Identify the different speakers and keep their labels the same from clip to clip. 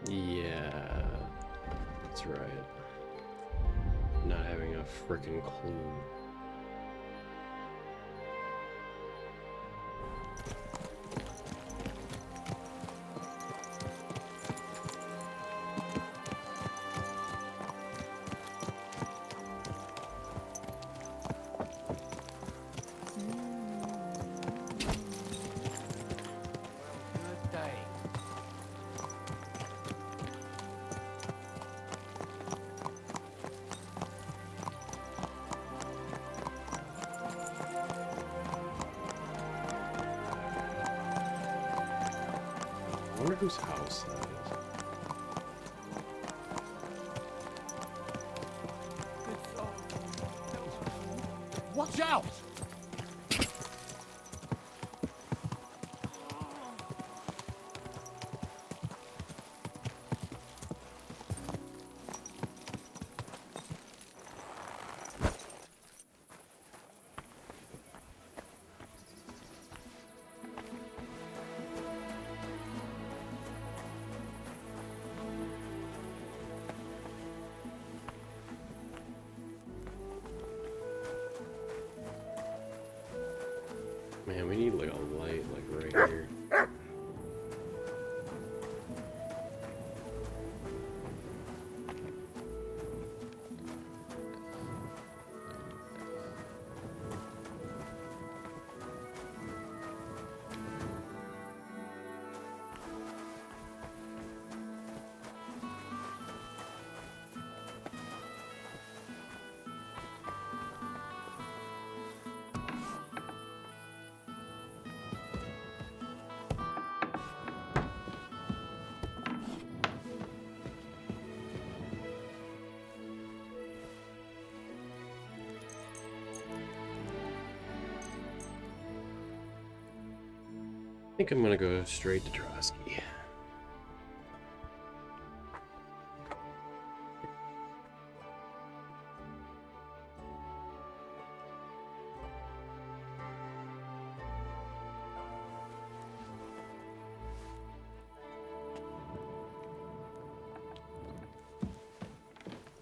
Speaker 1: Yeah, that's right. Not having a freaking clue. I wonder whose house that is.
Speaker 2: Watch out!
Speaker 1: Man, we need like a light like right here. I think I'm gonna go straight to Trosky.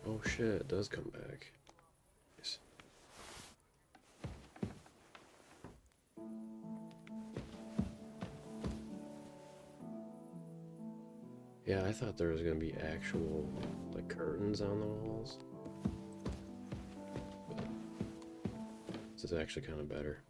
Speaker 1: Oh shit, it does come back. Nice. Yeah, I thought there was gonna be actual like curtains on the walls. But this is actually kind of better.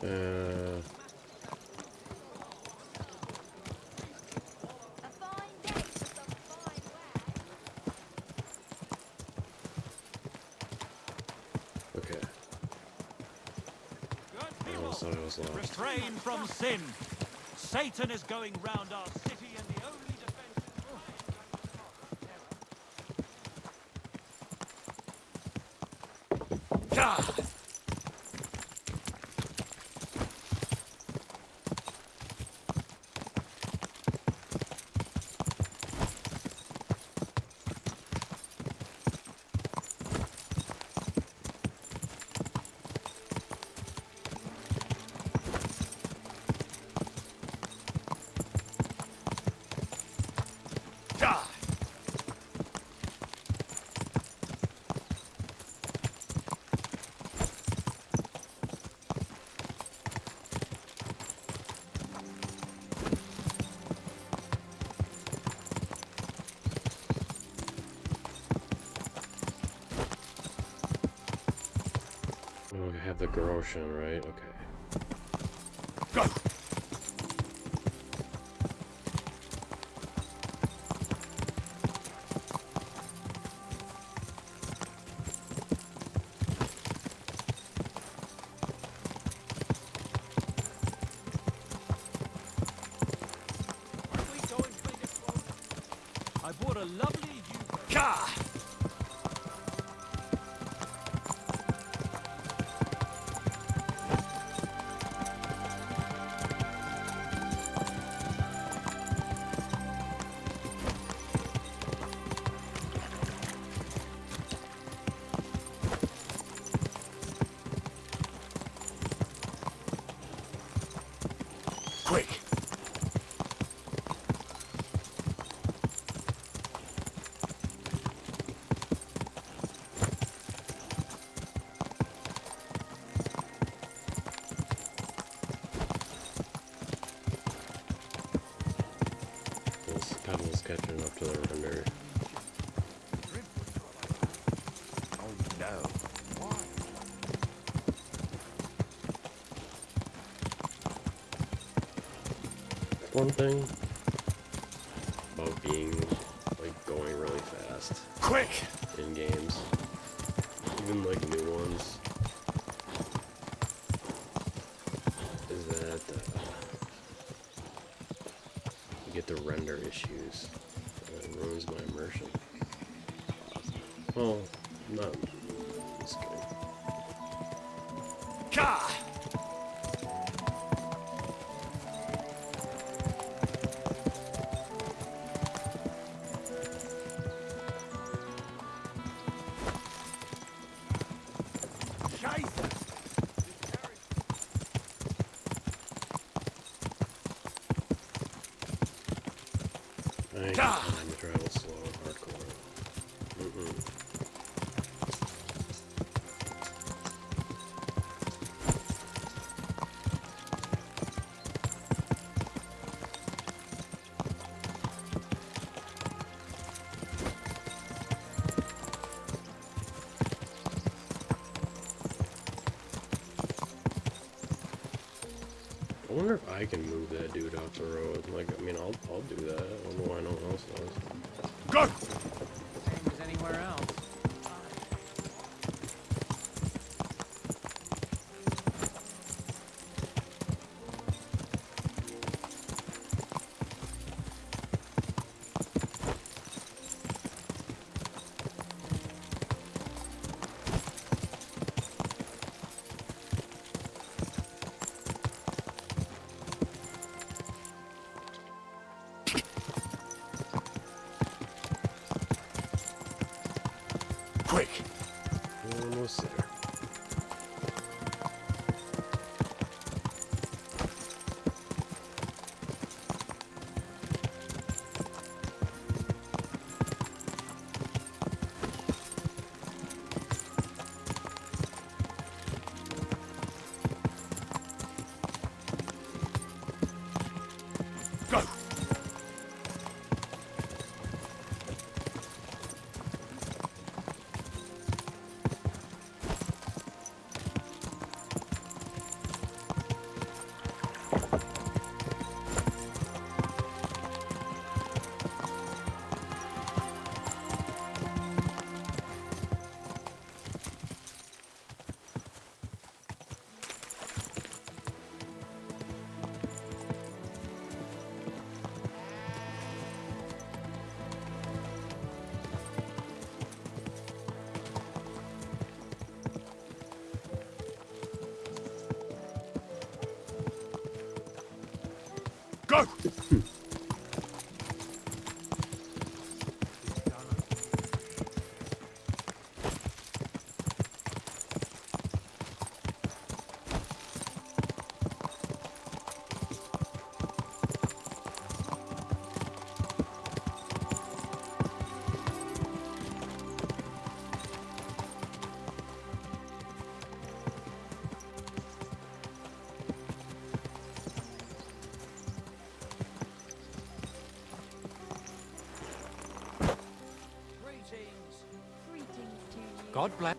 Speaker 1: Uh, okay. I was lost.
Speaker 2: Refrain from sin. Satan is going round our city, and the only defense is God.
Speaker 1: have the Groshan, right? Okay.
Speaker 2: Go! Aren't we going to this one? I bought a lovely U-boat. Ka! Quick!
Speaker 1: This petal's catching up to the render.
Speaker 2: Oh no. Why?
Speaker 1: One thing about being like going really fast
Speaker 2: Quick!
Speaker 1: in games, even like new ones, is that you get the render issues and it ruins my immersion. Well, not this game.
Speaker 2: Ka! Scheiße!
Speaker 1: I ain't got time to travel slow and hardcore. Mm-mm. I wonder if I can move that dude off the road. Like, I mean, I'll do that. I don't know why no one else does.
Speaker 2: Go!
Speaker 3: Same as anywhere else.
Speaker 2: Quick!
Speaker 1: Almost there.
Speaker 2: Go! Go!
Speaker 3: God bless.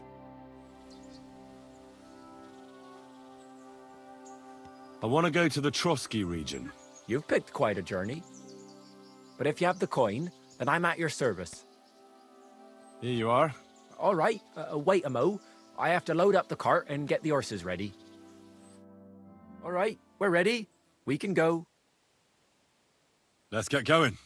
Speaker 4: I want to go to the Trosky region.
Speaker 5: You've picked quite a journey. But if you have the coin, then I'm at your service.
Speaker 4: Here you are.
Speaker 5: All right, wait a mo. I have to load up the cart and get the horses ready. All right, we're ready. We can go.
Speaker 4: Let's get going.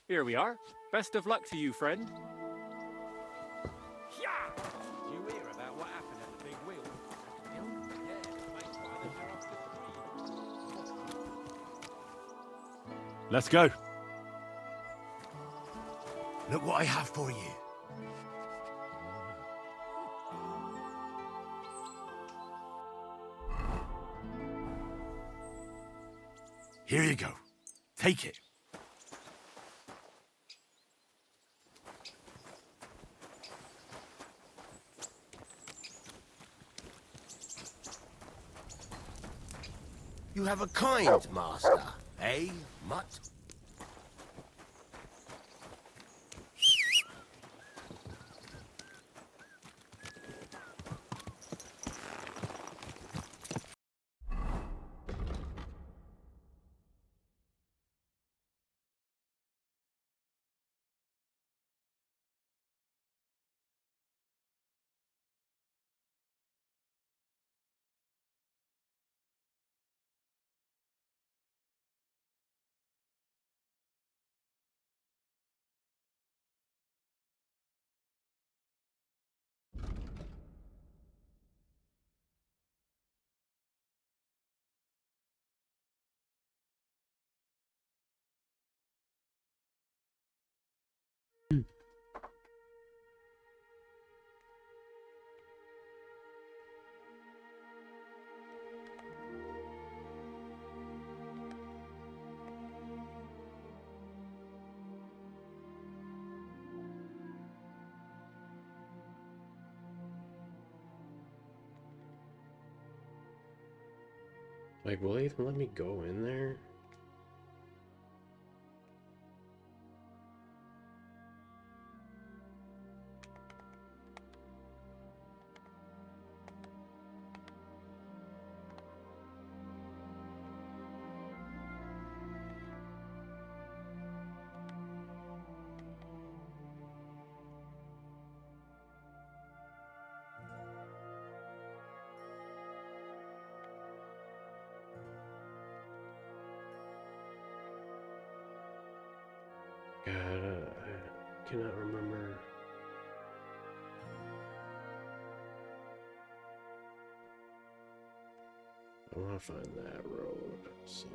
Speaker 6: Here we are. Best of luck to you, friend.
Speaker 2: Did you hear about what happened at the big wheel? Yeah, thanks, brother.
Speaker 4: Let's go. Look what I have for you. Here you go. Take it.
Speaker 7: You have a kind master, eh, Mutt?
Speaker 1: Like, will they even let me go in there? God, I cannot remember. I want to find that road, so...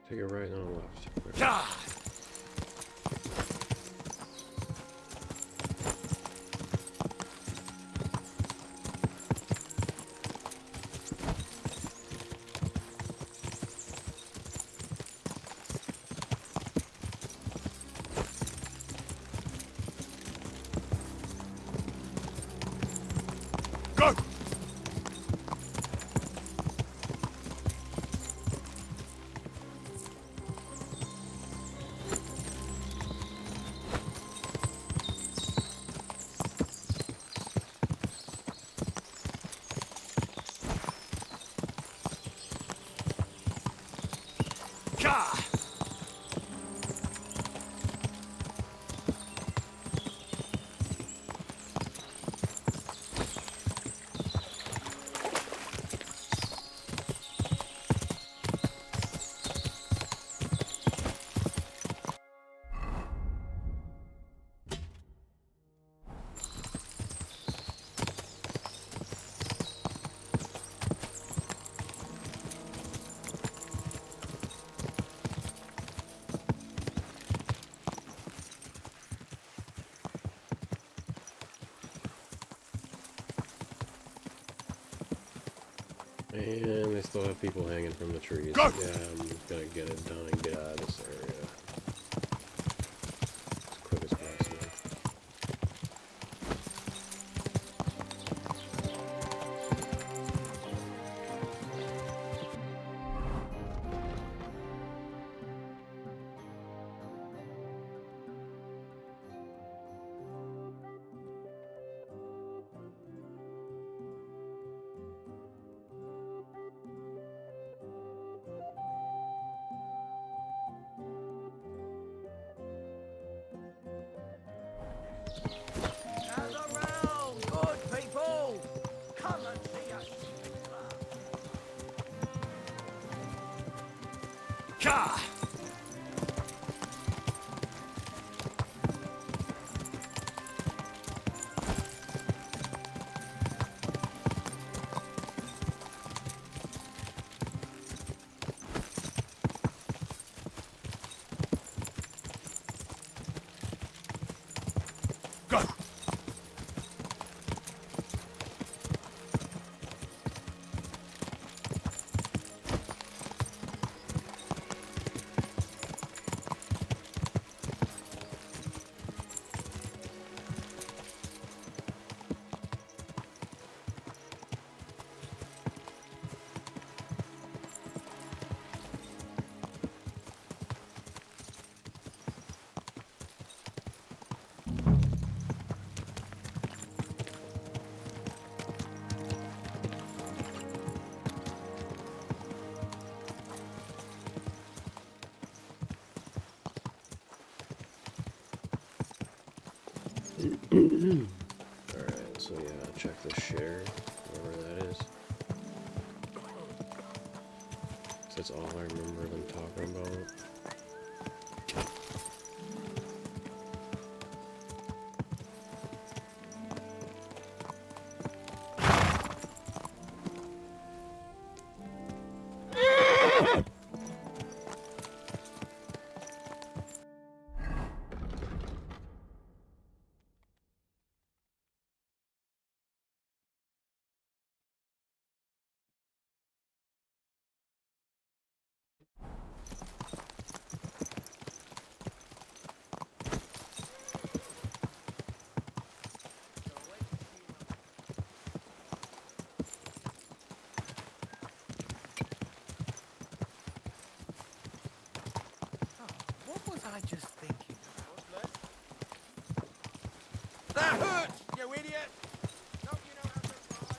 Speaker 1: Take a right and a left.
Speaker 4: Yeah. Go!
Speaker 1: And they still have people hanging from the trees.
Speaker 4: Go!
Speaker 1: Yeah, I'm just gonna get it done and get out of this area as quick as possible.
Speaker 3: Gather round, good people! Come and see us.
Speaker 4: Ka! Go!
Speaker 1: Alright, so yeah, check the share, whatever that is. That's all I remember them talking about.
Speaker 7: What was I just thinking? That hurts, you idiot! Don't you know how to fly?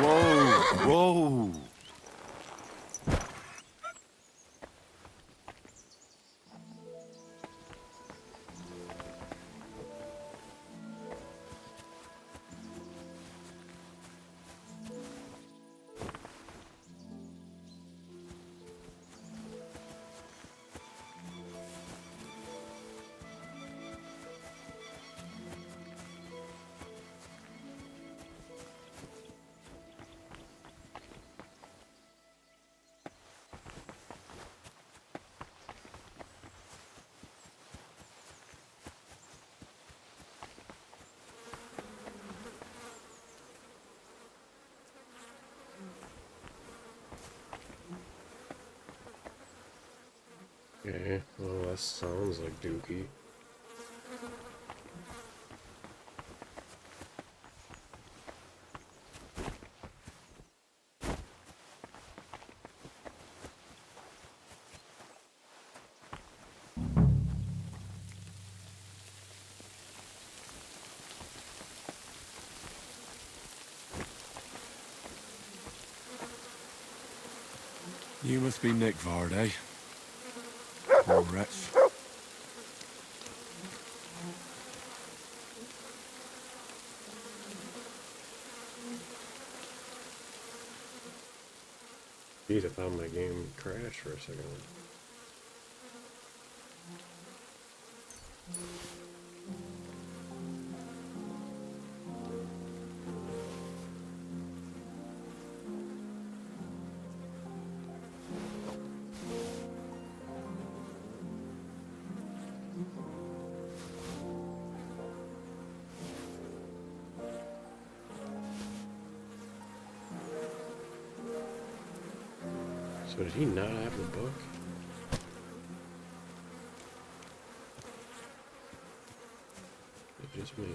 Speaker 4: Whoa! Whoa!
Speaker 1: Okay, well that sounds like Dookie.
Speaker 4: You must be Nick Vard, eh? Poor wretch.
Speaker 1: Jeez, I thought my game crashed for a second. So did he not have the book? It's just me.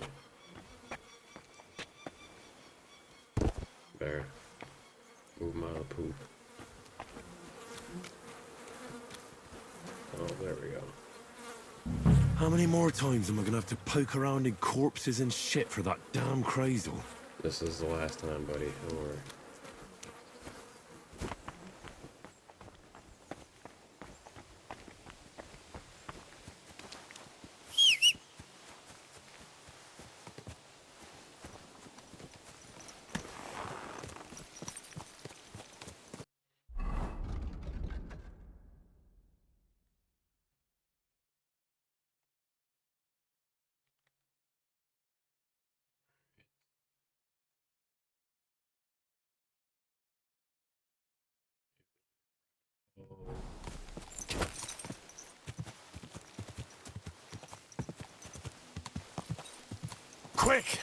Speaker 1: Bear. Move my poop. Oh, there we go.
Speaker 4: How many more times am I gonna have to poke around in corpses and shit for that damn cradle?
Speaker 1: This is the last time, buddy. Don't worry.
Speaker 4: Quick!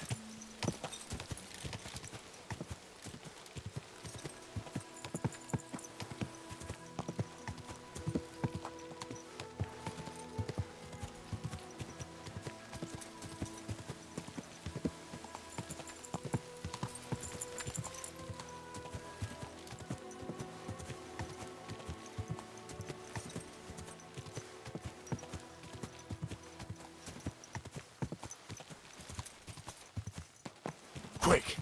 Speaker 4: Quick!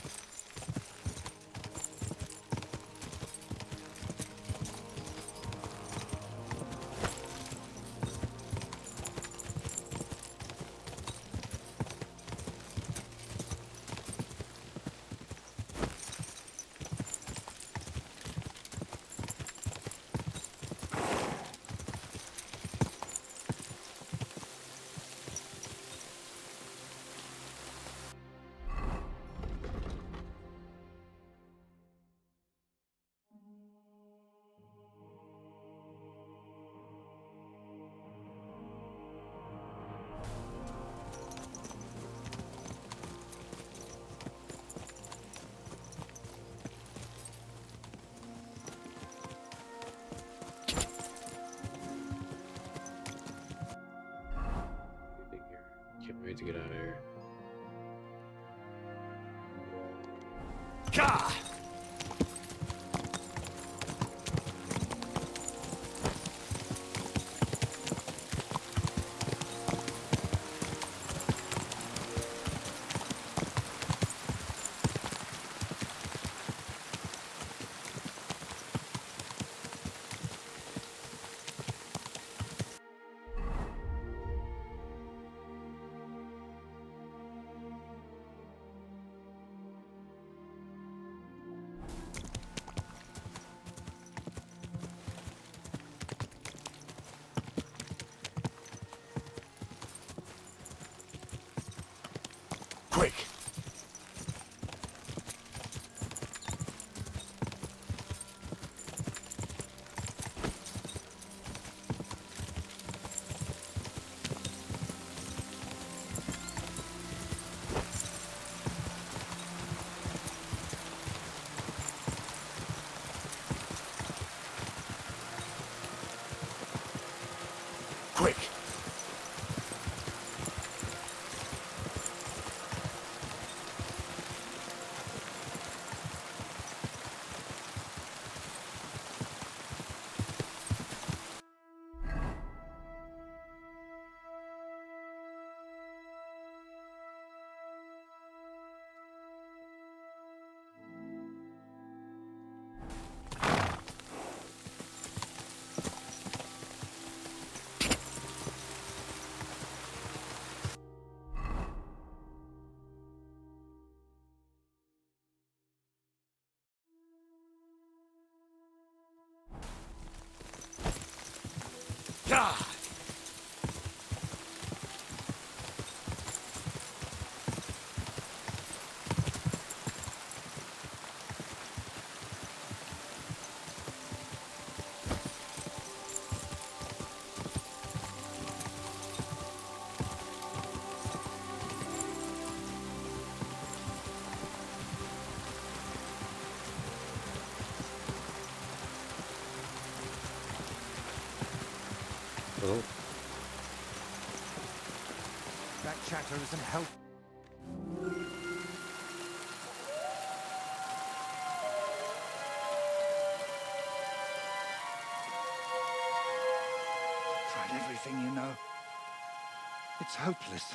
Speaker 1: Can't wait to get out of here.
Speaker 4: Gah! Quick! Quick! Gah!
Speaker 1: Oh,
Speaker 3: That chatter isn't help. Tried everything, you know. It's hopeless.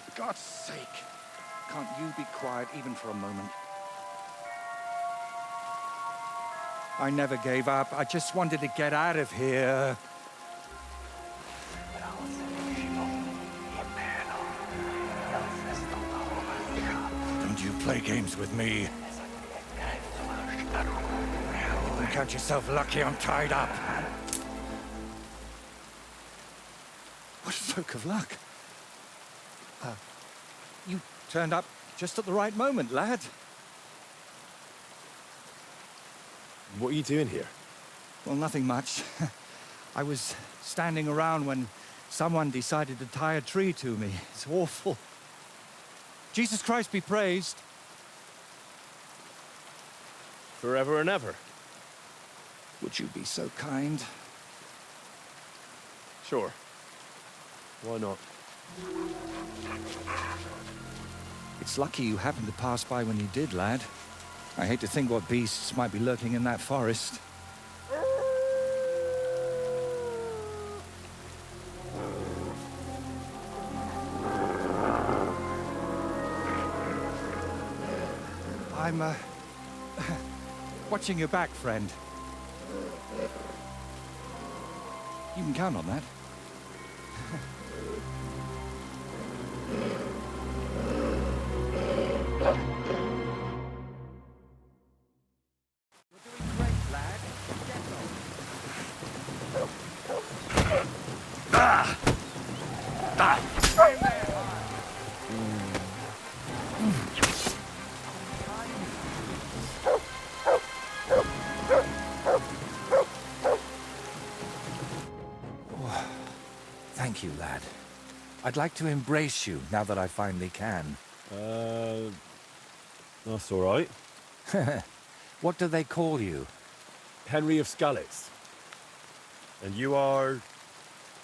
Speaker 3: For God's sake, can't you be quiet even for a moment? I never gave up. I just wanted to get out of here. Don't you play games with me. You count yourself lucky I'm tied up. What a stroke of luck. You turned up just at the right moment, lad.
Speaker 4: What are you doing here?
Speaker 3: Well, nothing much. I was standing around when someone decided to tie a tree to me. It's awful. Jesus Christ be praised.
Speaker 4: Forever and ever.
Speaker 3: Would you be so kind?
Speaker 4: Sure. Why not?
Speaker 3: It's lucky you happened to pass by when you did, lad. I hate to think what beasts might be lurking in that forest. I'm, watching your back, friend. You can count on that. Thank you, lad. I'd like to embrace you now that I finally can.
Speaker 4: That's all right.
Speaker 3: What do they call you?
Speaker 4: Henry of Skalitz. And you are...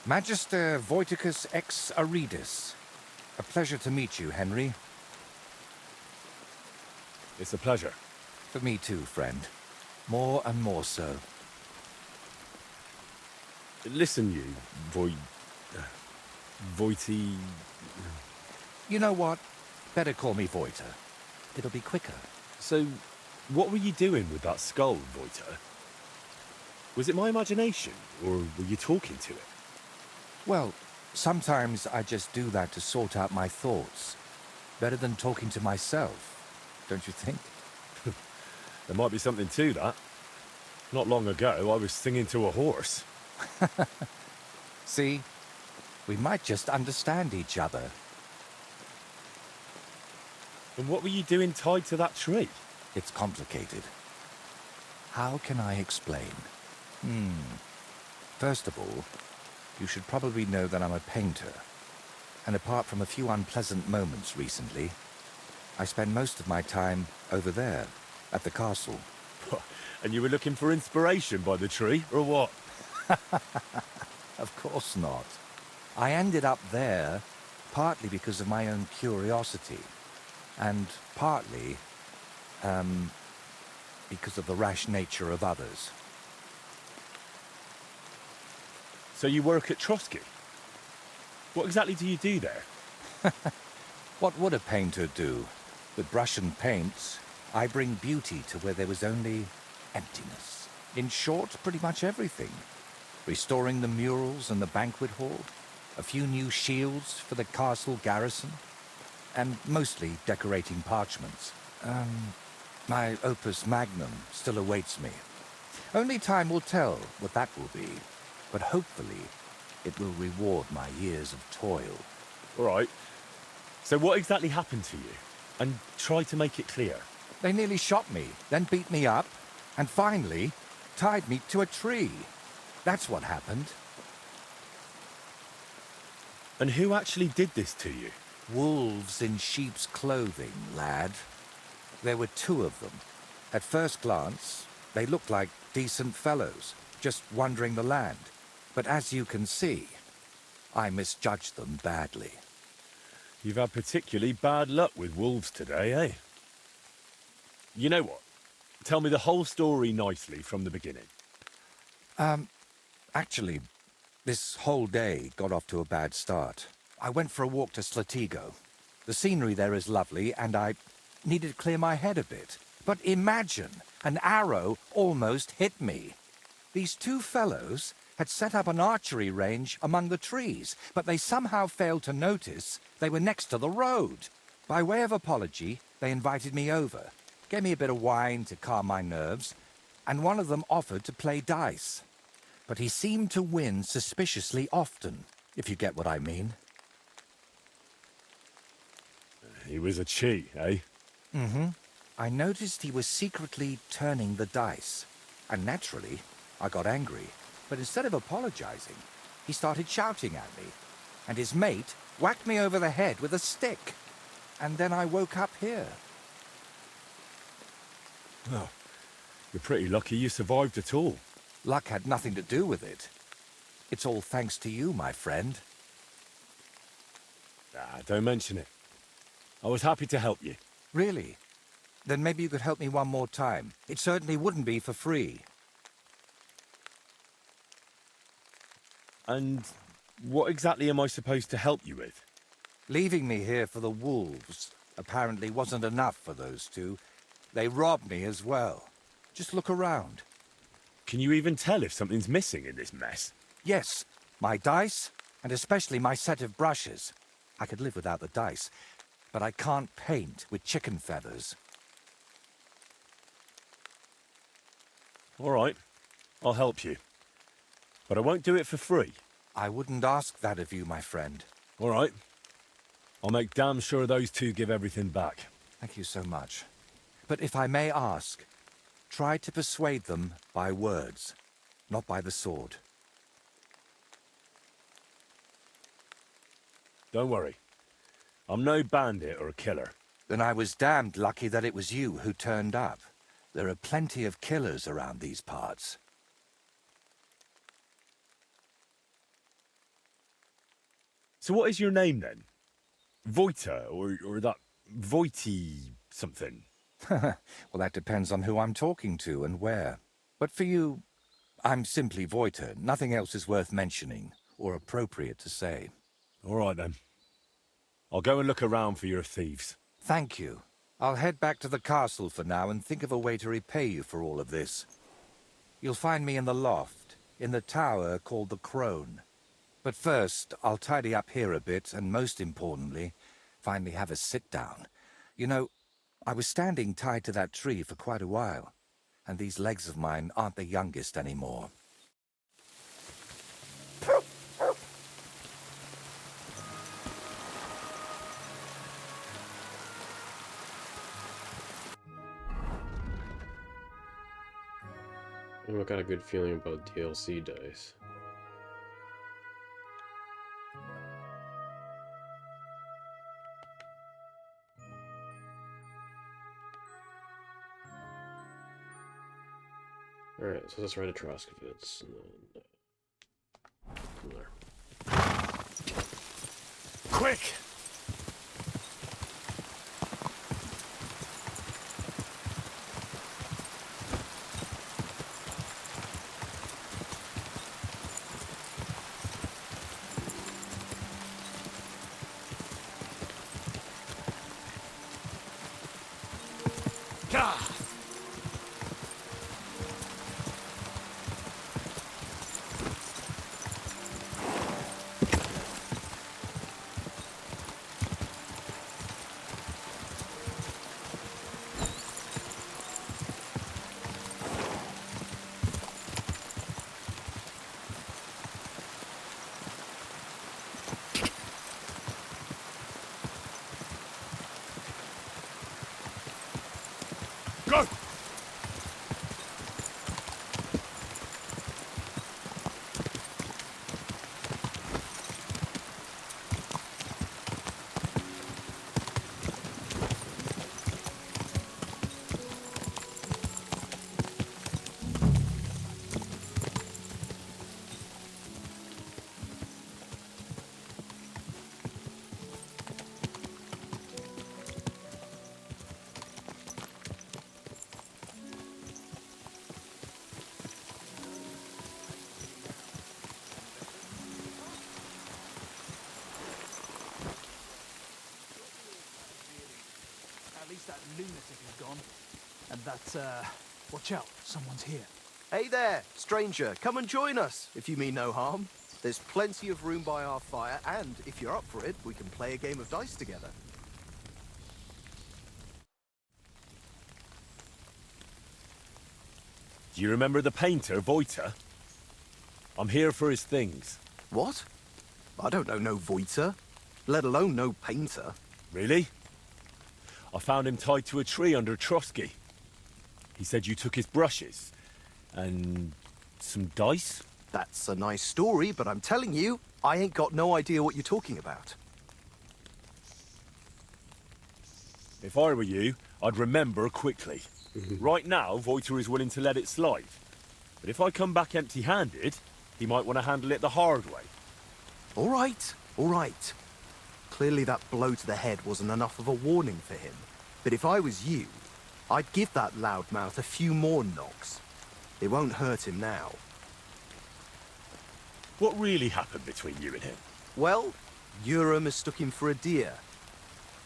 Speaker 3: Magister Voiticus ex Aridus. A pleasure to meet you, Henry.
Speaker 4: It's a pleasure.
Speaker 3: For me too, friend. More and more so.
Speaker 4: Listen, you, Voity...
Speaker 3: You know what? Better call me Voiter. It'll be quicker.
Speaker 4: So, what were you doing with that skull, Voiter? Was it my imagination, or were you talking to it?
Speaker 3: Well, sometimes I just do that to sort out my thoughts. Better than talking to myself, don't you think?
Speaker 4: There might be something to that. Not long ago, I was singing to a horse.
Speaker 3: See? We might just understand each other.
Speaker 4: And what were you doing tied to that tree?
Speaker 3: It's complicated. How can I explain? First of all, you should probably know that I'm a painter. And apart from a few unpleasant moments recently, I spend most of my time over there, at the castle.
Speaker 4: And you were looking for inspiration by the tree, or what?
Speaker 3: Of course not. I ended up there partly because of my own curiosity, and partly, because of the rash nature of others.
Speaker 4: So you work at Trosky? What exactly do you do there?
Speaker 3: What would a painter do? With brush and paint, I bring beauty to where there was only emptiness. In short, pretty much everything. Restoring the murals and the banquet hall, a few new shields for the castle garrison, and mostly decorating parchments. My opus magnum still awaits me. Only time will tell what that will be, but hopefully it will reward my years of toil.
Speaker 4: All right. So what exactly happened to you? And try to make it clear.
Speaker 3: They nearly shot me, then beat me up, and finally tied me to a tree. That's what happened.
Speaker 4: And who actually did this to you?
Speaker 3: Wolves in sheep's clothing, lad. There were two of them. At first glance, They looked like decent fellows, just wandering the land. But as you can see, I misjudged them badly.
Speaker 4: You've had particularly bad luck with wolves today, eh? You know what? Tell me the whole story nicely from the beginning.
Speaker 3: Actually, this whole day got off to a bad start. I went for a walk to Slatigo. The scenery there is lovely, and I needed to clear my head a bit. But imagine, an arrow almost hit me. These two fellows had set up an archery range among the trees, but they somehow failed to notice they were next to the road. By way of apology, they invited me over, gave me a bit of wine to calm my nerves, and one of them offered to play dice. But he seemed to win suspiciously often, if you get what I mean.
Speaker 4: He was a cheat, eh?
Speaker 3: Mm-hmm. I noticed he was secretly turning the dice, and naturally, I got angry. But instead of apologizing, he started shouting at me, and his mate whacked me over the head with a stick. And then I woke up here.
Speaker 4: Oh, you're pretty lucky you survived at all.
Speaker 3: Luck had nothing to do with it. It's all thanks to you, my friend.
Speaker 4: Ah, don't mention it. I was happy to help you.
Speaker 3: Really? Then maybe you could help me one more time. It certainly wouldn't be for free.
Speaker 4: And what exactly am I supposed to help you with?
Speaker 3: Leaving me here for the wolves apparently wasn't enough for those two. They robbed me as well. Just look around.
Speaker 4: Can you even tell if something's missing in this mess?
Speaker 3: Yes, my dice, and especially my set of brushes. I could live without the dice, but I can't paint with chicken feathers.
Speaker 4: All right, I'll help you. But I won't do it for free.
Speaker 3: I wouldn't ask that of you, my friend.
Speaker 4: All right. I'll make damn sure those two give everything back.
Speaker 3: Thank you so much. But if I may ask, try to persuade them by words, not by the sword.
Speaker 4: Don't worry. I'm no bandit or a killer.
Speaker 3: Then I was damned lucky that it was you who turned up. There are plenty of killers around these parts.
Speaker 4: So what is your name then? Voita, or that Voity something?
Speaker 3: Well, that depends on who I'm talking to and where. But for you, I'm simply Voita. Nothing else is worth mentioning, or appropriate to say.
Speaker 4: All right then. I'll go and look around for your thieves.
Speaker 3: Thank you. I'll head back to the castle for now and think of a way to repay you for all of this. You'll find me in the loft, in the tower called the Crone. But first, I'll tidy up here a bit, and most importantly, finally have a sit-down. You know, I was standing tied to that tree for quite a while, and these legs of mine aren't the youngest anymore.
Speaker 1: I got a good feeling about DLC dice. Alright, so let's write a Trosky vids. From there.
Speaker 4: Quick!
Speaker 2: Gah!
Speaker 8: lunatic is gone. And that, watch out, someone's here.
Speaker 9: Hey there, stranger. Come and join us, if you mean no harm. There's plenty of room by our fire, and if you're up for it, we can play a game of dice together.
Speaker 4: Do you remember the painter, Voiter? I'm here for his things.
Speaker 9: What? I don't know no Voiter, let alone no painter.
Speaker 4: Really? I found him tied to a tree under Trosky. He said you took his brushes. And some dice?
Speaker 9: That's a nice story, but I'm telling you, I ain't got no idea what you're talking about.
Speaker 4: If I were you, I'd remember quickly. Right now, Voiter is willing to let it slide. But if I come back empty-handed, he might want to handle it the hard way.
Speaker 9: All right, all right. Clearly that blow to the head wasn't enough of a warning for him. But if I was you, I'd give that loudmouth a few more knocks. It won't hurt him now.
Speaker 4: What really happened between you and him?
Speaker 9: Well, Yura mistook him for a deer.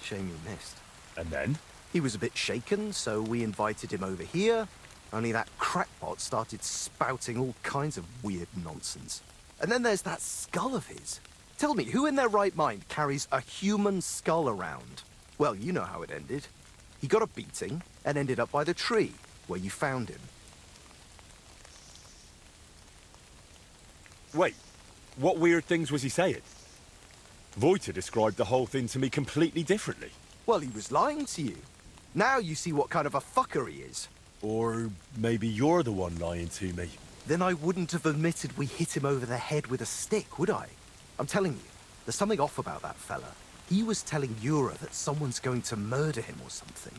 Speaker 9: Shame he missed.
Speaker 4: And then?
Speaker 9: He was a bit shaken, so we invited him over here. Only that crackpot started spouting all kinds of weird nonsense. And then there's that skull of his. Tell me, who in their right mind carries a human skull around? Well, you know how it ended. He got a beating and ended up by the tree, where you found him.
Speaker 4: Wait, what weird things was he saying? Voiter described the whole thing to me completely differently.
Speaker 9: Well, he was lying to you. Now you see what kind of a fucker he is.
Speaker 4: Or maybe you're the one lying to me.
Speaker 9: Then I wouldn't have admitted we hit him over the head with a stick, would I? I'm telling you, there's something off about that fella. He was telling Yura that someone's going to murder him or something.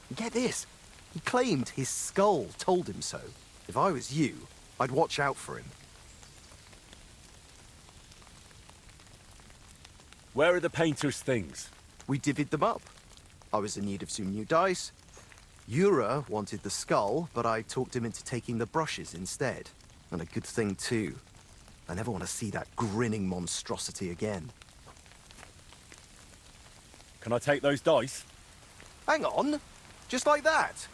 Speaker 9: And get this, he claimed his skull told him so. If I was you, I'd watch out for him.
Speaker 4: Where are the painter's things?
Speaker 9: We divvied them up. I was in need of some new dice. Yura wanted the skull, but I talked him into taking the brushes instead. And a good thing, too. I never want to see that grinning monstrosity again.
Speaker 4: Can I take those dice?
Speaker 9: Hang on! Just like that?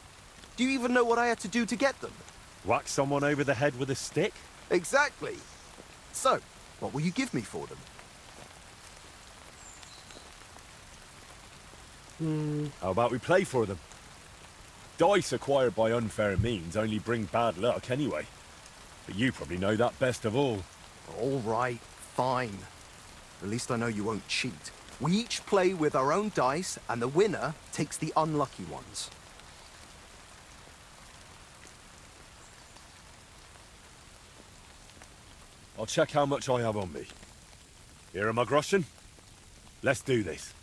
Speaker 9: Do you even know what I had to do to get them?
Speaker 4: Whack someone over the head with a stick?
Speaker 9: Exactly! So, what will you give me for them?
Speaker 4: How about we play for them? Dice acquired by unfair means only bring bad luck anyway. But you probably know that best of all.
Speaker 9: All right, fine. At least I know you won't cheat. We each play with our own dice, and the winner takes the unlucky ones.
Speaker 4: I'll check how much I have on me. Here am I, Groschen? Let's do this.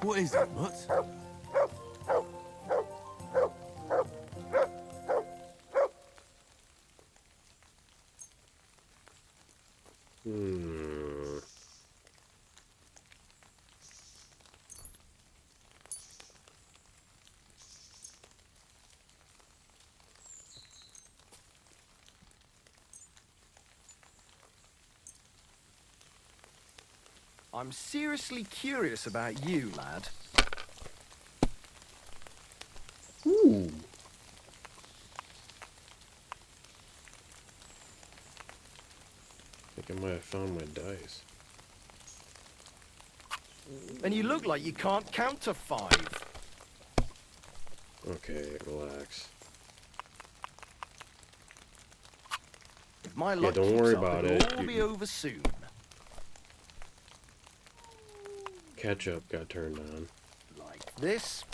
Speaker 7: What is that, Mutt?
Speaker 9: I'm seriously curious about you, lad.
Speaker 1: Ooh. I think I might have found my dice.
Speaker 9: And you look like you can't count to 5.
Speaker 1: Okay, relax.
Speaker 9: If my luck
Speaker 1: don't
Speaker 9: keeps
Speaker 1: worry
Speaker 9: up,
Speaker 1: about
Speaker 9: it'll
Speaker 1: it.
Speaker 9: all be over soon.
Speaker 1: Ketchup got turned on.
Speaker 9: Like this.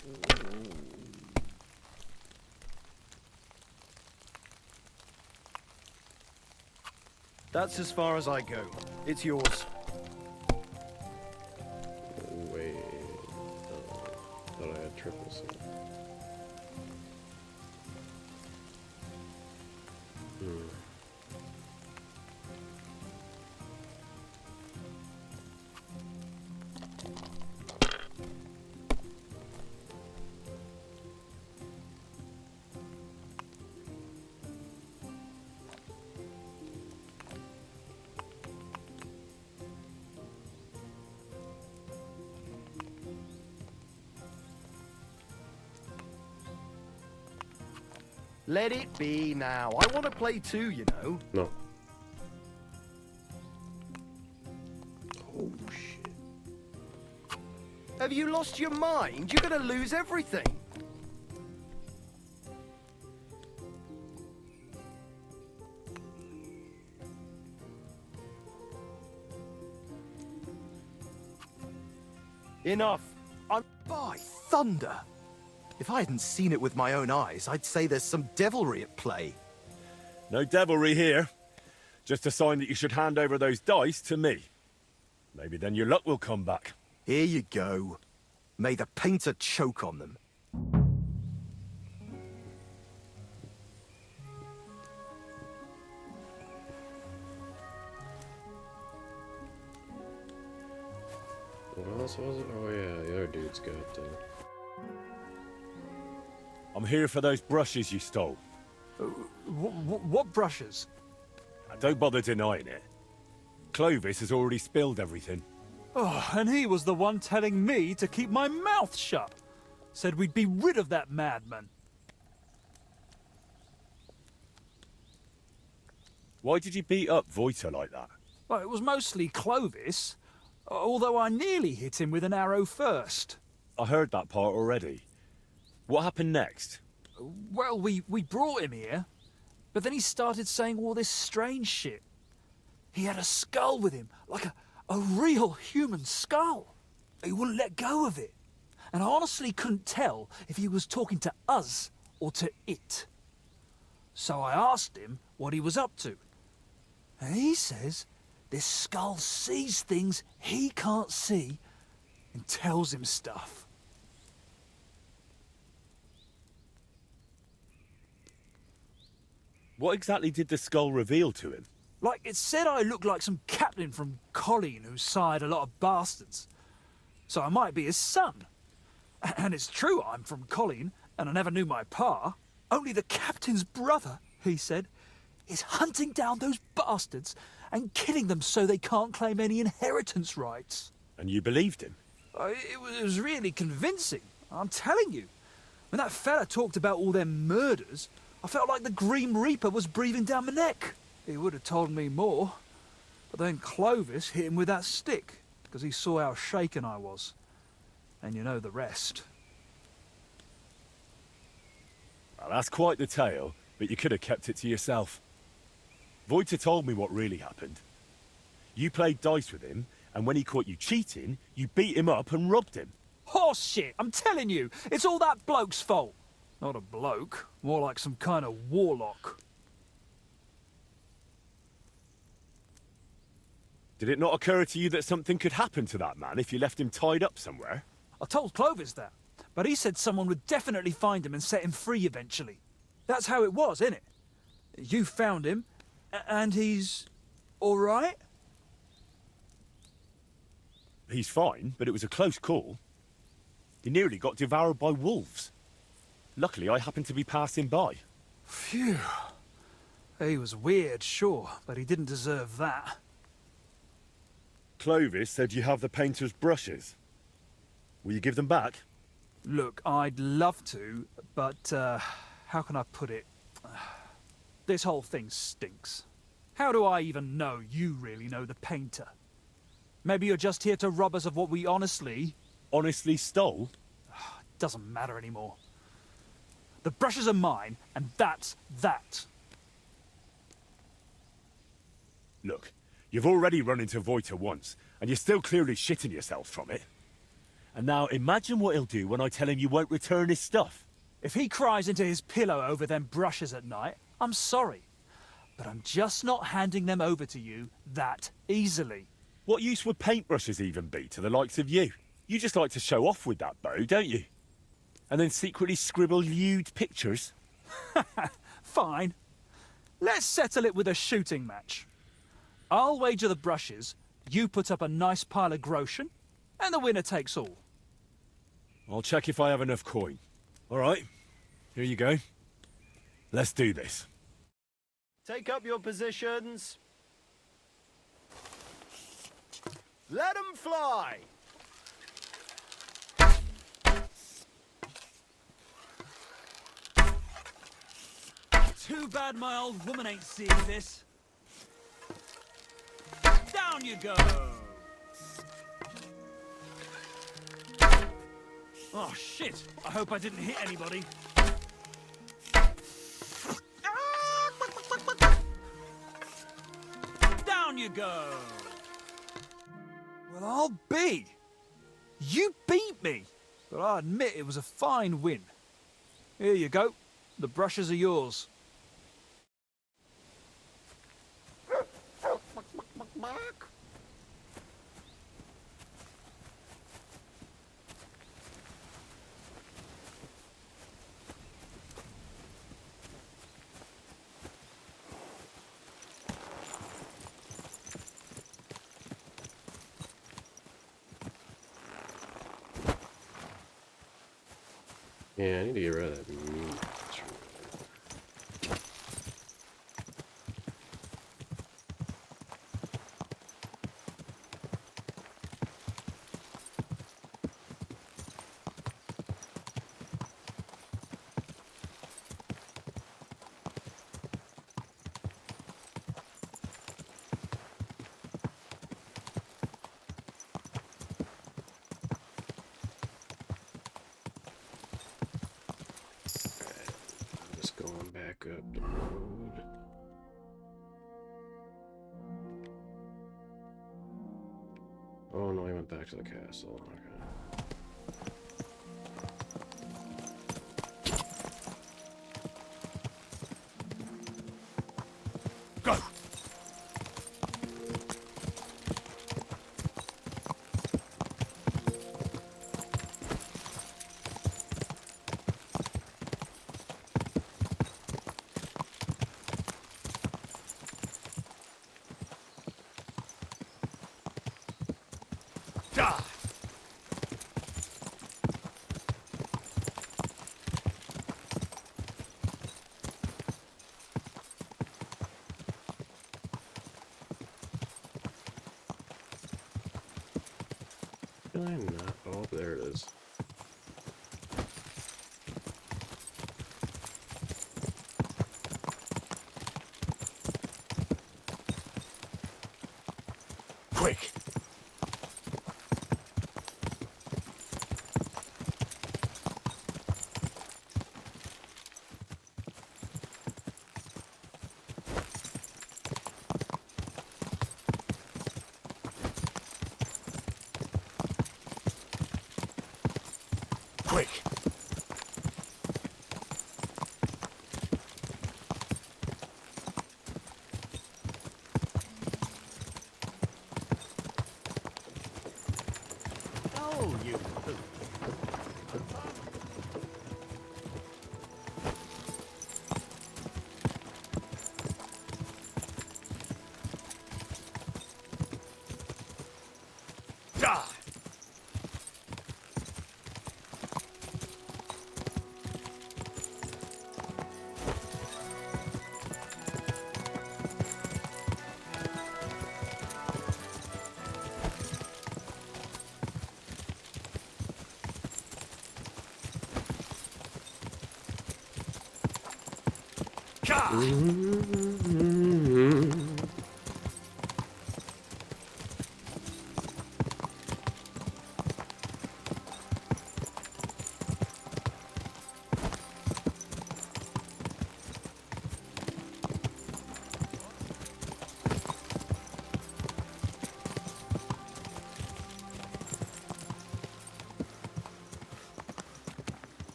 Speaker 9: That's as far as I go. It's yours.
Speaker 1: Wait. Thought I had triple C.
Speaker 9: Let it be now. I want to play too, you know.
Speaker 1: No. Oh, shit.
Speaker 9: Have you lost your mind? You're going to lose everything. Enough. By thunder. If I hadn't seen it with my own eyes, I'd say there's some devilry at play.
Speaker 4: No devilry here. Just a sign that you should hand over those dice to me. Maybe then your luck will come back.
Speaker 9: Here you go. May the painter choke on them.
Speaker 1: What else was it? Oh yeah, the other dude's got
Speaker 4: I'm here for those brushes you stole.
Speaker 8: What brushes?
Speaker 4: Don't bother denying it. Clovis has already spilled everything.
Speaker 8: Oh, and he was the one telling me to keep my mouth shut. Said we'd be rid of that madman.
Speaker 4: Why did you beat up Voiter like that?
Speaker 8: Well, it was mostly Clovis, although I nearly hit him with an arrow first.
Speaker 4: I heard that part already. What happened next?
Speaker 8: Well, we brought him here, but then he started saying all this strange shit. He had a skull with him, like a real human skull. He wouldn't let go of it. And I honestly couldn't tell if he was talking to us or to it. So I asked him what he was up to. And he says this skull sees things he can't see and tells him stuff.
Speaker 4: What exactly did the skull reveal to him?
Speaker 8: Like, it said I looked like some captain from Colleen who sired a lot of bastards. So I might be his son. And it's true I'm from Colleen, and I never knew my pa. Only the captain's brother, he said, is hunting down those bastards and killing them so they can't claim any inheritance rights.
Speaker 4: And you believed him?
Speaker 8: It was really convincing, I'm telling you. When that fella talked about all them murders, I felt like the Grim Reaper was breathing down my neck. He would have told me more. But then Clovis hit him with that stick, because he saw how shaken I was. And you know the rest.
Speaker 4: Well, that's quite the tale, but you could have kept it to yourself. Voiter told me what really happened. You played dice with him, and when he caught you cheating, you beat him up and robbed him.
Speaker 8: Horse shit, I'm telling you, it's all that bloke's fault. Not a bloke, more like some kind of warlock.
Speaker 4: Did it not occur to you that something could happen to that man if you left him tied up somewhere?
Speaker 8: I told Clovis that, but he said someone would definitely find him and set him free eventually. That's how it was, innit? You found him, and he's all right?
Speaker 4: He's fine, but it was a close call. He nearly got devoured by wolves. Luckily, I happened to be passing by.
Speaker 8: Phew. He was weird, sure, but he didn't deserve that.
Speaker 4: Clovis said you have the painter's brushes. Will you give them back?
Speaker 8: Look, I'd love to, but, how can I put it? This whole thing stinks. How do I even know you really know the painter? Maybe you're just here to rob us of what we honestly...
Speaker 4: Honestly stole?
Speaker 8: Doesn't matter anymore. The brushes are mine, and that's that.
Speaker 4: Look, you've already run into Voiter once, and you're still clearly shitting yourself from it. And now imagine what he'll do when I tell him you won't return his stuff.
Speaker 8: If he cries into his pillow over them brushes at night, I'm sorry. But I'm just not handing them over to you that easily.
Speaker 4: What use would paintbrushes even be to the likes of you? You just like to show off with that bow, don't you? And then secretly scribble lewd pictures?
Speaker 8: Fine. Let's settle it with a shooting match. I'll wager the brushes, you put up a nice pile of groschen, and the winner takes all.
Speaker 4: I'll check if I have enough coin. All right, here you go. Let's do this.
Speaker 9: Take up your positions. Let 'em fly!
Speaker 2: Too bad my old woman ain't seeing this. Down you go! Oh shit! I hope I didn't hit anybody. Down you go!
Speaker 8: Well, I'll be. You beat me, but I admit it was a fine win. Here you go. The brushes are yours.
Speaker 1: Yeah, I need to get rid of that meat. Just going back up the road. Oh no, I went back to the castle. Okay.
Speaker 2: Go! Die!
Speaker 1: Can I not? Oh, there it is.
Speaker 2: Quick! Quick!
Speaker 7: Oh, you poop.
Speaker 2: Die!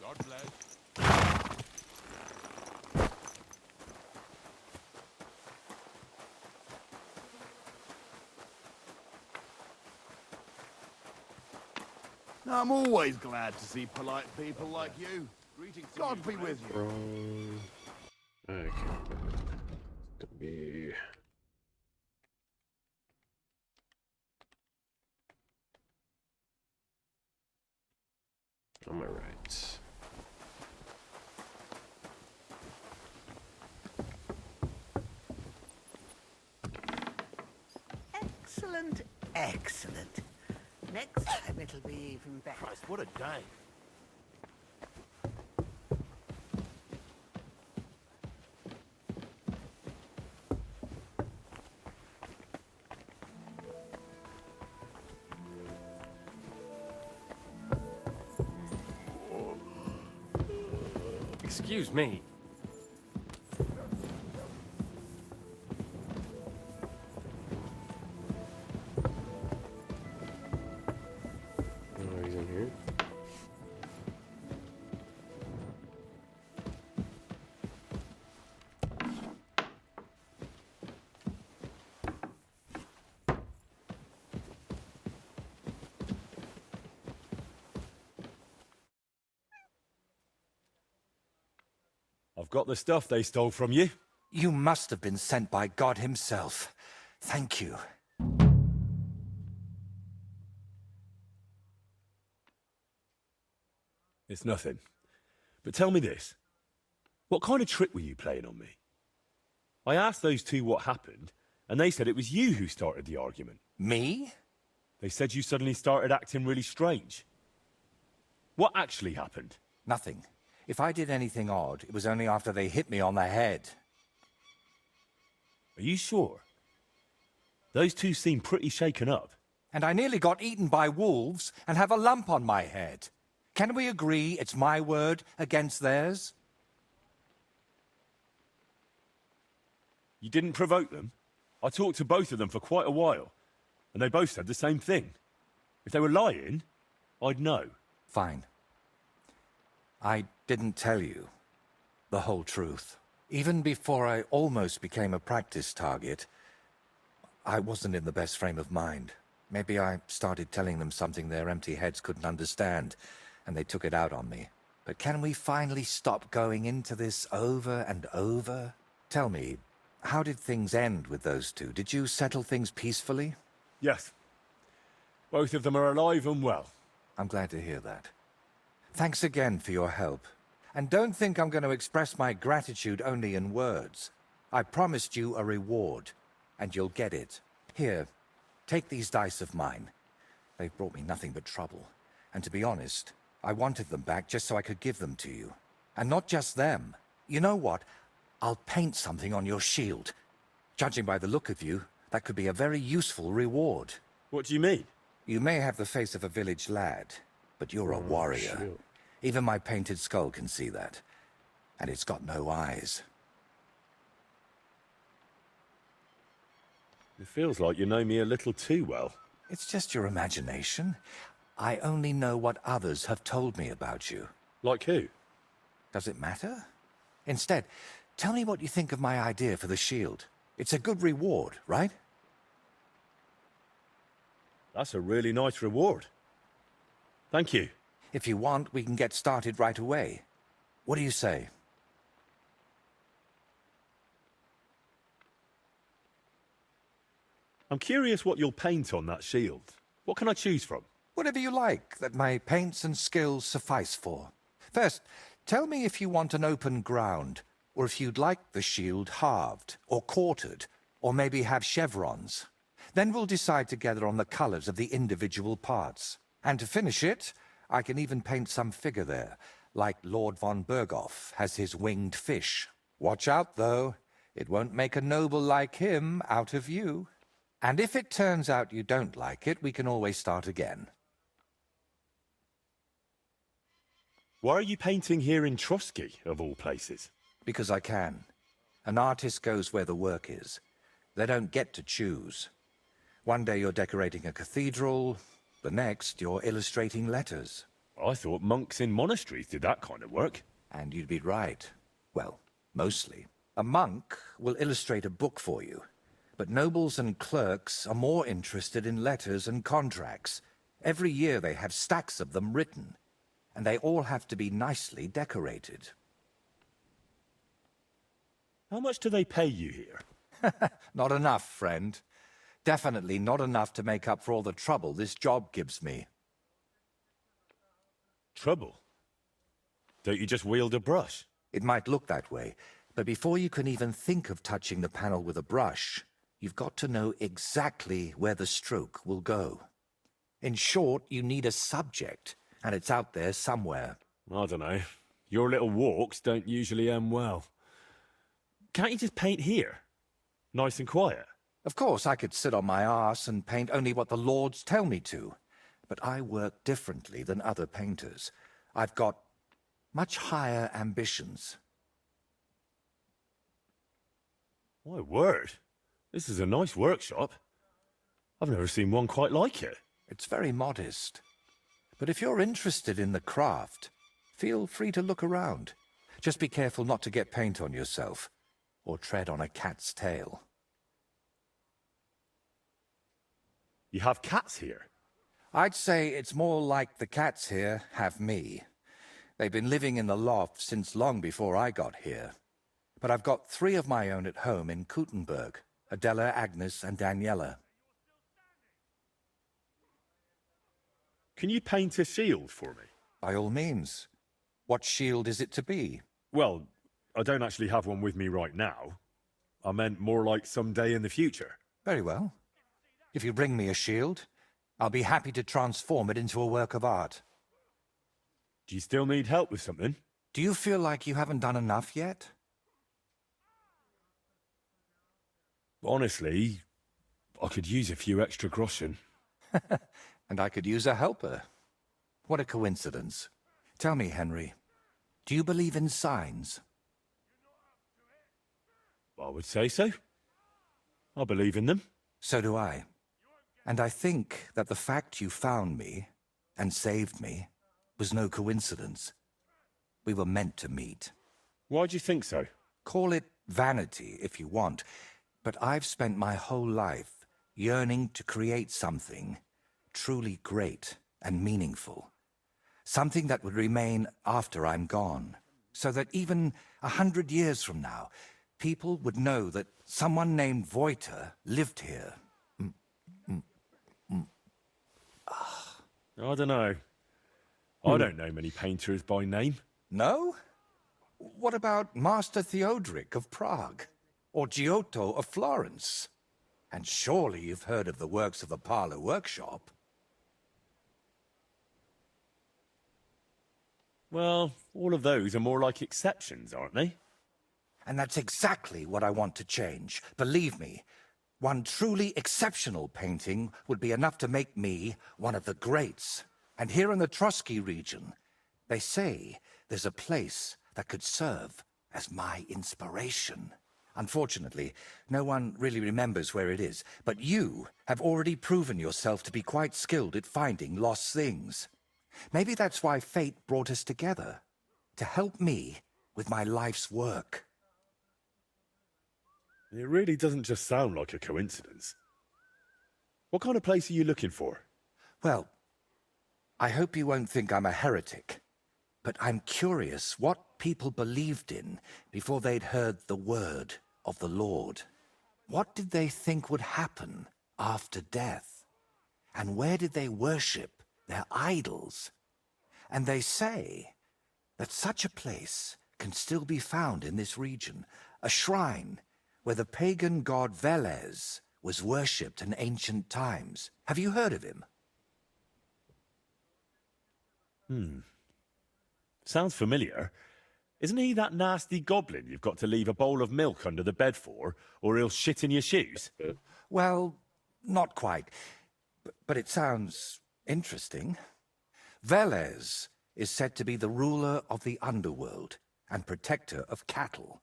Speaker 2: God bless.
Speaker 7: I'm always glad to see polite people like you. Greetings to God be with you.
Speaker 1: Okay. It's gonna be. On my right.
Speaker 10: Excellent, excellent. Next time it'll be even better.
Speaker 7: Christ, what a day.
Speaker 1: Excuse me. Oh, he's in here.
Speaker 4: I've got the stuff they stole from you.
Speaker 3: You must have been sent by God himself. Thank you.
Speaker 4: It's nothing. But tell me this. What kind of trick were you playing on me? I asked those two what happened, and they said it was you who started the argument.
Speaker 3: Me?
Speaker 4: They said you suddenly started acting really strange. What actually happened?
Speaker 3: Nothing. If I did anything odd, it was only after they hit me on the head.
Speaker 4: Are you sure? Those two seem pretty shaken up.
Speaker 3: And I nearly got eaten by wolves and have a lump on my head. Can we agree it's my word against theirs?
Speaker 4: You didn't provoke them? I talked to both of them for quite a while, and they both said the same thing. If they were lying, I'd know.
Speaker 3: Fine. I didn't tell you the whole truth. Even before I almost became a practice target, I wasn't in the best frame of mind. Maybe I started telling them something their empty heads couldn't understand, and they took it out on me. But can we finally stop going into this over and over? Tell me, how did things end with those two? Did you settle things peacefully?
Speaker 4: Yes. Both of them are alive and well.
Speaker 3: I'm glad to hear that. Thanks again for your help. And don't think I'm going to express my gratitude only in words. I promised you a reward, and you'll get it. Here, take these dice of mine. They've brought me nothing but trouble. And to be honest, I wanted them back just so I could give them to you. And not just them. You know what? I'll paint something on your shield. Judging by the look of you, that could be a very useful reward.
Speaker 4: What do you mean?
Speaker 3: You may have the face of a village lad, but you're a warrior.
Speaker 1: Shoot.
Speaker 3: Even my painted skull can see that. And it's got no eyes.
Speaker 4: It feels like you know me a little too well.
Speaker 3: It's just your imagination. I only know what others have told me about you.
Speaker 4: Like who?
Speaker 3: Does it matter? Instead, tell me what you think of my idea for the shield. It's a good reward, right?
Speaker 4: That's a really nice reward. Thank you.
Speaker 3: If you want, we can get started right away. What do you say?
Speaker 4: I'm curious what you'll paint on that shield. What can I choose from?
Speaker 3: Whatever you like that my paints and skills suffice for. First, tell me if you want an open ground, or if you'd like the shield halved, or quartered, or maybe have chevrons. Then we'll decide together on the colors of the individual parts. And to finish it, I can even paint some figure there, like Lord von Berghoff has his winged fish. Watch out, though. It won't make a noble like him out of you. And if it turns out you don't like it, we can always start again.
Speaker 4: Why are you painting here in Trosky, of all places?
Speaker 3: Because I can. An artist goes where the work is. They don't get to choose. One day you're decorating a cathedral, the next you're illustrating letters.
Speaker 4: I thought monks in monasteries did that kind of work.
Speaker 3: And you'd be right. Well, mostly. A monk will illustrate a book for you, but nobles and clerks are more interested in letters and contracts, Every year they have stacks of them written, and they all have to be nicely decorated.
Speaker 4: How much do they pay you here?
Speaker 3: Not enough, friend. Definitely not enough to make up for all the trouble this job gives me.
Speaker 4: Trouble? Don't you just wield a brush?
Speaker 3: It might look that way, but before you can even think of touching the panel with a brush, you've got to know exactly where the stroke will go. In short, you need a subject, and it's out there somewhere.
Speaker 4: I don't know. Your little walks don't usually end well. Can't you just paint here? Nice and quiet.
Speaker 3: Of course, I could sit on my arse and paint only what the lords tell me to, but I work differently than other painters. I've got much higher ambitions.
Speaker 4: My word. This is a nice workshop. I've never seen one quite like it.
Speaker 3: It's very modest. But if you're interested in the craft, feel free to look around. Just be careful not to get paint on yourself, or tread on a cat's tail.
Speaker 4: You have cats here?
Speaker 3: I'd say it's more like the cats here have me. They've been living in the loft since long before I got here. But I've got 3 of my own at home in Kuttenberg: Adela, Agnes, and Daniela.
Speaker 4: Can you paint a shield for me?
Speaker 3: By all means. What shield is it to be?
Speaker 4: Well, I don't actually have one with me right now. I meant more like someday in the future.
Speaker 3: Very well. If you bring me a shield, I'll be happy to transform it into a work of art.
Speaker 4: Do you still need help with something?
Speaker 3: Do you feel like you haven't done enough yet?
Speaker 4: Honestly, I could use a few extra groschen.
Speaker 3: And I could use a helper. What a coincidence. Tell me, Henry, do you believe in signs?
Speaker 4: I would say so. I believe in them.
Speaker 3: So do I. And I think that the fact you found me and saved me was no coincidence. We were meant to meet.
Speaker 4: Why do you think so?
Speaker 3: Call it vanity if you want, but I've spent my whole life yearning to create something truly great and meaningful. Something that would remain after I'm gone, so that even 100 years from now, people would know that someone named Voiter lived here.
Speaker 4: I don't know. I don't know many painters by name.
Speaker 3: No? What about Master Theodoric of Prague? Or Giotto of Florence? And surely you've heard of the works of the Parlour Workshop.
Speaker 4: Well, all of those are more like exceptions, aren't they?
Speaker 3: And that's exactly what I want to change. Believe me, one truly exceptional painting would be enough to make me one of the greats. And here in the Trosky region, they say there's a place that could serve as my inspiration. Unfortunately, no one really remembers where it is, but you have already proven yourself to be quite skilled at finding lost things. Maybe that's why fate brought us together, to help me with my life's work.
Speaker 4: It really doesn't just sound like a coincidence. What kind of place are you looking for?
Speaker 3: Well, I hope you won't think I'm a heretic, but I'm curious what people believed in before they'd heard the word of the Lord. What did they think would happen after death? And where did they worship their idols? And they say that such a place can still be found in this region, a shrine where the pagan god Velez was worshipped in ancient times. Have you heard of him?
Speaker 4: Sounds familiar. Isn't he that nasty goblin you've got to leave a bowl of milk under the bed for, or he'll shit in your shoes?
Speaker 3: Well, not quite. But it sounds interesting. Velez is said to be the ruler of the underworld and protector of cattle.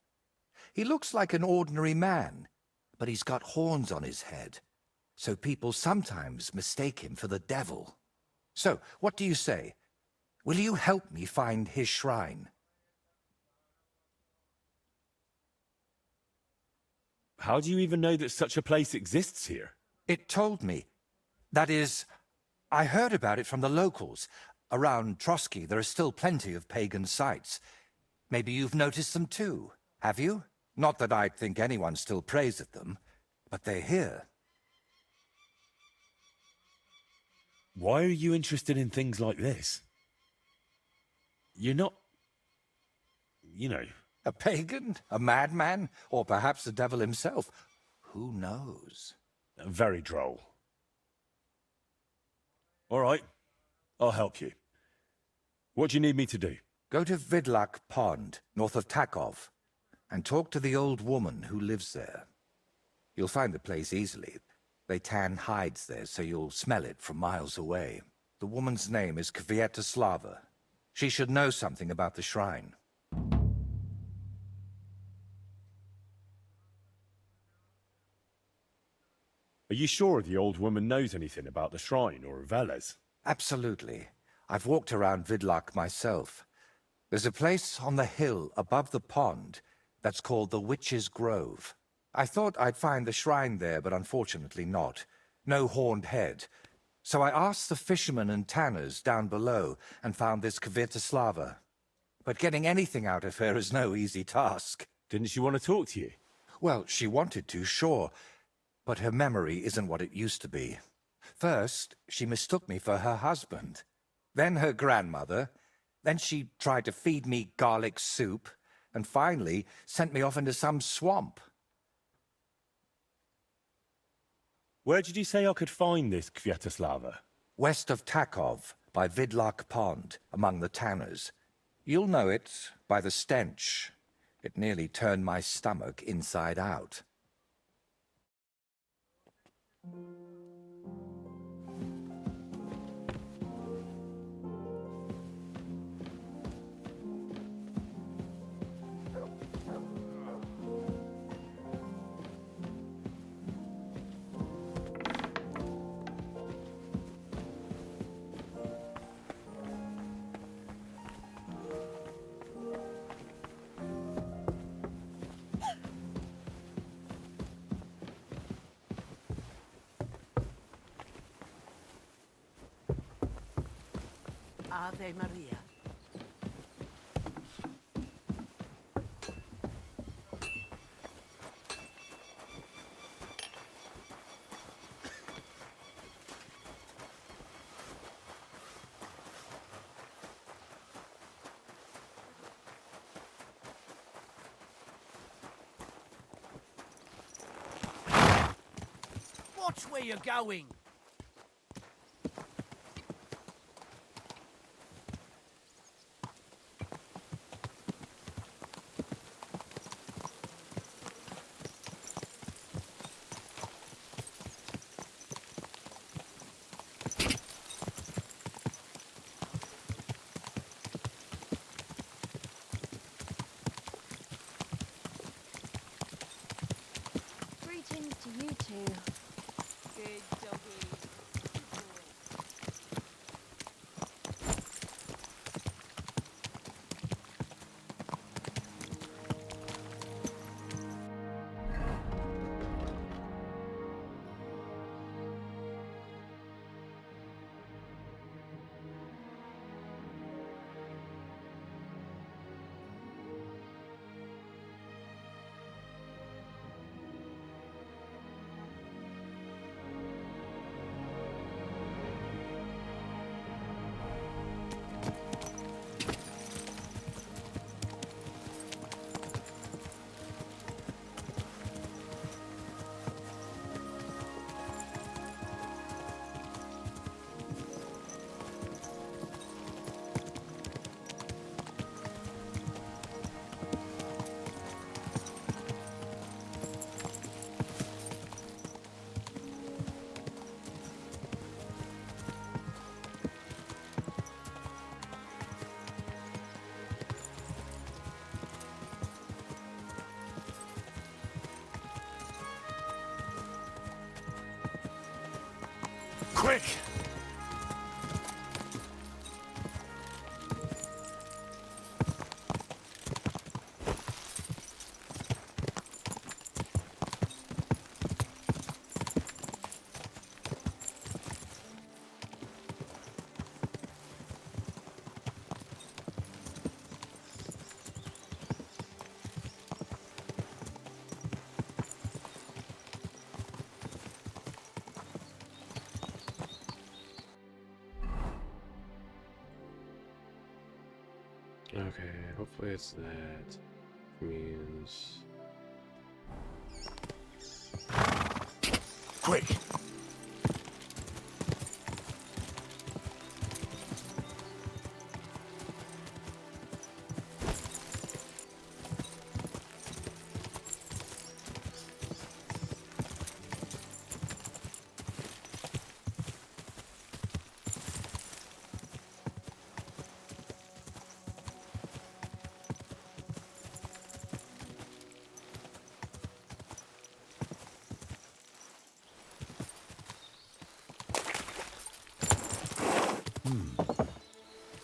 Speaker 3: He looks like an ordinary man, but he's got horns on his head, so people sometimes mistake him for the devil. So, what do you say? Will you help me find his shrine?
Speaker 4: How do you even know that such a place exists here?
Speaker 3: It told me. That is, I heard about it from the locals. Around Trosky, there are still plenty of pagan sites. Maybe you've noticed them too, have you? Not that I'd think anyone still prays at them, but they're here.
Speaker 4: Why are you interested in things like this? You're not... you know...
Speaker 3: A pagan? A madman? Or perhaps the devil himself? Who knows?
Speaker 4: Very droll. All right, I'll help you. What do you need me to do?
Speaker 3: Go to Vidlak Pond, north of Takov, and talk to the old woman who lives there. You'll find the place easily. They tan hides there, so you'll smell it from miles away. The woman's name is Kvietoslava. She should know something about the shrine.
Speaker 4: Are you sure the old woman knows anything about the shrine or Veles?
Speaker 3: Absolutely. I've walked around Vidlak myself. There's a place on the hill above the pond that's called the Witch's Grove. I thought I'd find the shrine there, but unfortunately not. No horned head. So I asked the fishermen and tanners down below and found this Kvietoslava. But getting anything out of her is no easy task.
Speaker 4: Didn't she want to talk to you?
Speaker 3: Well, she wanted to, sure. But her memory isn't what it used to be. First, she mistook me for her husband. Then her grandmother. Then she tried to feed me garlic soup. And finally, sent me off into some swamp.
Speaker 4: Where did you say I could find this Kvietoslava?
Speaker 3: West of Takov, by Vidlak Pond, among the tanners. You'll know it by the stench. It nearly turned my stomach inside out.
Speaker 10: Ave Maria. Watch where you're going.
Speaker 11: Greetings to you two. Good doggy.
Speaker 4: Quick!
Speaker 1: Okay, hopefully it's that. Means...
Speaker 4: Quick!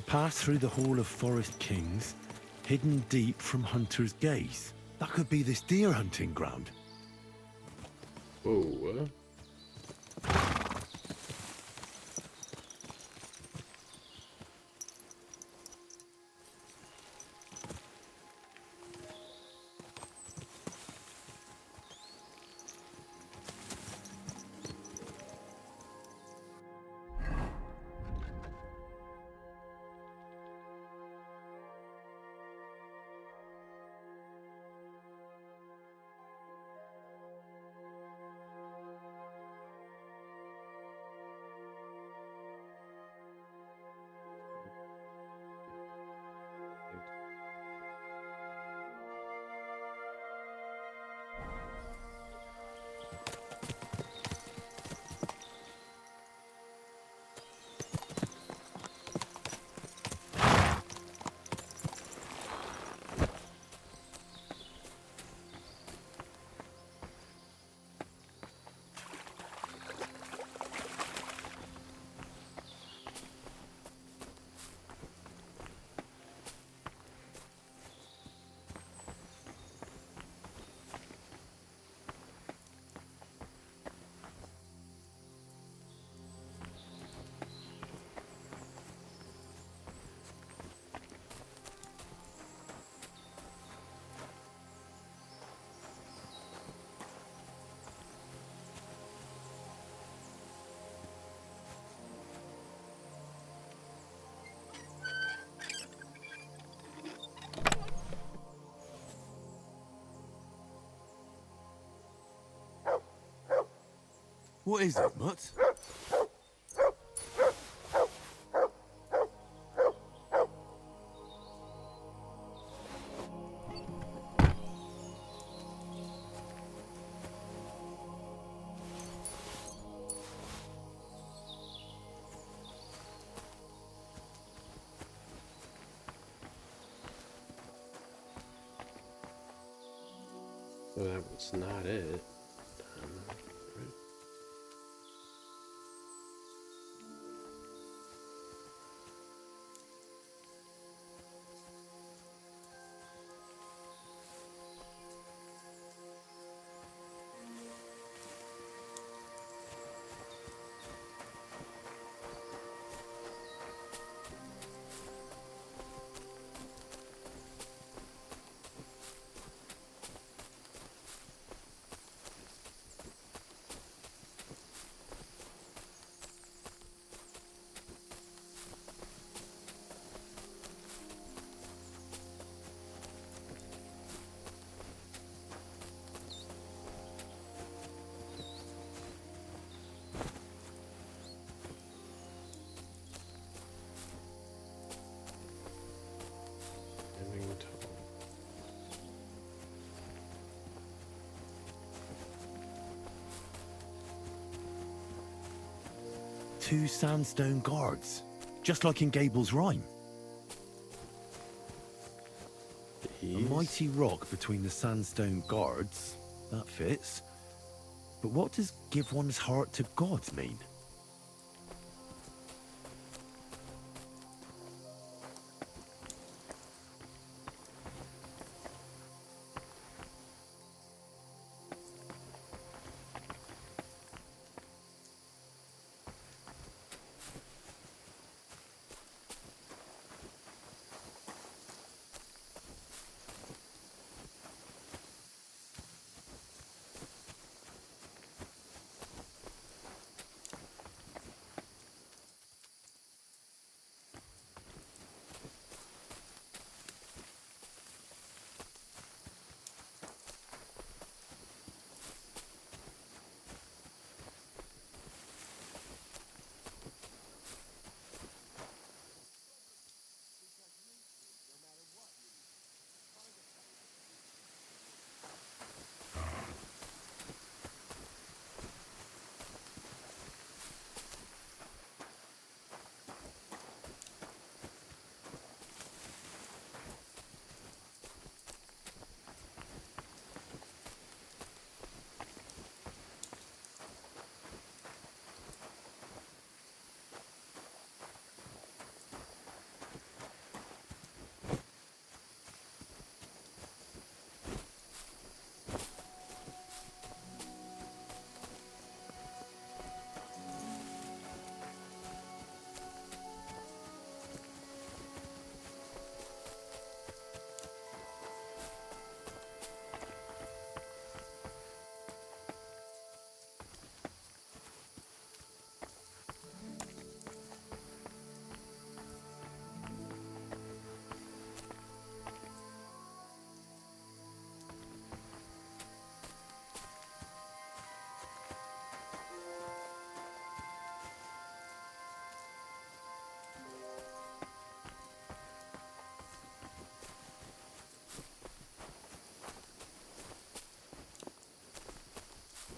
Speaker 12: Pass through the Hall of Forest Kings, hidden deep from hunter's gaze. That could be this deer hunting ground.
Speaker 1: Whoa.
Speaker 12: What is it, Mutt?
Speaker 1: So that was not it. Right. Living tall.
Speaker 12: Two sandstone guards, just like in Gable's rhyme. A mighty rock between the sandstone guards, that fits. But what does give one's heart to God mean?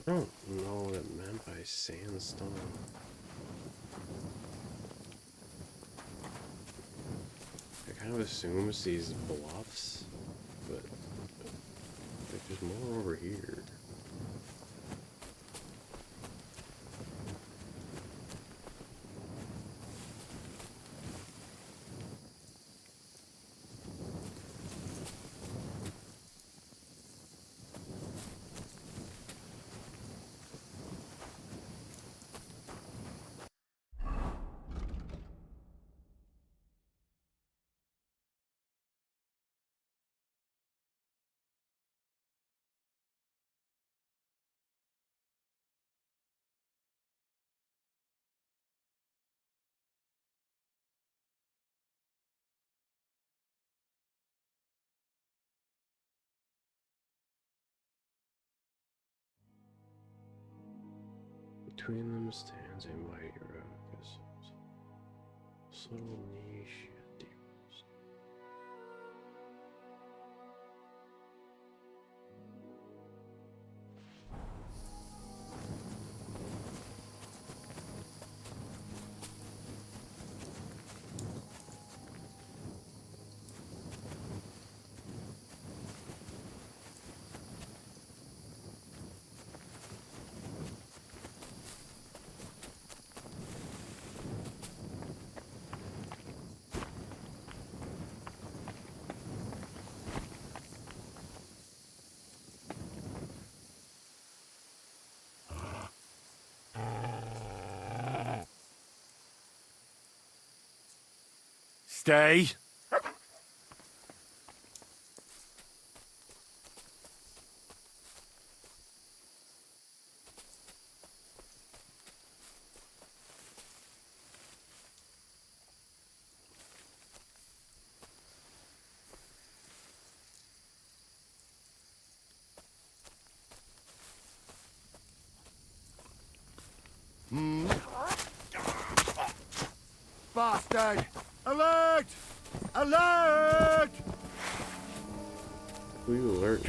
Speaker 1: I don't know what it meant by sandstone. I kind of assume it's these bluffs, but like, there's more over here. Between them stands a mighty rock, this little niche deep.
Speaker 4: Stay. Bastard! Alert! Alert!
Speaker 1: Who you alert?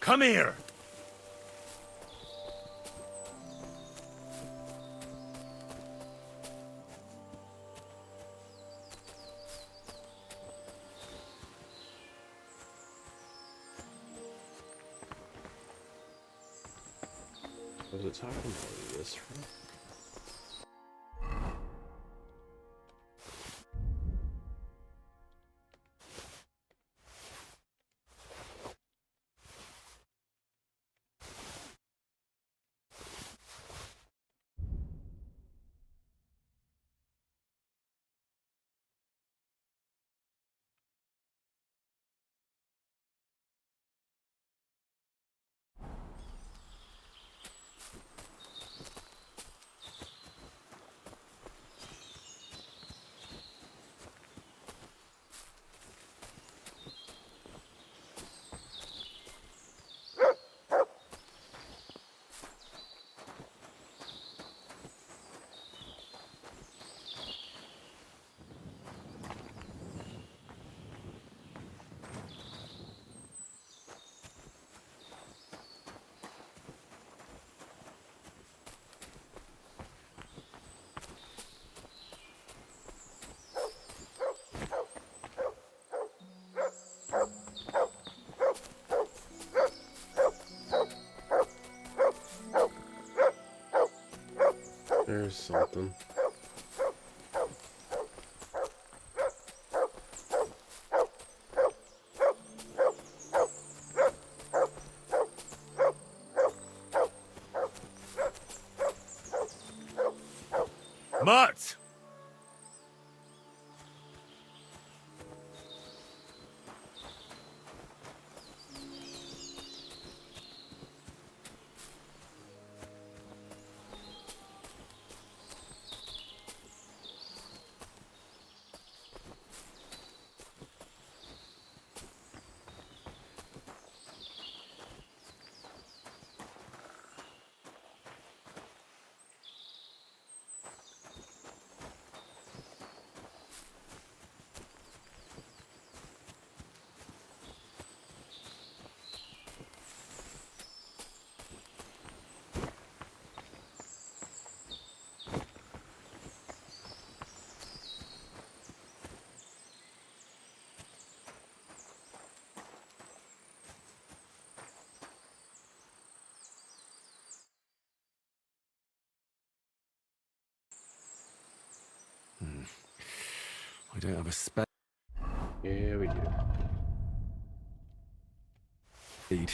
Speaker 4: Come here!
Speaker 1: Was it talking about this from? There's something.
Speaker 4: Mutt!
Speaker 12: I don't have a spare.
Speaker 1: Yeah, we do.
Speaker 12: Speed.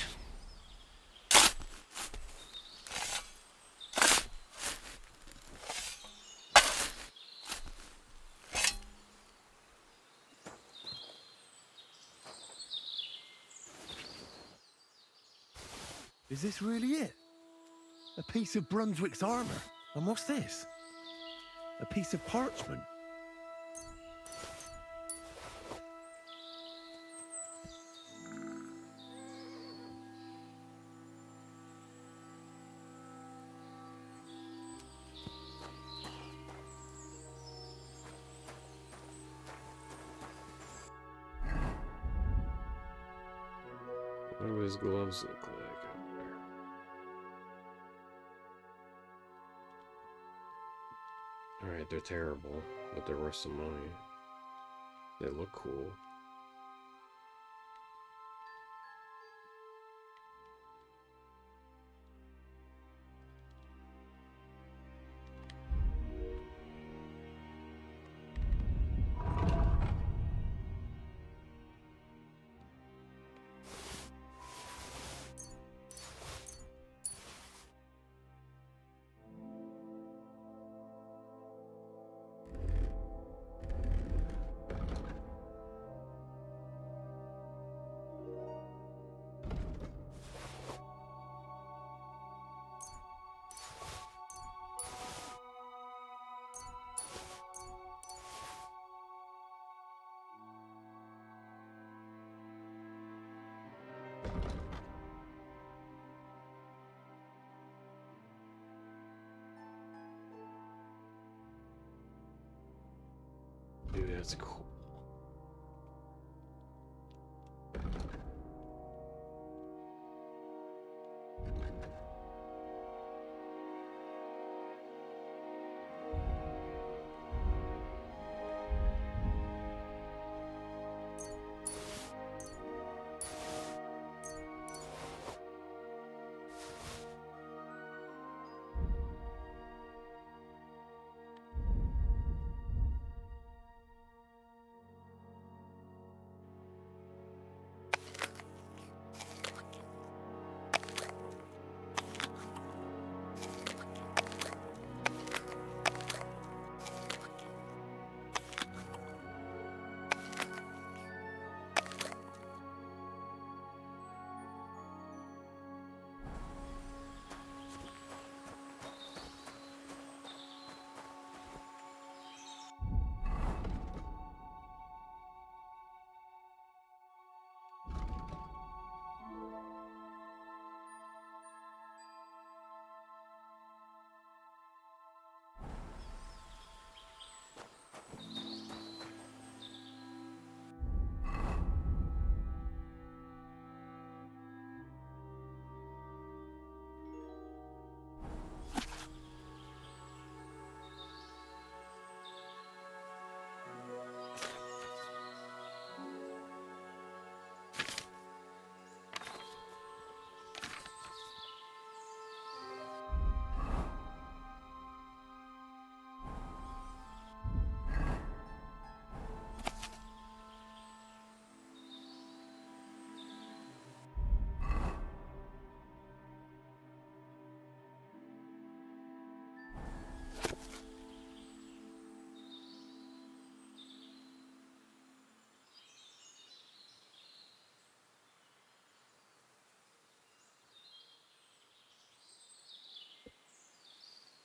Speaker 12: Is this really it? A piece of Brunswick's armor? And what's this? A piece of parchment?
Speaker 1: What do his gloves look like? Alright, they're terrible, but they're worth some money. They look cool. Dude, that's cool.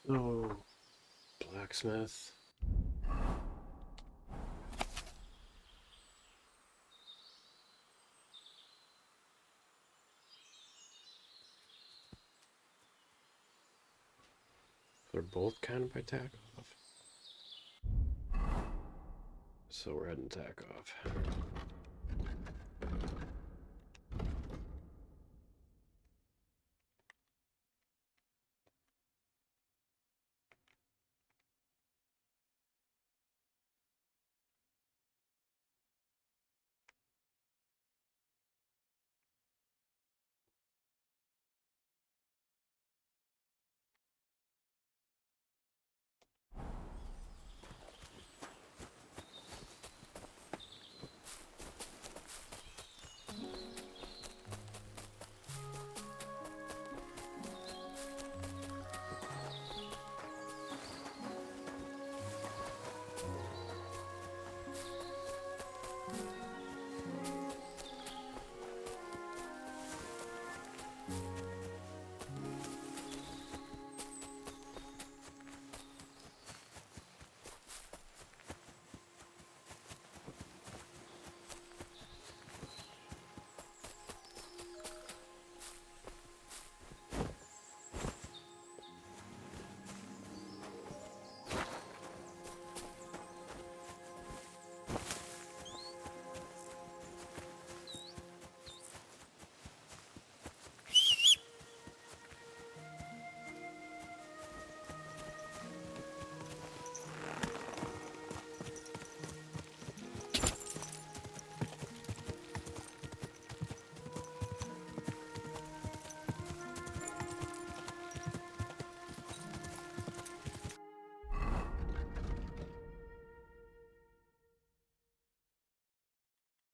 Speaker 1: Oh, blacksmith. They're both kind of by tack off. So we're heading tack off.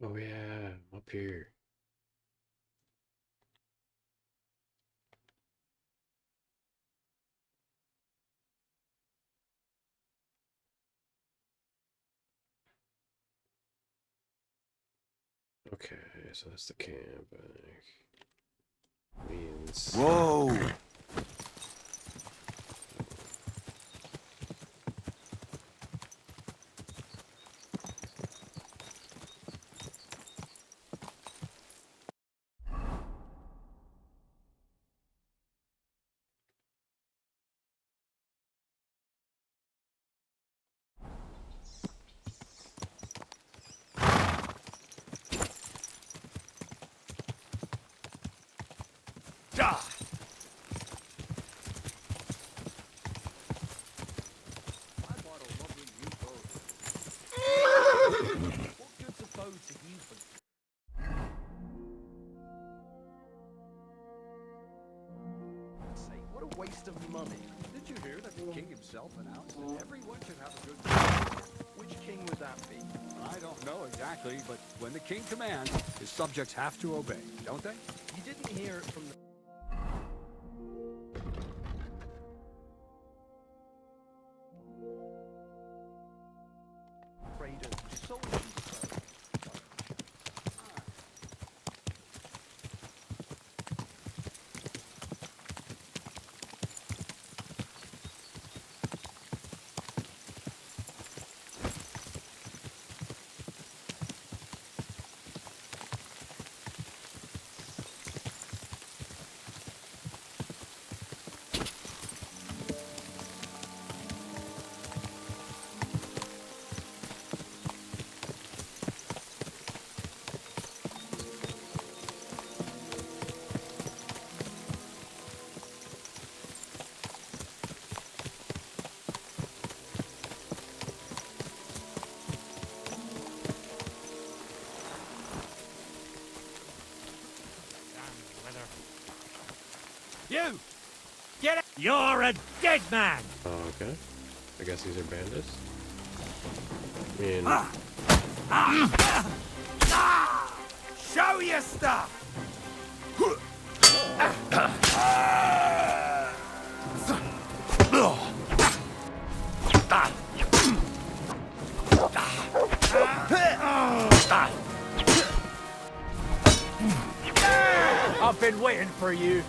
Speaker 1: Oh yeah, I'm up here. Okay, so that's the camp. Means.
Speaker 3: Whoa!
Speaker 5: What a waste of money. Did you hear that the king himself announced that everyone should have a good time? Which king would that be?
Speaker 13: I don't know exactly, but when the king commands, his subjects have to obey, don't they?
Speaker 5: You didn't hear it from the... Traders, soldiers.
Speaker 2: You! Get it! You're a dead man!
Speaker 1: Oh, okay. I guess these are bandits. I mean...
Speaker 2: Show your stuff!
Speaker 5: I've been waiting for you.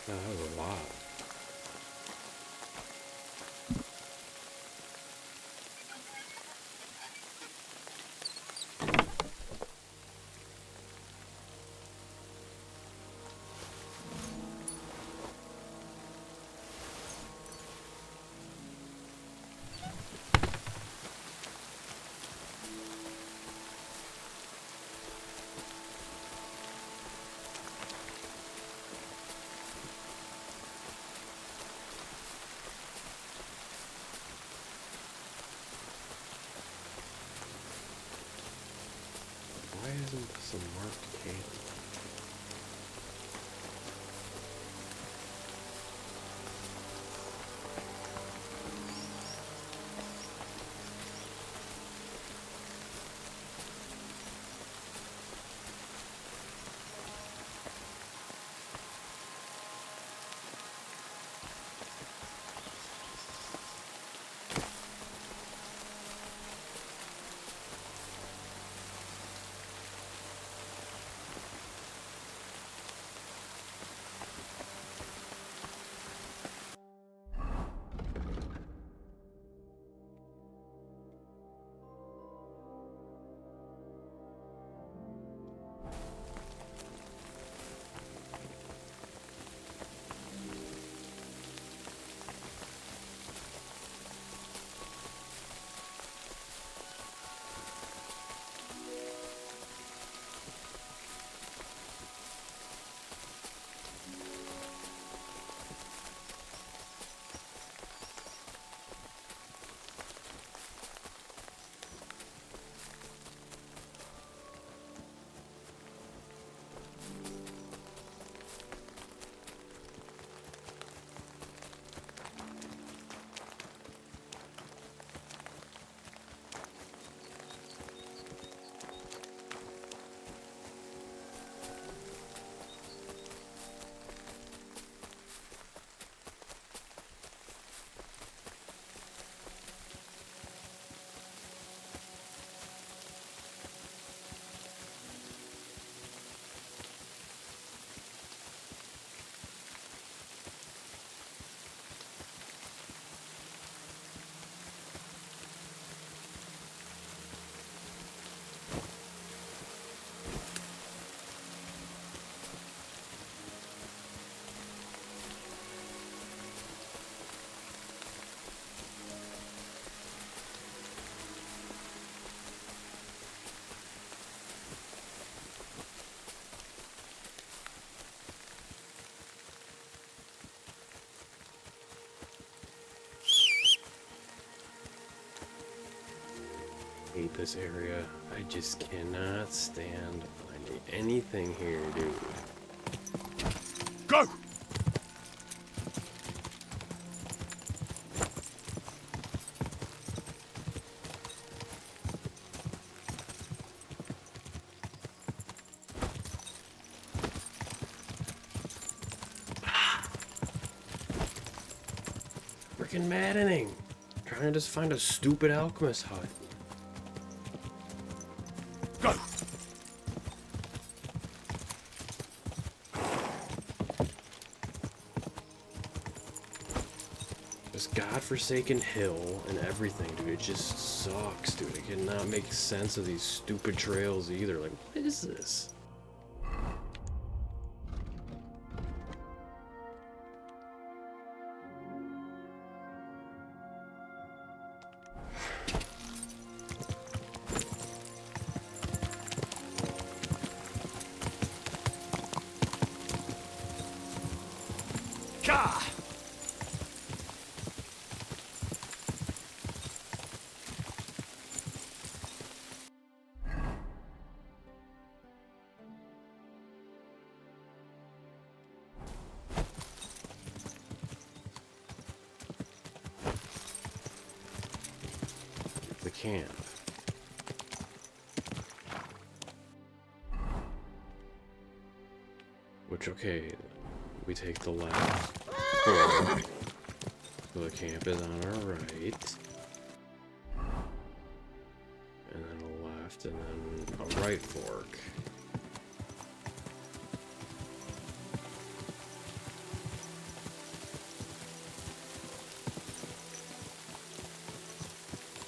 Speaker 1: That was a lot. Why isn't this a marked camp? Hate this area. I just cannot stand finding anything here, dude.
Speaker 4: Go!
Speaker 1: Freaking maddening. Trying to just find a stupid alchemist hut.
Speaker 4: Go!
Speaker 1: This godforsaken hill and everything, dude. It just sucks, dude. I cannot make sense of these stupid trails either. Like, what is this?
Speaker 4: Ka!
Speaker 1: camp. Which, okay, we take the left fork. So the camp is on our right. And then a left, and then a right fork.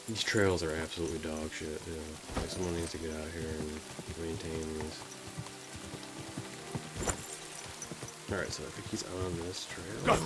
Speaker 1: These trails are absolutely dog shit, yeah. Like, someone needs to get out here and maintain these. Alright, so I think he's on this trail. Go!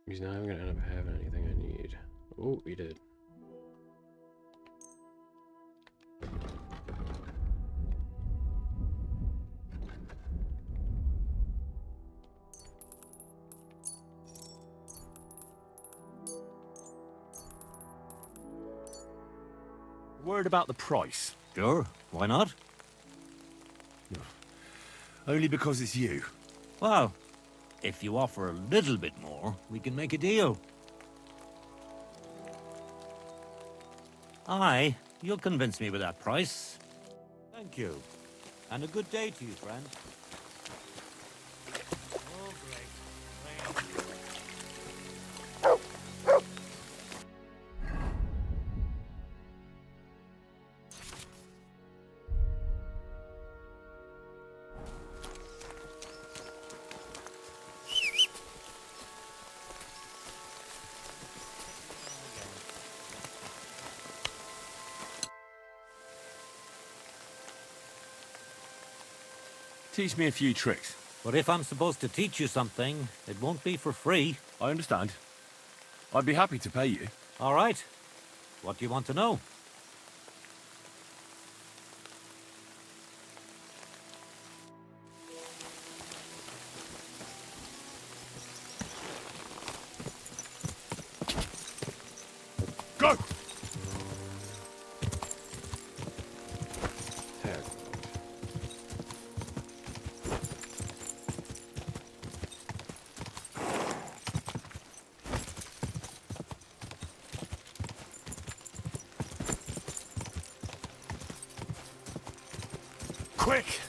Speaker 1: He's not even gonna end up having anything I need. Oh, he did.
Speaker 4: Word about the price.
Speaker 14: Sure, why not?
Speaker 4: Only because it's you.
Speaker 14: Well, if you offer a little bit more, we can make a deal. Aye, you'll convince me with that price. Thank you. And a good day to you, friend. Oh, great.
Speaker 4: Teach me a few tricks.
Speaker 14: But if I'm supposed to teach you something, it won't be for free.
Speaker 4: I understand. I'd be happy to pay you.
Speaker 14: All right. What do you want to know?
Speaker 4: Go! Quick!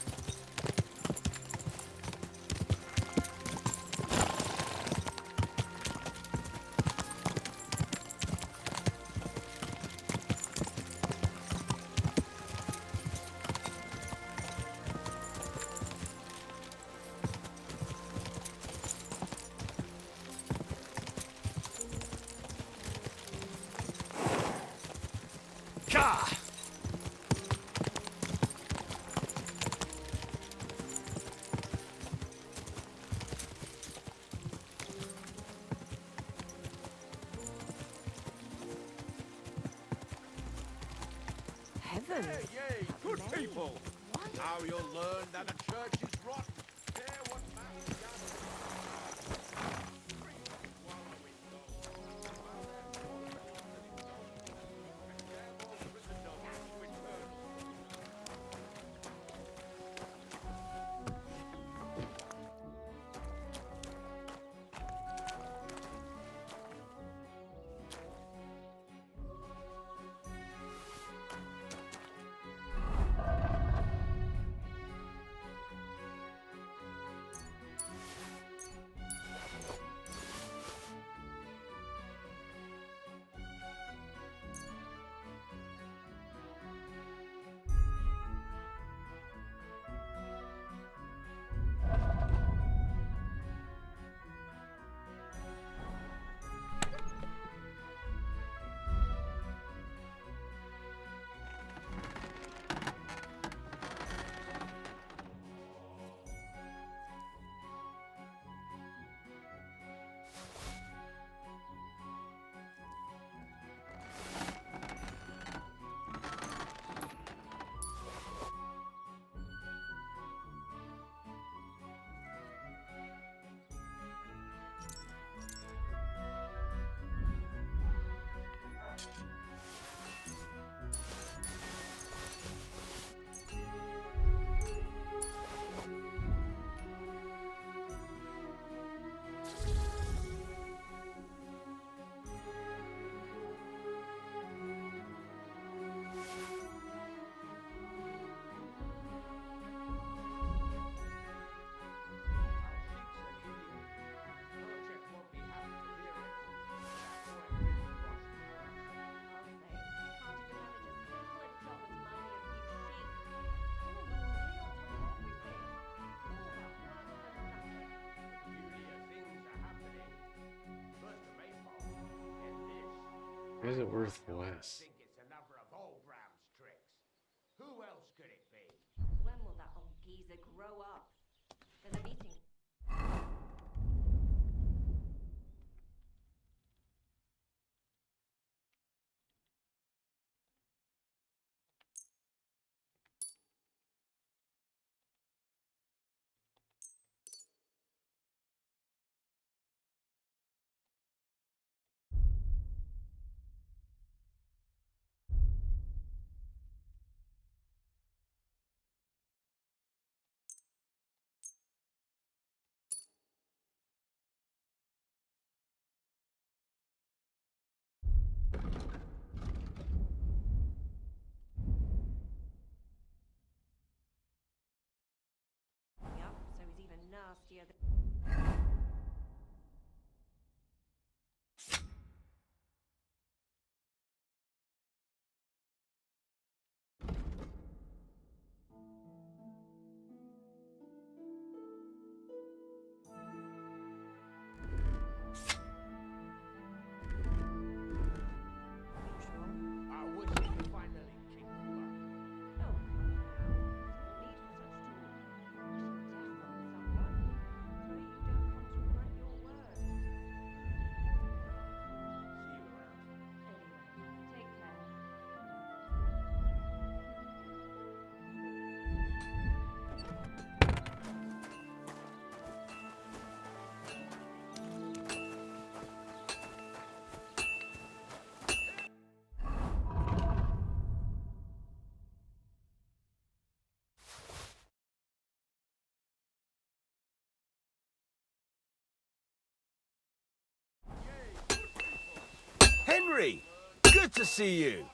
Speaker 4: Gah!
Speaker 11: Heaven.
Speaker 7: Yay, good people! Now you'll learn that the church is rotten. Care what man
Speaker 1: Why is it worth less?
Speaker 7: Think it's another of old Ram's tricks. Who else could it be?
Speaker 11: When will that old geezer grow up? There's a meeting. Yup, so he's even nastier than...
Speaker 7: I wish he could finally kick you up.
Speaker 11: Oh, come now. There's no need for such talk. Wishing death on someone. Pray you don't come to regret your words.
Speaker 7: See you around.
Speaker 11: Anyway, take care.
Speaker 7: Henry! Good to see you!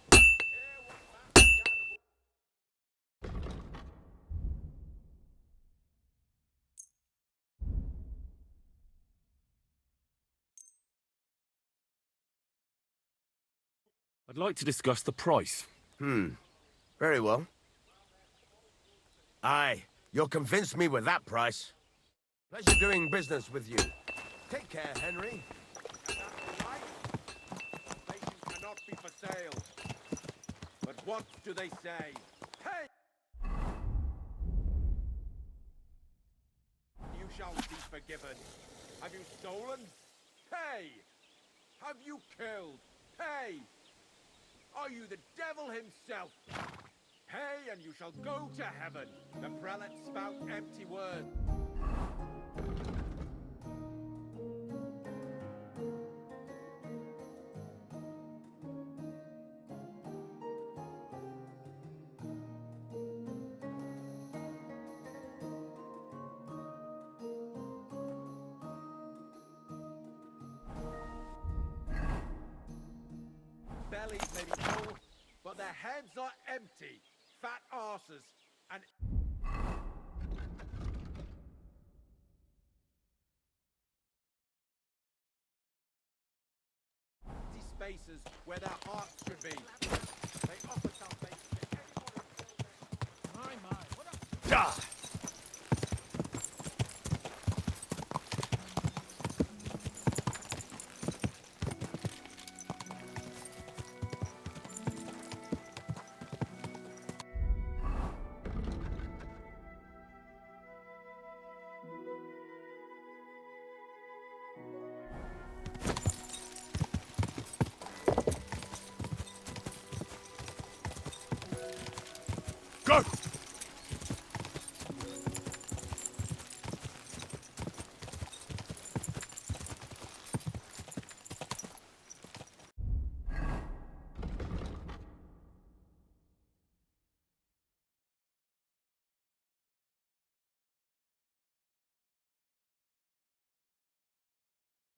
Speaker 4: I'd like to discuss the price.
Speaker 7: Very well. Aye, you'll convince me with that price. Pleasure doing business with you. Take care, Henry. Patience cannot be for sale. But what do they say? Hey! You shall be forgiven. Have you stolen? Pay! Have you killed? Pay! Are you the devil himself? Pay and you shall go to heaven. The prelates spout empty words. Bellies may be full, but their heads are empty. Fat arses and... empty spaces where their hearts should be. They offer salvation to anyone. My, what a... Die! Go!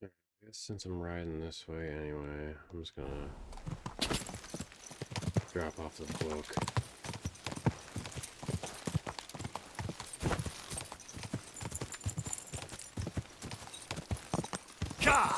Speaker 1: I guess since I'm riding this way anyway, I'm just gonna drop off the cloak.
Speaker 7: Gah!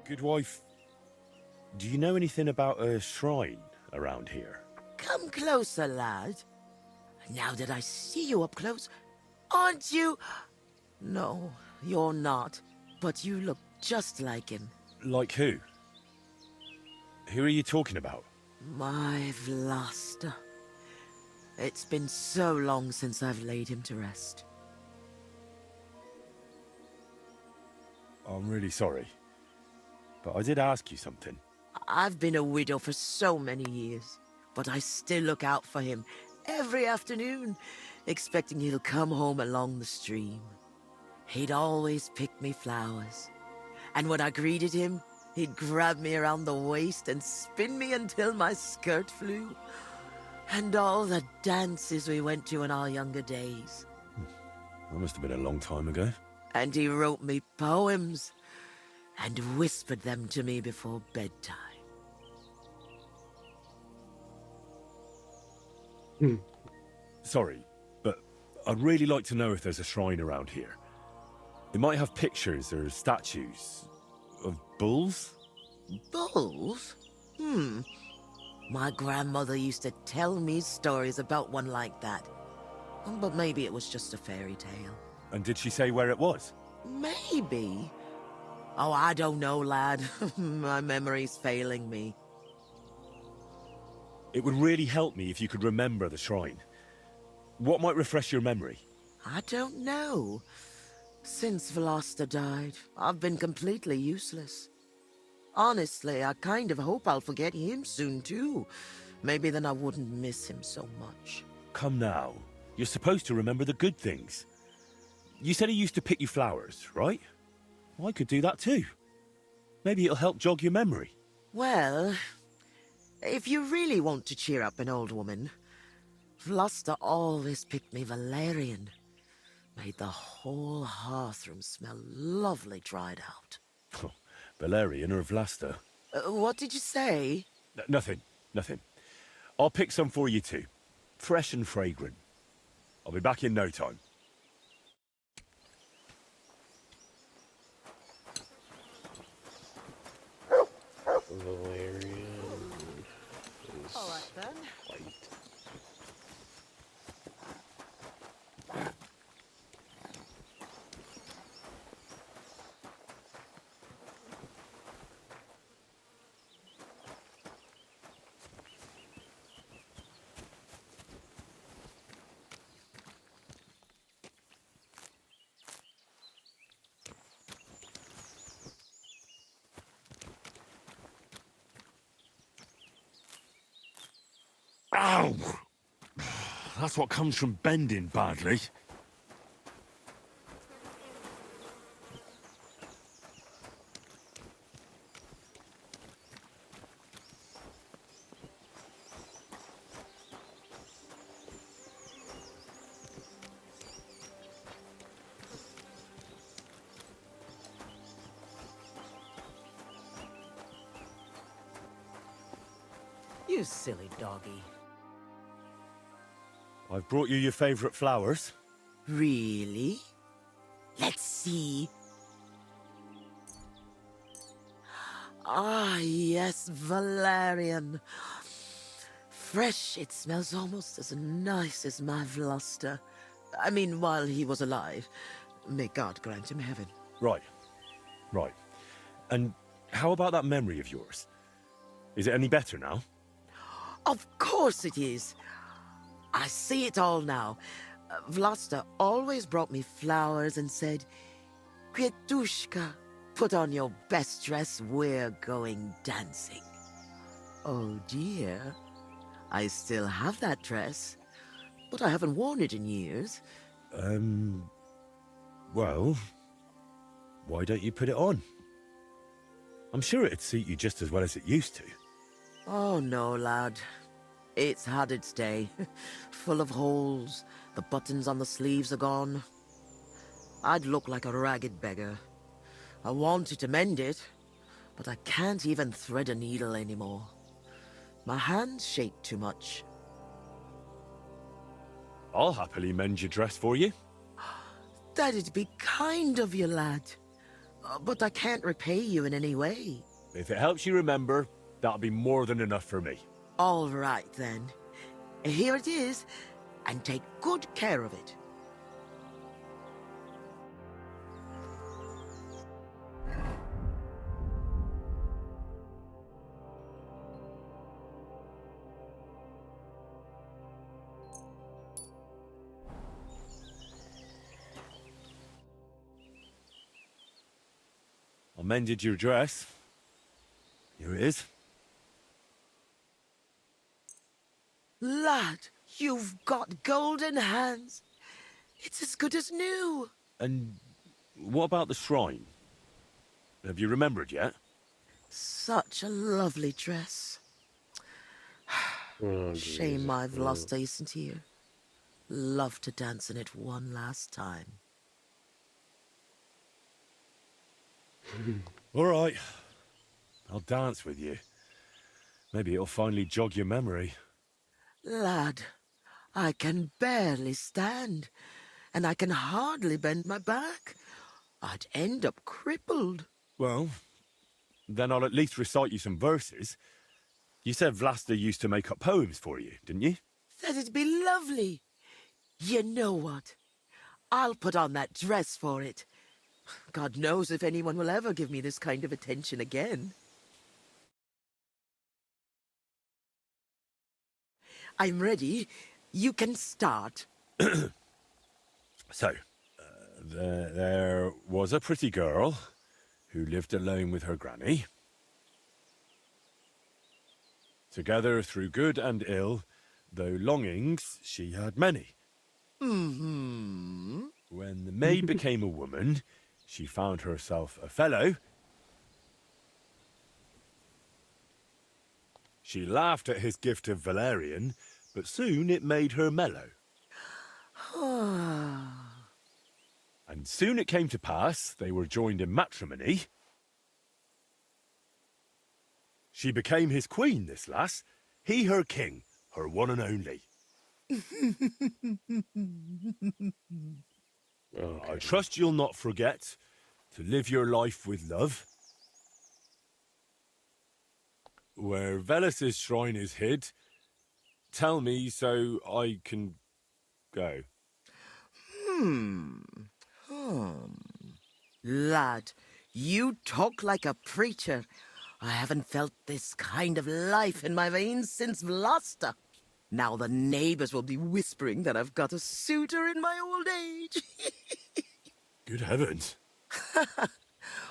Speaker 4: Good wife, do you know anything about a shrine around here?
Speaker 15: Come closer, lad. Now that I see you up close, aren't you? No, you're not. But you look just like him.
Speaker 4: Like who? Who are you talking about?
Speaker 15: My Vlasta. It's been so long since I've laid him to rest.
Speaker 4: I'm really sorry. But I did ask you something.
Speaker 15: I've been a widow for so many years, but I still look out for him every afternoon, expecting he'll come home along the stream. He'd always pick me flowers, and when I greeted him, he'd grab me around the waist and spin me until my skirt flew. And all the dances we went to in our younger days.
Speaker 4: That must have been a long time ago.
Speaker 15: And he wrote me poems and whispered them to me before bedtime.
Speaker 4: Sorry, but I'd really like to know if there's a shrine around here. It might have pictures or statues of bulls?
Speaker 15: Bulls? My grandmother used to tell me stories about one like that. But maybe it was just a fairy tale.
Speaker 4: And did she say where it was?
Speaker 15: Maybe. Oh, I don't know, lad. My memory's failing me.
Speaker 4: It would really help me if you could remember the shrine. What might refresh your memory?
Speaker 15: I don't know. Since Vlasta died, I've been completely useless. Honestly, I kind of hope I'll forget him soon, too. Maybe then I wouldn't miss him so much.
Speaker 4: Come now. You're supposed to remember the good things. You said he used to pick you flowers, right? Well, I could do that too. Maybe it'll help jog your memory.
Speaker 15: Well, if you really want to cheer up an old woman, Vlasta always picked me valerian. Made the whole hearthroom smell lovely dried out.
Speaker 4: Valerian or Vlasta?
Speaker 15: What did you say?
Speaker 4: Nothing. I'll pick some for you too. Fresh and fragrant. I'll be back in no time.
Speaker 1: Valerian.
Speaker 15: All right, then.
Speaker 1: White.
Speaker 4: Ow! That's what comes from bending badly.
Speaker 15: You silly doggy.
Speaker 4: I've brought you your favourite flowers.
Speaker 15: Really? Let's see. Ah, yes, valerian. Fresh, it smells almost as nice as my Vlasta. I mean, while he was alive. May God grant him heaven.
Speaker 4: Right. And how about that memory of yours? Is it any better now?
Speaker 15: Of course it is. I see it all now. Vlasta always brought me flowers and said, Květuška, put on your best dress, we're going dancing. Oh dear, I still have that dress, but I haven't worn it in years.
Speaker 4: Well, why don't you put it on? I'm sure it'd suit you just as well as it used to.
Speaker 15: Oh no, lad. It's had its day. Full of holes. The buttons on the sleeves are gone. I'd look like a ragged beggar. I wanted to mend it, but I can't even thread a needle anymore. My hands shake too much.
Speaker 4: I'll happily mend your dress for you.
Speaker 15: That'd be kind of you, lad. But I can't repay you in any way.
Speaker 4: If it helps you remember, that'll be more than enough for me.
Speaker 15: All right, then. Here it is, and take good care of it.
Speaker 4: I mended your dress. Here it is.
Speaker 15: Lad, you've got golden hands. It's as good as new.
Speaker 4: And what about the shrine? Have you remembered yet?
Speaker 15: Such a lovely dress.
Speaker 1: Oh,
Speaker 15: Shame
Speaker 1: Jesus.
Speaker 15: I've lost isn't here. Love to dance in it one last time.
Speaker 4: All right. I'll dance with you. Maybe it'll finally jog your memory.
Speaker 15: Lad, I can barely stand, and I can hardly bend my back. I'd end up crippled.
Speaker 4: Well, then I'll at least recite you some verses. You said Vlasta used to make up poems for you, didn't you?
Speaker 15: That'd be lovely. You know what? I'll put on that dress for it. God knows if anyone will ever give me this kind of attention again. I'm ready. You can start.
Speaker 4: So, there was a pretty girl who lived alone with her granny. Together through good and ill, though longings she had many.
Speaker 15: Mm-hmm.
Speaker 4: When the maid became a woman, she found herself a fellow. She laughed at his gift of valerian, but soon it made her mellow. And soon it came to pass they were joined in matrimony. She became his queen, this lass, he her king, her one and only. I trust you'll not forget to live your life with love. Where Velus's shrine is hid, tell me so I can go.
Speaker 15: Lad, you talk like a preacher. I haven't felt this kind of life in my veins since Vlasta. Now the neighbors will be whispering that I've got a suitor in my old age.
Speaker 4: Good heavens.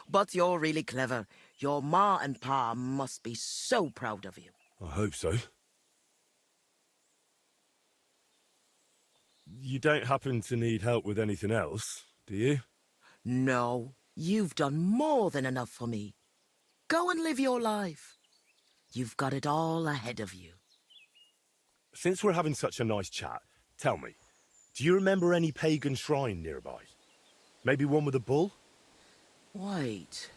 Speaker 15: But you're really clever. Your ma and pa must be so proud of you.
Speaker 4: I hope so. You don't happen to need help with anything else, do you?
Speaker 15: No, you've done more than enough for me. Go and live your life. You've got it all ahead of you.
Speaker 4: Since we're having such a nice chat, tell me, do you remember any pagan shrine nearby? Maybe one with a bull?
Speaker 15: Wait,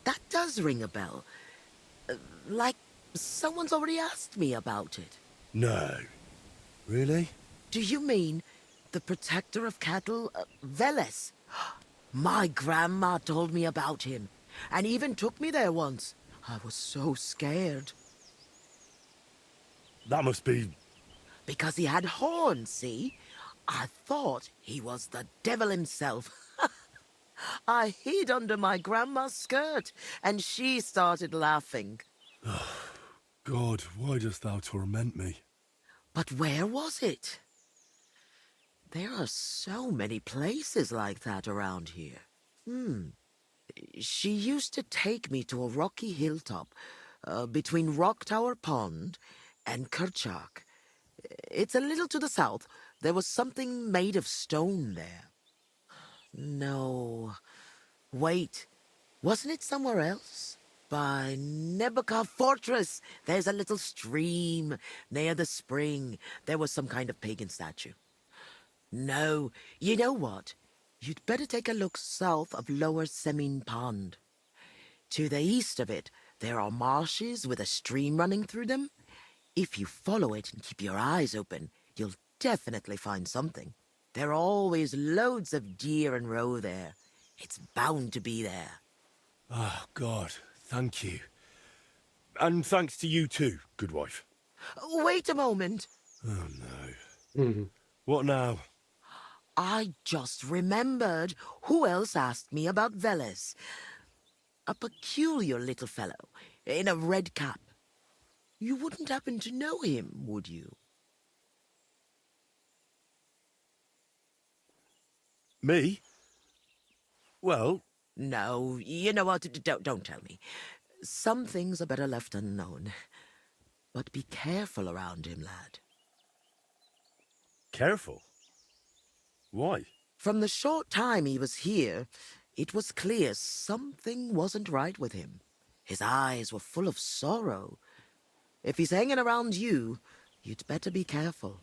Speaker 15: that does ring a bell. Like someone's already asked me about it.
Speaker 4: No. Really?
Speaker 15: Do you mean the protector of cattle, Veles? My grandma told me about him, and even took me there once. I was so scared.
Speaker 4: That must be...
Speaker 15: Because he had horns, see? I thought he was the devil himself. I hid under my grandma's skirt, and she started laughing.
Speaker 4: God, why dost thou torment me?
Speaker 15: But where was it? There are so many places like that around here. She used to take me to a rocky hilltop between Rock Tower Pond and Kerchak. It's a little to the south. There was something made of stone there. No. Wait. Wasn't it somewhere else? By Nebuchadnezzar Fortress. There's a little stream near the spring. There was some kind of pagan statue. No. You know what? You'd better take a look south of Lower Semine Pond. To the east of it, there are marshes with a stream running through them. If you follow it and keep your eyes open, you'll definitely find something. There are always loads of deer and roe there. It's bound to be there.
Speaker 4: Oh, God, thank you. And thanks to you too, good wife.
Speaker 15: Wait a moment.
Speaker 4: Oh, no. What now?
Speaker 15: I just remembered. Who else asked me about Veles? A peculiar little fellow in a red cap. You wouldn't happen to know him, would you?
Speaker 4: Me? Well...
Speaker 15: No, you know what? Don't tell me. Some things are better left unknown. But be careful around him, lad.
Speaker 4: Careful? Why?
Speaker 15: From the short time he was here, it was clear something wasn't right with him. His eyes were full of sorrow. If he's hanging around you, you'd better be careful.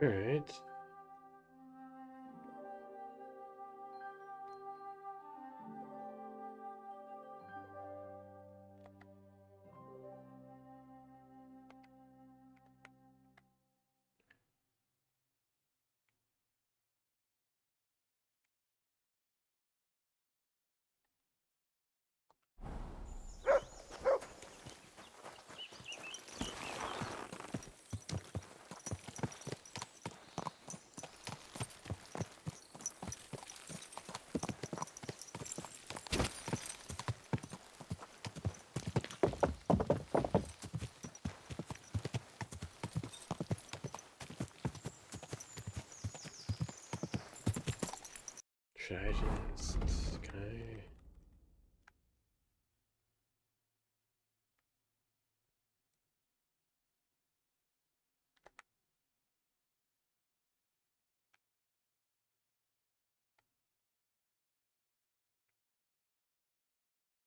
Speaker 1: Alright. Digest. Okay.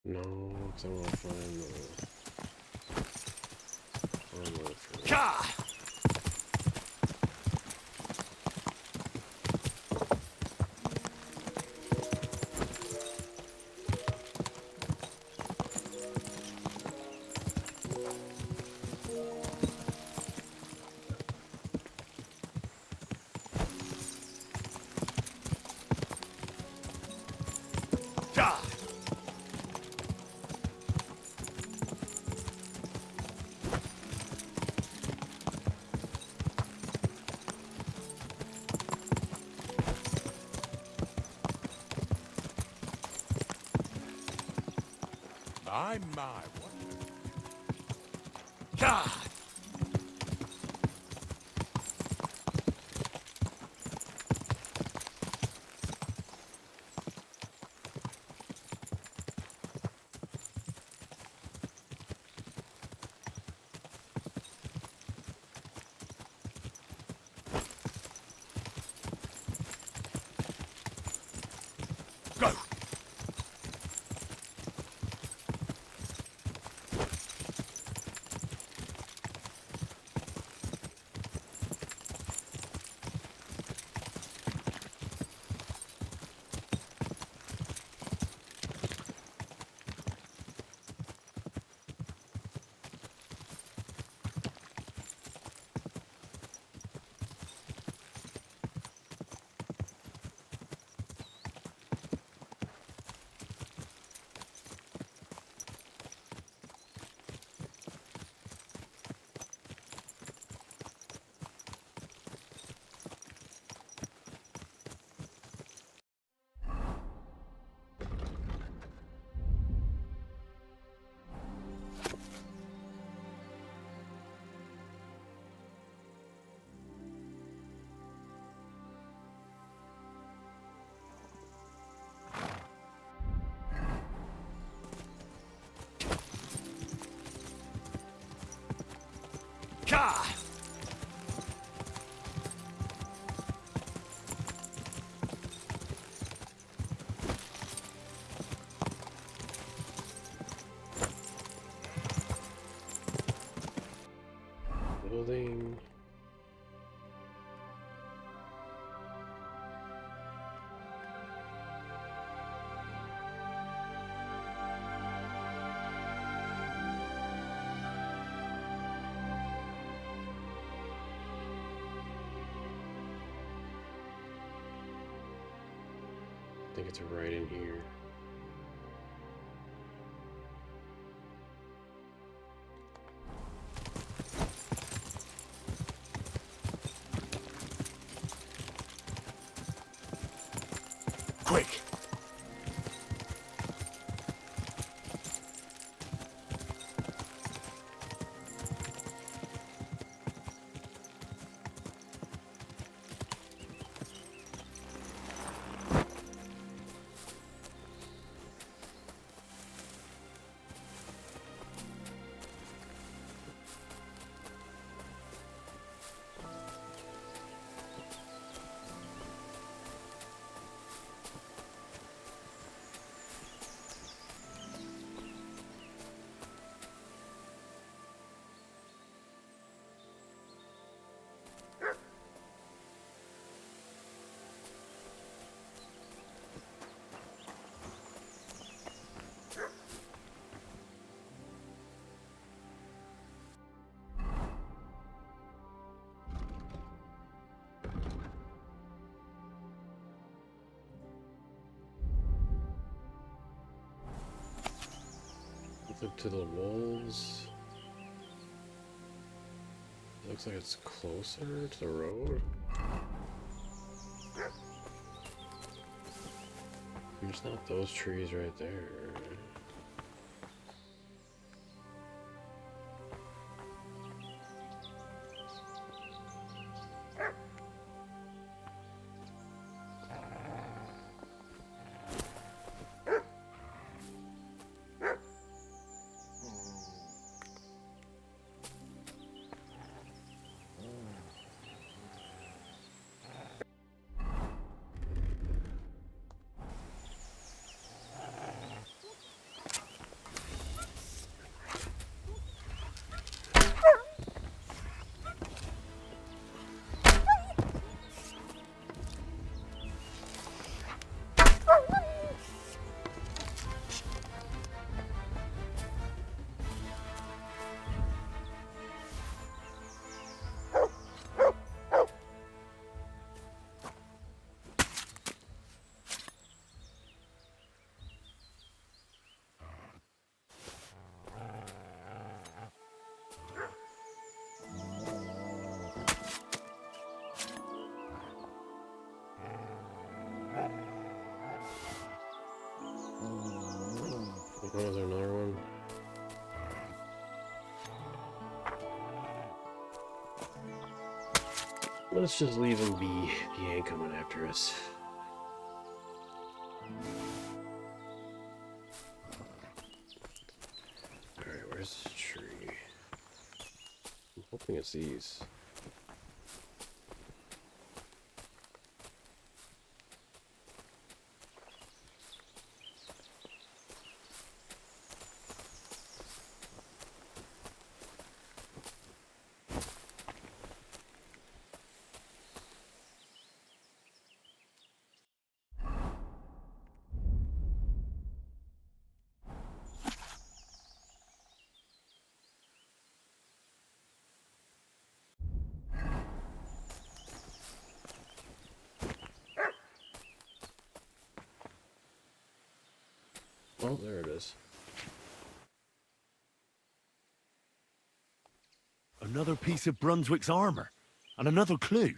Speaker 1: No, because I want to find the...
Speaker 7: My, what?
Speaker 2: God!
Speaker 7: Go!
Speaker 1: I think it's right in here.
Speaker 5: Quick!
Speaker 1: Look to the wolves. Looks like it's closer to the road. There's not those trees right there. Oh, is there another one? Let's just leave him be. He ain't coming after us. Alright, where's this tree? I'm hoping it's these. Oh, there it is.
Speaker 12: Another piece of Brunswick's armor, and another clue.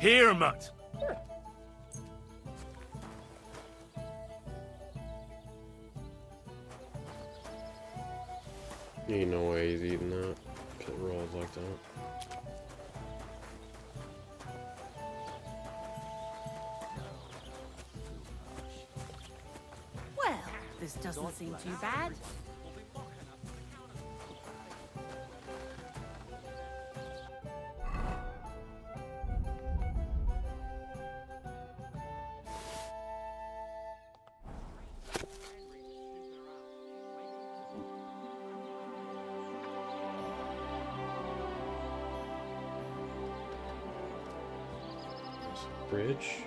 Speaker 4: Here, mutt.
Speaker 1: Ain't no way he's eating that. If it rolls like that.
Speaker 11: Well, this doesn't seem too bad.
Speaker 1: Bridge.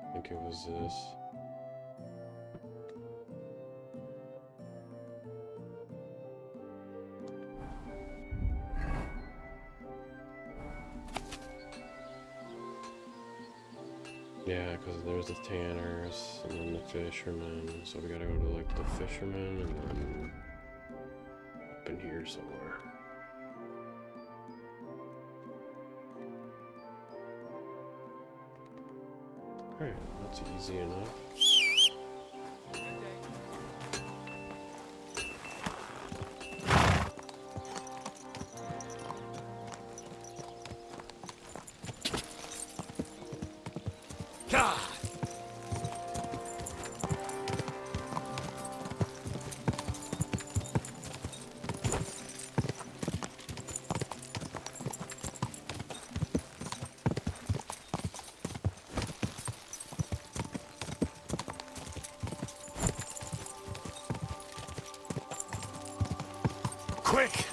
Speaker 1: I think it was this. Yeah, because there's the tanners and then the fishermen. So we gotta go to like the fishermen and then up in here somewhere. Alright, that's easy enough.
Speaker 4: Quick!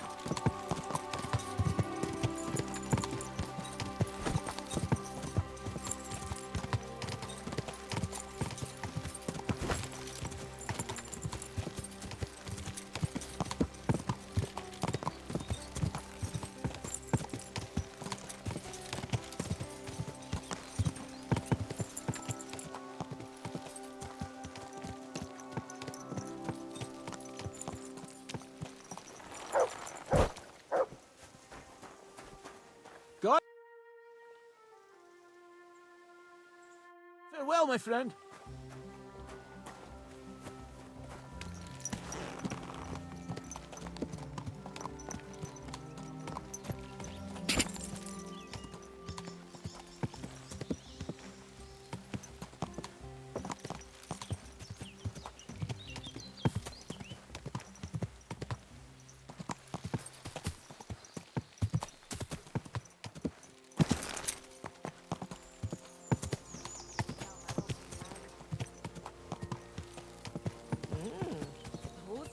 Speaker 8: Farewell, my friend.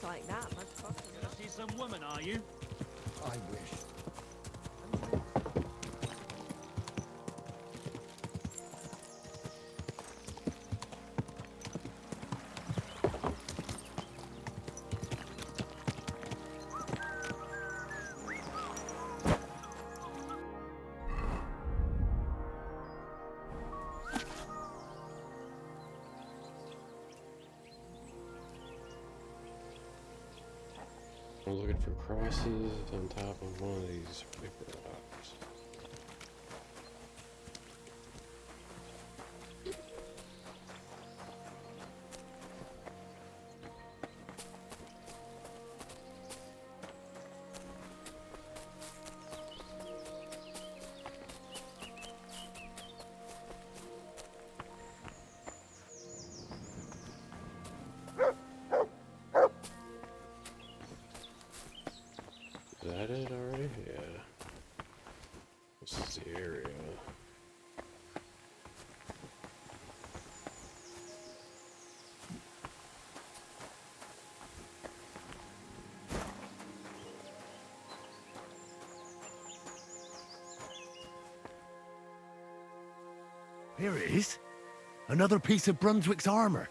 Speaker 11: Like that must cost
Speaker 2: Gonna see some women, are you?
Speaker 8: I wish.
Speaker 1: I'm looking for crosses on top of one of these big rocks. Is that it already? Yeah. This is the area.
Speaker 12: Here it is. Another piece of Brunswick's armor.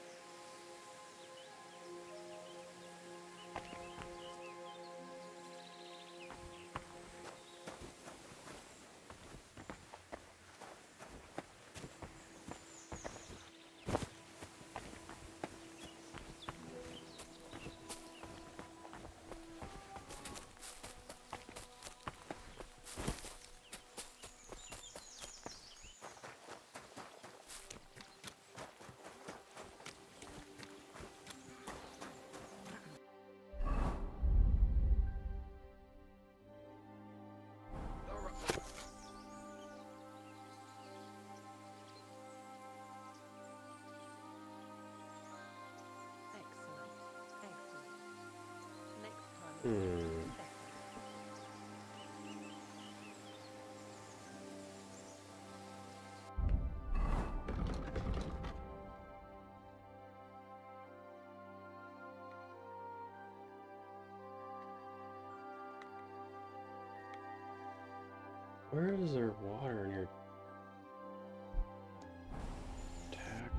Speaker 1: Where is there water in your tap?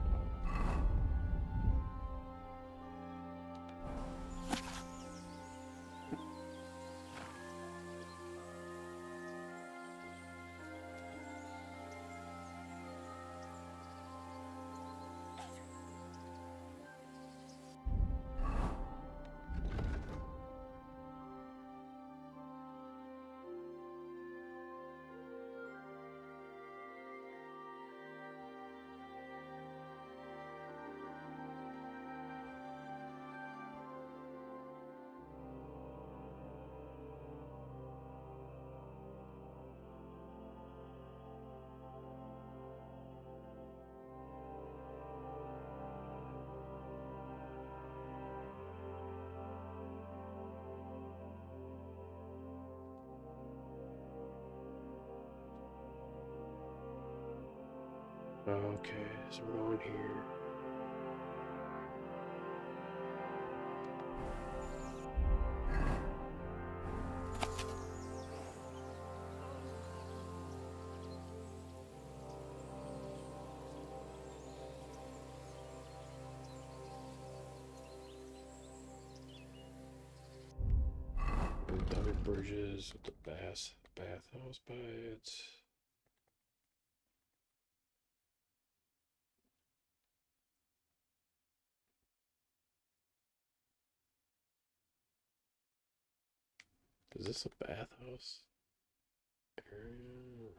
Speaker 1: Okay, so we're going here. Double bridges with the bathhouse by it. Is this a bathhouse area?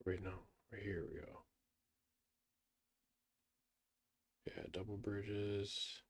Speaker 1: Wait, no. Right here we go. Yeah, double bridges.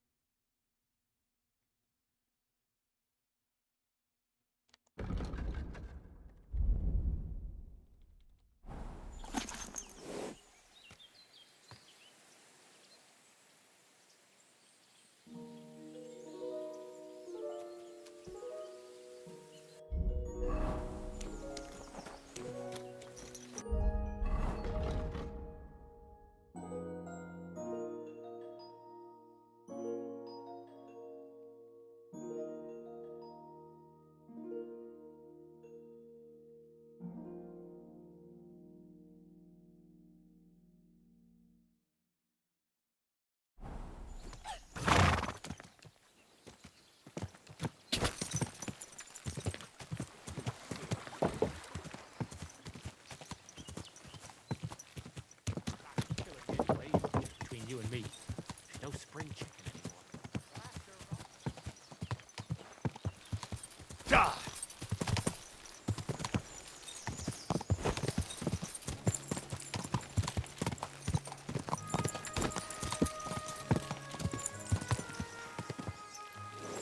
Speaker 14: Between you and me, there's no spring chicken anymore.
Speaker 4: Die!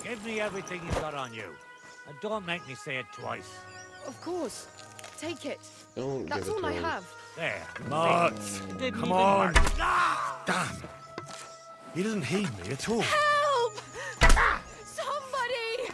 Speaker 14: Give me everything you've got on you. And don't make me say it twice.
Speaker 16: Of course. Take it.
Speaker 1: Don't
Speaker 16: That's
Speaker 1: give it
Speaker 16: all
Speaker 1: to
Speaker 16: I
Speaker 1: him.
Speaker 16: have.
Speaker 14: There.
Speaker 4: Mats,
Speaker 14: It didn't
Speaker 4: come
Speaker 14: even
Speaker 4: on.
Speaker 14: work. Ah!
Speaker 12: Damn! He doesn't heed me at all.
Speaker 16: Help! Somebody!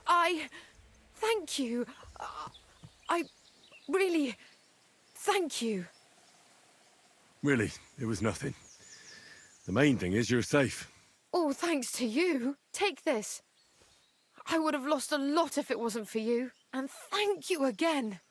Speaker 16: I thank you. I really thank you.
Speaker 4: Really, it was nothing. The main thing is you're safe.
Speaker 16: All thanks to you. Take this. I would have lost a lot if it wasn't for you. And thank you again.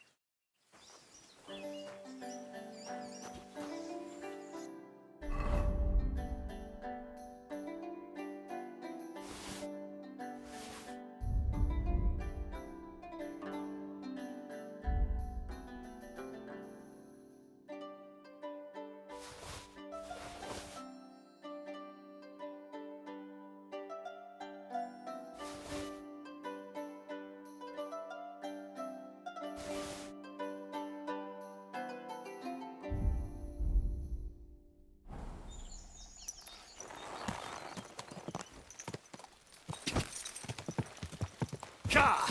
Speaker 8: Ka!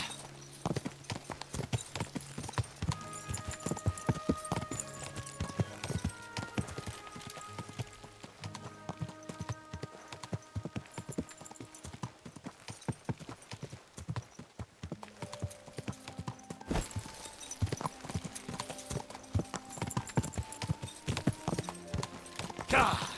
Speaker 8: Ka!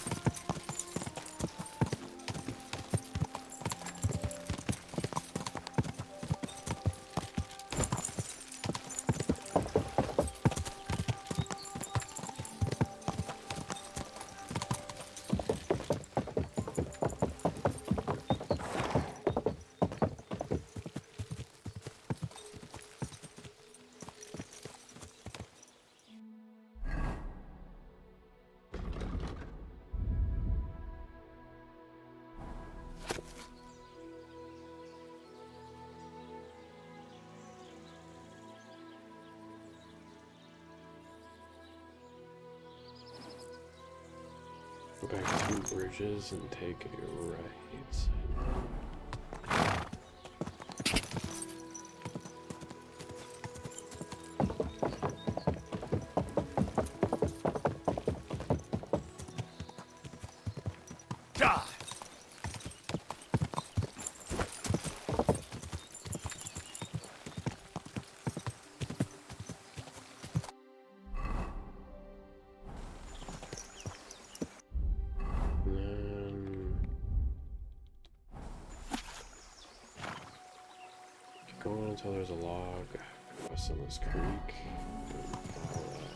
Speaker 1: Go back 2 bridges and take a right.
Speaker 8: Ka!
Speaker 1: And then keep going until there's a log west on this creek. And follow that.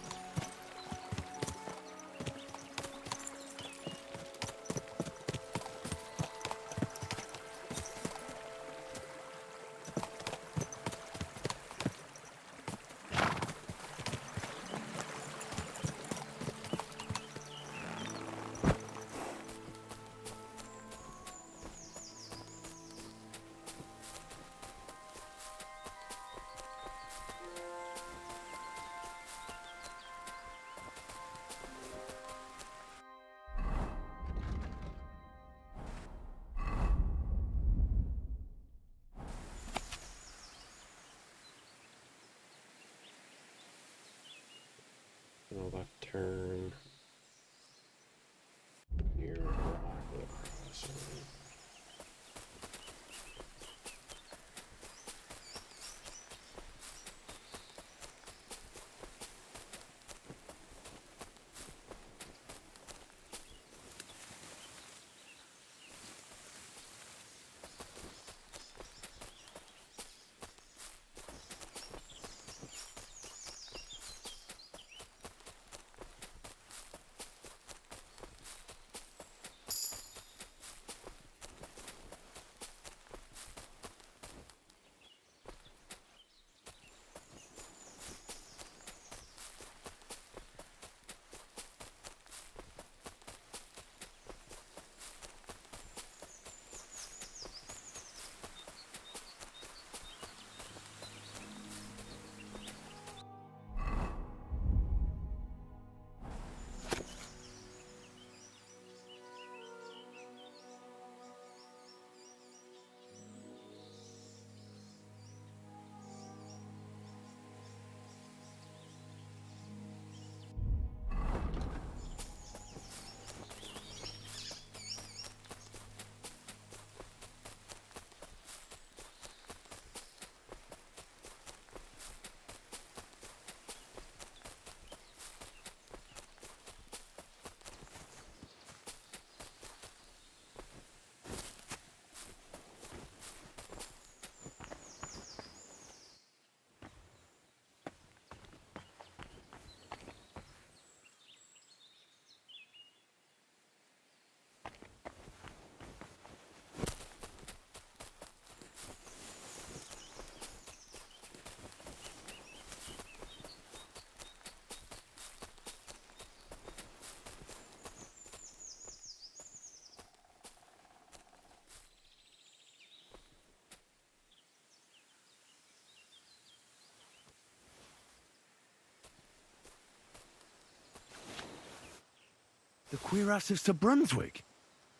Speaker 12: The cuirass of Brunswick.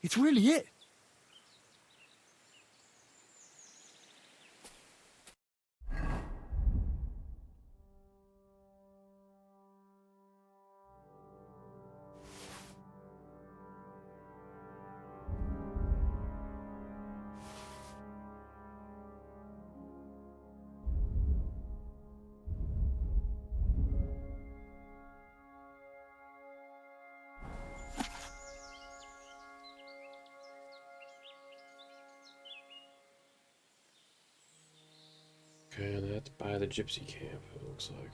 Speaker 12: It's really it.
Speaker 1: Okay, that's by the gypsy camp, it looks like.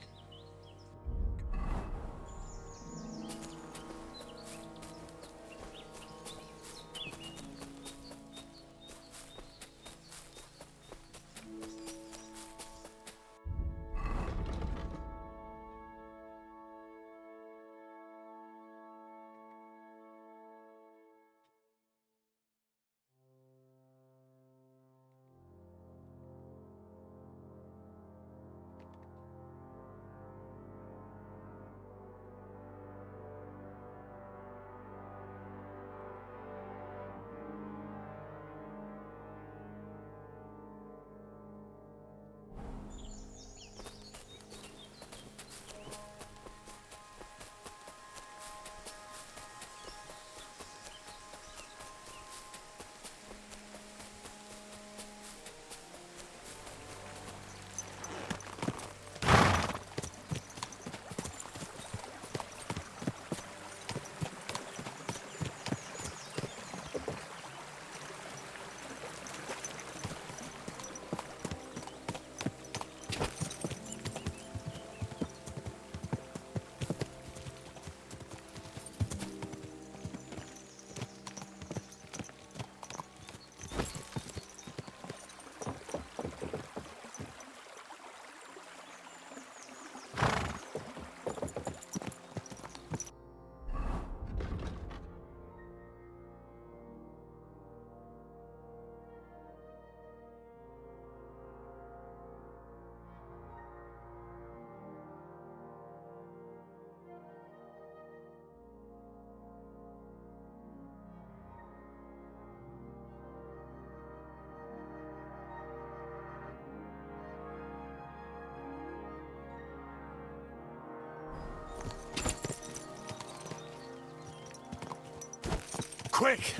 Speaker 4: Quick!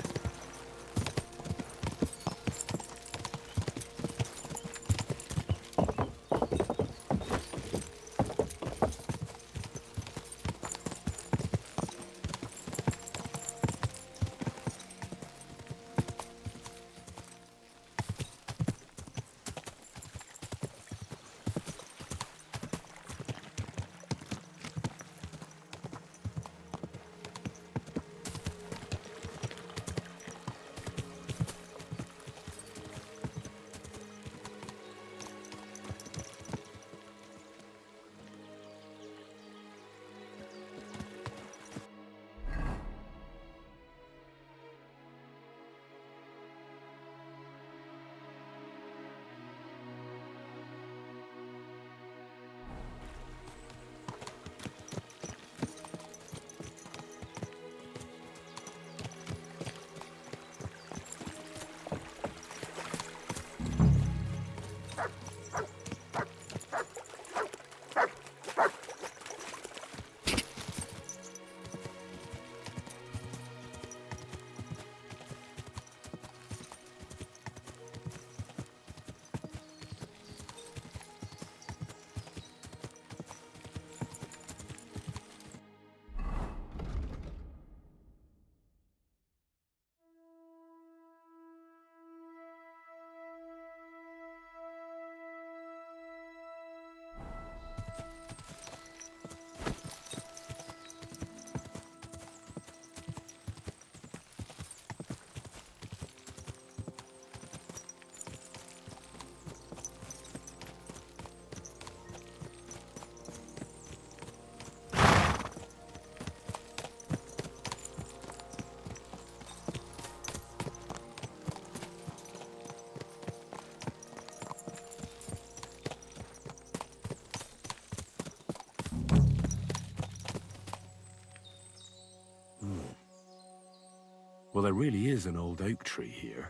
Speaker 12: Well, there really is an old oak tree here.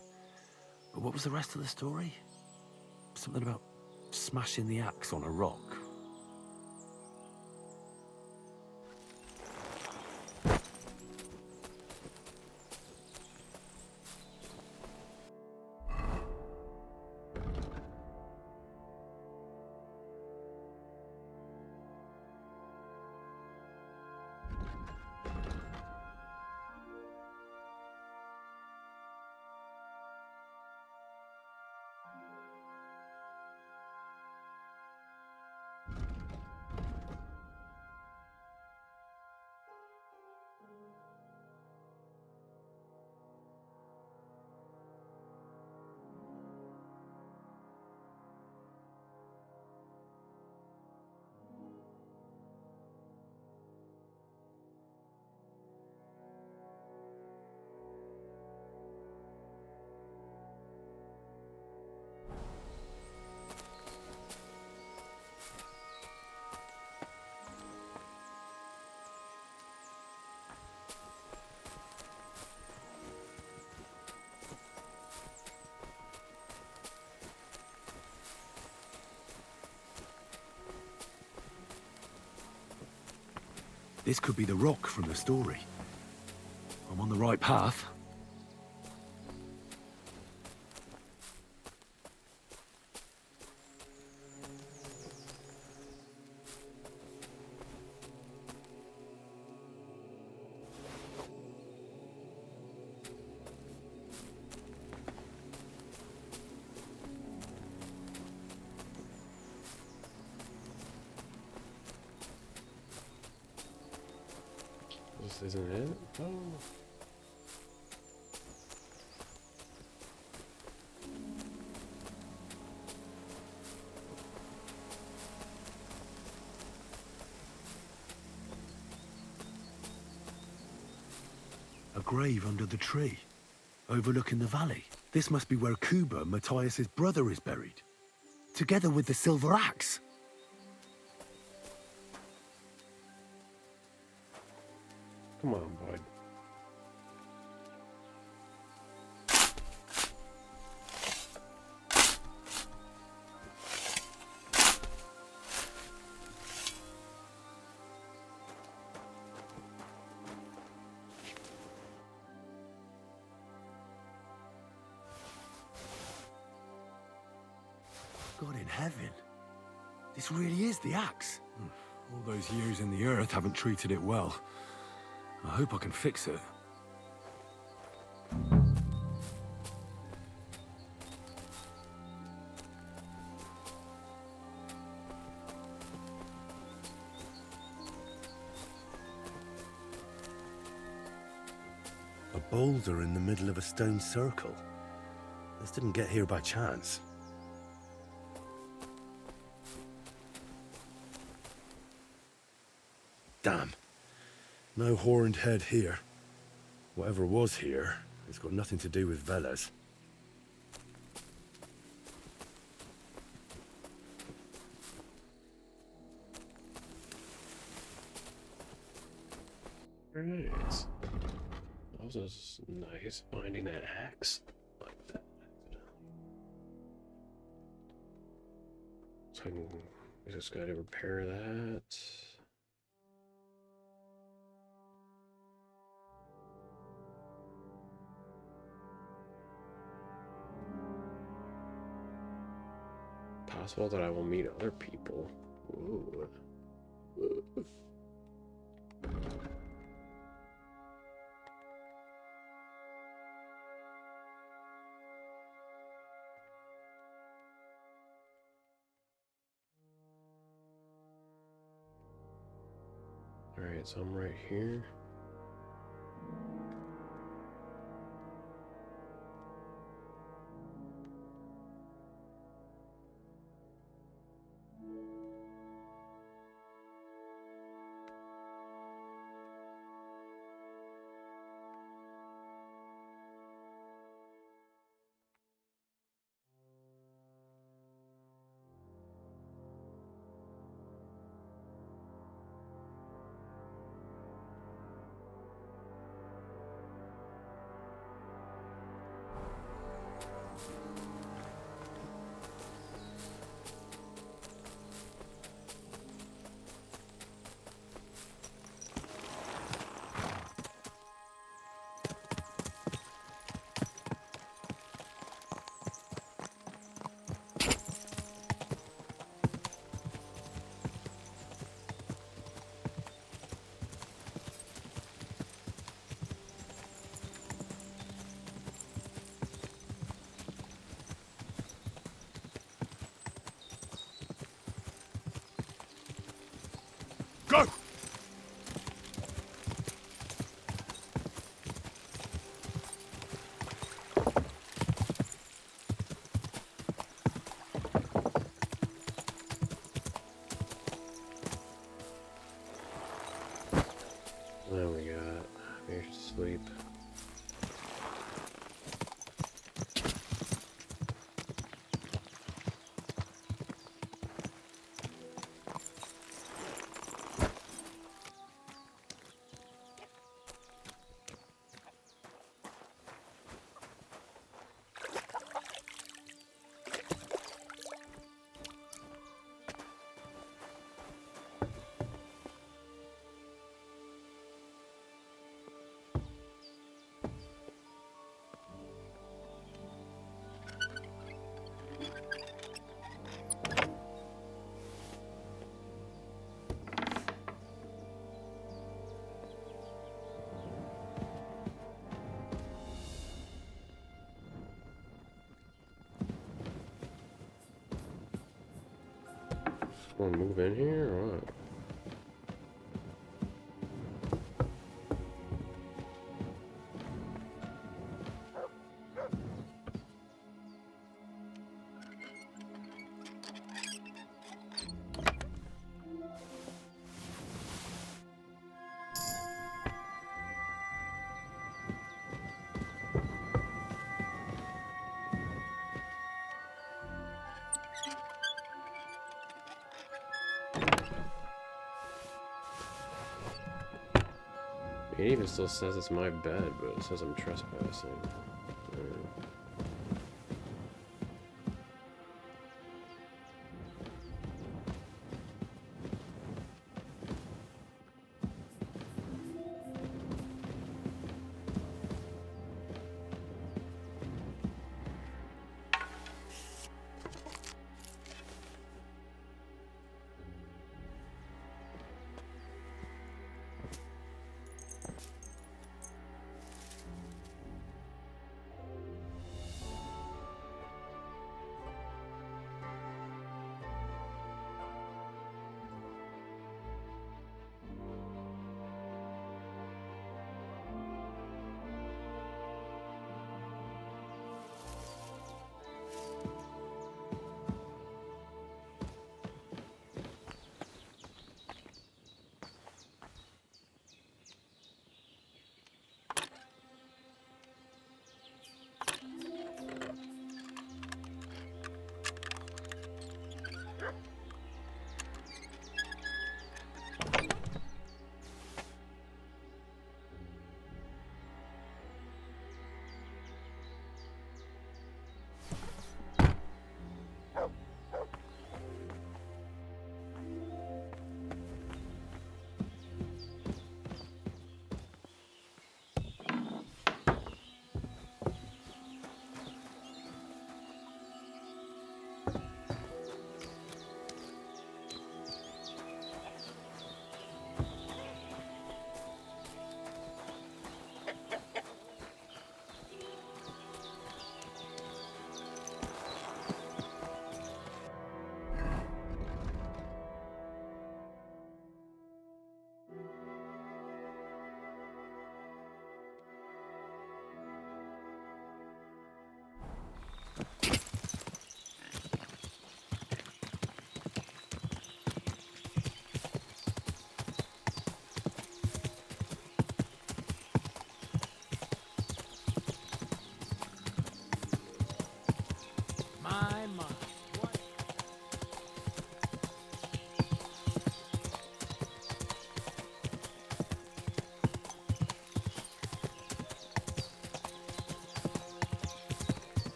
Speaker 12: But what was the rest of the story? Something about smashing the axe on a rock. This could be the rock from the story. I'm on the right path.
Speaker 1: This isn't it? Oh.
Speaker 12: A grave under the tree, overlooking the valley. This must be where Kuba, Matthias's brother, is buried, together with the silver axe.
Speaker 1: Come on, bud.
Speaker 12: God in heaven. This really is the axe. All those years in the earth haven't treated it well. I hope I can fix it. A boulder in the middle of a stone circle. This didn't get here by chance. Damn. No horned head here. Whatever was here, it's got nothing to do with Veles.
Speaker 1: Right. That was nice finding that axe like that. So I just gotta repair that. Possible that I will meet other people. Ooh. Alright, so I'm right here. Wanna move in here or what? It even still says it's my bed, but it says I'm trespassing.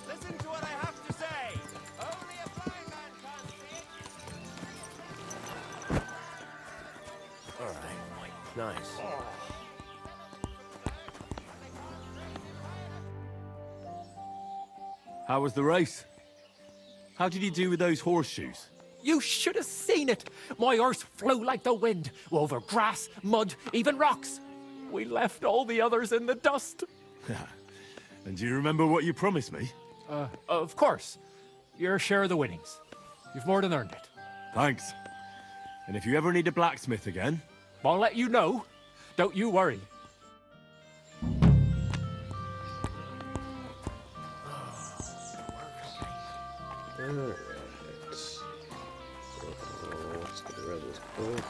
Speaker 7: Listen to what I have to say. Only a blind man can see.
Speaker 14: All right. Nice.
Speaker 4: How was the race? How did you do with those horseshoes?
Speaker 5: You should have seen it. My horse flew like the wind, over grass, mud, even rocks. We left all the others in the dust.
Speaker 4: And do you remember what you promised me?
Speaker 5: Of course. Your share of the winnings. You've more than earned it.
Speaker 4: Thanks. And if you ever need a blacksmith again...
Speaker 5: I'll let you know. Don't you worry.
Speaker 1: Alright. Let's get rid of this book.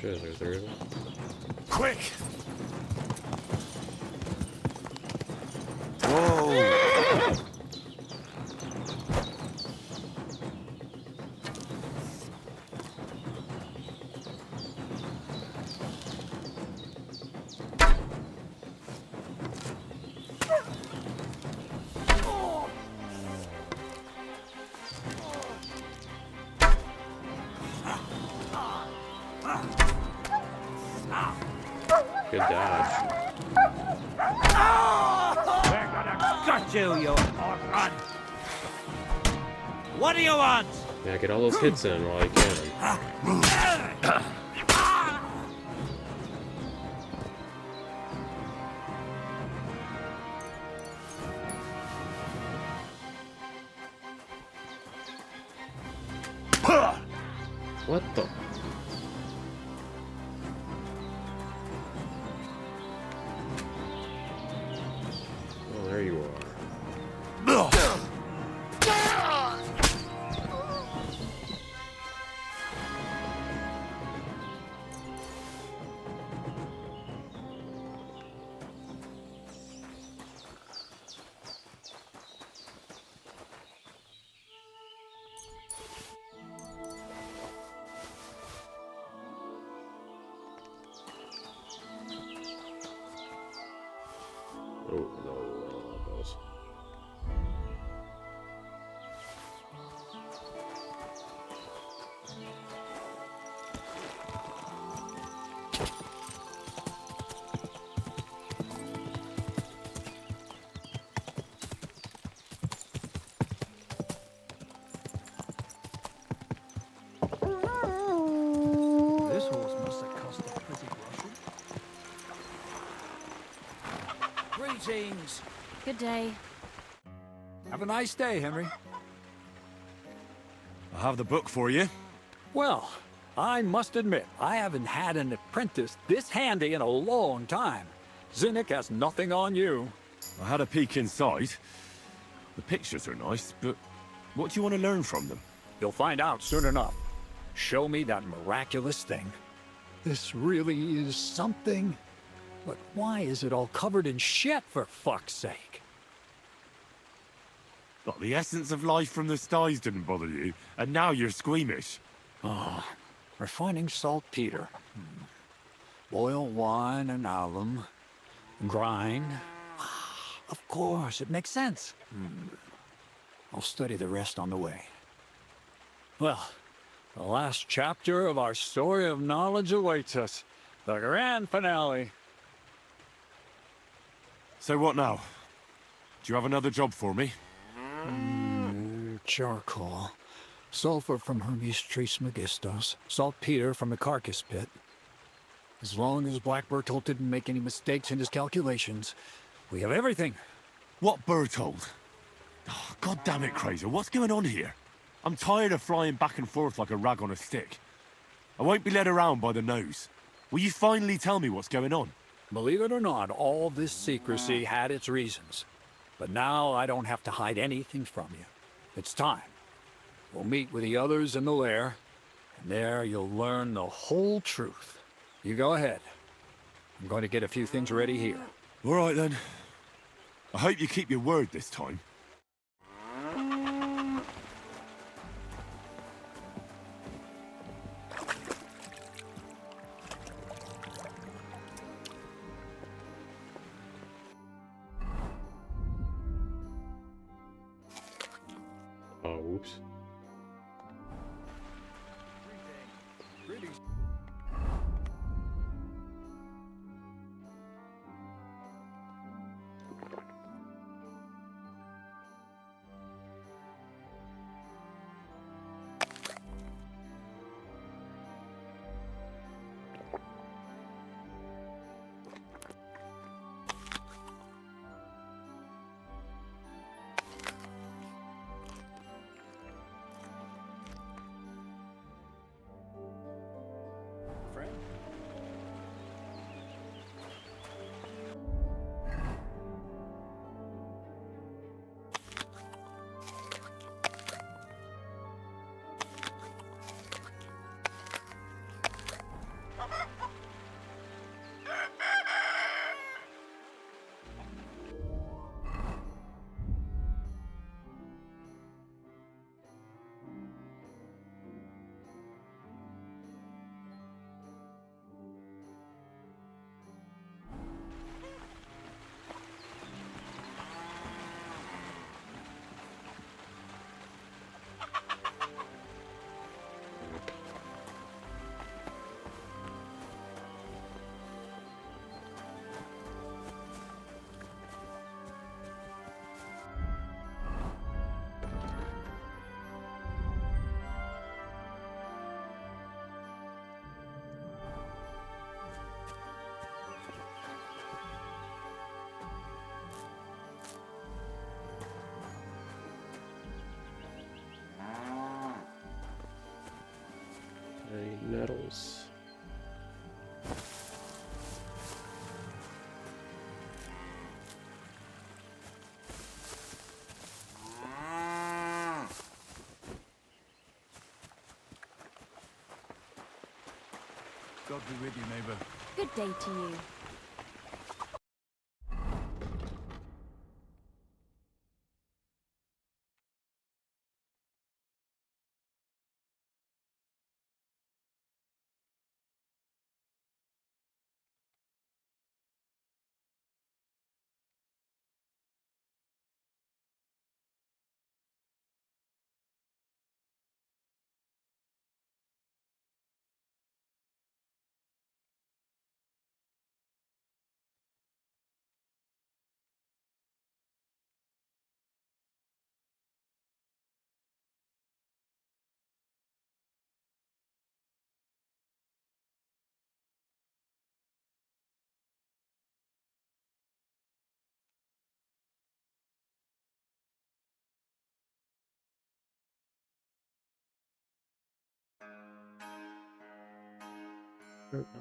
Speaker 1: Shit, is there 3 of them?
Speaker 4: Quick!
Speaker 3: Whoa!
Speaker 1: Good dodge.
Speaker 14: We're gonna gut you, you moron! What do you want?
Speaker 1: Yeah, get all those hits in while you can. What the? Oh, there you are. Oh, no, I don't want those.
Speaker 8: This horse must have cost a pretty groschen. Greetings.
Speaker 11: Good day.
Speaker 13: Have a nice day, Henry.
Speaker 4: I have the book for you.
Speaker 13: Well, I must admit, I haven't had an apprentice this handy in a long time. Zinnik has nothing on you.
Speaker 4: I had a peek inside. The pictures are nice, but what do you want to learn from them?
Speaker 13: You'll find out soon enough. Show me that miraculous thing. This really is something. But why is it all covered in shit, for fuck's sake?
Speaker 4: What, the essence of life from the skies didn't bother you, and now you're squeamish.
Speaker 13: Oh, refining saltpeter. Boil wine and alum. Grind. Of course, it makes sense. I'll study the rest on the way. Well, the last chapter of our story of knowledge awaits us. The grand finale.
Speaker 4: So what now? Do you have another job for me?
Speaker 13: Charcoal. Sulfur from Hermes Trismegistos. Saltpeter from the carcass pit. As long as Black Bertolt didn't make any mistakes in his calculations, we have everything.
Speaker 4: What Bertolt? Oh, God damn it, Kraser, what's going on here? I'm tired of flying back and forth like a rag on a stick. I won't be led around by the nose. Will you finally tell me what's going on?
Speaker 13: Believe it or not, all this secrecy had its reasons. But now I don't have to hide anything from you. It's time. We'll meet with the others in the lair, and there you'll learn the whole truth. You go ahead. I'm going to get a few things ready here.
Speaker 4: All right, then. I hope you keep your word this time.
Speaker 1: Oh, whoops. Any nettles?
Speaker 8: God be with you, neighbor.
Speaker 11: Good day to you.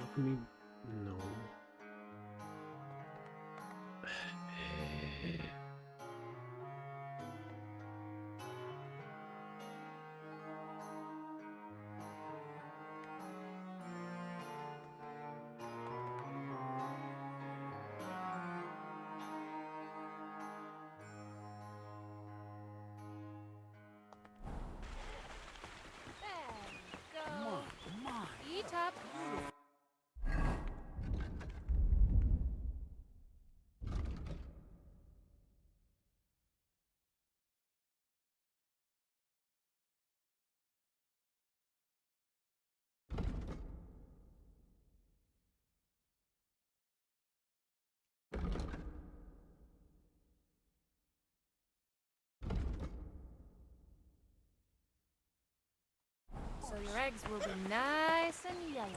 Speaker 1: Alchemy? No.
Speaker 11: Come on, come on. Eat up. So your eggs will be nice and yellow.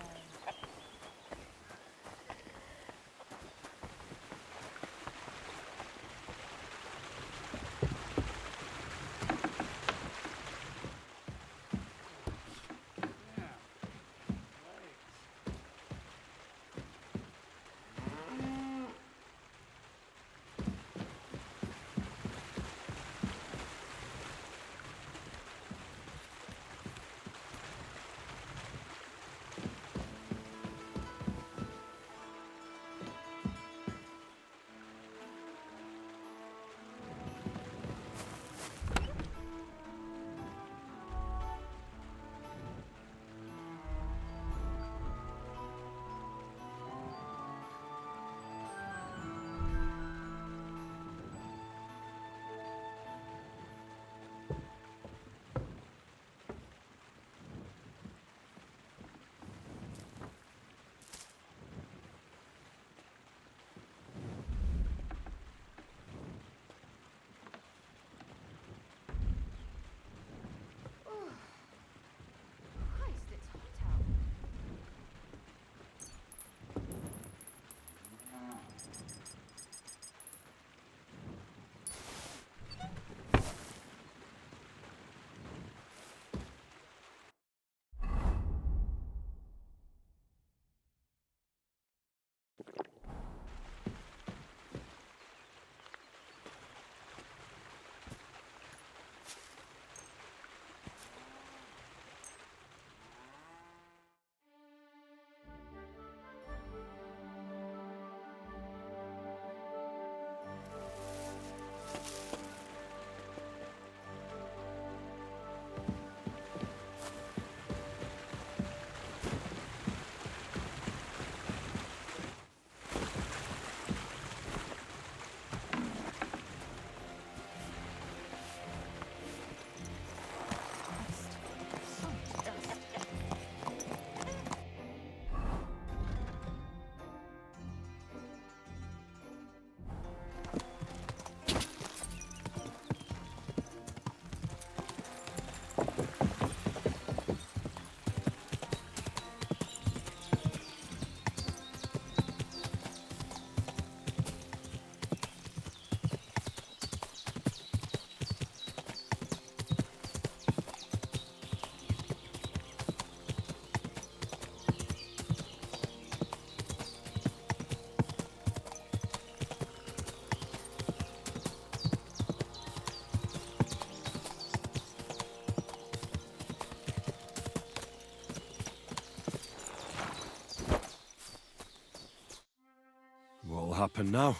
Speaker 12: happen now?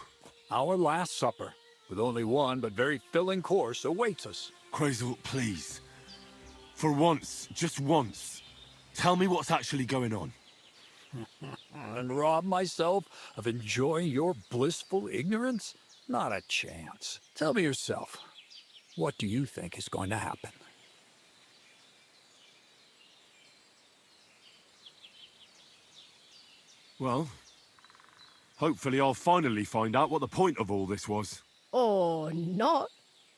Speaker 13: Our last supper, with only one but very filling course, awaits us.
Speaker 12: Crazel, please. For once, just once, tell me what's actually going on.
Speaker 13: And rob myself of enjoying your blissful ignorance? Not a chance. Tell me yourself, what do you think is going to happen?
Speaker 12: Well, hopefully I'll finally find out what the point of all this was.
Speaker 17: Or not,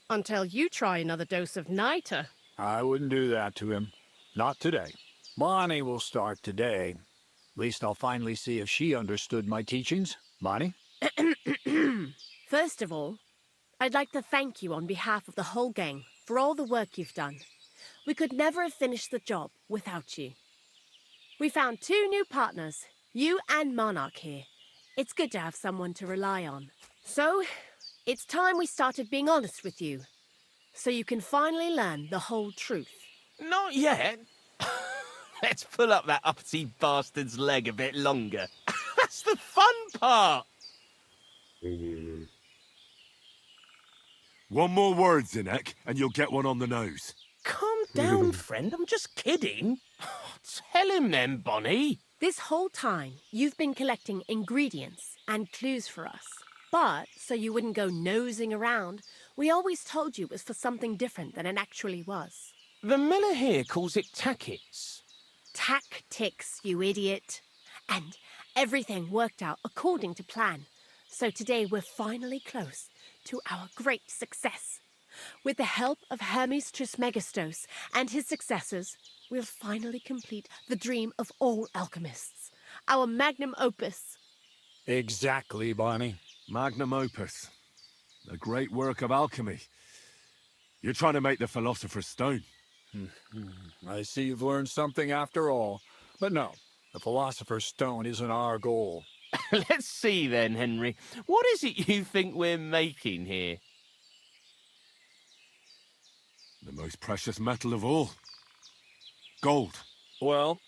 Speaker 17: until you try another dose of niter.
Speaker 13: I wouldn't do that to him. Not today. Bonnie will start today. At least I'll finally see if she understood my teachings. Bonnie?
Speaker 17: First of all, I'd like to thank you on behalf of the whole gang for all the work you've done. We could never have finished the job without you. We found 2 new partners, you and Monarch here. It's good to have someone to rely on. So, it's time we started being honest with you, so you can finally learn the whole truth.
Speaker 18: Not yet. Let's pull up that uppity bastard's leg a bit longer. That's the fun part.
Speaker 12: One more word, Zinek, and you'll get one on the nose.
Speaker 18: Calm down, friend. I'm just kidding. Tell him then, Bonnie.
Speaker 17: This whole time, you've been collecting ingredients and clues for us. But, so you wouldn't go nosing around, we always told you it was for something different than it actually was.
Speaker 18: The miller here calls it tackets.
Speaker 17: Tactics, you idiot. And everything worked out according to plan. So today we're finally close to our great success. With the help of Hermes Trismegistos and his successors, we'll finally complete the dream of all alchemists, our magnum opus.
Speaker 13: Exactly, Bonnie.
Speaker 12: Magnum opus. A great work of alchemy. You're trying to make the Philosopher's Stone.
Speaker 13: I see you've learned something after all. But no, the Philosopher's Stone isn't our goal.
Speaker 18: Let's see then, Henry. What is it you think we're making here?
Speaker 12: The most precious metal of all. Gold.
Speaker 13: Well,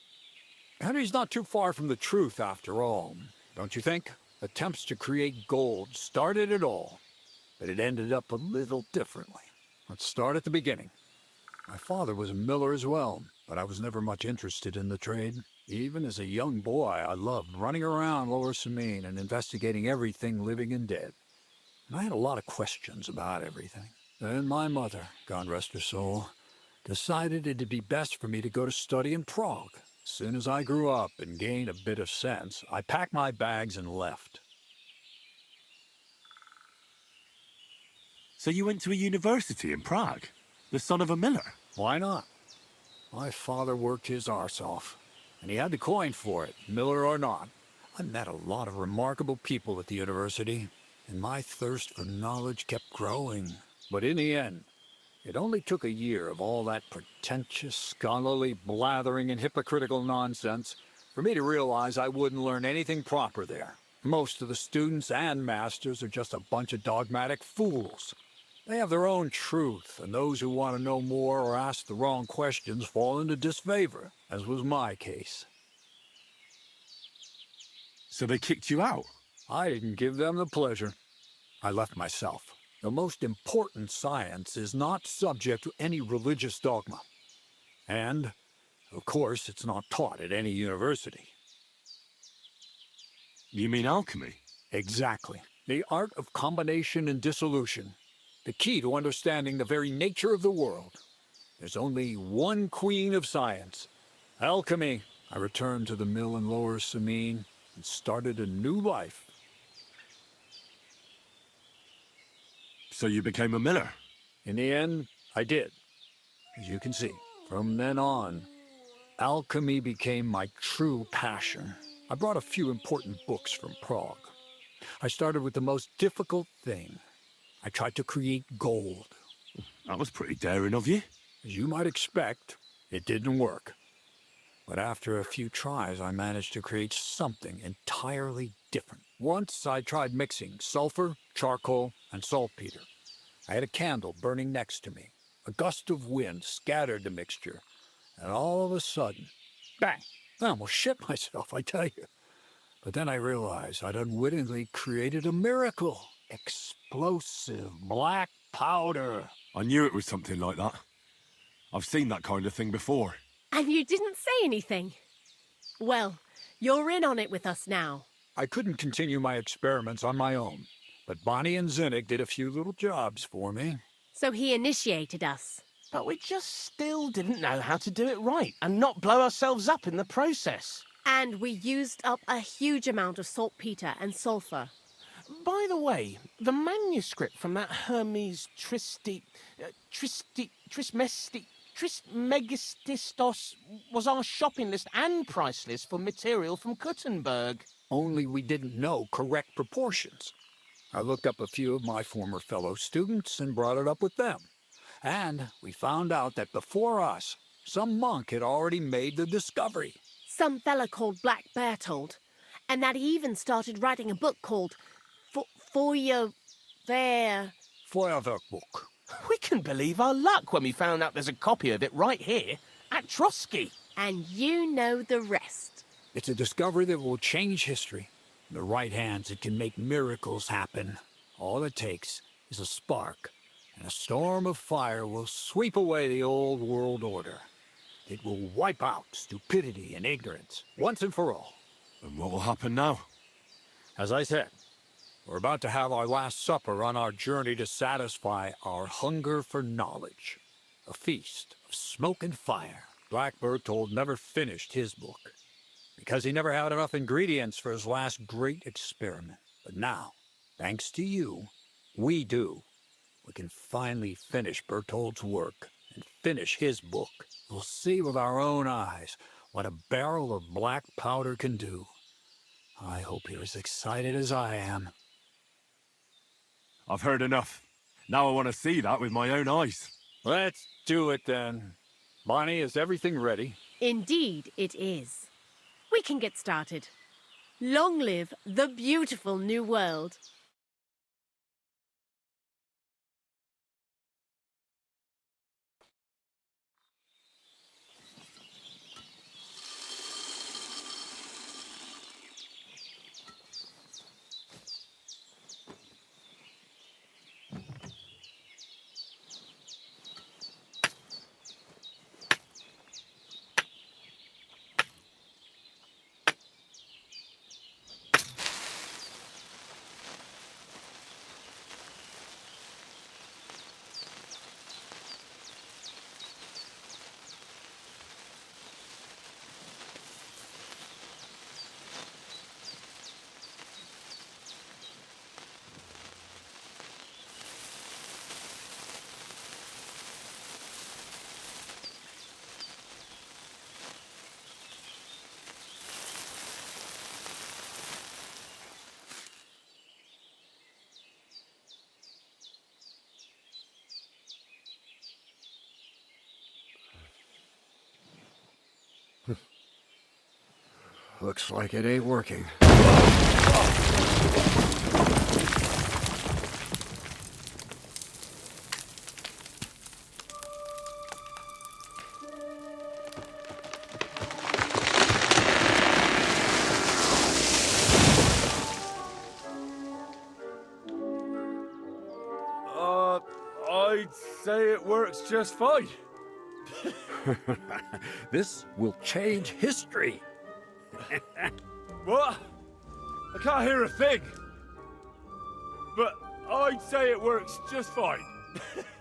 Speaker 13: Henry's not too far from the truth after all, don't you think? Attempts to create gold started it all, but it ended up a little differently. Let's start at the beginning. My father was a miller as well, but I was never much interested in the trade. Even as a young boy, I loved running around Lower Samine and investigating everything living and dead. And I had a lot of questions about everything. Then my mother, God rest her soul, decided it'd be best for me to go to study in Prague. As soon as I grew up and gained a bit of sense, I packed my bags and left.
Speaker 12: So you went to a university in Prague? The son of a miller?
Speaker 13: Why not? My father worked his arse off, and he had the coin for it, miller or not. I met a lot of remarkable people at the university, and my thirst for knowledge kept growing. But in the end, it only took a year of all that pretentious, scholarly blathering and hypocritical nonsense for me to realize I wouldn't learn anything proper there. Most of the students and masters are just a bunch of dogmatic fools. They have their own truth, and those who want to know more or ask the wrong questions fall into disfavor, as was my case.
Speaker 12: So they kicked you out?
Speaker 13: I didn't give them the pleasure. I left myself. The most important science is not subject to any religious dogma. And, of course, it's not taught at any university.
Speaker 12: You mean alchemy?
Speaker 13: Exactly. The art of combination and dissolution. The key to understanding the very nature of the world. There's only one queen of science. Alchemy. I returned to the mill in Lower Samine and started a new life.
Speaker 12: So you became a miller?
Speaker 13: In the end, I did. As you can see, from then on, alchemy became my true passion. I brought a few important books from Prague. I started with the most difficult thing. I tried to create gold.
Speaker 12: That was pretty daring of you.
Speaker 13: As you might expect, it didn't work. But after a few tries, I managed to create something entirely different. Once I tried mixing sulfur, charcoal, and saltpeter. I had a candle burning next to me. A gust of wind scattered the mixture, and all of a sudden, bang! I almost shit myself, I tell you. But then I realized I'd unwittingly created a miracle. Explosive black powder.
Speaker 4: I knew it was something like that. I've seen that kind of thing before.
Speaker 17: And you didn't say anything. Well, you're in on it with us now.
Speaker 13: I couldn't continue my experiments on my own, but Bonnie and Zinnik did a few little jobs for me.
Speaker 17: So he initiated us.
Speaker 18: But we just still didn't know how to do it right and not blow ourselves up in the process.
Speaker 17: And we used up a huge amount of saltpeter and sulfur.
Speaker 18: By the way, the manuscript from that Hermes Trismegistos was our shopping list and price list for material from Gutenberg.
Speaker 13: Only we didn't know correct proportions. I looked up a few of my former fellow students and brought it up with them. And we found out that before us, some monk had already made the discovery.
Speaker 17: Some fella called Black Bertold. And that he even started writing a book called
Speaker 13: Feuerwerkbuch.
Speaker 18: We can believe our luck when we found out there's a copy of it right here at Trosky.
Speaker 17: And you know the rest.
Speaker 13: It's a discovery that will change history. In the right hands, it can make miracles happen. All it takes is a spark, and a storm of fire will sweep away the old world order. It will wipe out stupidity and ignorance, once and for all.
Speaker 4: And what will happen now?
Speaker 13: As I said, we're about to have our last supper on our journey to satisfy our hunger for knowledge. A feast of smoke and fire. Black Bertold never finished his book, because he never had enough ingredients for his last great experiment. But now, thanks to you, we do. We can finally finish Bertold's work and finish his book. We'll see with our own eyes what a barrel of black powder can do. I hope you're as excited as I am.
Speaker 4: I've heard enough. Now I want to see that with my own eyes.
Speaker 13: Let's do it then. Bonnie, is everything ready?
Speaker 17: Indeed it is. We can get started. Long live the beautiful new world.
Speaker 1: Looks like it ain't working.
Speaker 4: I'd say it works just fine.
Speaker 3: This will change history.
Speaker 4: What? I can't hear a thing. But I'd say it works just fine.
Speaker 11: As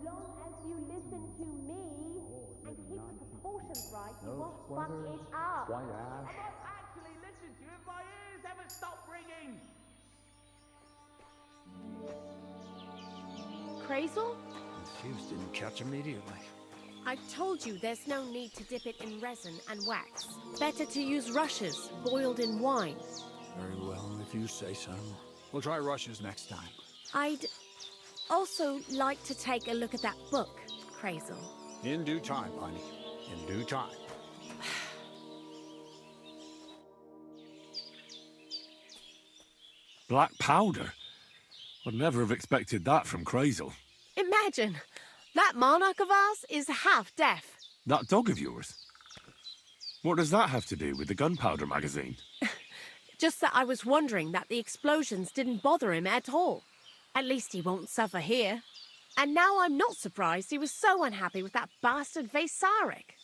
Speaker 11: long as you listen to me and keep the proportions right, you won't fuck it up.
Speaker 7: I might actually listen to you if my ears ever stop ringing.
Speaker 17: Crazel?
Speaker 13: The fuse didn't catch immediately.
Speaker 17: I told you there's no need to dip it in resin and wax. Better to use rushes boiled in wine.
Speaker 13: Very well, if you say so. We'll try rushes next time.
Speaker 17: I'd also like to take a look at that book, Crazel.
Speaker 13: In due time, Bonnie. In due time.
Speaker 4: Black powder? I'd never have expected that from Crazel.
Speaker 17: Imagine, that monarch of ours is half deaf.
Speaker 4: That dog of yours? What does that have to do with the gunpowder magazine?
Speaker 17: Just that I was wondering that the explosions didn't bother him at all. At least he won't suffer here. And now I'm not surprised he was so unhappy with that bastard Vasaric.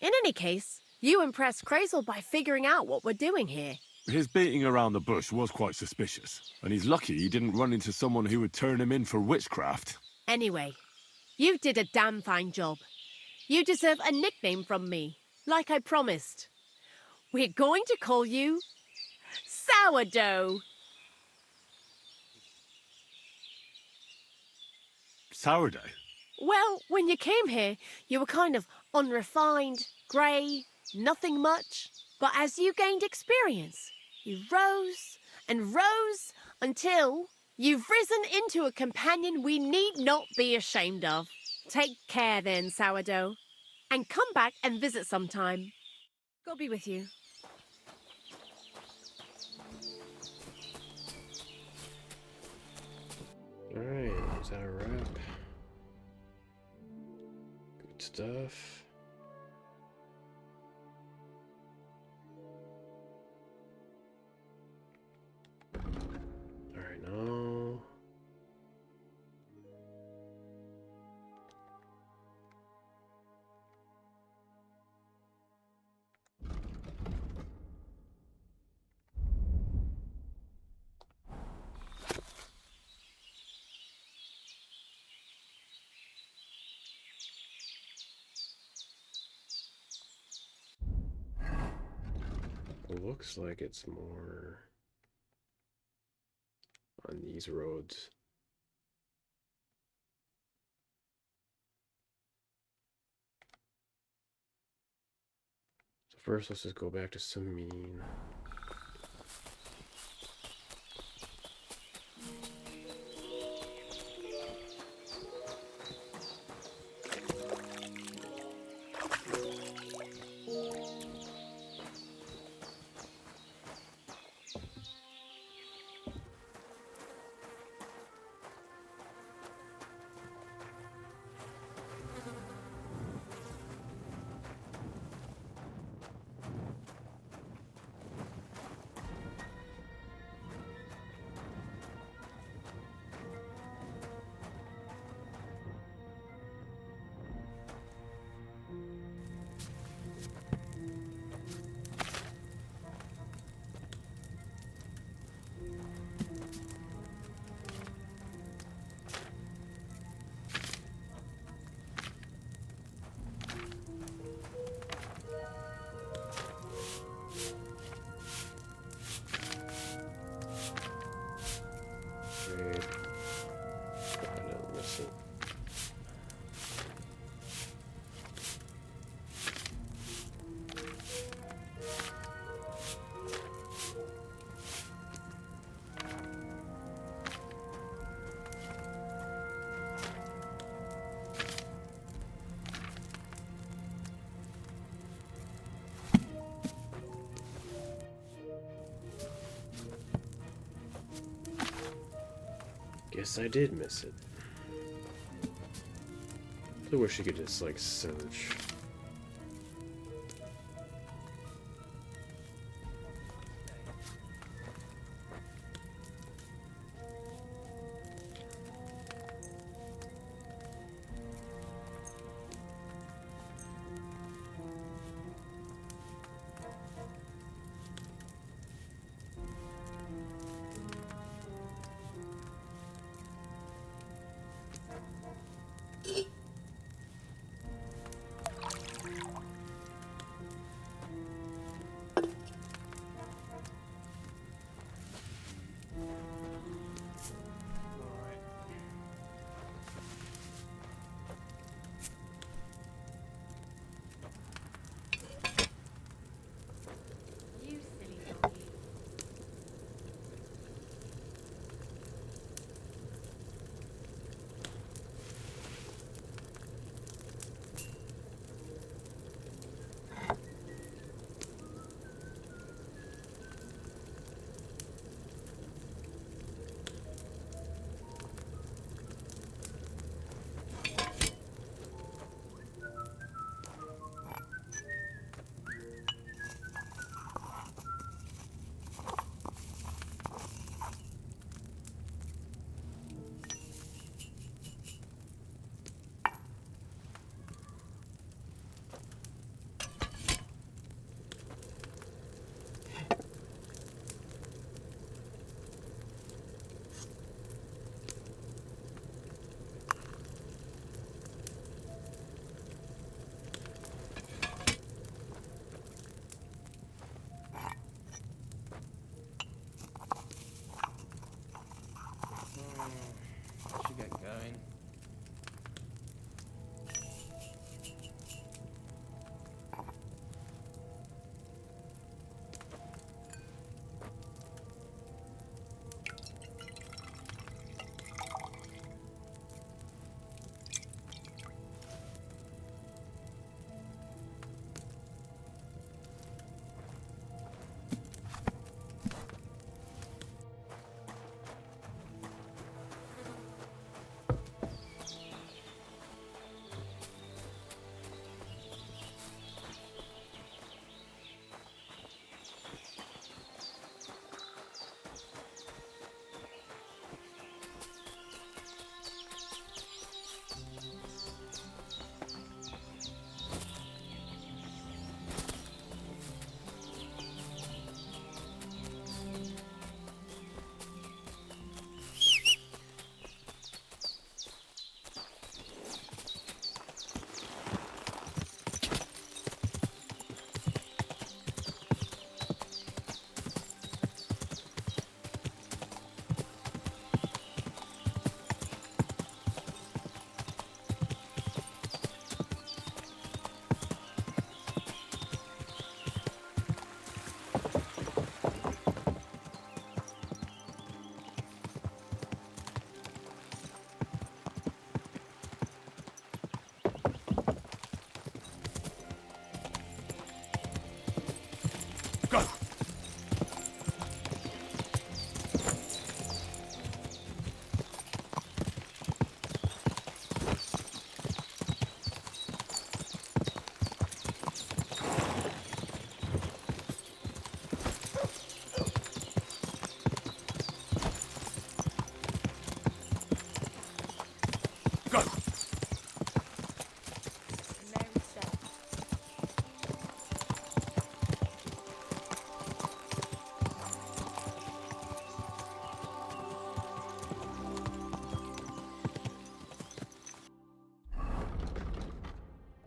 Speaker 17: In any case, you impressed Crazel by figuring out what we're doing here.
Speaker 4: His beating around the bush was quite suspicious, and he's lucky he didn't run into someone who would turn him in for witchcraft.
Speaker 17: Anyway, you did a damn fine job. You deserve a nickname from me, like I promised. We're going to call you Sourdough.
Speaker 4: Sourdough?
Speaker 17: Well, when you came here, you were kind of unrefined, grey, nothing much. But as you gained experience, you rose and rose until you've risen into a companion we need not be ashamed of. Take care then, Sourdough. And come back and visit sometime. God be with you.
Speaker 1: Alright, is that a wrap? Good stuff. Alright, now. Looks like it's more on these roads. So first, let's just go back to Samin. Guess I did miss it. I wish you could just, like, search.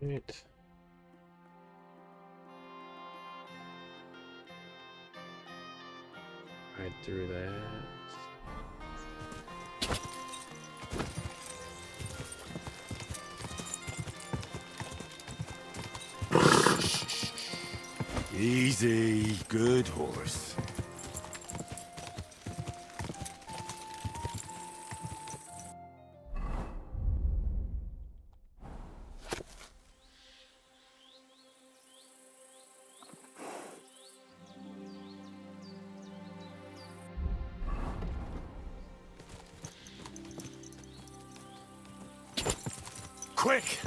Speaker 1: Right. Ride through that.
Speaker 4: Easy, good horse. Quick!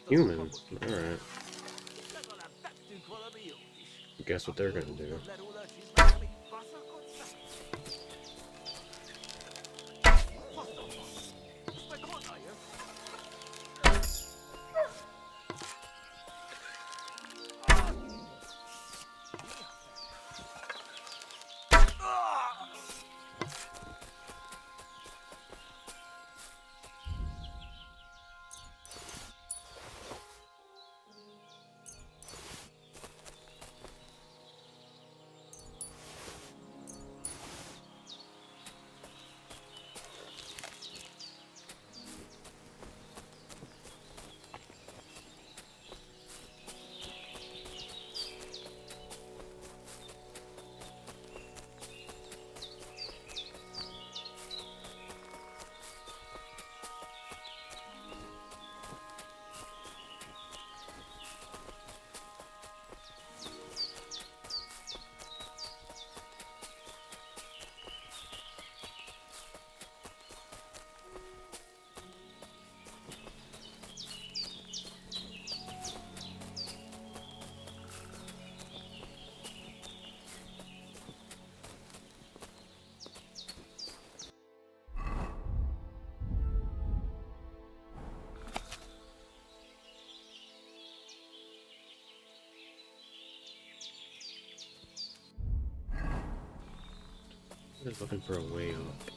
Speaker 1: Human. Alright. Guess what they're gonna do. Just looking for a way up.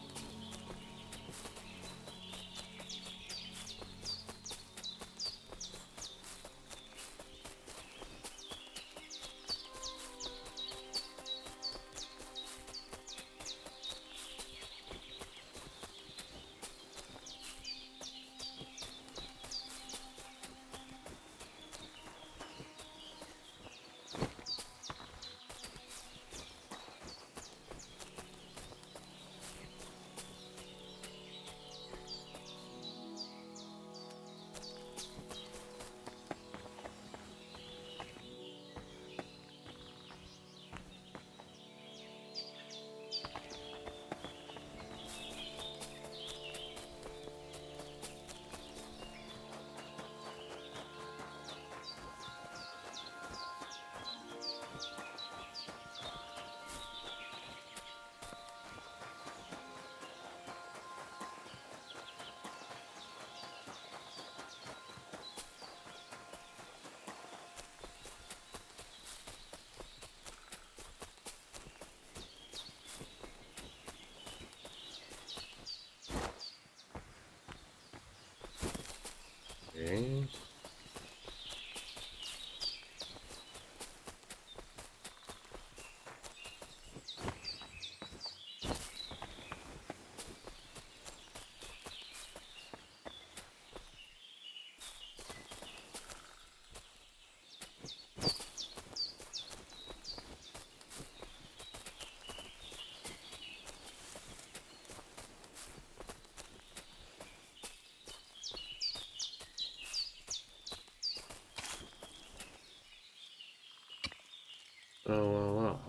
Speaker 1: Oh, well.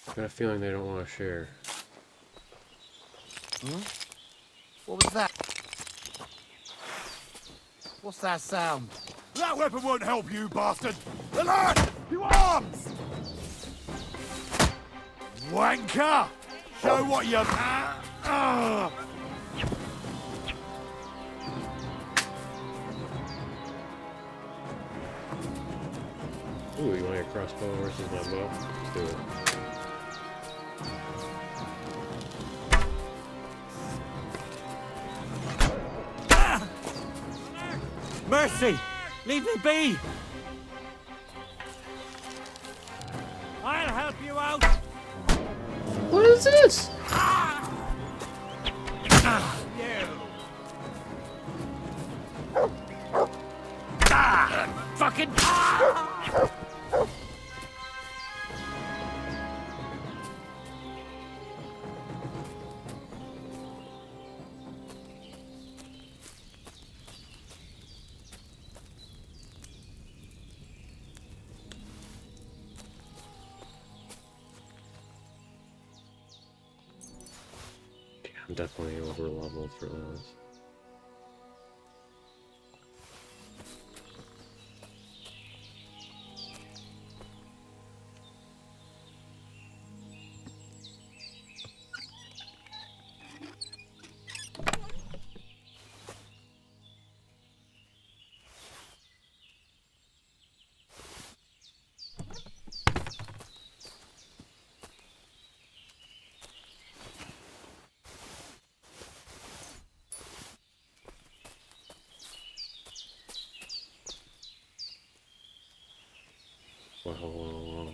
Speaker 1: I got a feeling they don't want to share.
Speaker 18: Hmm? What was that? What's that sound?
Speaker 7: That weapon won't help you, bastard! The lad! You arms! Wanker! Show what you...
Speaker 1: Ooh, you want your crossbow versus my bow? Let's do it.
Speaker 14: Mercy! Leave me be!
Speaker 2: I'll help you out.
Speaker 1: What is this?
Speaker 2: Fucking.
Speaker 1: I'm definitely over leveled for this. Wow.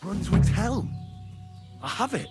Speaker 12: Brunswick's helm. I have it.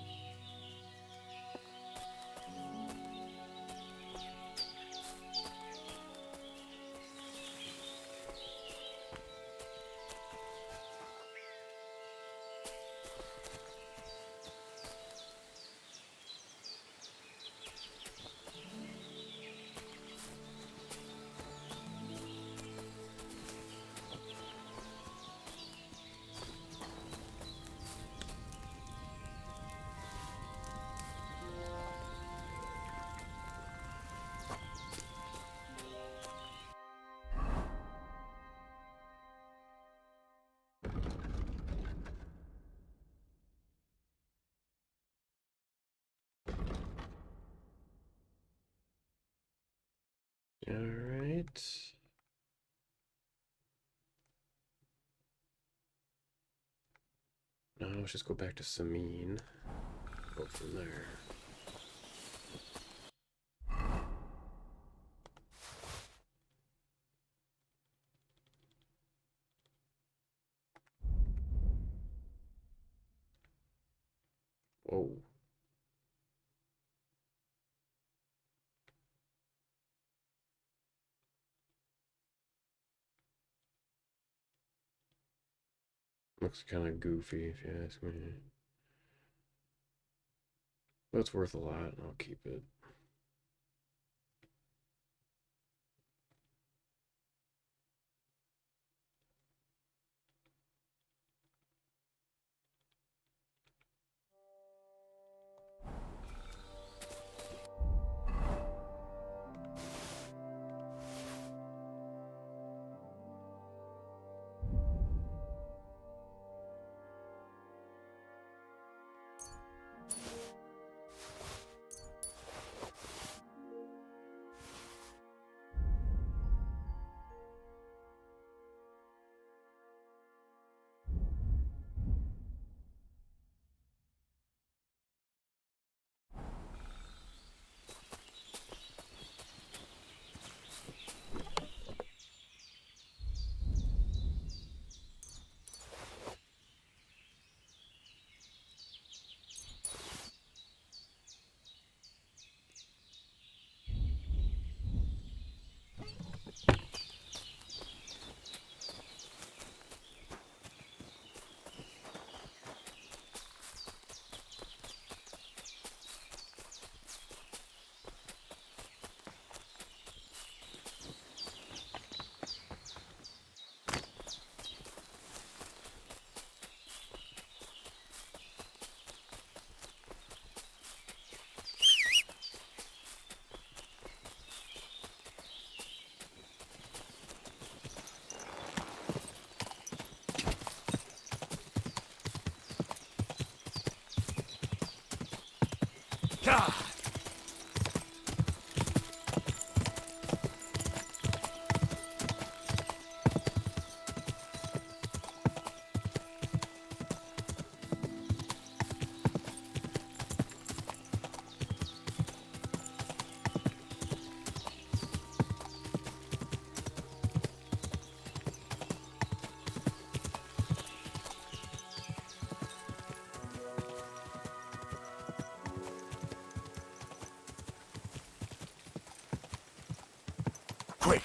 Speaker 1: Alright. Now let's just go back to Samin. Go from there. Whoa. Looks kind of goofy, if you ask me. But it's worth a lot, and I'll keep it.
Speaker 4: Quick!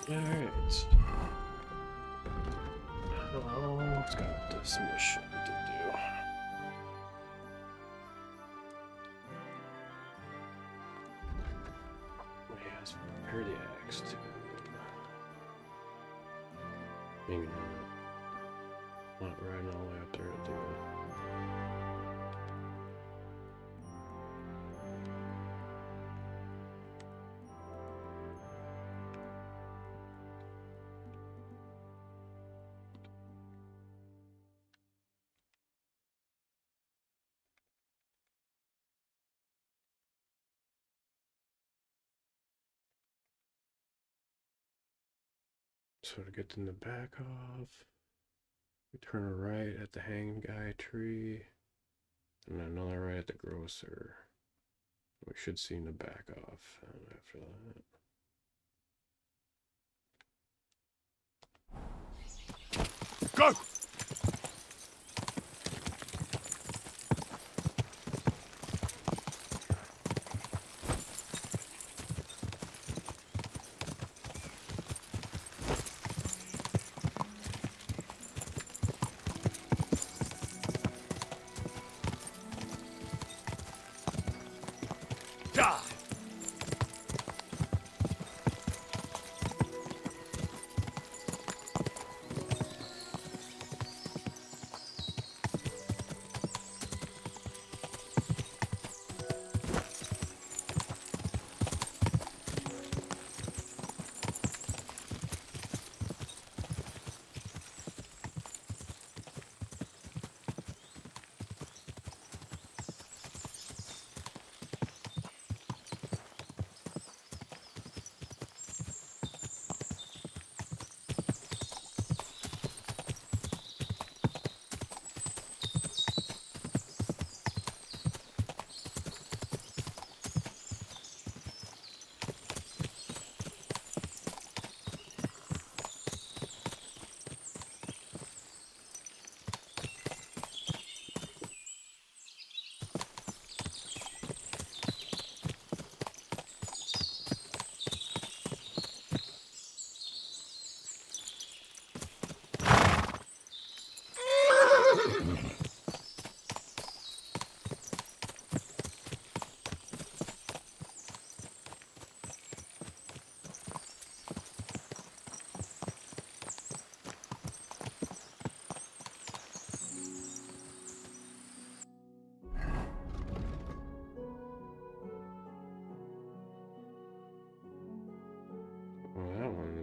Speaker 1: Alright. Oh, it's got this mission to do. Yes, prepare the axe too. Maybe not riding all the way up there to do it. So to get in the back off, we turn a right at the hanging guy tree, and another right at the grocer. We should see in the back off after that.
Speaker 4: Go!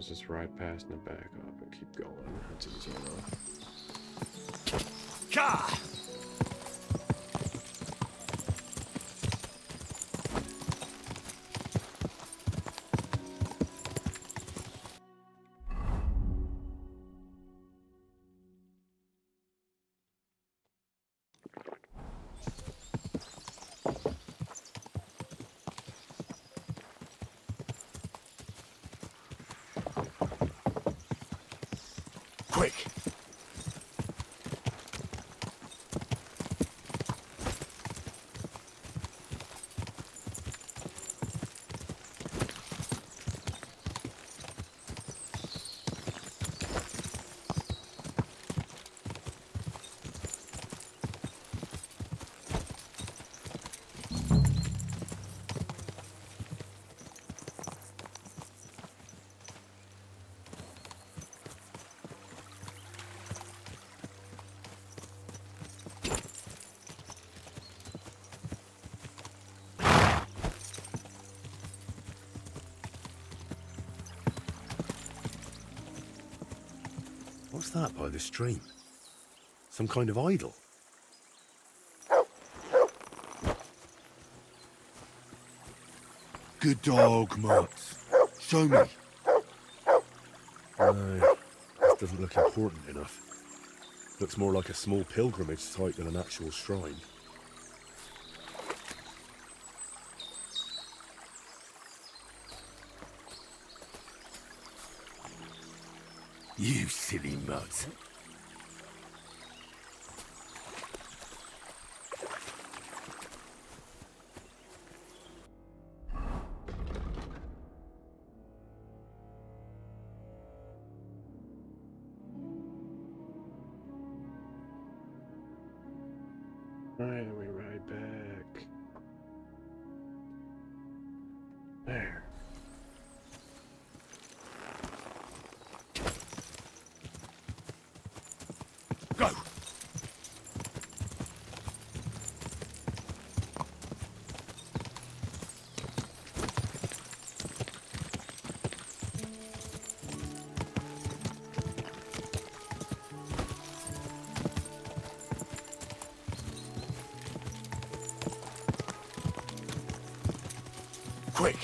Speaker 1: Let's just ride past and then back up and keep going. That's easy enough.
Speaker 2: Gah!
Speaker 4: Quick!
Speaker 12: What's that by the stream? Some kind of idol? Good dog, Mutz. Show me.
Speaker 4: No, this doesn't look important enough. Looks more like a small pilgrimage site than an actual shrine.
Speaker 12: You silly Mutz.
Speaker 1: Alright, then we ride back. There.
Speaker 4: Go! Quick!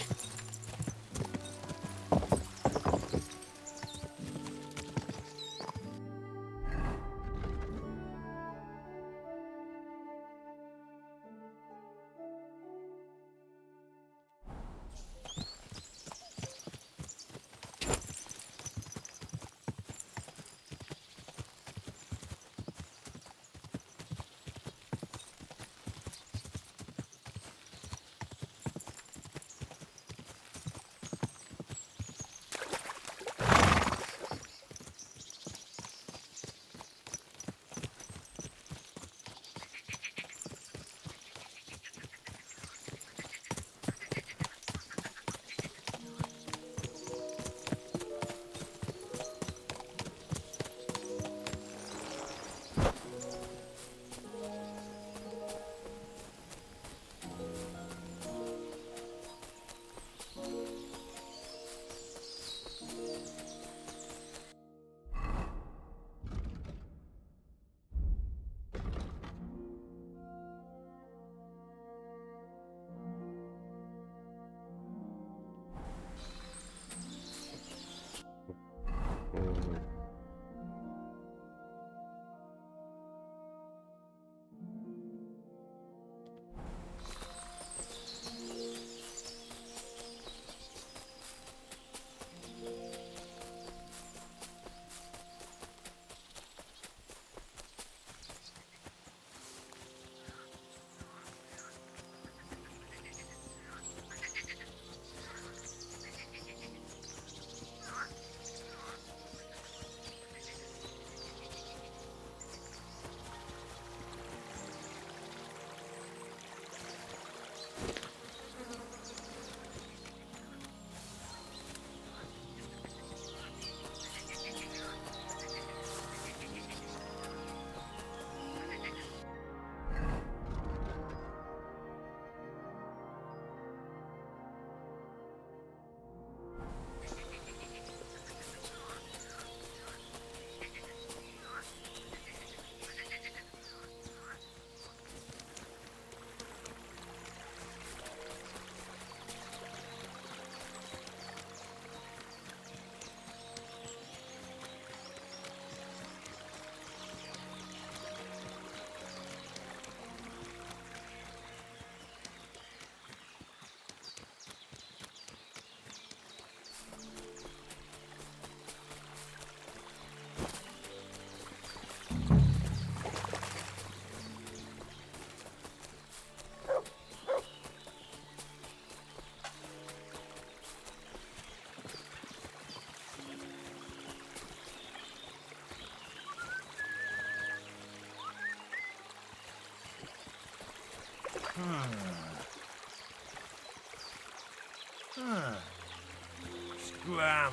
Speaker 18: Scram.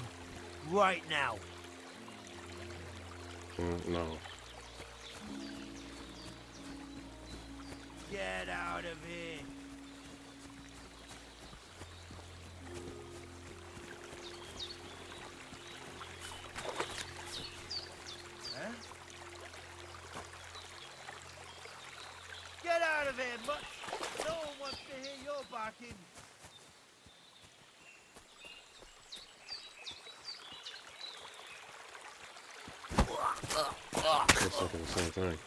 Speaker 18: Right now.
Speaker 1: No.
Speaker 18: Get out of here. Huh? Get out of here, mutt. No one wants to hear your barking.
Speaker 1: Looks like the same thing.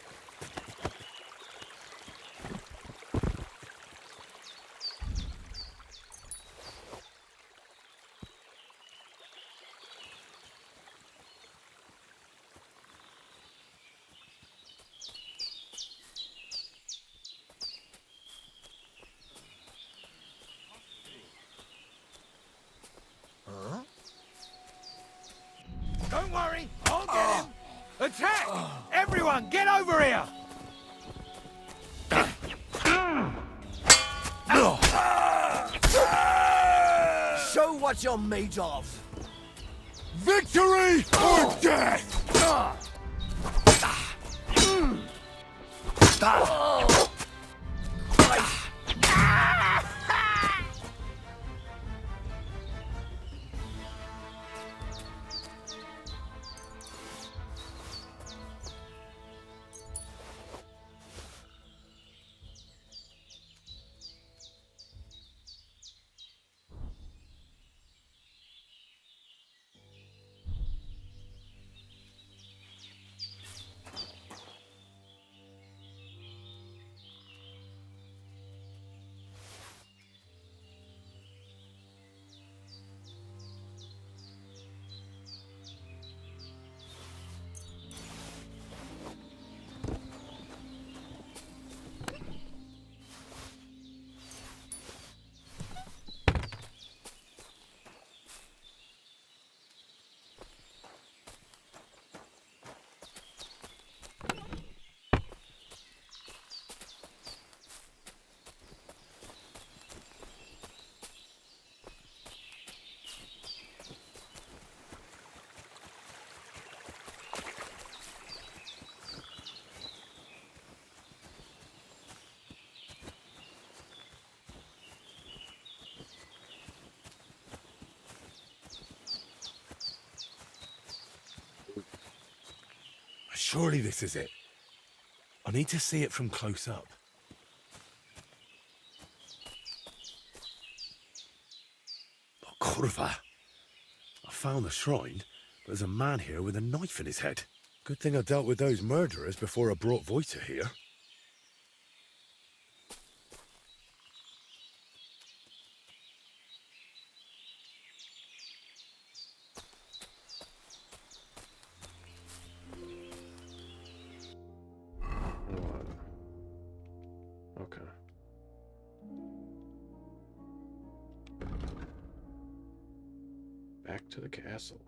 Speaker 18: Huh? Don't worry, I'll get him. Attack! Everyone, get over here!
Speaker 9: Show what you're made of.
Speaker 18: Victory or death!
Speaker 4: Surely this is it. I need to see it from close up. Oh, Curva. I found the shrine, but there's a man here with a knife in his head. Good thing I dealt with those murderers before I brought Voita here.
Speaker 1: Okay. Back to the castle.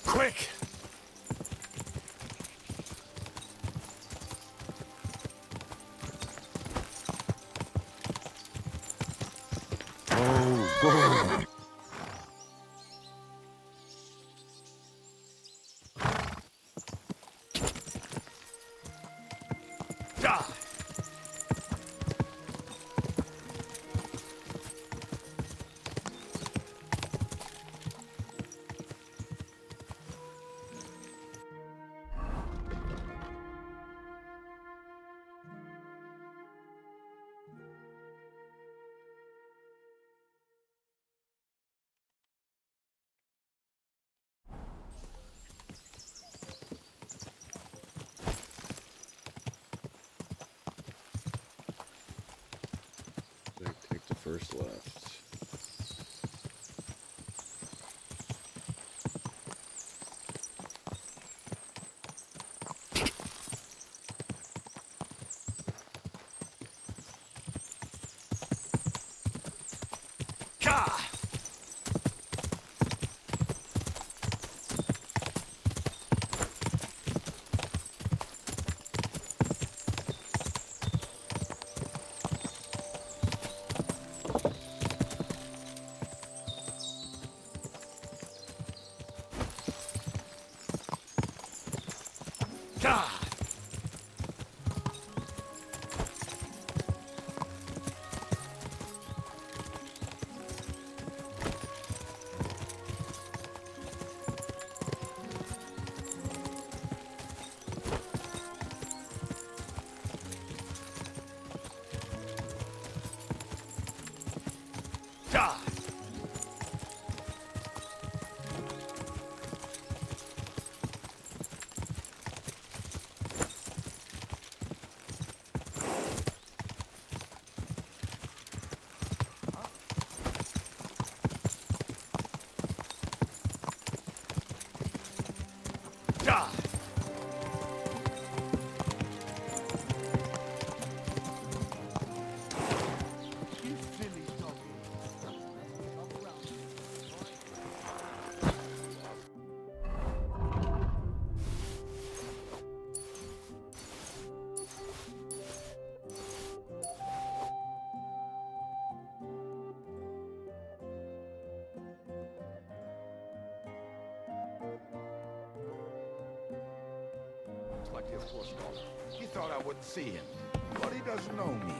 Speaker 4: Quick!
Speaker 1: Oh, boy. horse left.
Speaker 19: Like your poor scholar. He thought I wouldn't see him, but he doesn't know me.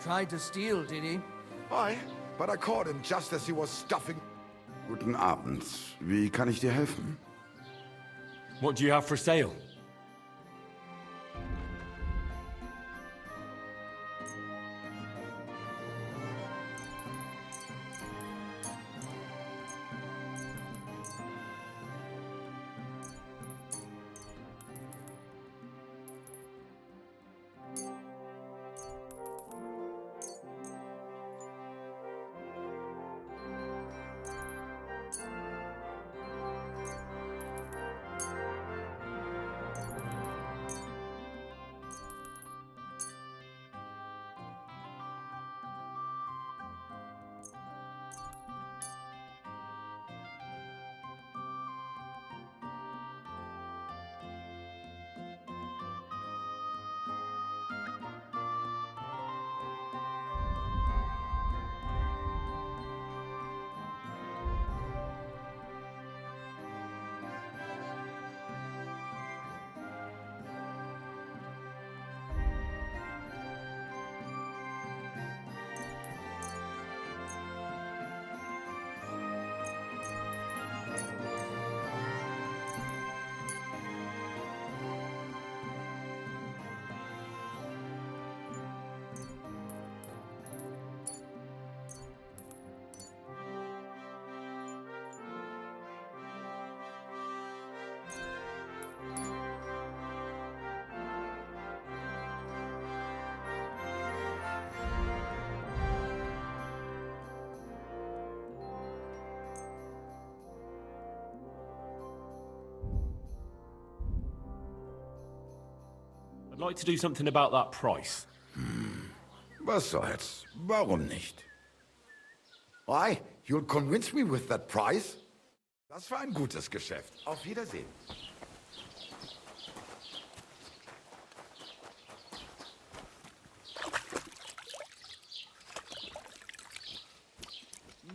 Speaker 20: Tried to steal, did he?
Speaker 19: Aye, but I caught him just as he was stuffing. Guten Abend. Wie kann ich dir helfen?
Speaker 4: What do you have for sale? I'd like to do something about that price.
Speaker 19: Was soll's? Warum nicht? Why? You'll convince me with that price? Das war ein gutes Geschäft. Auf Wiedersehen.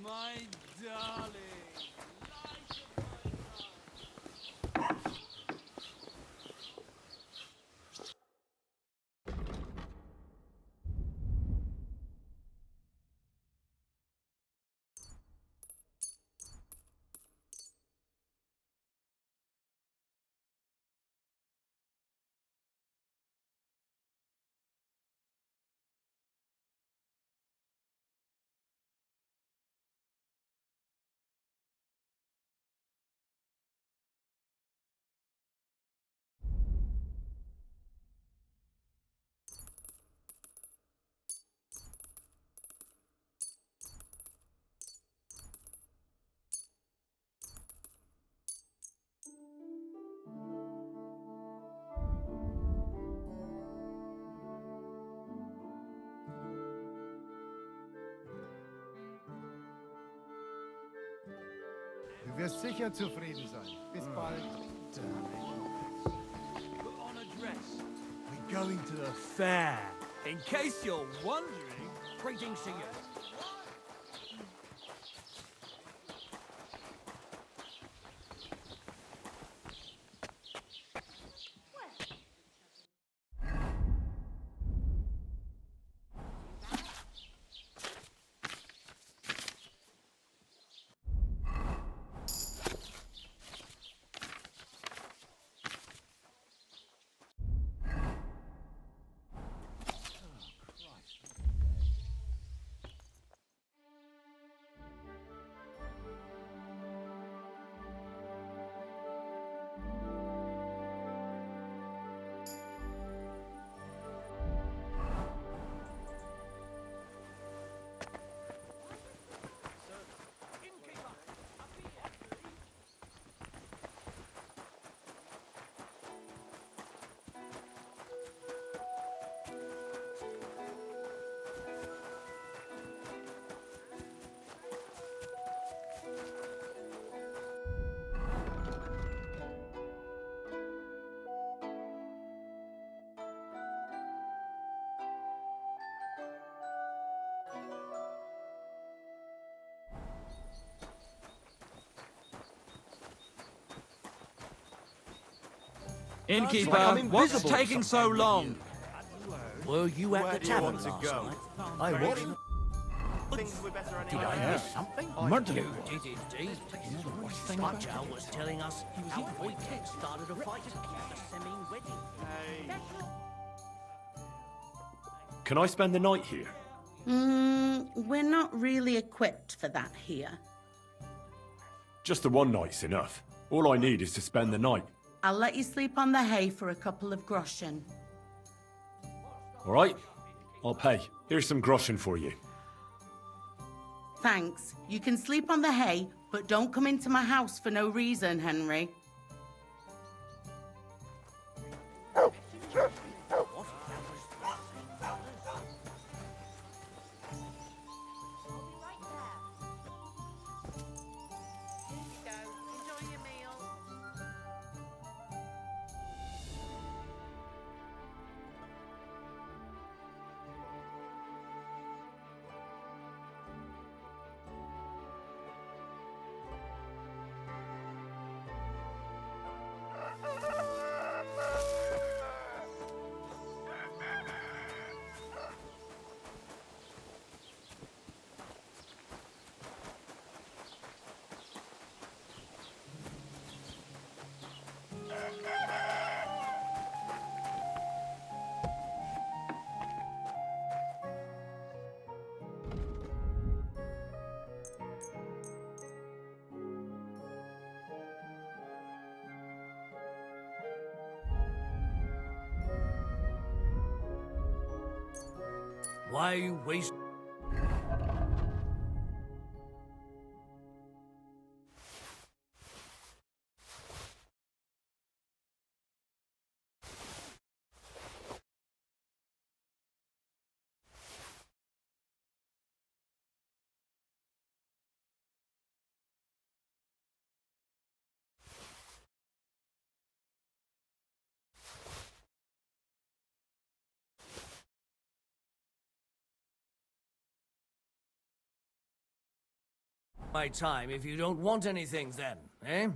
Speaker 2: My darling.
Speaker 21: wirst sicher zufrieden sein. Bis bald.
Speaker 2: Put on a dress. We're going to the fair. In case you're wondering, greetings to you.
Speaker 5: Innkeeper,
Speaker 2: Like I'm
Speaker 5: what's
Speaker 2: invisible
Speaker 5: taking so long?
Speaker 13: Were you at
Speaker 18: Where
Speaker 13: the
Speaker 18: do you
Speaker 13: tavern
Speaker 18: want to
Speaker 13: last
Speaker 18: go?
Speaker 13: night? I was.
Speaker 18: Did
Speaker 13: I miss something?
Speaker 8: Murder.
Speaker 13: You did indeed. Spotchow was telling us how Wojtek started a fight at the Seming wedding.
Speaker 4: Can I spend the night here?
Speaker 22: We're not really equipped for that here.
Speaker 4: Just the one night's enough. All I need is to spend the night.
Speaker 22: I'll let you sleep on the hay for a couple of groschen.
Speaker 4: All right? I'll pay. Here's some groschen for you.
Speaker 22: Thanks. You can sleep on the hay, but don't come into my house for no reason, Henry.
Speaker 13: Why waste? My time if you don't want anything then, eh?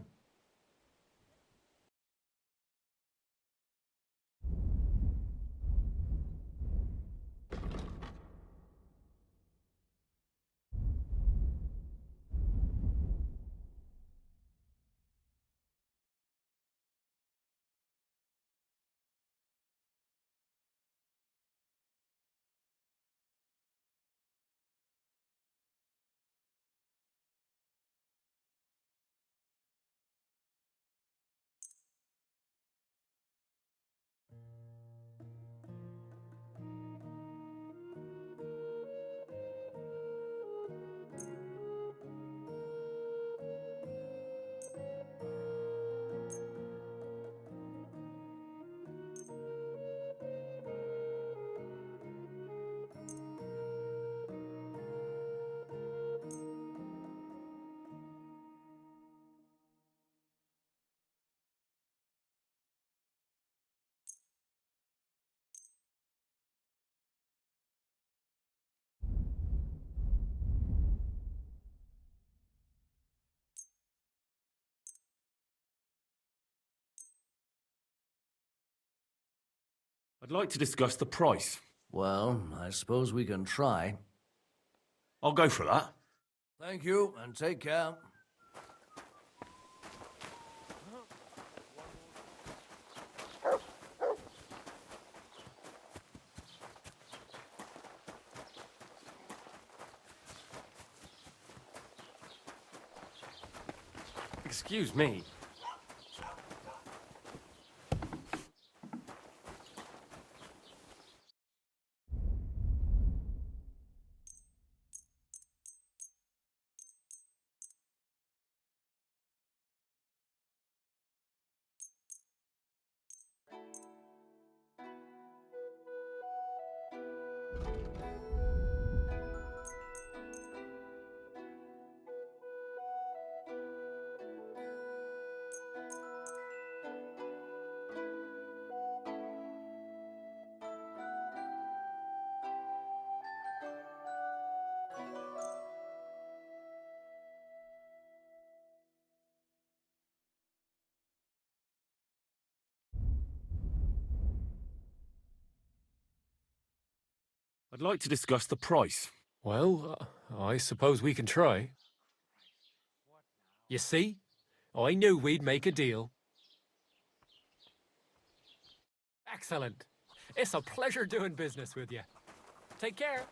Speaker 4: I'd like to discuss the price.
Speaker 6: Well, I suppose we can try.
Speaker 4: I'll go for that.
Speaker 6: Thank you, and take care.
Speaker 1: Excuse me.
Speaker 4: I'd like to discuss the price.
Speaker 1: Well, I suppose we can try.
Speaker 5: You see? I knew we'd make a deal. Excellent. It's a pleasure doing business with you. Take care.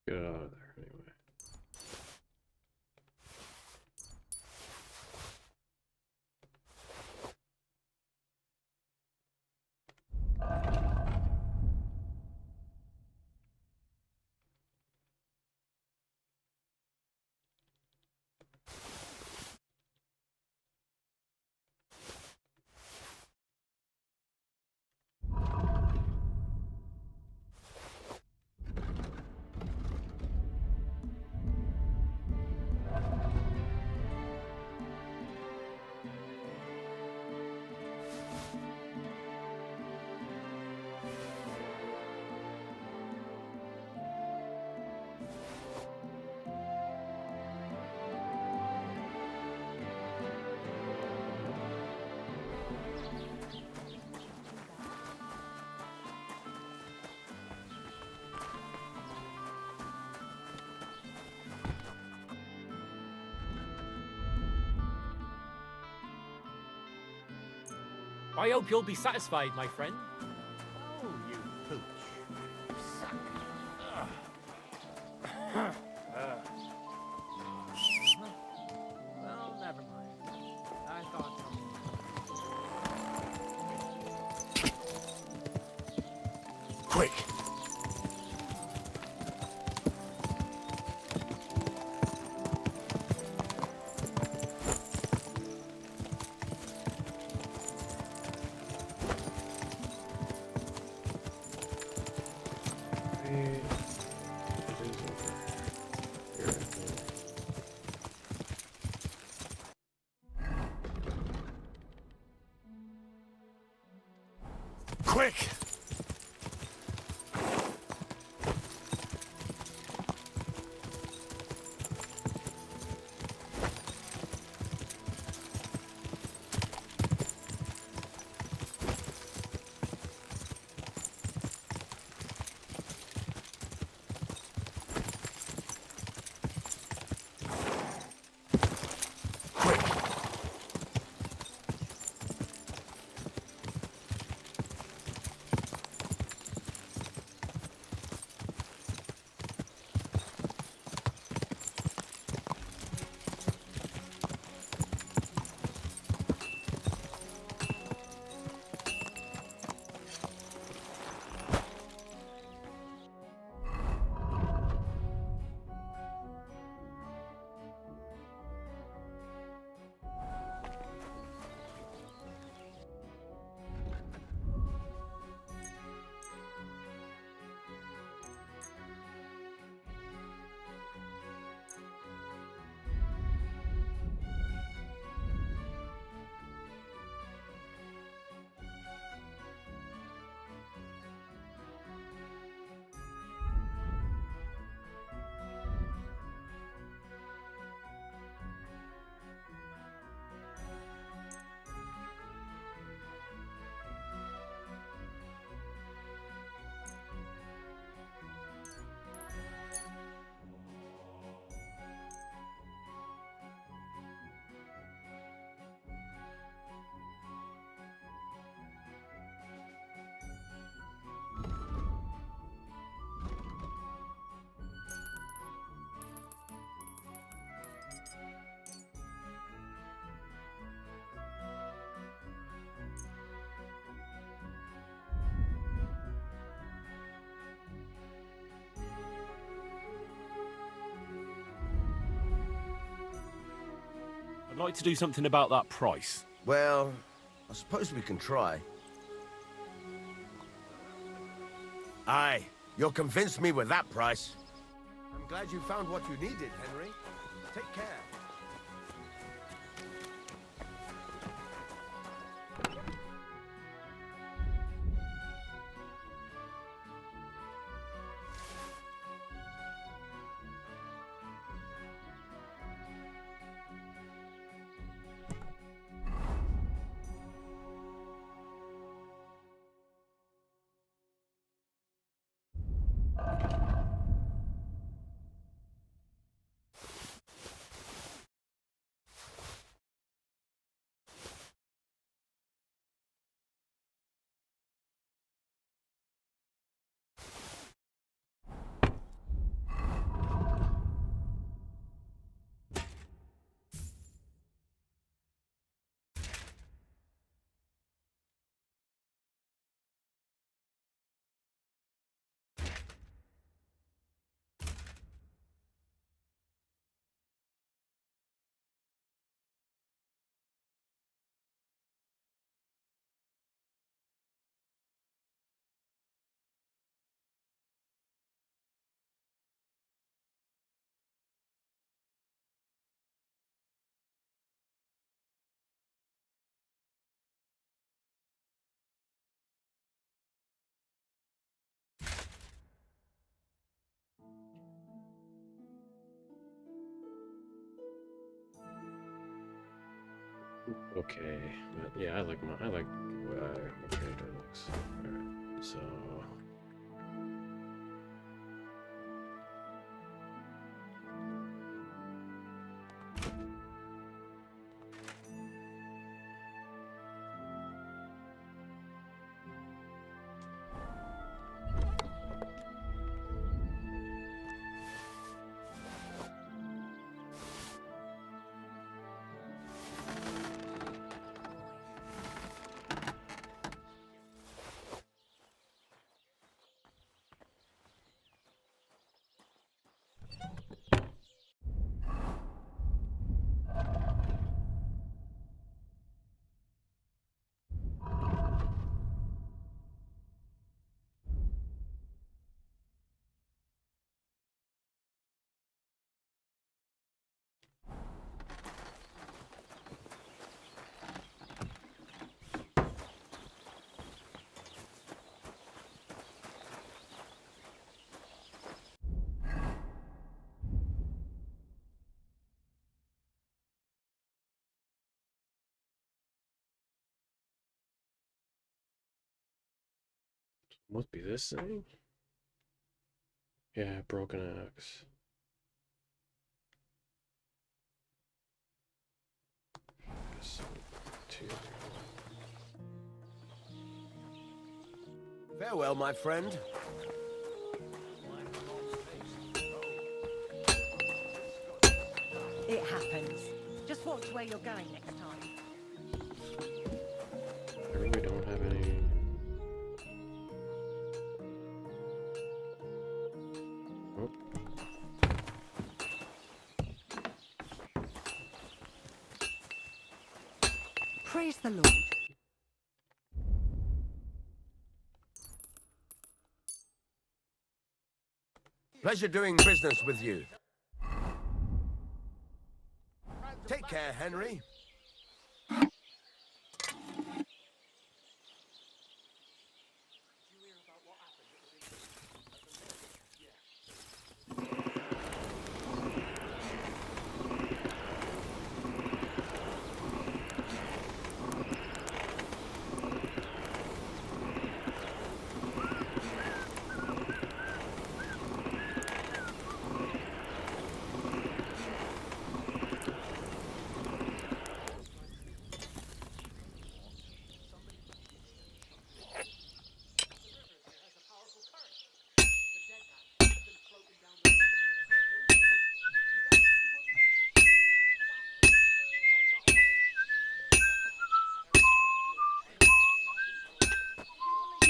Speaker 1: Get it out of there anyway.
Speaker 5: I hope you'll be satisfied, my friend.
Speaker 14: Oh, you pooch. Suck.
Speaker 5: Well, never mind. I thought so.
Speaker 4: Quick! Quick! Like to do something about that price?
Speaker 18: Well, I suppose we can try. Aye, you'll convince me with that price. I'm glad you found what you needed, Henry. Take care.
Speaker 1: Okay, but yeah, I like okay, it looks. Alright, so must be this thing. Yeah, broken axe.
Speaker 18: Farewell, my friend.
Speaker 11: It happens. Just watch where you're going next time.
Speaker 1: I really don't have any. Oh.
Speaker 11: Praise the Lord.
Speaker 18: Pleasure doing business with you. Take care, Henry.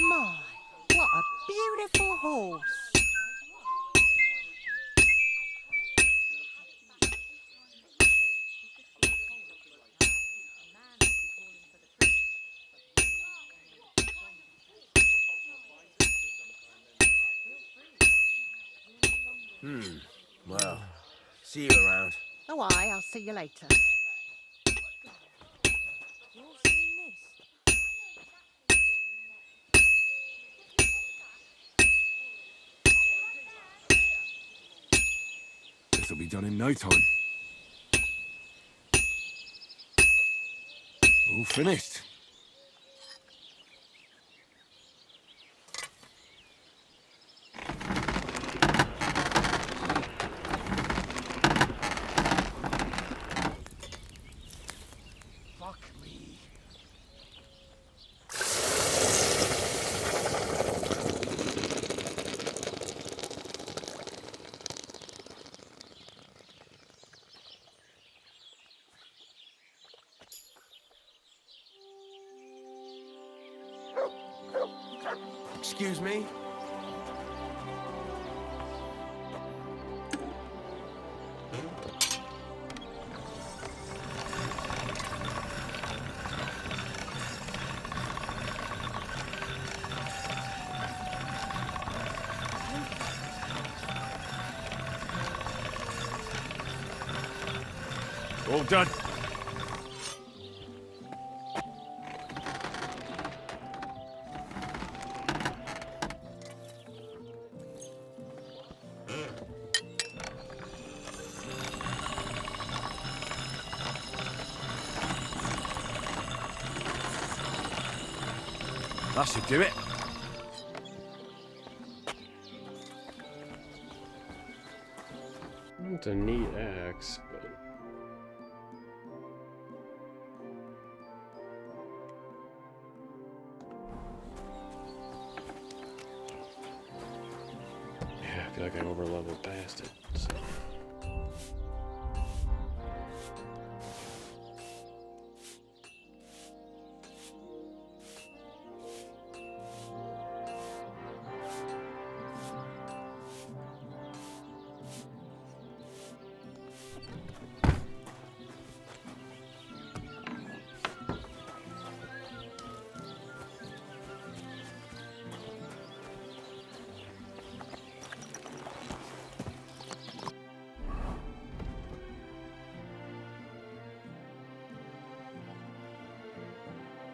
Speaker 11: My, what a beautiful horse.
Speaker 18: Well, see you around.
Speaker 17: Oh, aye, I'll see you later.
Speaker 11: You're seeing this?
Speaker 12: This'll be done in no time. All finished.
Speaker 2: Fuck me.
Speaker 18: Excuse me?
Speaker 4: All done. That should do it.
Speaker 1: It's a neat axe, but yeah, I feel like I overleveled past it. So.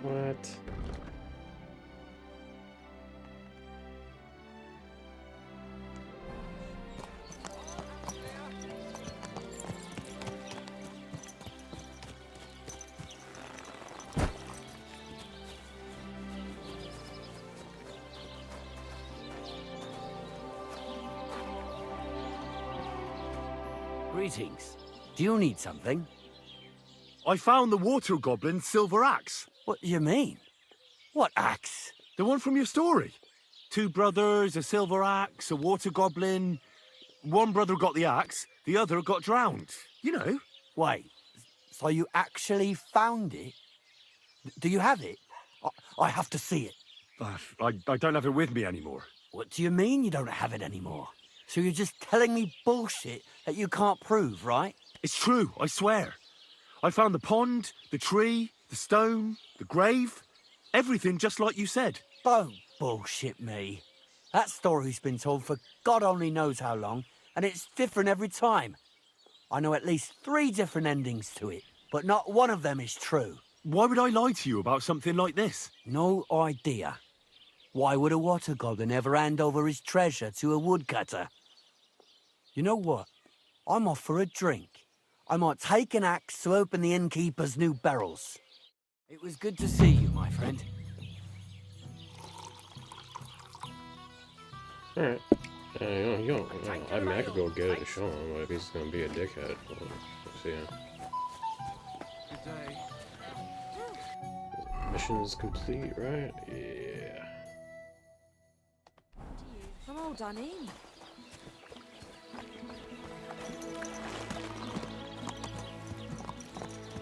Speaker 1: What?
Speaker 13: Greetings. Do you need something?
Speaker 4: I found the water goblin's silver axe.
Speaker 13: What do you mean? What axe?
Speaker 4: The one from your story. 2 brothers, a silver axe, a water goblin. One brother got the axe, the other got drowned. You know.
Speaker 13: Wait, so you actually found it? Do you have it? I have to see it.
Speaker 4: I don't have it with me anymore.
Speaker 13: What do you mean you don't have it anymore? So you're just telling me bullshit that you can't prove, right?
Speaker 4: It's true, I swear. I found the pond, the tree, the stone, the grave. Everything just like you said.
Speaker 13: Don't bullshit me. That story's been told for God only knows how long, and it's different every time. I know at least 3 different endings to it, but not one of them is true.
Speaker 4: Why would I lie to you about something like this?
Speaker 13: No idea. Why would a water goblin ever hand over his treasure to a woodcutter? You know what? I'm off for a drink. I might take an axe to open the innkeeper's new barrels. It was good to see you, my friend.
Speaker 1: Alright. I mean, I could go get it and show him, but if he's gonna be a dickhead, well, we'll see.
Speaker 2: Good day.
Speaker 1: Mission's complete, right? Yeah.
Speaker 11: I'm all done in.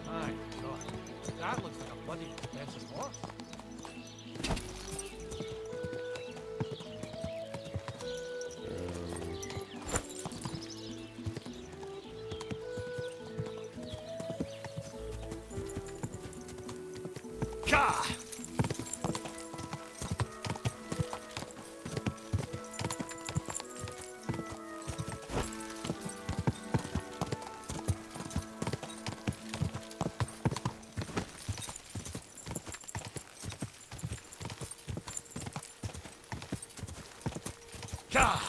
Speaker 2: My God, that looks like a bloody expensive horse.
Speaker 4: Gah!
Speaker 2: God!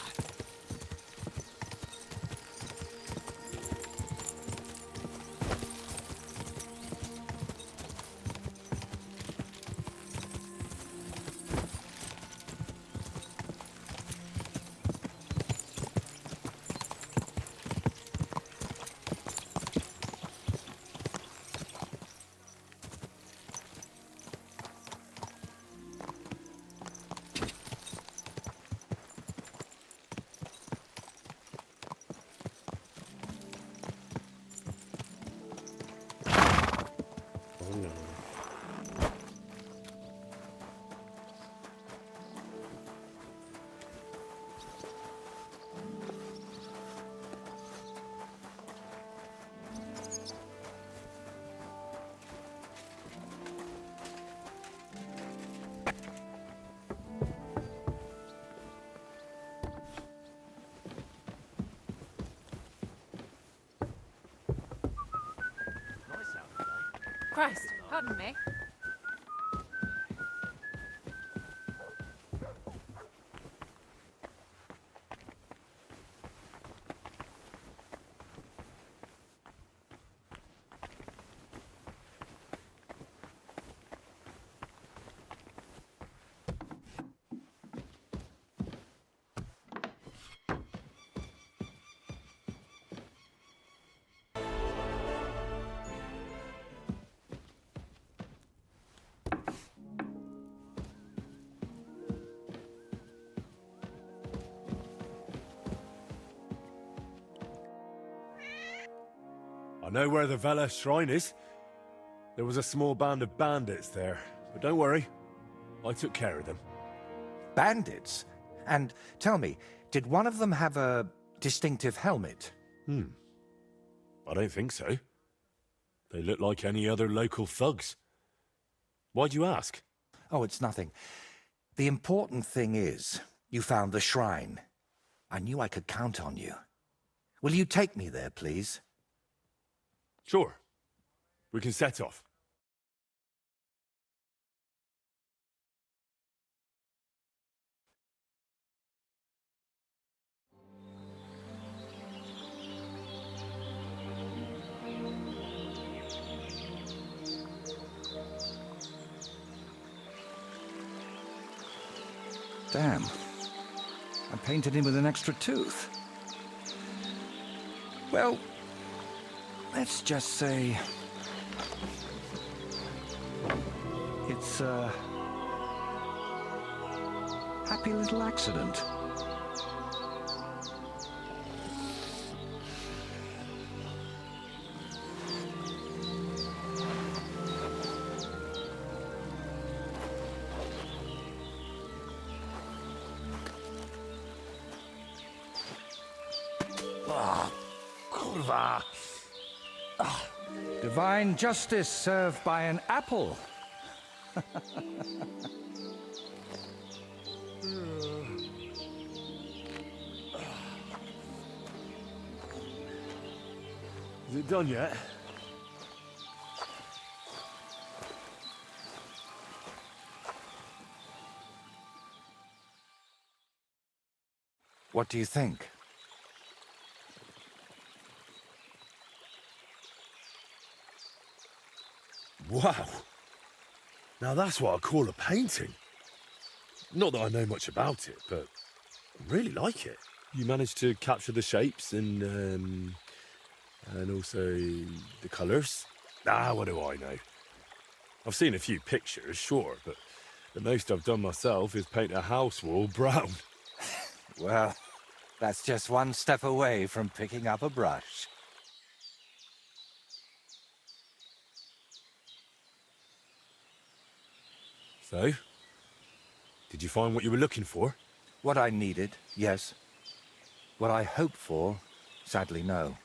Speaker 1: Oh no.
Speaker 16: Christ, pardon me.
Speaker 4: I know where the Vela shrine is. There was a small band of bandits there, but don't worry. I took care of them.
Speaker 3: Bandits? And tell me, did one of them have a distinctive helmet?
Speaker 4: I don't think so. They look like any other local thugs. Why'd you ask?
Speaker 3: Oh, it's nothing. The important thing is, you found the shrine. I knew I could count on you. Will you take me there, please?
Speaker 4: Sure. We can set off.
Speaker 13: Damn. I painted him with an extra tooth. Well, let's just say it's a happy little accident.
Speaker 3: Kurva! Divine justice served by an apple.
Speaker 4: Is it done yet?
Speaker 3: What do you think?
Speaker 4: Wow. Now that's what I call a painting. Not that I know much about it, but I really like it. You managed to capture the shapes and also the colours. What do I know? I've seen a few pictures, sure, but the most I've done myself is paint a house wall brown.
Speaker 3: Well, that's just one step away from picking up a brush.
Speaker 4: So, did you find what you were looking for?
Speaker 3: What I needed, yes. What I hoped for, sadly, no.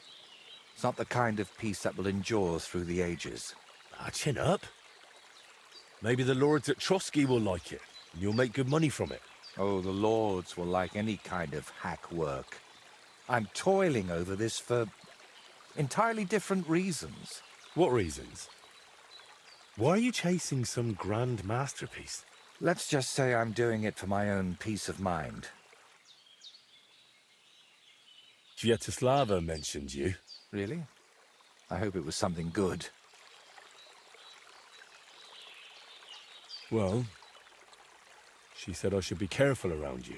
Speaker 3: It's not the kind of piece that will endure through the ages.
Speaker 4: Chin up. Maybe the lords at Trosky will like it, and you'll make good money from it.
Speaker 3: Oh, the lords will like any kind of hack work. I'm toiling over this for entirely different reasons.
Speaker 4: What reasons? Why are you chasing some grand masterpiece?
Speaker 3: Let's just say I'm doing it for my own peace of mind.
Speaker 4: Sviatoslava mentioned you.
Speaker 3: Really? I hope it was something good.
Speaker 4: Well, she said I should be careful around you.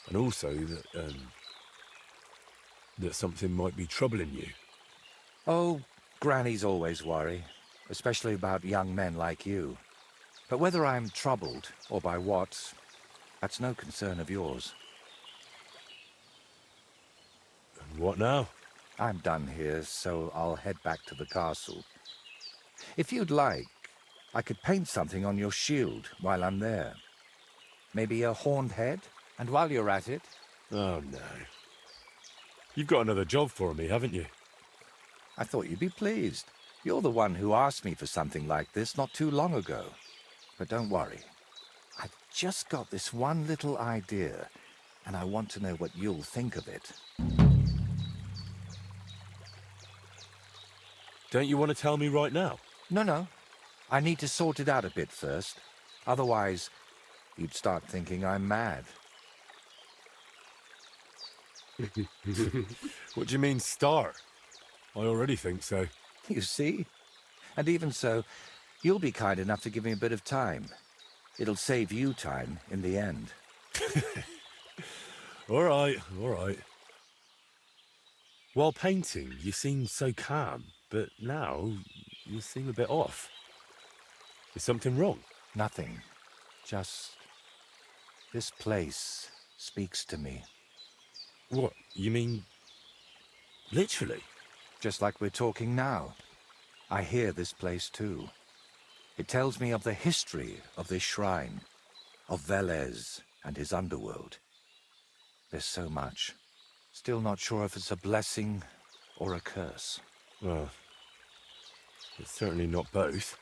Speaker 4: And also that something might be troubling you.
Speaker 3: Oh, grannies always worry, especially about young men like you. But whether I'm troubled or by what, that's no concern of yours.
Speaker 4: And what now?
Speaker 3: I'm done here, so I'll head back to the castle. If you'd like, I could paint something on your shield while I'm there. Maybe a horned head? And while you're at it...
Speaker 4: Oh, no. You've got another job for me, haven't you?
Speaker 3: I thought you'd be pleased. You're the one who asked me for something like this not too long ago. But don't worry. I've just got this one little idea, and I want to know what you'll think of it.
Speaker 4: Don't you want to tell me right now?
Speaker 3: No. I need to sort it out a bit first. Otherwise, you'd start thinking I'm mad.
Speaker 4: What do you mean, start? I already think so.
Speaker 3: You see? And even so, you'll be kind enough to give me a bit of time. It'll save you time in the end.
Speaker 4: All right. While painting, you seemed so calm, but now you seem a bit off. Is something wrong?
Speaker 3: Nothing. Just... this place speaks to me.
Speaker 4: What? You mean... literally?
Speaker 3: Just like we're talking now. I hear this place too. It tells me of the history of this shrine, of Velez and his underworld. There's so much. Still not sure if it's a blessing or a curse.
Speaker 4: Well, it's certainly not both.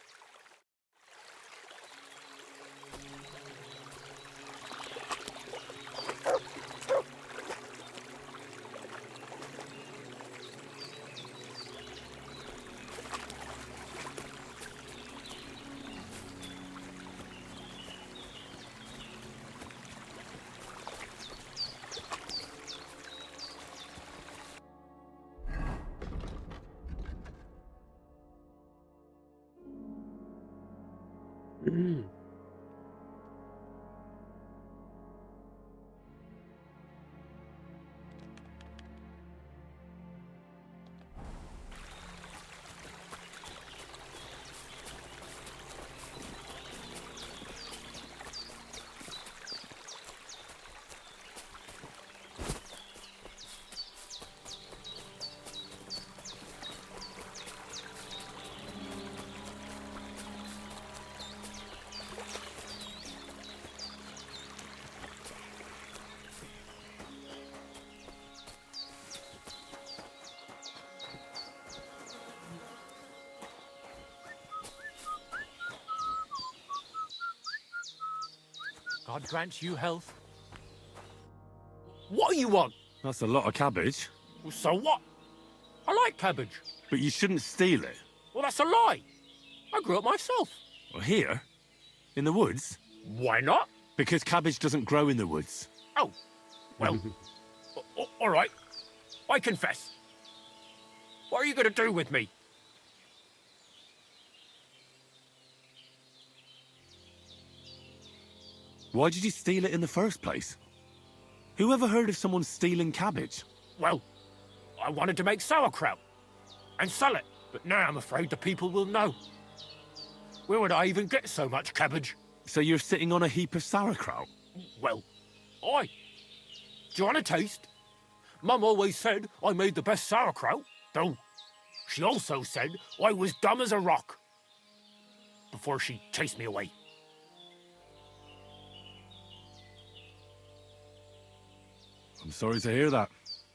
Speaker 5: God grant you health. What do you want?
Speaker 4: That's a lot of cabbage.
Speaker 5: Well, so what? I like cabbage.
Speaker 4: But you shouldn't steal it.
Speaker 5: Well, that's a lie. I grew it myself.
Speaker 4: Well, here? In the woods?
Speaker 5: Why not?
Speaker 4: Because cabbage doesn't grow in the woods.
Speaker 5: Oh, well, all right. I confess. What are you going to do with me?
Speaker 4: Why did you steal it in the first place? Who ever heard of someone stealing cabbage?
Speaker 5: Well, I wanted to make sauerkraut and sell it, but now I'm afraid the people will know. Where would I even get so much cabbage?
Speaker 4: So you're sitting on a heap of sauerkraut?
Speaker 5: Well, aye. Do you want a taste? Mum always said I made the best sauerkraut, though she also said I was dumb as a rock before she chased me away.
Speaker 4: I'm sorry to hear that.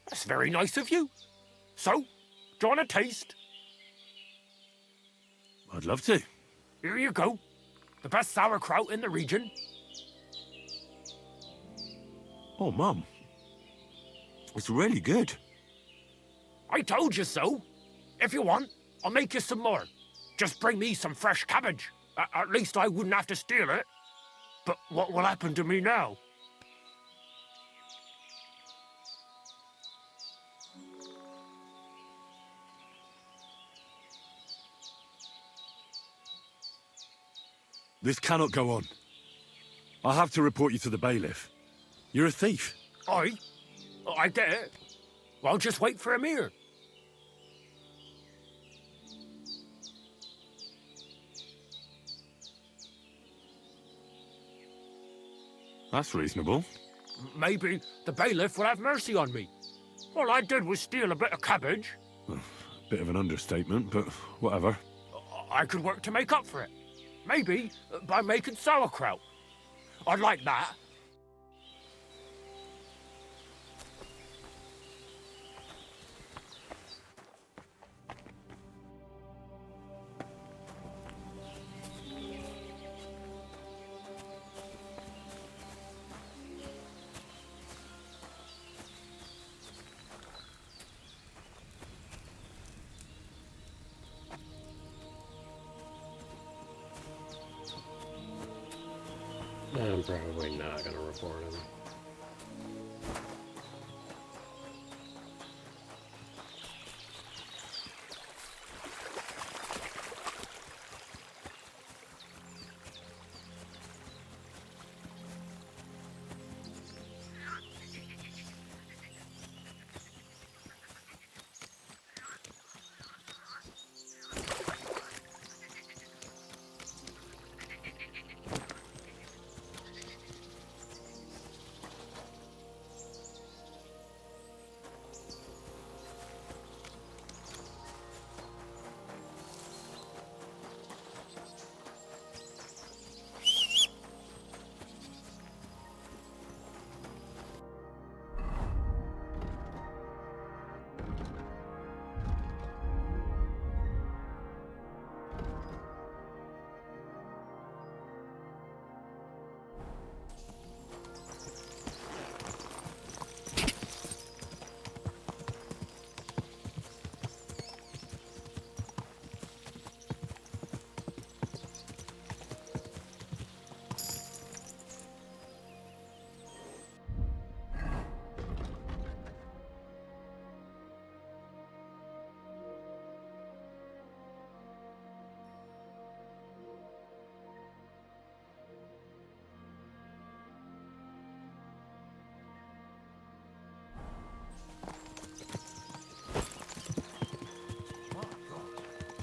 Speaker 5: That's very nice of you. So, do you want a taste?
Speaker 4: I'd love to.
Speaker 5: Here you go. The best sauerkraut in the region.
Speaker 4: Oh, Mum. It's really good.
Speaker 5: I told you so. If you want, I'll make you some more. Just bring me some fresh cabbage. At least I wouldn't have to steal it. But what will happen to me now?
Speaker 12: This cannot go on. I'll have to report you to the bailiff. You're a thief.
Speaker 5: I get it. Well, just wait for him here.
Speaker 12: That's reasonable.
Speaker 5: Maybe the bailiff will have mercy on me. All I did was steal a bit of cabbage.
Speaker 12: Bit of an understatement, but whatever.
Speaker 5: I could work to make up for it. Maybe by making sauerkraut. I'd like that.
Speaker 1: I'm probably not going to report him.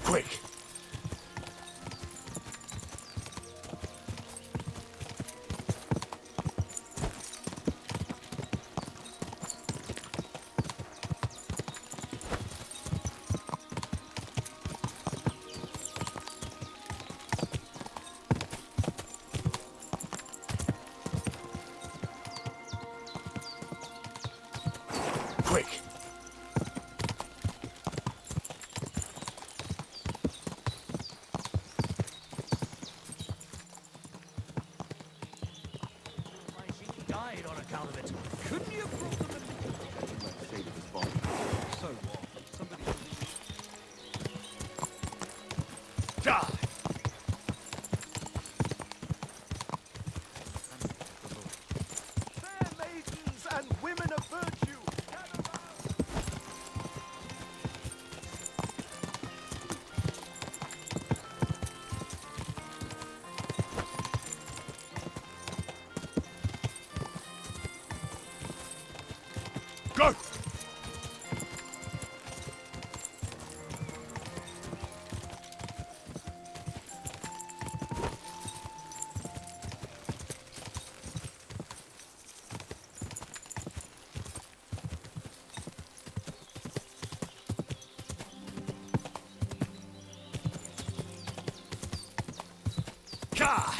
Speaker 5: Quick! Quick!
Speaker 2: Died on account of it. Couldn't you have brought them So what? Somebody... Die!
Speaker 7: Fair maidens and women of virtue, gather
Speaker 5: Go! Ka!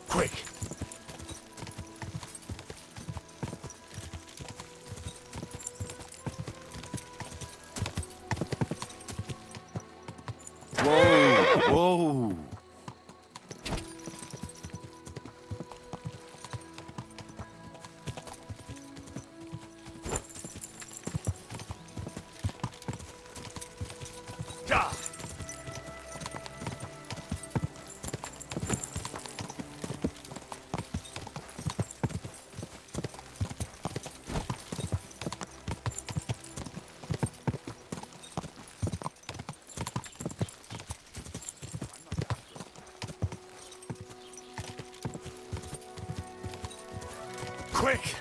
Speaker 5: Quick!
Speaker 12: Whoa! Whoa!
Speaker 5: Die!
Speaker 4: Quick!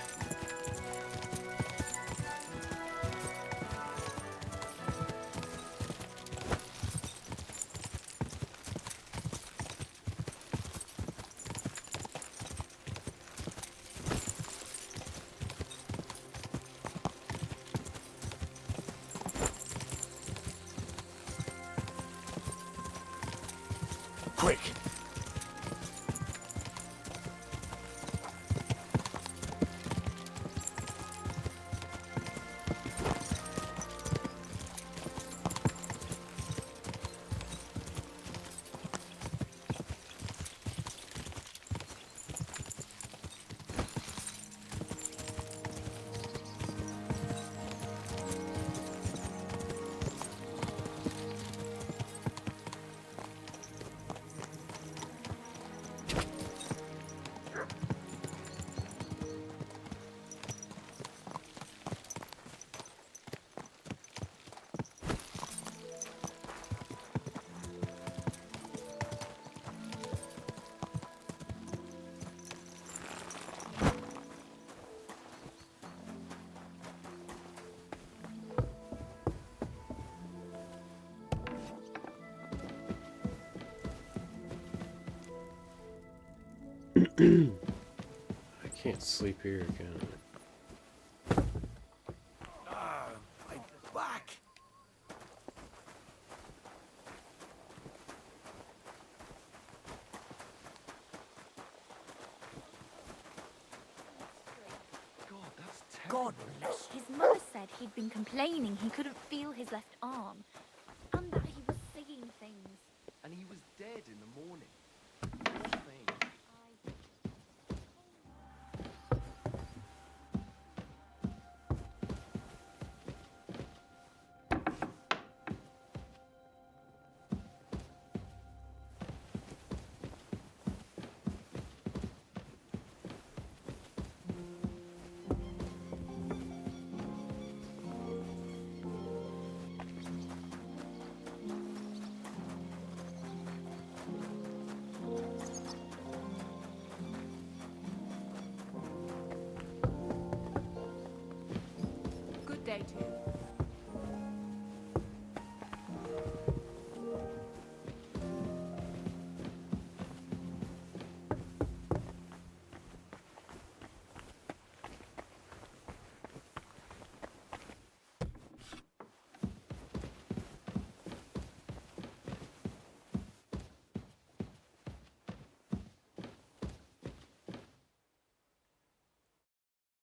Speaker 4: Quick!
Speaker 1: I can't sleep here again.
Speaker 2: My back.
Speaker 10: God bless. His mother said he'd been complaining he couldn't feel his left arm, and that he was seeing things.
Speaker 9: And he was dead in the morning. Poor thing.
Speaker 10: Good day to you.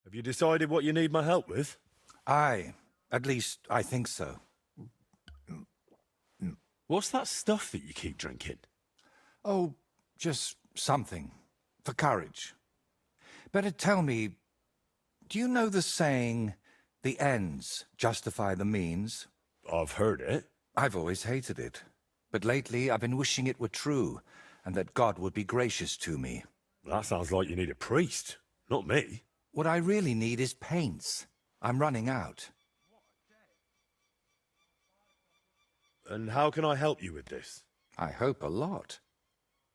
Speaker 4: Have you decided what you need my help with?
Speaker 3: Aye, at least I think so.
Speaker 4: What's that stuff that you keep drinking?
Speaker 3: Oh, just something. For courage. Better tell me, do you know the saying, the ends justify the means?
Speaker 4: I've heard it.
Speaker 3: I've always hated it. But lately I've been wishing it were true, and that God would be gracious to me.
Speaker 4: That sounds like you need a priest, not me.
Speaker 3: What I really need is paints. I'm running out.
Speaker 4: And how can I help you with this?
Speaker 3: I hope a lot.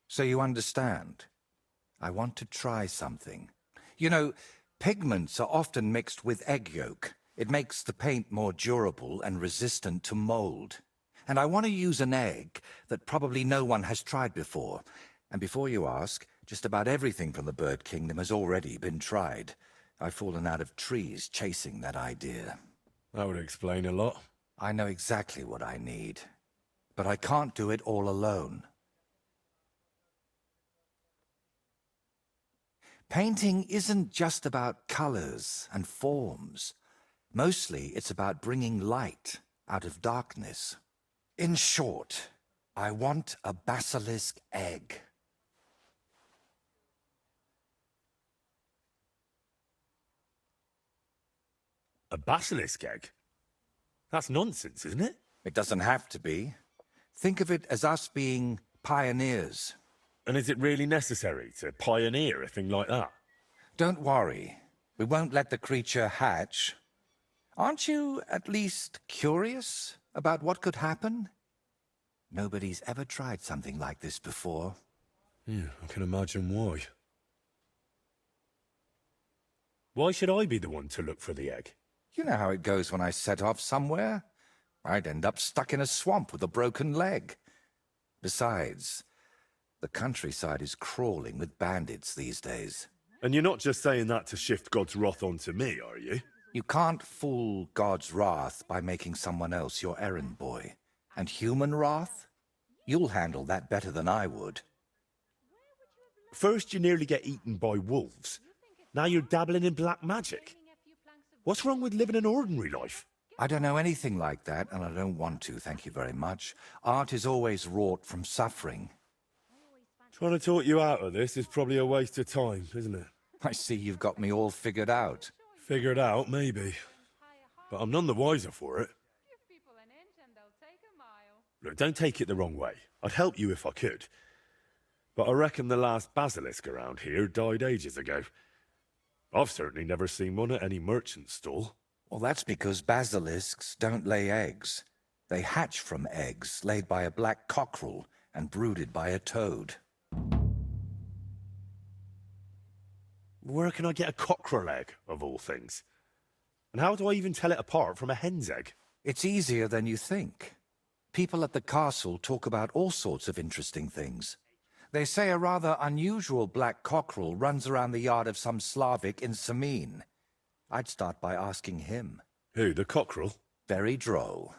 Speaker 3: So you understand. I want to try something. You know, pigments are often mixed with egg yolk. It makes the paint more durable and resistant to mold. And I want to use an egg that probably no one has tried before. And before you ask, just about everything from the bird kingdom has already been tried. I've fallen out of trees chasing that idea.
Speaker 4: That would explain a lot.
Speaker 3: I know exactly what I need. But I can't do it all alone. Painting isn't just about colors and forms. Mostly, it's about bringing light out of darkness. In short, I want a basilisk egg.
Speaker 4: A basilisk egg? That's nonsense, isn't it?
Speaker 3: It doesn't have to be. Think of it as us being pioneers.
Speaker 4: And is it really necessary to pioneer a thing like that?
Speaker 3: Don't worry. We won't let the creature hatch. Aren't you at least curious about what could happen? Nobody's ever tried something like this before.
Speaker 4: Yeah, I can imagine why. Why should I be the one to look for the egg?
Speaker 3: You know how it goes when I set off somewhere. I'd end up stuck in a swamp with a broken leg. Besides, the countryside is crawling with bandits these days.
Speaker 4: And you're not just saying that to shift God's wrath onto me, are you?
Speaker 3: You can't fool God's wrath by making someone else your errand boy. And human wrath? You'll handle that better than I would.
Speaker 4: First you nearly get eaten by wolves. Now you're dabbling in black magic. What's wrong with living an ordinary life?
Speaker 3: I don't know anything like that, and I don't want to, thank you very much. Art is always wrought from suffering.
Speaker 4: Trying to talk you out of this is probably a waste of time, isn't it?
Speaker 3: I see you've got me all figured out.
Speaker 4: Figured out, maybe. But I'm none the wiser for it. Look, don't take it the wrong way. I'd help you if I could. But I reckon the last basilisk around here died ages ago. I've certainly never seen one at any merchant's stall.
Speaker 3: Well, that's because basilisks don't lay eggs. They hatch from eggs laid by a black cockerel and brooded by a toad.
Speaker 4: Where can I get a cockerel egg, of all things? And how do I even tell it apart from a hen's egg?
Speaker 3: It's easier than you think. People at the castle talk about all sorts of interesting things. They say a rather unusual black cockerel runs around the yard of some Slavic in Samin. I'd start by asking him.
Speaker 4: Who, the cockerel?
Speaker 3: Very droll.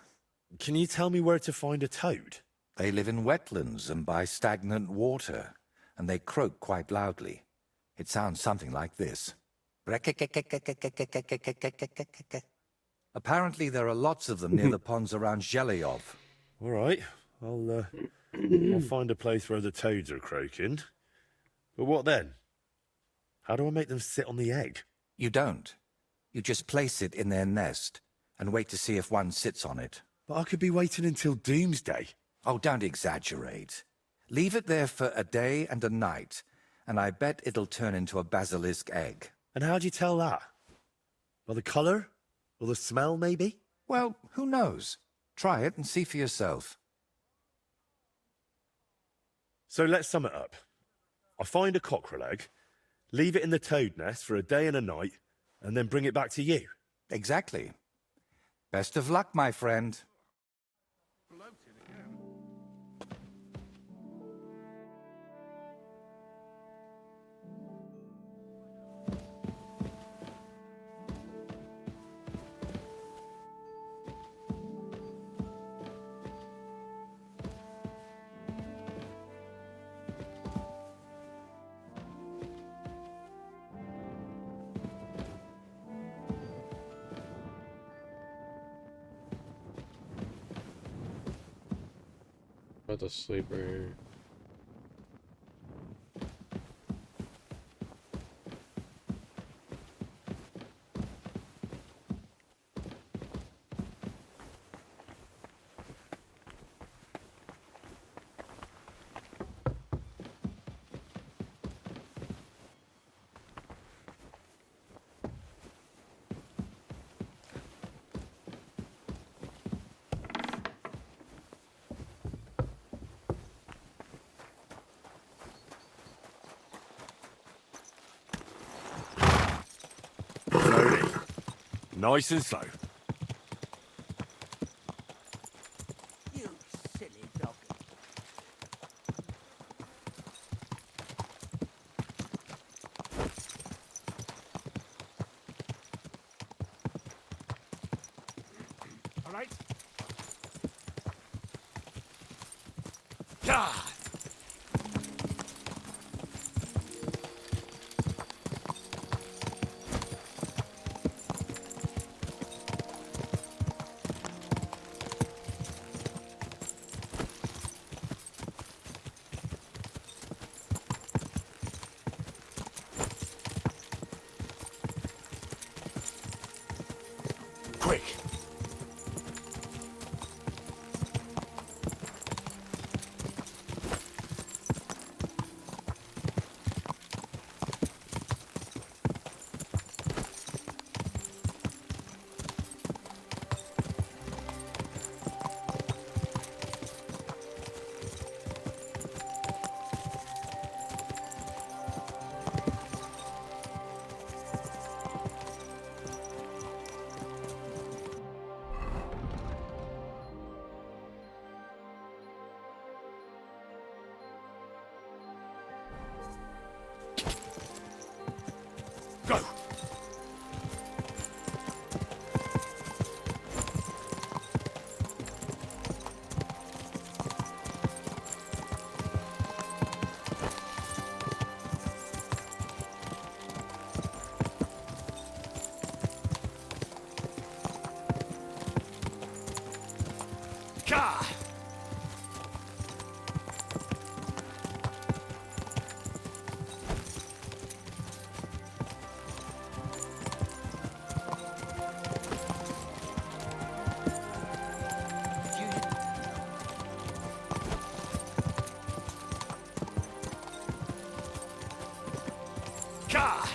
Speaker 4: Can you tell me where to find a toad?
Speaker 3: They live in wetlands and by stagnant water, and they croak quite loudly. It sounds something like this. Apparently there are lots of them near the ponds around Zhelyov.
Speaker 4: All right, I'll find a place where the toads are croaking. But what then? How do I make them sit on the egg?
Speaker 3: You don't. You just place it in their nest and wait to see if one sits on it.
Speaker 4: But I could be waiting until doomsday.
Speaker 3: Oh, don't exaggerate. Leave it there for a day and a night, and I bet it'll turn into a basilisk egg.
Speaker 4: And how'd you tell that? By the colour? Or the smell, maybe?
Speaker 3: Well, who knows? Try it and see for yourself.
Speaker 4: So let's sum it up. I find a cockerel egg, leave it in the toad nest for a day and a night, and then bring it back to you.
Speaker 3: Exactly. Best of luck, my friend.
Speaker 1: About to sleep right here.
Speaker 4: Slowly. Nice and slow.
Speaker 2: You silly dog. All right. God.
Speaker 4: Quick.
Speaker 2: Ka!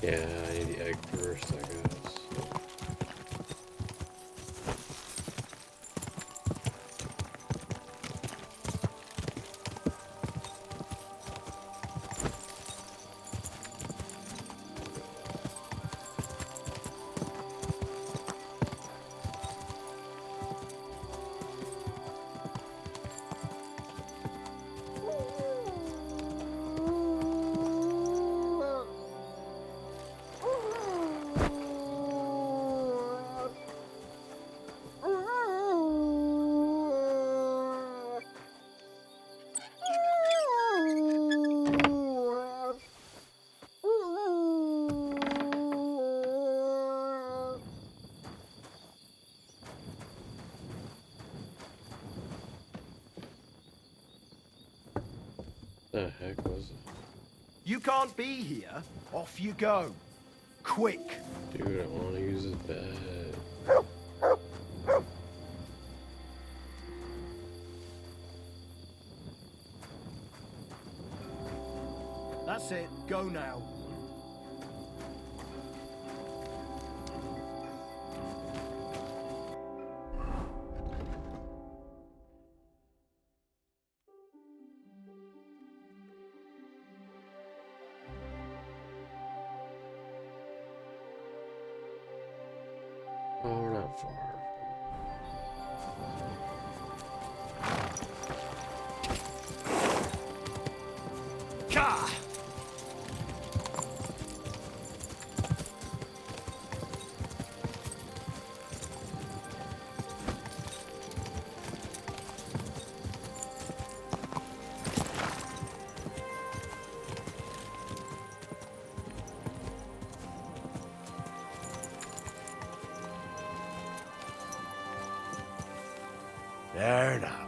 Speaker 1: Yeah, I need the egg first, I guess. The heck was it?
Speaker 9: You can't be here. Off you go. Quick.
Speaker 1: Dude, I want to use his bed.
Speaker 9: That's it. Go now.
Speaker 1: Oh, we're not far.
Speaker 2: Ka!
Speaker 4: There now.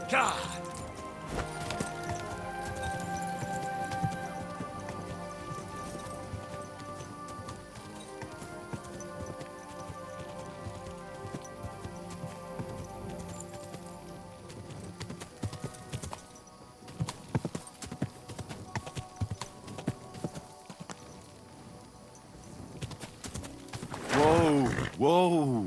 Speaker 2: Ka!
Speaker 4: Whoa, whoa.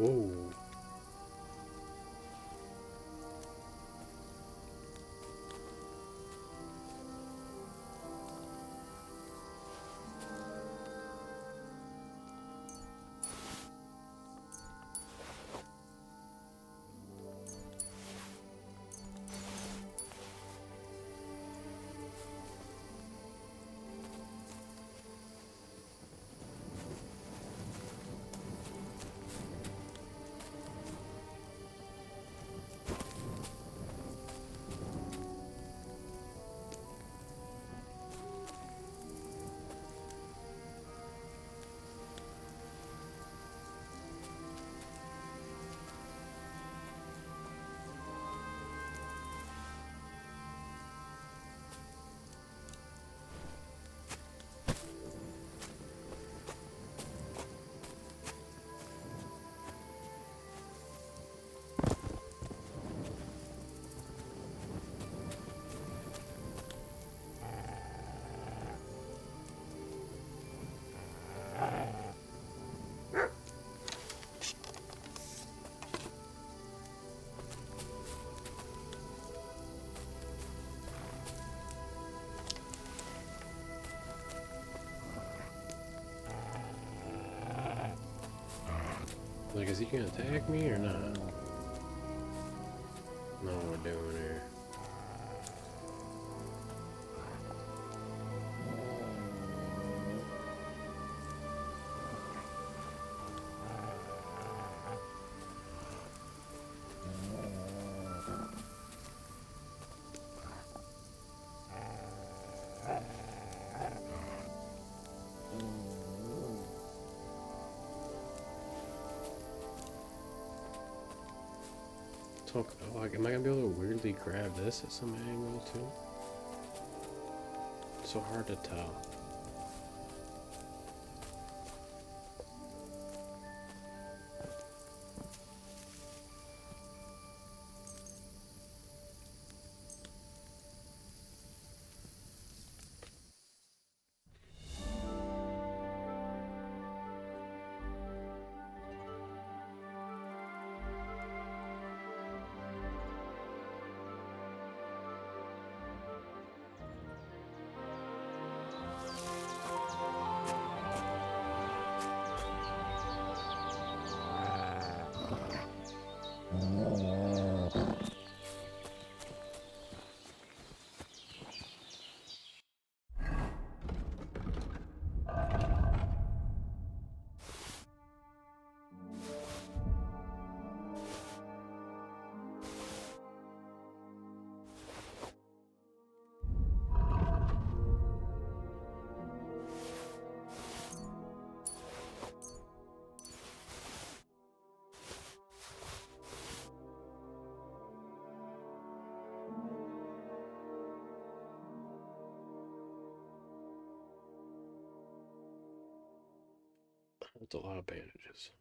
Speaker 1: Whoa. Like, is he gonna attack me or not? No, we're doing here. Talk, like, am I gonna be able to weirdly grab this at some angle too? It's so hard to tell. That's a lot of bandages.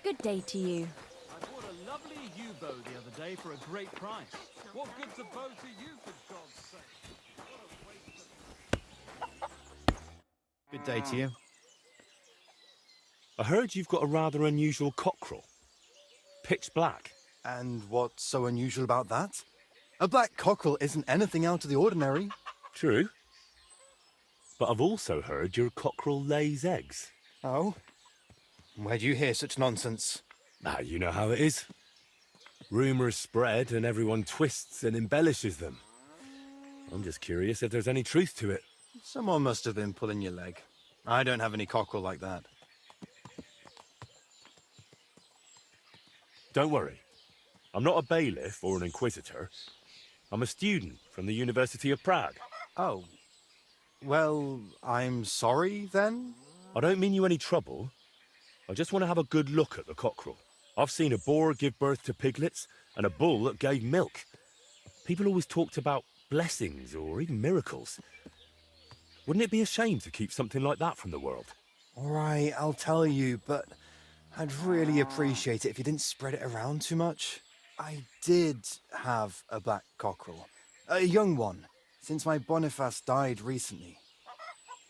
Speaker 15: Good day to you.
Speaker 2: I bought a lovely yew bow the other day for a great price. What good's a bow to you, for God's sake?
Speaker 20: Good day to you.
Speaker 4: I heard you've got a rather unusual cockerel. Pitch black.
Speaker 20: And what's so unusual about that? A black cockerel isn't anything out of the ordinary.
Speaker 4: True. But I've also heard your cockerel lays eggs.
Speaker 20: Oh? Where do you hear such nonsense?
Speaker 4: Ah, you know how it is. Rumours spread and everyone twists and embellishes them. I'm just curious if there's any truth to it.
Speaker 20: Someone must have been pulling your leg. I don't have any cockerel like that.
Speaker 4: Don't worry. I'm not a bailiff or an inquisitor. I'm a student from the University of Prague.
Speaker 20: Oh. Well, I'm sorry, then?
Speaker 4: I don't mean you any trouble. I just want to have a good look at the cockerel. I've seen a boar give birth to piglets and a bull that gave milk. People always talked about blessings or even miracles. Wouldn't it be a shame to keep something like that from the world?
Speaker 20: All right, I'll tell you, but I'd really appreciate it if you didn't spread it around too much. I did have a black cockerel. A young one, since my Boniface died recently.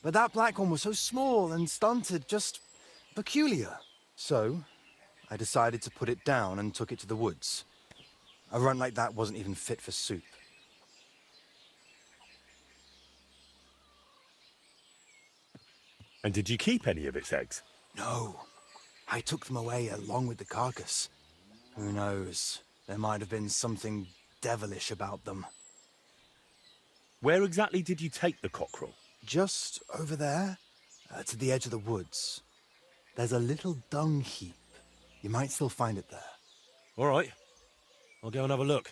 Speaker 20: But that black one was so small and stunted, just peculiar. So, I decided to put it down and took it to the woods. A runt like that wasn't even fit for soup.
Speaker 4: And did you keep any of its eggs?
Speaker 20: No. I took them away along with the carcass. Who knows? There might have been something devilish about them.
Speaker 4: Where exactly did you take the cockerel?
Speaker 20: Just over there, to the edge of the woods. There's a little dung heap. You might still find it there.
Speaker 4: All right. I'll go and have a look.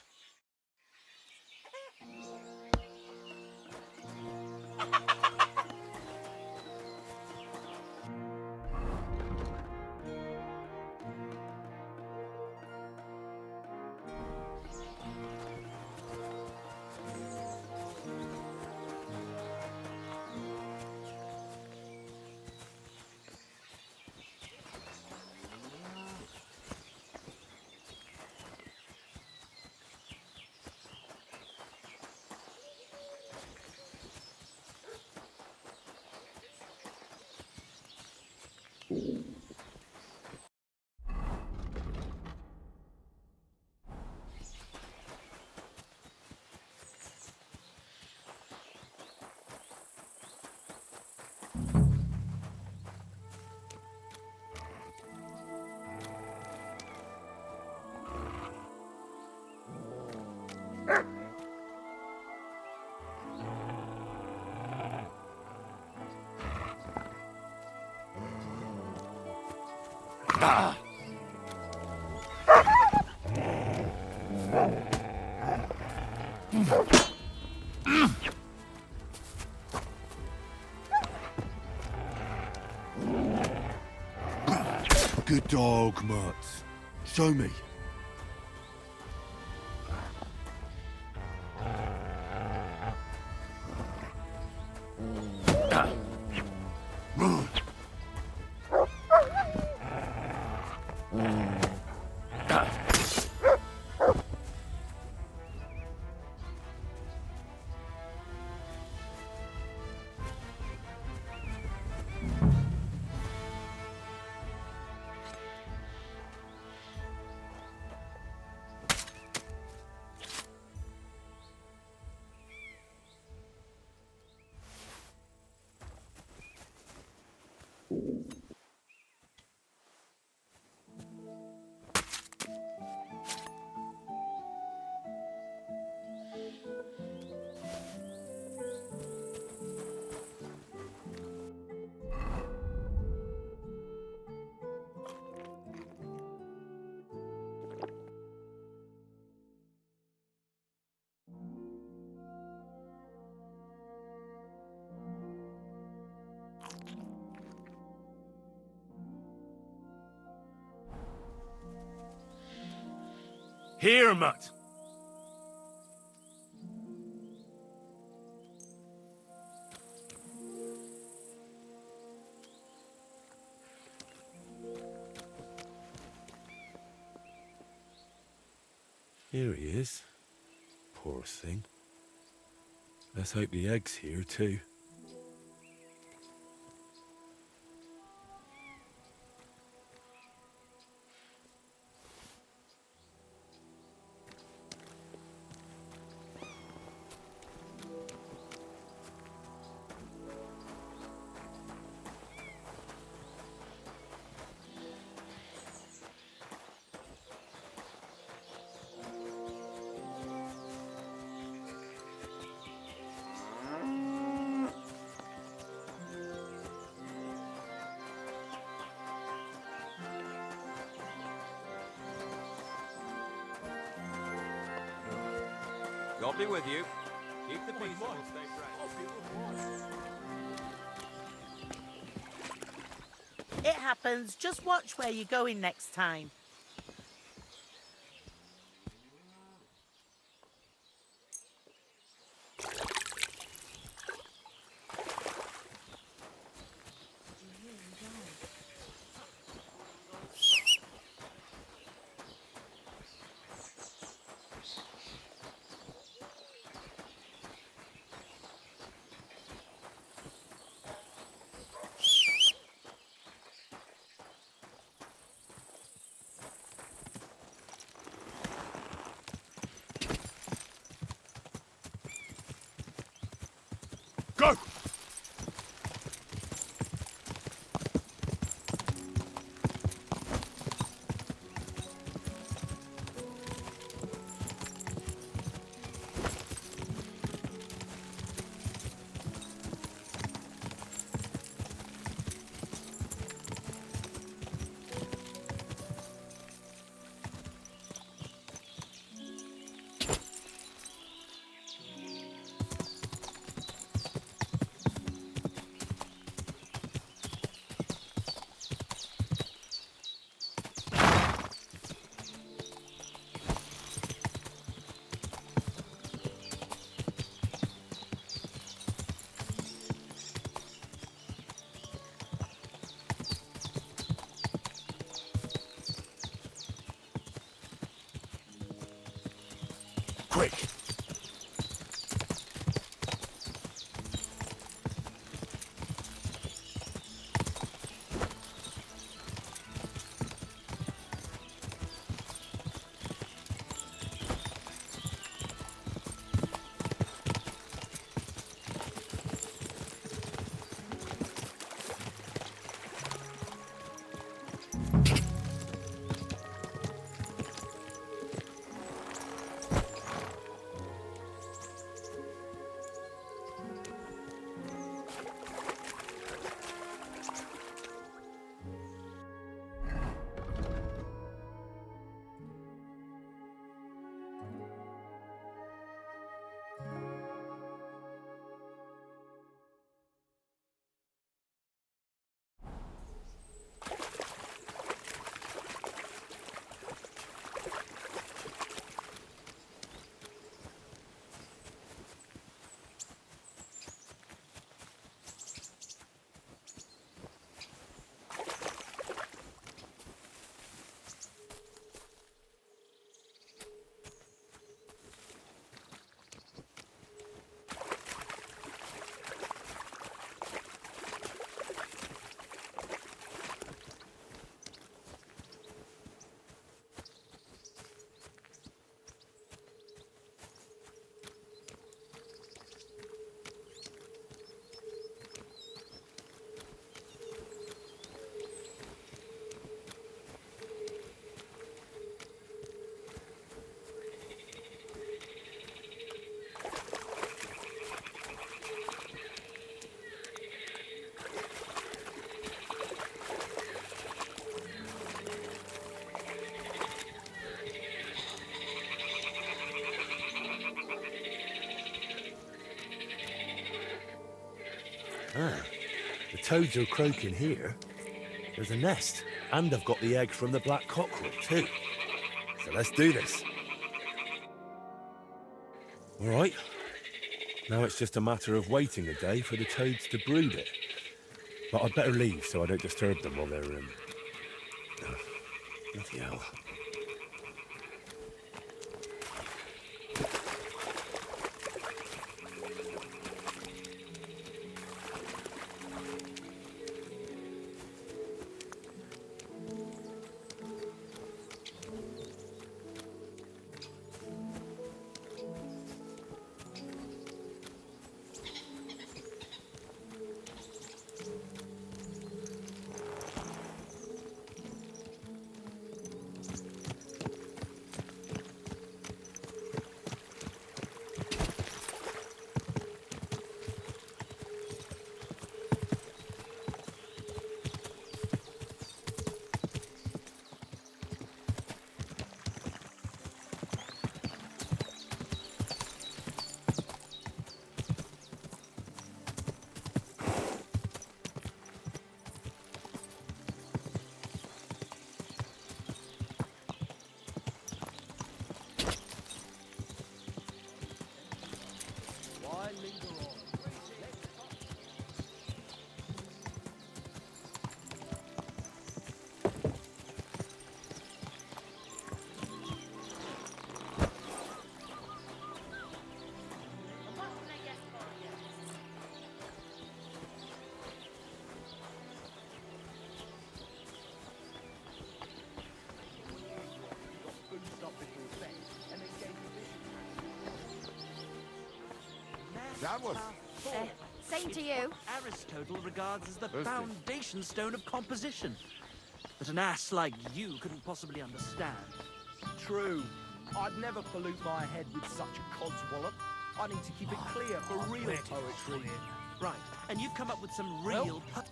Speaker 20: Ah!
Speaker 12: Good dog, Mutz. Show me.
Speaker 4: Here, Mutt. Here he is. Poor thing. Let's hope the egg's here too.
Speaker 18: God be with you. Keep the peace and we'll stay friends.
Speaker 15: It happens. Just watch where you're going next time.
Speaker 4: Go! Quick! Ah, the toads are croaking here. There's a nest, and I've got the egg from the black cockerel too. So let's do this. All right. Now it's just a matter of waiting a day for the toads to brood it. But I'd better leave so I don't disturb them while they're bloody hell.
Speaker 19: That was...
Speaker 16: Same to you.
Speaker 2: Aristotle regards as the foundation stone of composition. That an ass like you couldn't possibly understand.
Speaker 21: True. I'd never pollute my head with such a codswallop. I need to keep it clear for real poetry.
Speaker 2: Right, and you've come up with some real...
Speaker 21: Good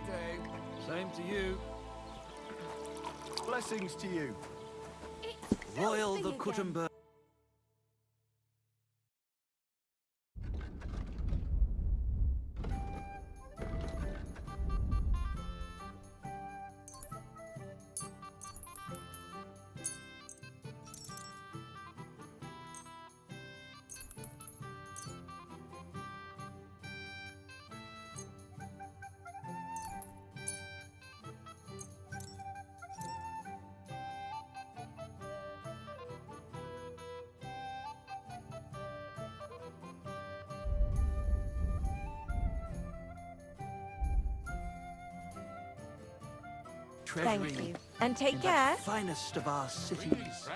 Speaker 21: day.
Speaker 2: Same to you.
Speaker 21: Blessings to you.
Speaker 2: Royal the Kuttenberg.
Speaker 11: Thank you. And take
Speaker 2: in
Speaker 11: care.
Speaker 2: the finest of our cities.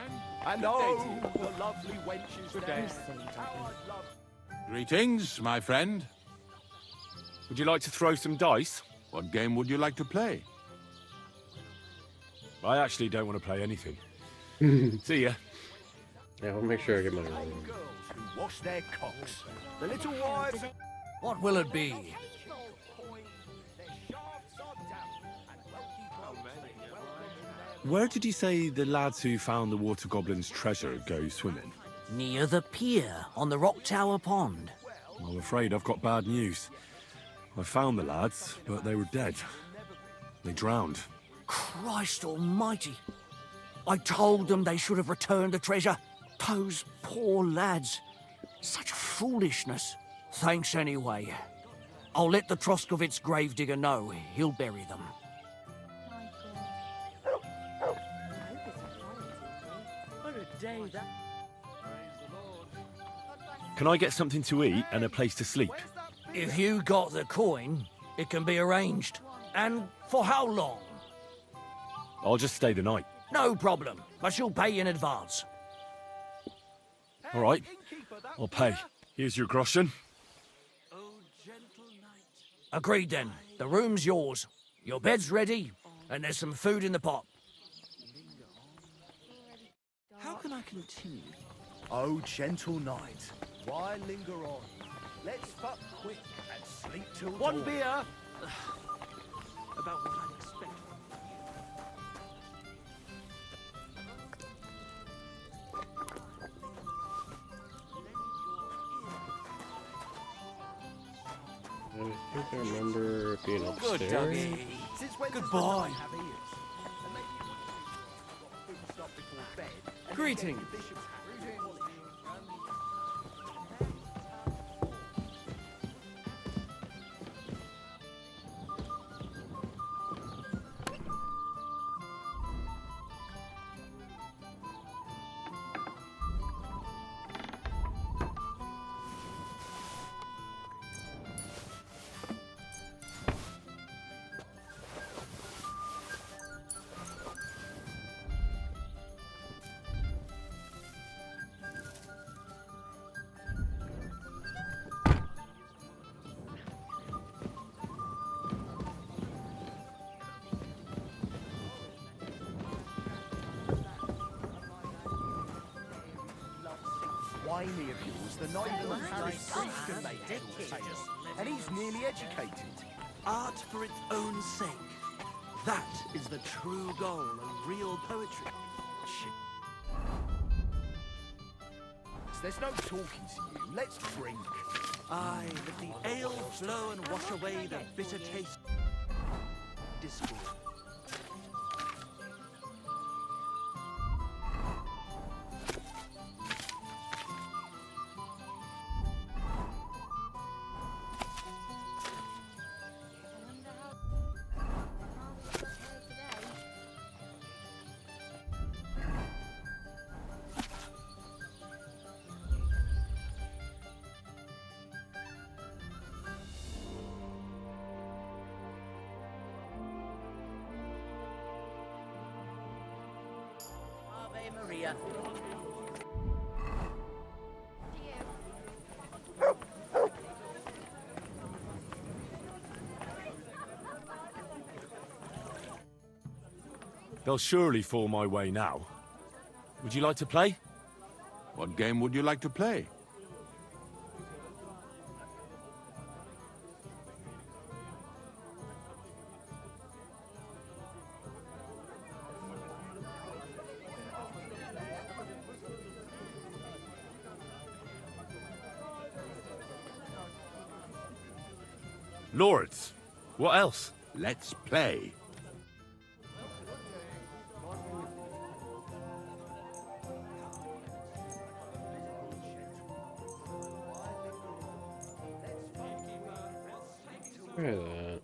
Speaker 21: And oh, the lovely wenches there.
Speaker 19: Greetings, my friend.
Speaker 4: Would you like to throw some dice?
Speaker 19: What game would you like to play?
Speaker 4: I actually don't want to play anything. See ya.
Speaker 1: Yeah, we'll make sure I get my room.
Speaker 21: Who wash their cocks. The little wives...
Speaker 6: What will it be?
Speaker 12: Where did you say the lads who found the water goblin's treasure go swimming?
Speaker 2: Near the pier, on the Rock Tower Pond.
Speaker 12: I'm afraid I've got bad news. I found the lads, but they were dead. They drowned.
Speaker 2: Christ almighty. I told them they should have returned the treasure. Those poor lads. Such foolishness. Thanks anyway. I'll let the Troskovitz gravedigger know. He'll bury them. What a day that...
Speaker 4: Can I get something to eat and a place to sleep?
Speaker 2: If you got the coin, it can be arranged. And for how long?
Speaker 4: I'll just stay the night.
Speaker 2: No problem, but you'll pay in advance.
Speaker 4: All right, I'll pay. Here's your groschen.
Speaker 2: Agreed then. The room's yours. Your bed's ready, and there's some food in the pot. How can I continue?
Speaker 21: Oh, gentle knight, why linger on? Let's fuck quick and sleep till
Speaker 2: One
Speaker 21: dawn.
Speaker 2: beer. About what I'd expect.
Speaker 1: I think I remember it being
Speaker 2: Good,
Speaker 1: upstairs.
Speaker 2: Dougie. Goodbye.
Speaker 6: Greetings.
Speaker 21: Whiny of yours, the night of Paris priest can make it, and he's nearly educated.
Speaker 2: Art for its own sake. That is the true goal of real poetry.
Speaker 21: There's no talking to you. Let's drink.
Speaker 2: Aye, let the ale flow and wash away the bitter taste. Discord.
Speaker 15: Ave Maria.
Speaker 4: They'll surely fall my way now. Would you like to play?
Speaker 19: What game would you like to play?
Speaker 4: Lords. What else?
Speaker 19: Let's play.
Speaker 1: Look at that.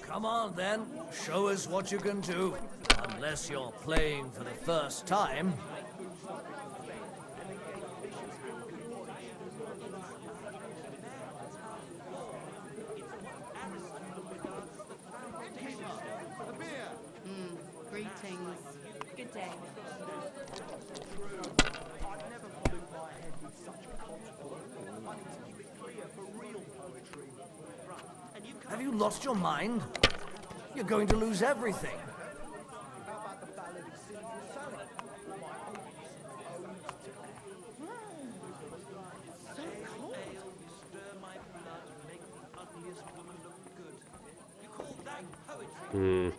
Speaker 2: Come on, then. Show us what you can do. Unless you're playing for the first time.
Speaker 15: Greetings. Good day.
Speaker 21: I'd never pollute my head with such control. I need to keep it clear for real poetry.
Speaker 2: Have you lost your mind? You're going to lose everything.
Speaker 21: How about the ballad of Sinful Sally? My ode to
Speaker 15: So cold.
Speaker 1: Hmm.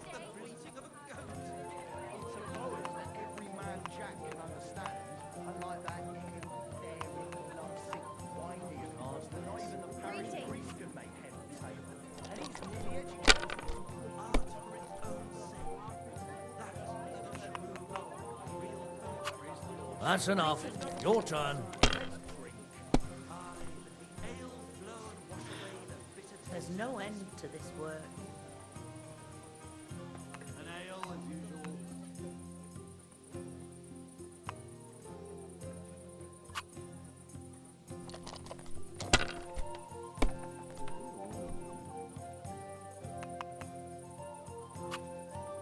Speaker 21: every man Jack can understand. Unlike that fairy, lovesick, whiny cast that not even the parish priest can make head or tail. And he's nearly educated.
Speaker 2: That's enough. Your turn.
Speaker 15: There's no end to this work.
Speaker 21: An ale as usual.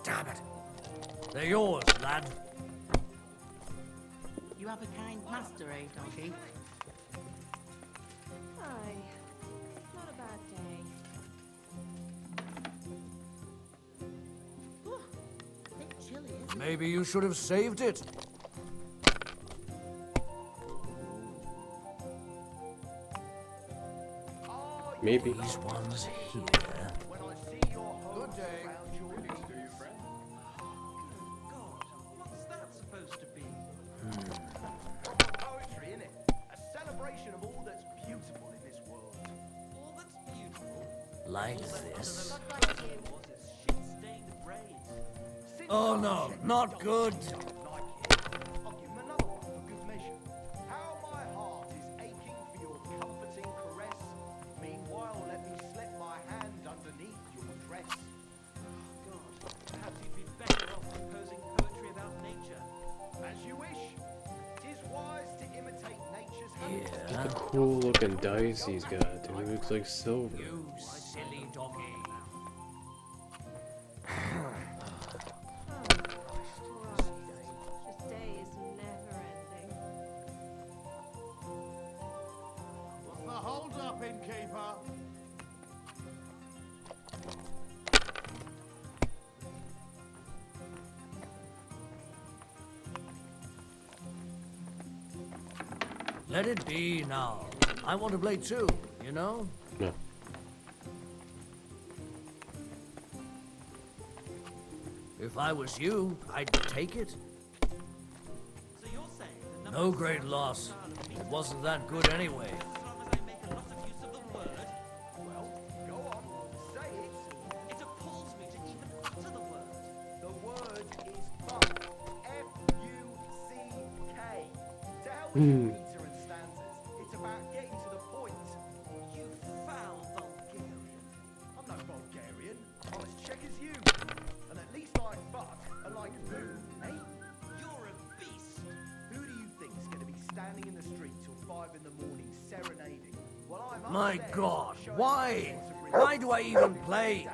Speaker 2: Damn it. They're yours, lad.
Speaker 15: You have a kind master, eh, Doggy?
Speaker 11: Aye. Not a bad day.
Speaker 15: Ooh, a bit chilly, isn't it?
Speaker 2: Maybe you should have saved it.
Speaker 1: Maybe.
Speaker 2: These ones here.
Speaker 21: When I see your home around your knees. What's that supposed to be? Poetry, innit? A celebration of all that's beautiful in this world. All that's beautiful.
Speaker 2: Like this.
Speaker 21: Shit-stained braids.
Speaker 2: Oh no, not good.
Speaker 21: I'll give him another one for good measure. How my heart is aching for your comforting caress. Meanwhile, let me slip my hand underneath your dress. God, perhaps you'd be better off composing poetry about nature. As you wish. 'Tis wise to imitate nature's hand.
Speaker 1: Look at the cool looking dice he's got, dude. It looks like silver.
Speaker 2: You silly doggy.
Speaker 11: This day is never ending.
Speaker 7: What's the hold up, innkeeper?
Speaker 2: Let it be now. I want to play too, you know?
Speaker 1: No.
Speaker 2: If I was you, I'd take it. No great loss. It wasn't that good anyway.
Speaker 21: Well, go on, say it. It appalls me to even utter the word. The word is fuck. F-U-C-K. To hell with meter and stanzas. It's about getting to the point. You foul Bulgarian. I'm no Bulgarian. I'm as Czech as you. And at least I fuck, and like who, eh? You're a beast. Who do you
Speaker 2: My God, why? Why do I even play?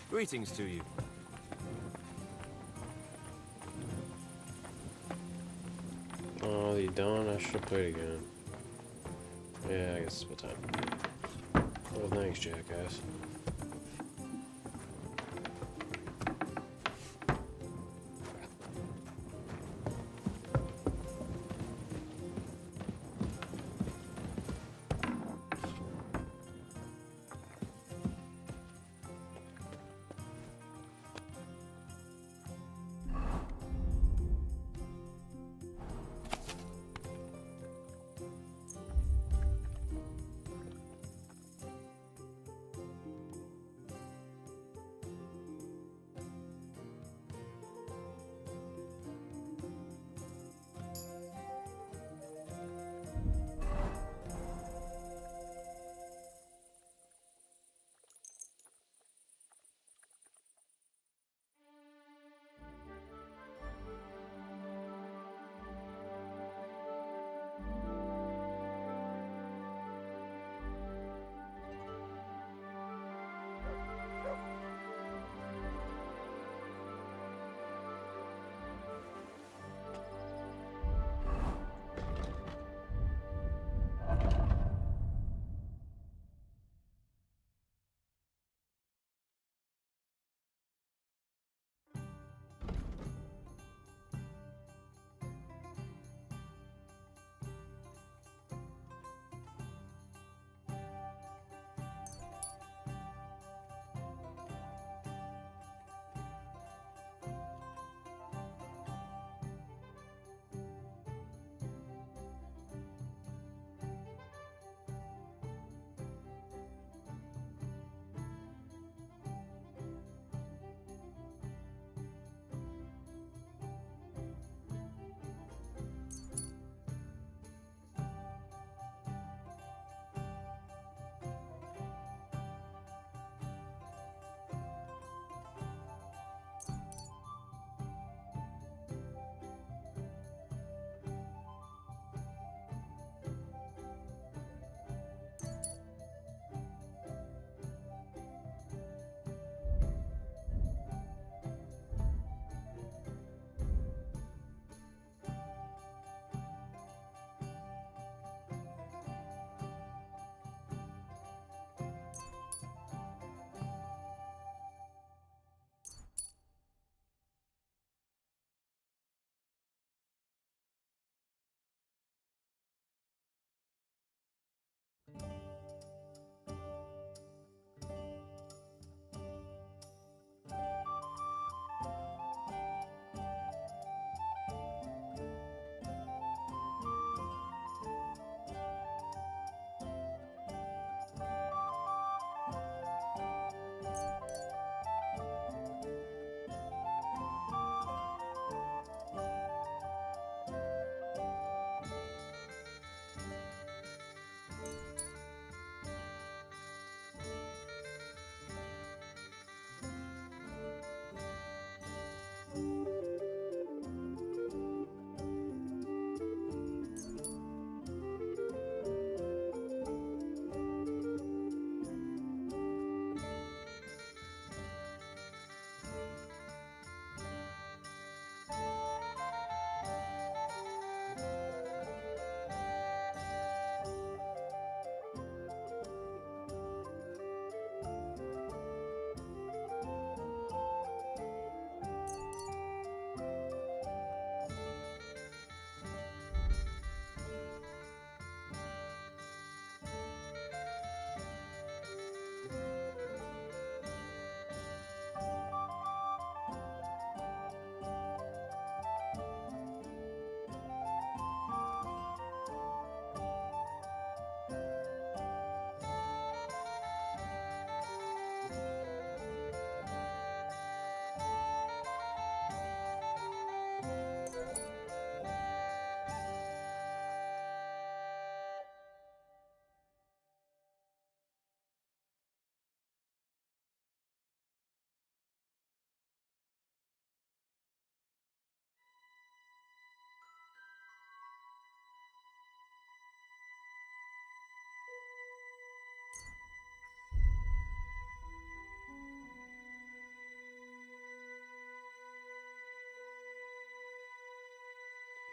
Speaker 8: Greetings to you.
Speaker 1: Oh, you done? I should have played again. Yeah, I guess it's about time. Well, thanks, jackass.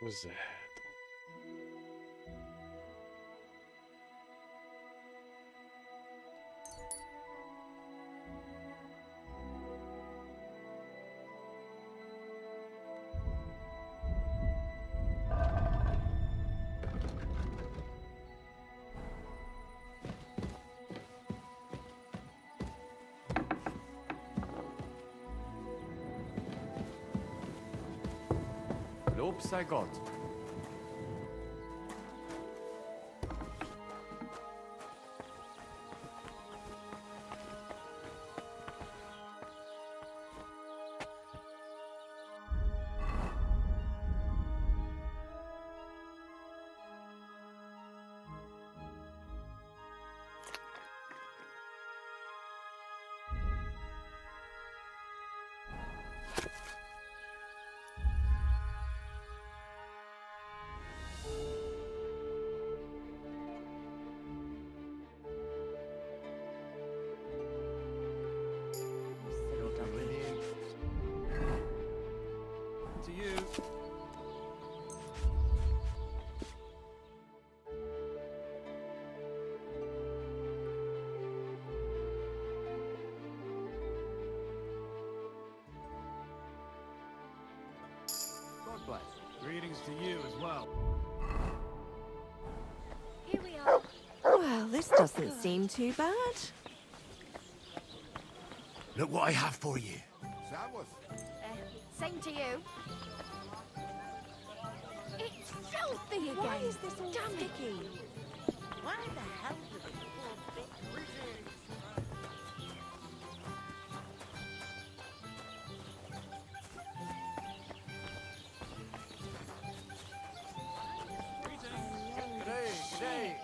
Speaker 1: What was that?
Speaker 8: Lob sei Gott. To you. God bless. Greetings to you as well.
Speaker 10: Here we are.
Speaker 22: Well, this doesn't seem too bad.
Speaker 13: Look what I have for you.
Speaker 10: Same to you. It's filthy again.
Speaker 22: Why is this all
Speaker 10: Damn it.
Speaker 22: sticky?
Speaker 15: Why the hell did it poor bit
Speaker 8: G'day.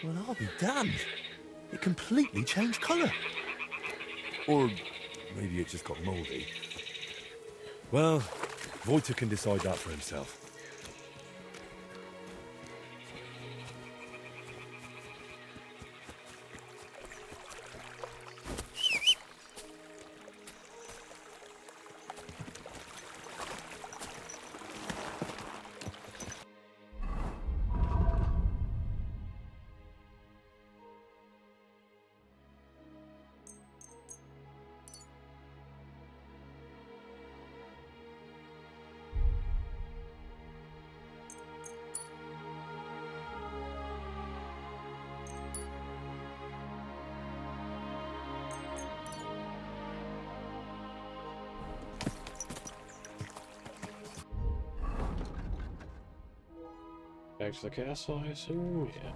Speaker 12: Well, I'll be damned. It completely changed colour. Or maybe it just got mouldy.
Speaker 4: Well, Voiter can decide that for himself.
Speaker 1: Back to the castle, I assume? Yeah.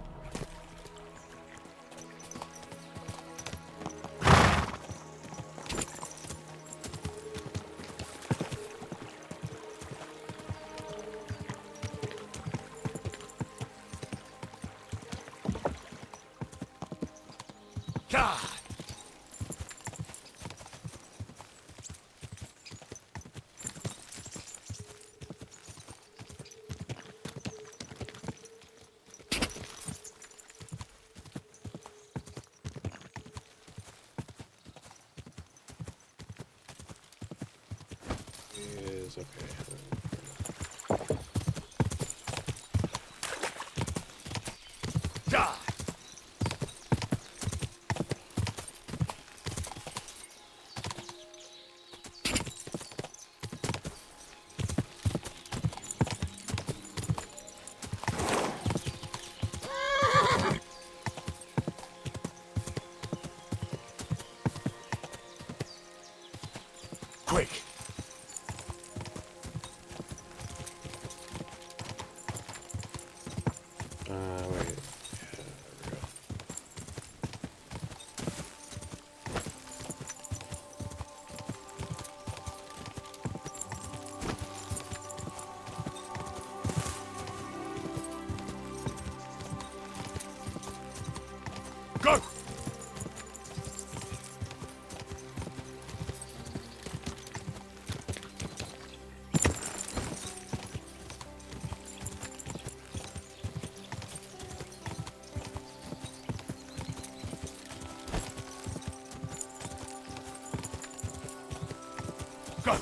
Speaker 1: Is okay.
Speaker 13: Die! Quick!
Speaker 4: Go! Go!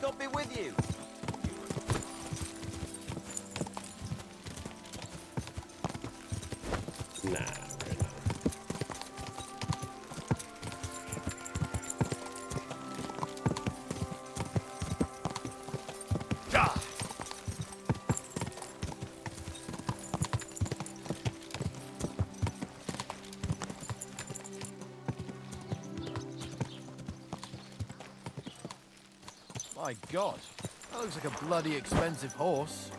Speaker 18: God be with you.
Speaker 1: Nah, right now.
Speaker 4: Die!
Speaker 6: My God, that looks like a bloody expensive horse.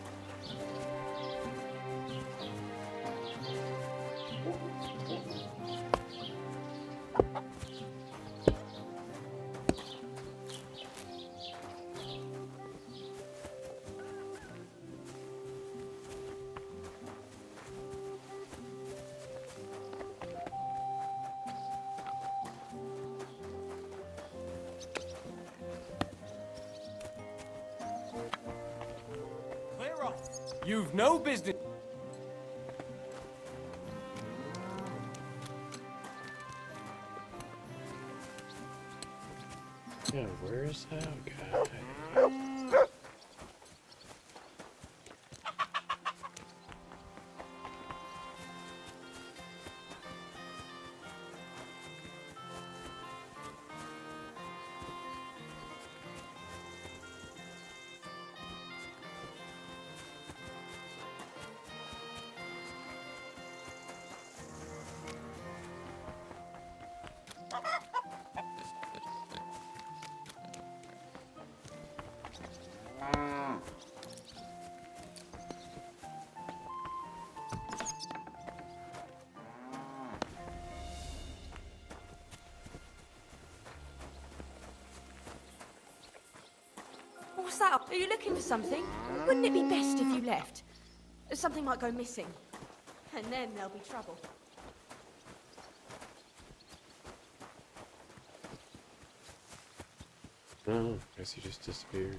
Speaker 5: Clear off. You've no business.
Speaker 1: Yeah, where's that guy?
Speaker 14: What's that? Are you looking for something? Wouldn't it be best if you left? Something might go missing. And then there'll be trouble.
Speaker 1: Oh, guess he just disappeared.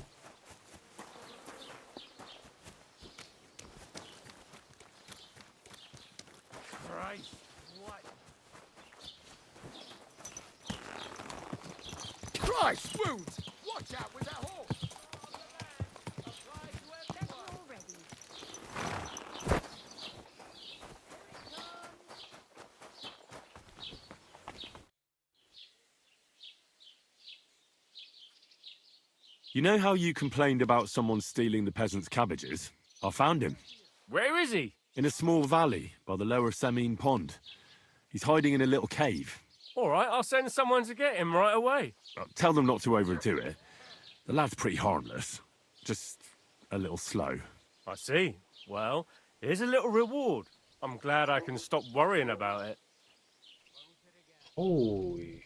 Speaker 7: Christ, what? Christ, wounds! Watch out with that horse!
Speaker 4: You know how you complained about someone stealing the peasants' cabbages? I found him.
Speaker 5: Where is he?
Speaker 4: In a small valley by the lower Semine Pond. He's hiding in a little cave.
Speaker 5: All right, I'll send someone to get him right away.
Speaker 4: Tell them not to overdo it. The lad's pretty harmless. Just a little slow.
Speaker 5: I see. Well, here's a little reward. I'm glad I can stop worrying about it.
Speaker 1: Holy.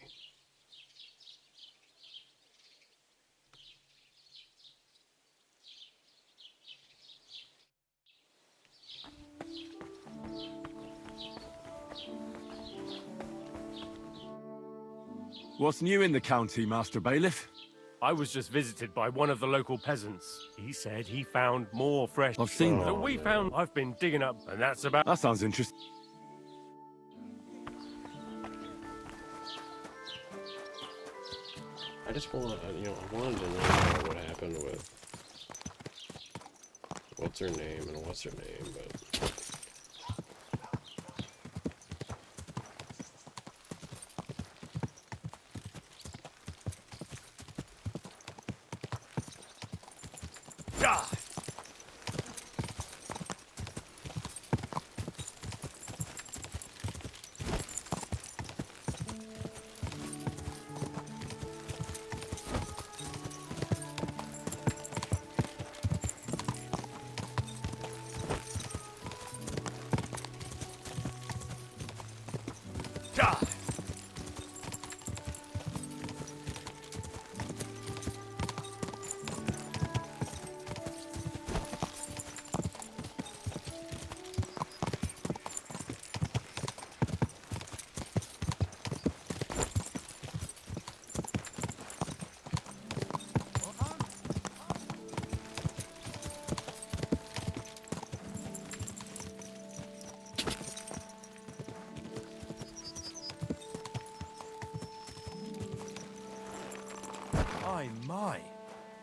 Speaker 4: What's new in the county, Master Bailiff?
Speaker 5: I was just visited by one of the local peasants. He said he found more fresh...
Speaker 4: I've seen that.
Speaker 5: that we found. I've been digging up, and that's about...
Speaker 4: That sounds interesting.
Speaker 1: I just want, I wanted to know what happened with what's her name and what's her name, but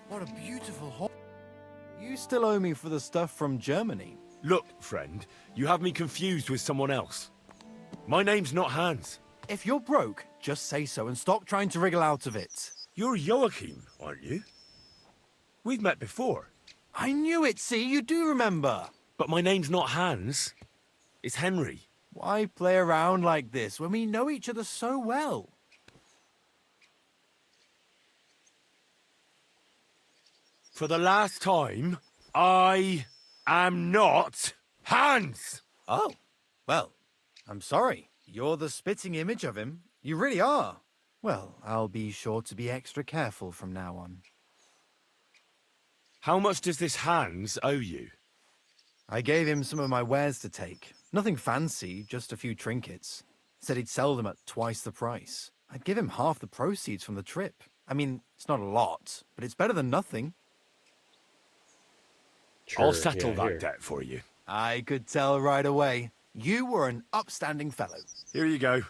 Speaker 6: What a beautiful horse. You still owe me for the stuff from Germany.
Speaker 4: Look, friend, you have me confused with someone else. My name's not Hans.
Speaker 6: If you're broke, just say so and stop trying to wriggle out of it.
Speaker 4: You're Joachim, aren't you? We've met before.
Speaker 6: I knew it, see? You do remember.
Speaker 4: But my name's not Hans. It's Henry.
Speaker 6: Why play around like this when we know each other so well?
Speaker 4: For the last time, I am not Hans!
Speaker 6: Oh, well, I'm sorry. You're the spitting image of him. You really are. Well, I'll be sure to be extra careful from now on.
Speaker 4: How much does this Hans owe you?
Speaker 6: I gave him some of my wares to take. Nothing fancy, just a few trinkets. Said he'd sell them at twice the price. I'd give him half the proceeds from the trip. I mean, it's not a lot, but it's better than nothing.
Speaker 4: I'll settle that debt for you.
Speaker 6: I could tell right away. You were an upstanding fellow.
Speaker 4: Here you go.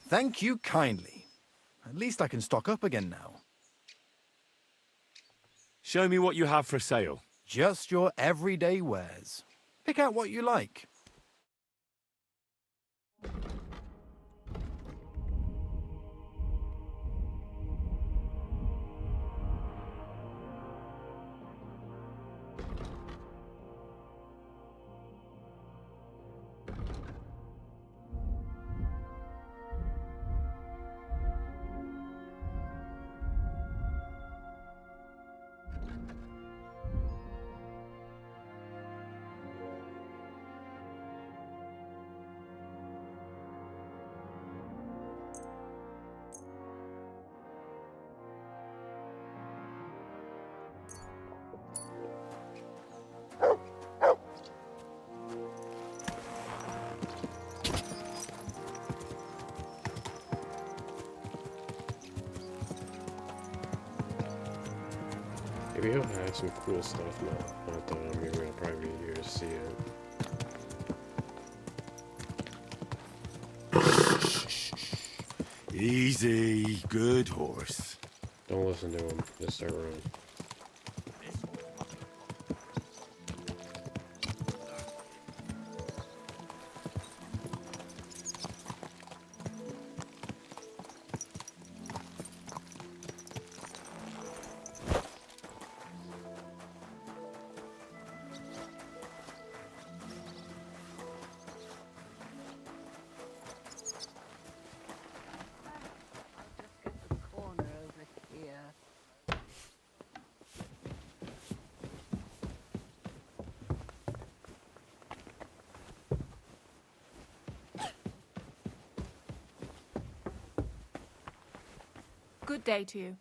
Speaker 6: Thank you kindly. At least I can stock up again now.
Speaker 4: Show me what you have for sale.
Speaker 6: Just your everyday wares. Pick out what you like.
Speaker 1: We hope I have some cool stuff now. Not that we're gonna probably be here to see it.
Speaker 4: Easy, good horse.
Speaker 1: Don't listen to him. Just start running.
Speaker 3: Good day to you.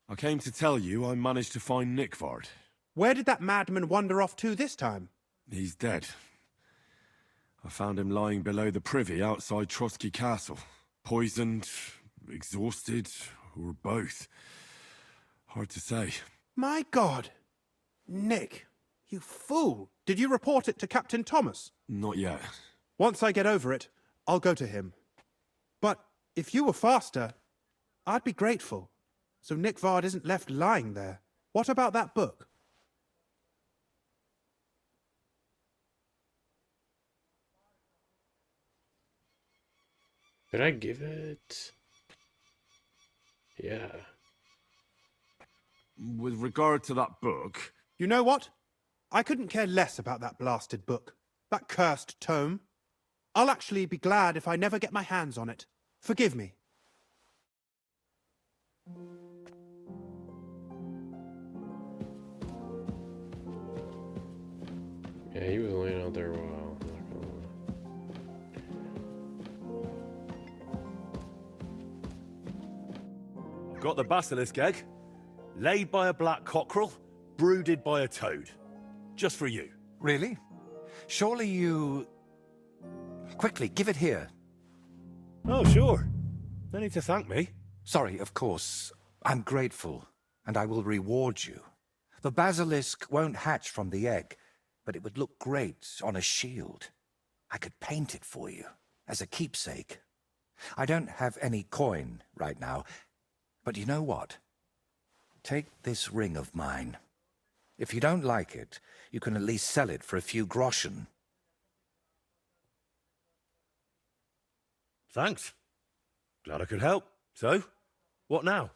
Speaker 4: I came to tell you I managed to find Nickvard.
Speaker 17: Where did that madman wander off to this time?
Speaker 4: He's dead. I found him lying below the privy outside Trosky Castle. Poisoned, exhausted, or both. Hard to say.
Speaker 17: My God! Nick, you fool! Did you report it to Captain Thomas?
Speaker 4: Not yet.
Speaker 17: Once I get over it, I'll go to him. But if you were faster, I'd be grateful. So Nickvard isn't left lying there. What about that book?
Speaker 1: Did I give it? Yeah.
Speaker 4: With regard to that book...
Speaker 17: You know what? I couldn't care less about that blasted book. That cursed tome. I'll actually be glad if I never get my hands on it. Forgive me.
Speaker 1: Yeah, he was laying out there a while.
Speaker 4: I've got the basilisk egg. Laid by a black cockerel, brooded by a toad. Just for you.
Speaker 23: Really? Surely you... Quickly, give it here.
Speaker 4: Oh, sure. No need to thank me.
Speaker 23: Sorry, of course. I'm grateful, and I will reward you. The basilisk won't hatch from the egg, but it would look great on a shield. I could paint it for you, as a keepsake. I don't have any coin right now, but you know what? Take this ring of mine. If you don't like it, you can at least sell it for a few groschen.
Speaker 4: Thanks. Glad I could help. So, what now?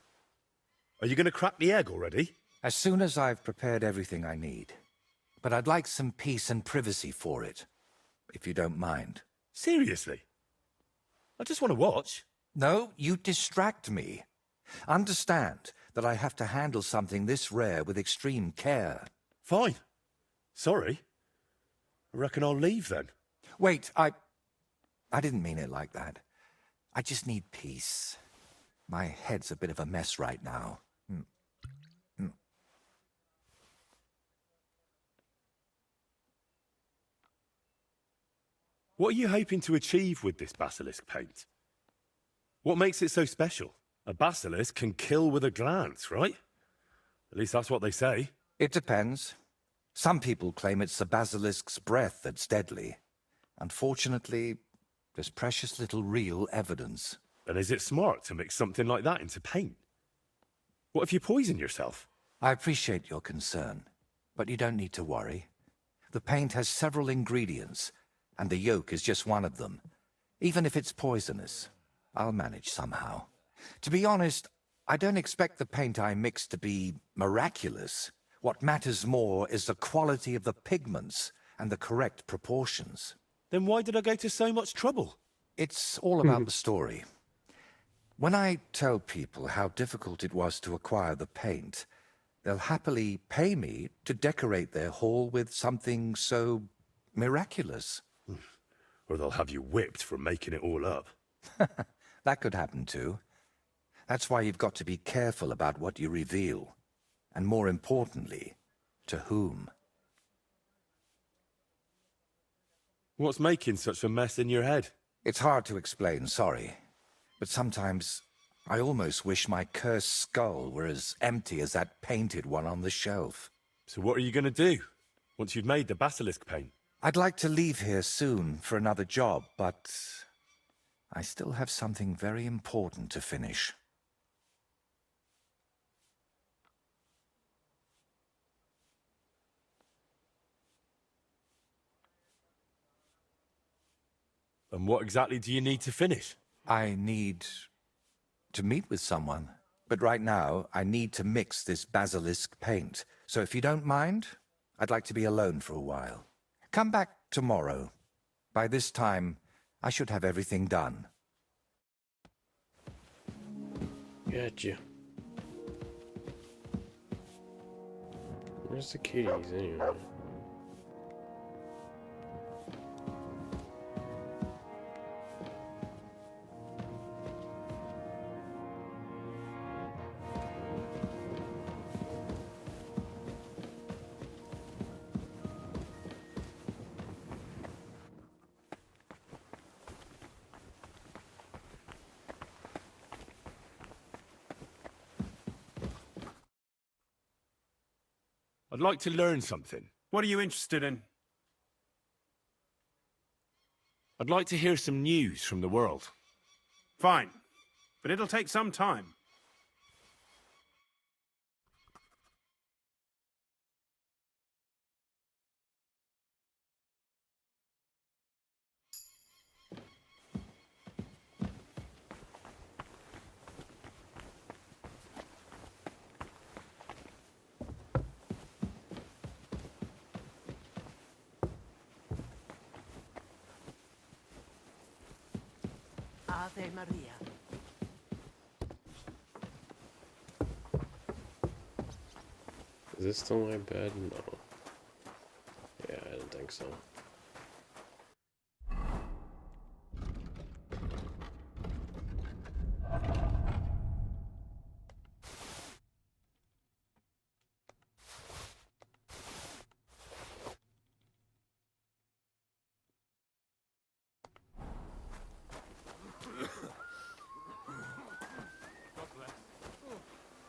Speaker 4: Are you going to crack the egg already?
Speaker 23: As soon as I've prepared everything I need. But I'd like some peace and privacy for it, if you don't mind.
Speaker 4: Seriously? I just want to watch.
Speaker 23: No, you distract me. Understand that I have to handle something this rare with extreme care.
Speaker 4: Fine. Sorry. I reckon I'll leave then.
Speaker 23: Wait, I didn't mean it like that. I just need peace. My head's a bit of a mess right now.
Speaker 4: What are you hoping to achieve with this basilisk paint? What makes it so special? A basilisk can kill with a glance, right? At least that's what they say.
Speaker 23: It depends. Some people claim it's the basilisk's breath that's deadly. Unfortunately, there's precious little real evidence.
Speaker 4: And is it smart to mix something like that into paint? What if you poison yourself?
Speaker 23: I appreciate your concern, but you don't need to worry. The paint has several ingredients, and the yolk is just one of them. Even if it's poisonous, I'll manage somehow. To be honest, I don't expect the paint I mix to be miraculous. What matters more is the quality of the pigments and the correct proportions.
Speaker 4: Then why did I go to so much trouble?
Speaker 23: It's all about the story. When I tell people how difficult it was to acquire the paint, they'll happily pay me to decorate their hall with something so miraculous.
Speaker 4: Or they'll have you whipped for making it all up.
Speaker 23: That could happen too. That's why you've got to be careful about what you reveal. And more importantly, to whom.
Speaker 4: What's making such a mess in your head?
Speaker 23: It's hard to explain, sorry. But sometimes I almost wish my cursed skull were as empty as that painted one on the shelf.
Speaker 4: So what are you going to do, once you've made the basilisk paint?
Speaker 23: I'd like to leave here soon for another job, but I still have something very important to finish.
Speaker 4: And what exactly do you need to finish?
Speaker 23: I need to meet with someone. But right now, I need to mix this basilisk paint. So if you don't mind, I'd like to be alone for a while. Come back tomorrow. By this time, I should have everything done.
Speaker 1: Gotcha. Where's the kitties anyway?
Speaker 4: I'd like to learn something.
Speaker 8: What are you interested in?
Speaker 4: I'd like to hear some news from the world.
Speaker 8: Fine, but it'll take some time.
Speaker 15: Ave Maria.
Speaker 1: Is this still my bed? No. Yeah, I didn't think so.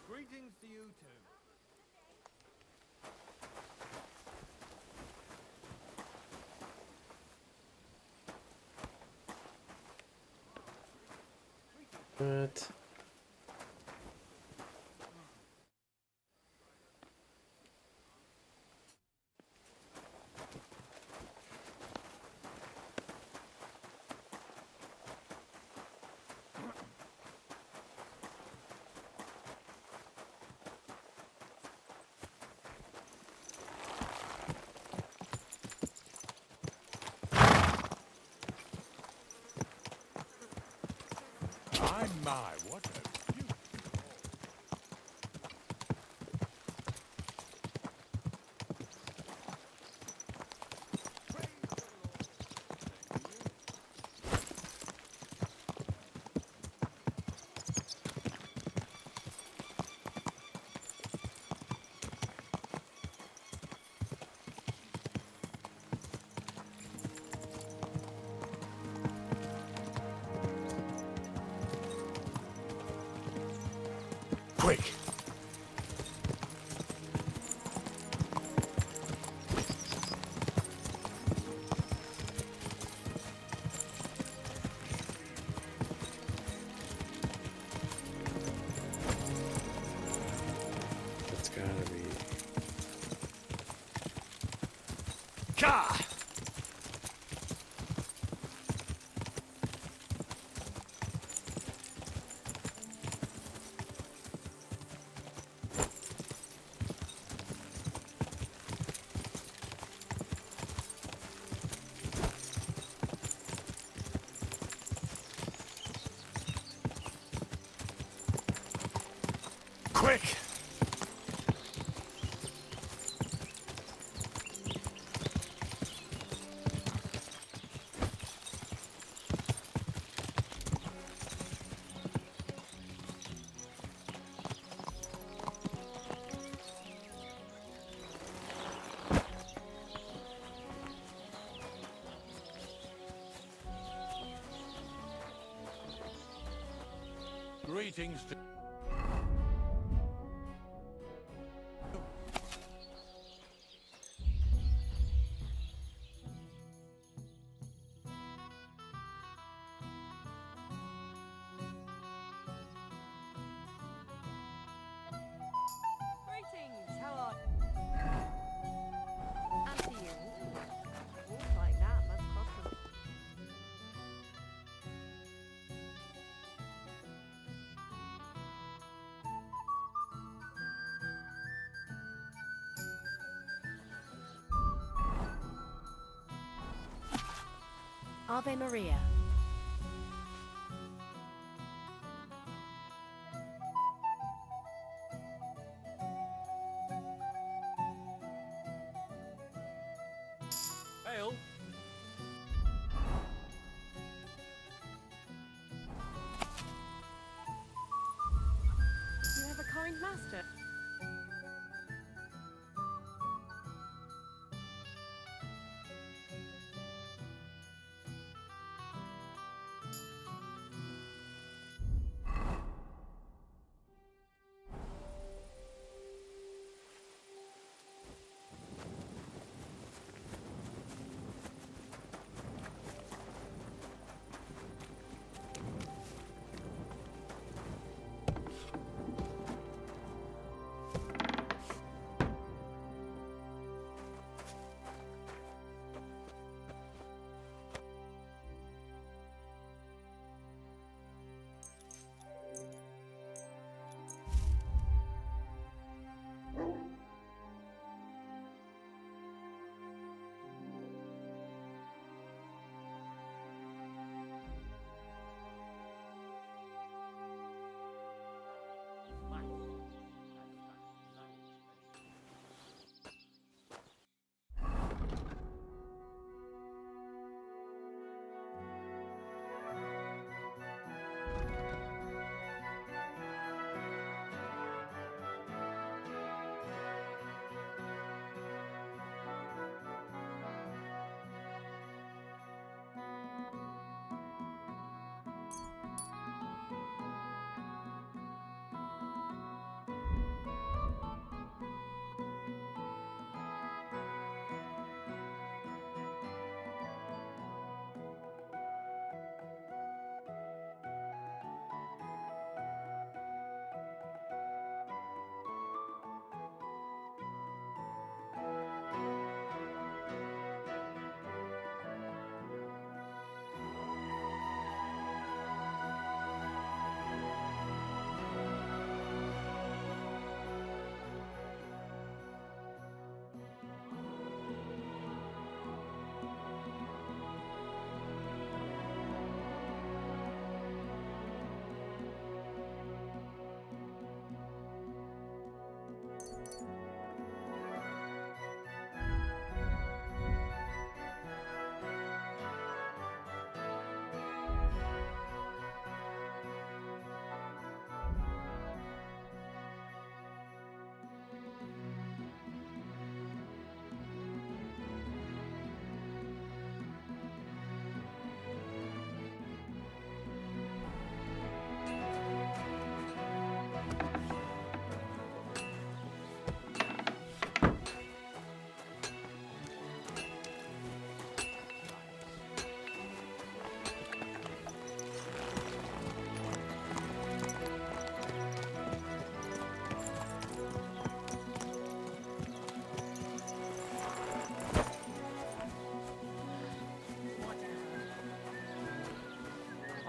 Speaker 21: Greetings to you too.
Speaker 1: What?
Speaker 7: My, what a beautiful.
Speaker 13: Quick!
Speaker 1: That's gotta be.
Speaker 13: Ka! Quick!
Speaker 7: Greetings to...
Speaker 11: Greetings, how are and to you. Walk like that must cost them.
Speaker 22: Ave Maria.
Speaker 5: Hail.
Speaker 11: You have a kind master.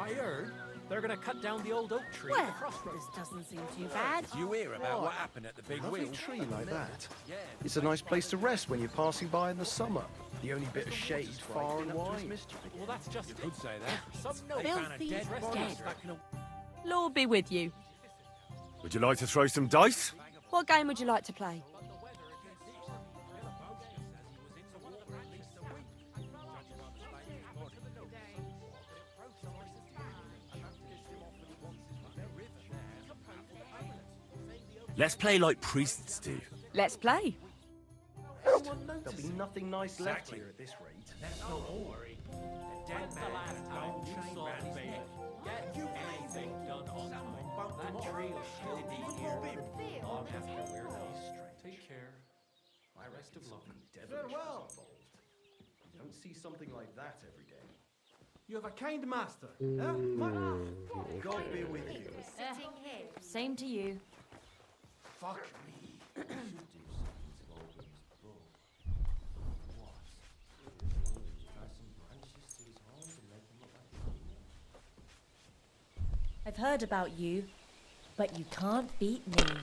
Speaker 8: I heard they're gonna cut down the old oak tree at
Speaker 15: Well,
Speaker 8: the crossroads.
Speaker 15: this doesn't seem too bad.
Speaker 18: Did you hear about what happened at the big
Speaker 3: Lovely
Speaker 18: wheel?
Speaker 3: tree like that. It's a nice place to rest when you're passing by in the summer. The only bit of shade far and wide.
Speaker 8: Well, that's just
Speaker 18: You could say that.
Speaker 8: some
Speaker 15: Filthy
Speaker 8: dead
Speaker 15: dead.
Speaker 8: bodies back in a...
Speaker 14: Lord be with you.
Speaker 4: Would you like to throw some dice?
Speaker 14: What game would you like to play?
Speaker 4: Let's play like priests do.
Speaker 14: Let's play.
Speaker 3: There'll be nothing nice left here at this rate.
Speaker 8: Let's not all worry. The dead man the last time you saw his neck. Get you anything done on time. That tree will still be here long after we're gone. Take care. My rest of luck.
Speaker 3: Farewell. You don't see something like that every day.
Speaker 8: You have a kind master.
Speaker 3: God be with you.
Speaker 10: Sitting here.
Speaker 14: Same to you.
Speaker 8: Fuck me.
Speaker 22: I've heard about you, but you can't beat me.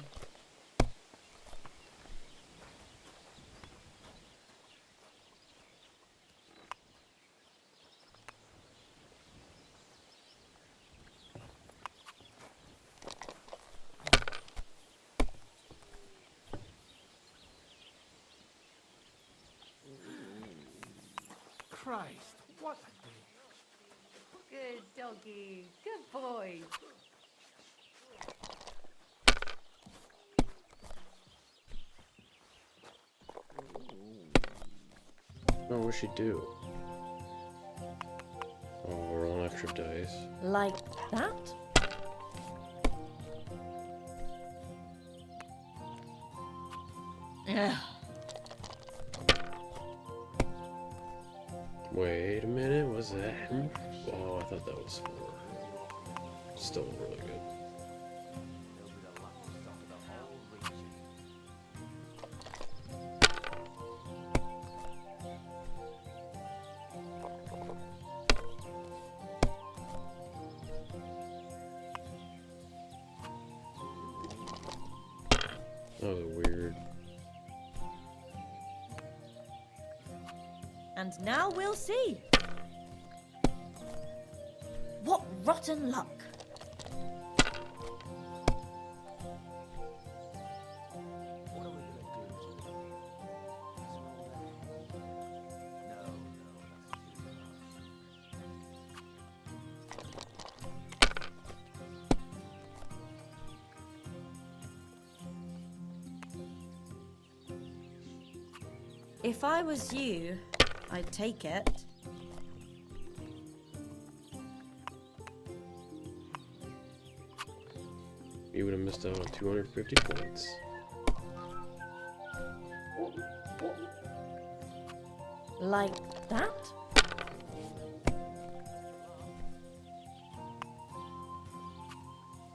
Speaker 8: Christ, what a day.
Speaker 10: Good doggy. Good boy.
Speaker 1: Oh, what'd she do? Oh, roll an extra dice.
Speaker 22: Like that?
Speaker 14: Ugh.
Speaker 1: Wait a minute, was that? Oh, I thought that was 4. Still really good. That was weird.
Speaker 22: And now we'll see. What rotten luck. If I was you, I'd take it.
Speaker 1: You would have missed out on 250 points.
Speaker 22: Like that?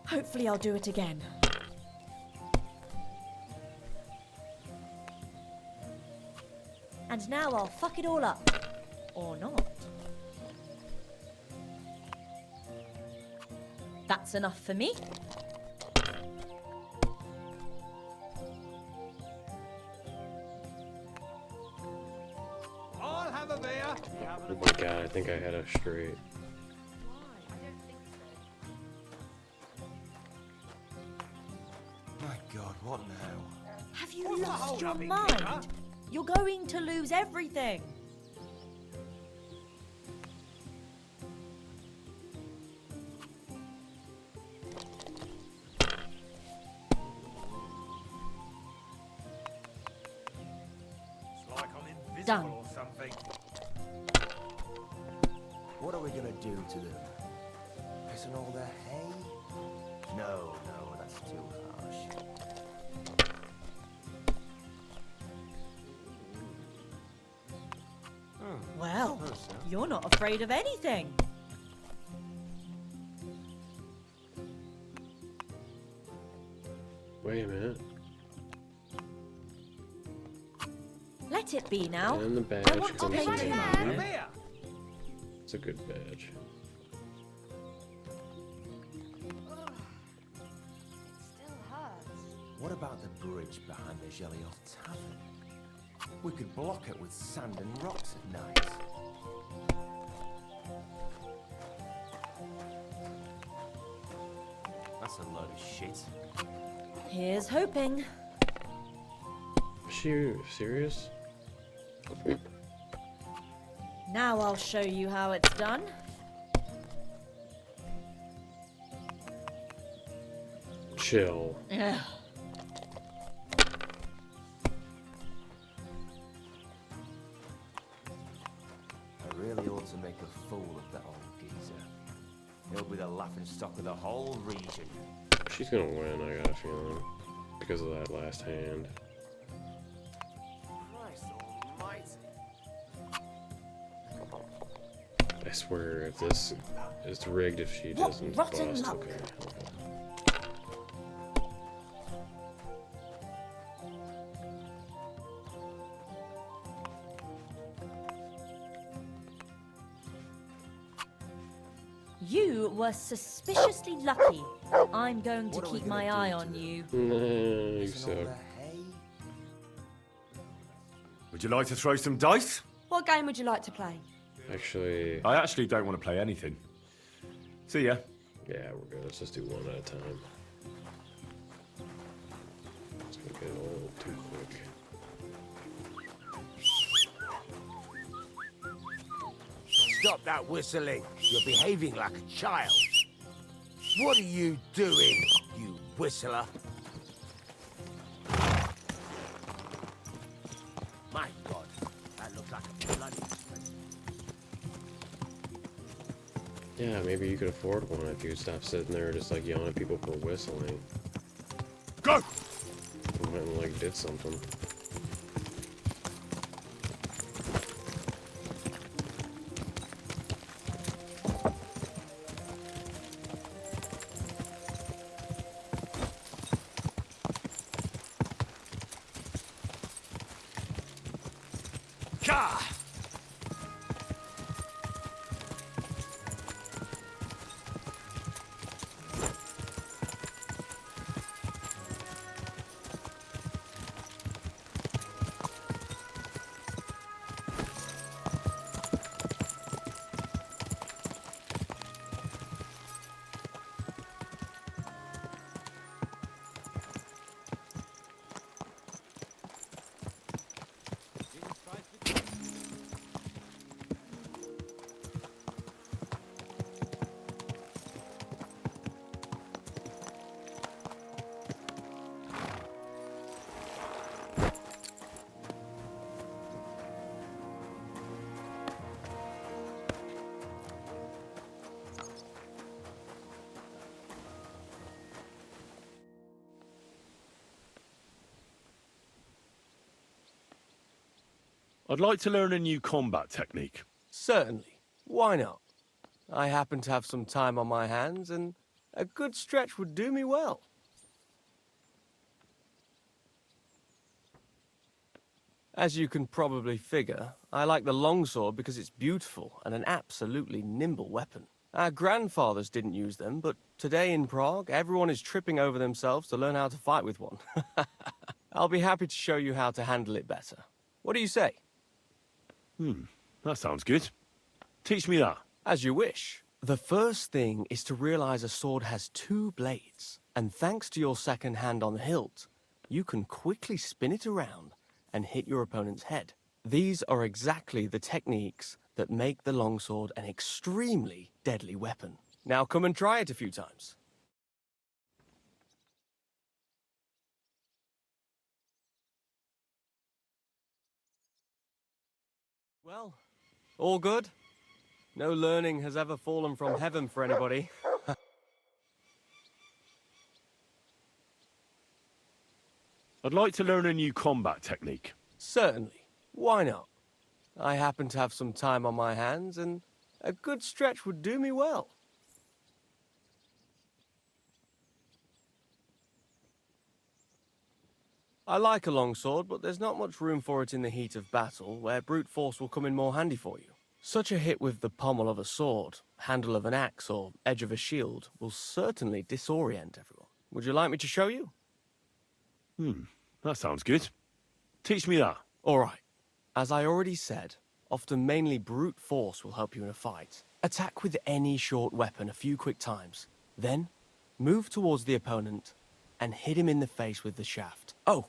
Speaker 22: Hopefully I'll do it again. And now I'll fuck it all up. Or not. That's enough for me.
Speaker 8: I'll have a beer.
Speaker 1: Oh my god, I think I had a straight.
Speaker 3: My God, what now?
Speaker 22: Have you lost your mind? You're going to lose everything.
Speaker 18: It's like I'm invisible
Speaker 22: Done.
Speaker 18: or something.
Speaker 3: What are we gonna do to them? Pissing all their hay? No, that's too harsh.
Speaker 22: Well, you're not afraid of anything.
Speaker 1: Wait a minute.
Speaker 22: Let it be now.
Speaker 1: And the badge
Speaker 22: I want to
Speaker 1: comes
Speaker 22: play
Speaker 1: in.
Speaker 22: tomorrow.
Speaker 1: It's a good badge.
Speaker 3: What about the bridge behind the Jelly Off Tavern? We could block it with sand and rocks at night. That's a load of shit.
Speaker 22: Here's hoping.
Speaker 1: Is she serious?
Speaker 22: Now I'll show you how it's done.
Speaker 1: Chill.
Speaker 22: Yeah.
Speaker 3: I really ought to make a fool of that old geezer. He'll be the laughing stock of the whole region.
Speaker 1: She's gonna win, I got a feeling. Because of that last hand.
Speaker 3: Christ almighty.
Speaker 1: I swear, if this is rigged, if she doesn't
Speaker 22: rotten
Speaker 1: bust,
Speaker 22: luck.
Speaker 1: okay.
Speaker 22: You were suspiciously lucky. I'm going to keep my eye on you.
Speaker 1: No, you suck.
Speaker 4: Would you like to throw some dice?
Speaker 14: What game would you like to play?
Speaker 1: Actually,
Speaker 4: I actually don't want to play anything. See ya.
Speaker 1: yeah, we're good. Let's just do one at a time. It's gonna get a little too quick.
Speaker 7: Stop that whistling. You're behaving like a child. What are you doing, you whistler? My God, that looks like a bloody expense.
Speaker 1: Yeah, maybe you could afford one if you stop sitting there just like yelling at people for whistling.
Speaker 4: Go!
Speaker 1: And went and like did something.
Speaker 4: Ka! I'd like to learn a new combat technique.
Speaker 3: Certainly. Why not? I happen to have some time on my hands, and a good stretch would do me well. As you can probably figure, I like the longsword because it's beautiful and an absolutely nimble weapon. Our grandfathers didn't use them, but today in Prague, everyone is tripping over themselves to learn how to fight with one. I'll be happy to show you how to handle it better. What do you say?
Speaker 4: That sounds good. Teach me that.
Speaker 3: As you wish. The first thing is to realize a sword has two blades, and thanks to your second hand on the hilt, you can quickly spin it around and hit your opponent's head. These are exactly the techniques that make the longsword an extremely deadly weapon. Now come and try it a few times. Well, all good? No learning has ever fallen from heaven for anybody.
Speaker 4: I'd like to learn a new combat technique.
Speaker 3: Certainly. Why not? I happen to have some time on my hands, and a good stretch would do me well. I like a longsword, but there's not much room for it in the heat of battle, where brute force will come in more handy for you. Such a hit with the pommel of a sword, handle of an axe, or edge of a shield will certainly disorient everyone. Would you like me to show you?
Speaker 4: That sounds good. Teach me that.
Speaker 3: All right. As I already said, often mainly brute force will help you in a fight. Attack with any short weapon a few quick times. Then, move towards the opponent and hit him in the face with the shaft. Oh,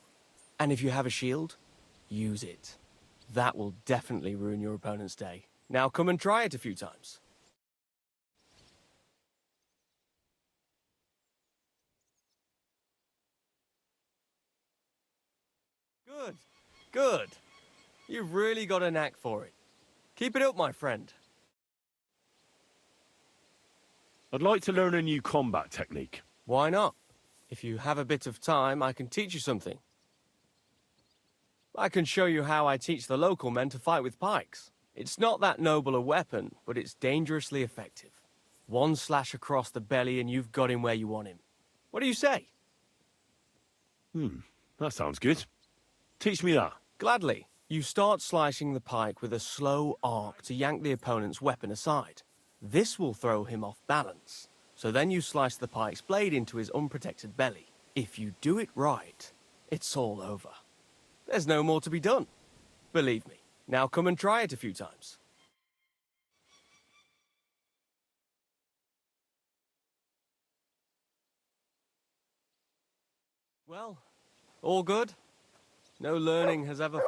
Speaker 3: and if you have a shield, use it. That will definitely ruin your opponent's day. Now come and try it a few times. Good, good. You've really got a knack for it. Keep it up, my friend.
Speaker 4: I'd like to learn a new combat technique.
Speaker 3: Why not? If you have a bit of time, I can teach you something. I can show you how I teach the local men to fight with pikes. It's not that noble a weapon, but it's dangerously effective. One slash across the belly and you've got him where you want him. What do you say?
Speaker 4: That sounds good. Teach me that.
Speaker 3: Gladly. You start slicing the pike with a slow arc to yank the opponent's weapon aside. This will throw him off balance. So then you slice the pike's blade into his unprotected belly. If you do it right, it's all over. There's no more to be done. Believe me. Now come and try it a few times. Well, all good? No learning has ever...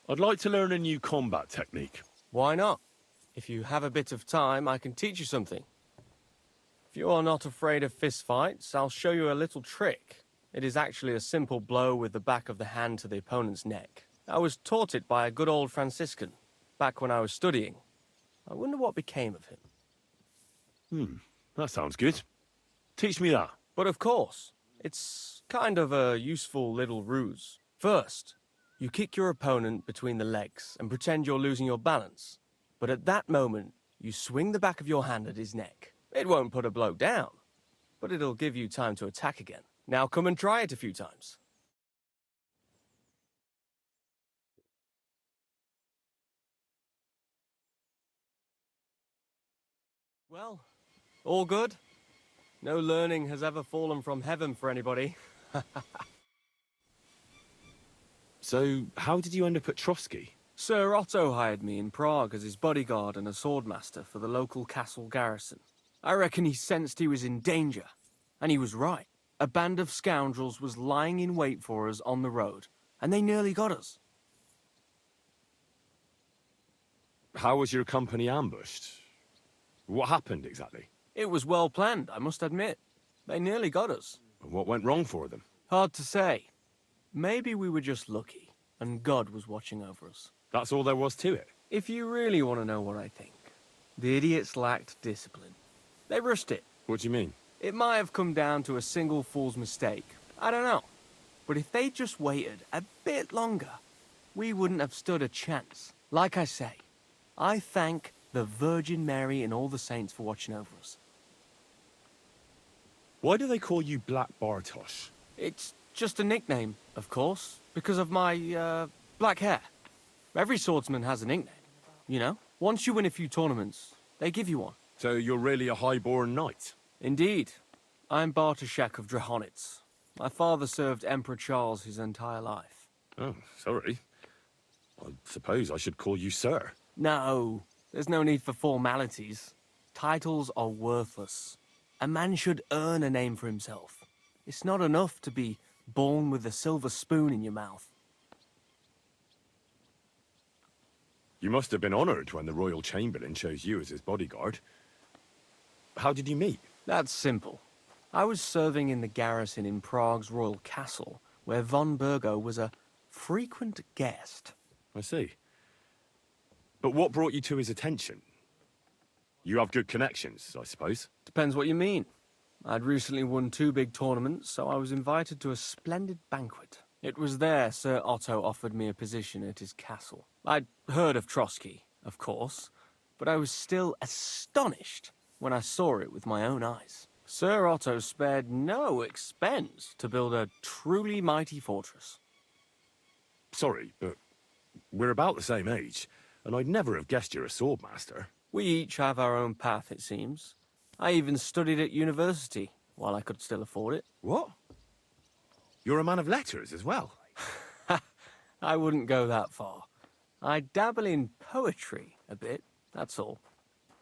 Speaker 4: I'd like to learn a new combat technique.
Speaker 3: Why not? If you have a bit of time, I can teach you something. If you are not afraid of fistfights, I'll show you a little trick. It is actually a simple blow with the back of the hand to the opponent's neck. I was taught it by a good old Franciscan, back when I was studying. I wonder what became of him.
Speaker 4: That sounds good. Teach me that.
Speaker 3: But of course, it's kind of a useful little ruse. First, you kick your opponent between the legs and pretend you're losing your balance. But at that moment, you swing the back of your hand at his neck. It won't put a blow down, but it'll give you time to attack again. Now come and try it a few times. Well, all good? No learning has ever fallen from heaven for anybody.
Speaker 4: So, how did you end up at Trosky?
Speaker 3: Sir Otto hired me in Prague as his bodyguard and a swordmaster for the local castle garrison. I reckon he sensed he was in danger. And he was right. A band of scoundrels was lying in wait for us on the road, and they nearly got us.
Speaker 4: How was your company ambushed? What happened exactly?
Speaker 3: It was well planned, I must admit. They nearly got us.
Speaker 4: What went wrong for them?
Speaker 3: Hard to say. Maybe we were just lucky, and God was watching over us.
Speaker 4: That's all there was to it?
Speaker 3: If you really want to know what I think, the idiots lacked discipline. They rushed it.
Speaker 4: What do you mean?
Speaker 3: It might have come down to a single fool's mistake. I don't know. But if they'd just waited a bit longer, we wouldn't have stood a chance. Like I say, I thank the Virgin Mary and all the saints for watching over us.
Speaker 4: Why do they call you Black Bartosz?
Speaker 3: It's just a nickname, of course, because of my, black hair. Every swordsman has a nickname, you know? Once you win a few tournaments, they give you one.
Speaker 4: So you're really a high-born knight?
Speaker 3: Indeed. I'm Bartoszek of Drahonitz. My father served Emperor Charles his entire life.
Speaker 4: Oh, sorry. I suppose I should call you sir.
Speaker 3: No, there's no need for formalities. Titles are worthless. A man should earn a name for himself. It's not enough to be born with a silver spoon in your mouth.
Speaker 4: You must have been honoured when the Royal Chamberlain chose you as his bodyguard. How did you meet?
Speaker 3: That's simple. I was serving in the garrison in Prague's royal castle, where von Burgo was a frequent guest.
Speaker 4: I see. But what brought you to his attention? You have good connections, I suppose.
Speaker 3: Depends what you mean. I'd recently won 2 big tournaments, so I was invited to a splendid banquet. It was there Sir Otto offered me a position at his castle. I'd heard of Trosky, of course, but I was still astonished when I saw it with my own eyes. Sir Otto spared no expense to build a truly mighty fortress.
Speaker 4: Sorry, but we're about the same age, and I'd never have guessed you're a swordmaster.
Speaker 3: We each have our own path, it seems. I even studied at university, while I could still afford it.
Speaker 4: What? You're a man of letters as well.
Speaker 3: I wouldn't go that far. I dabble in poetry a bit, that's all.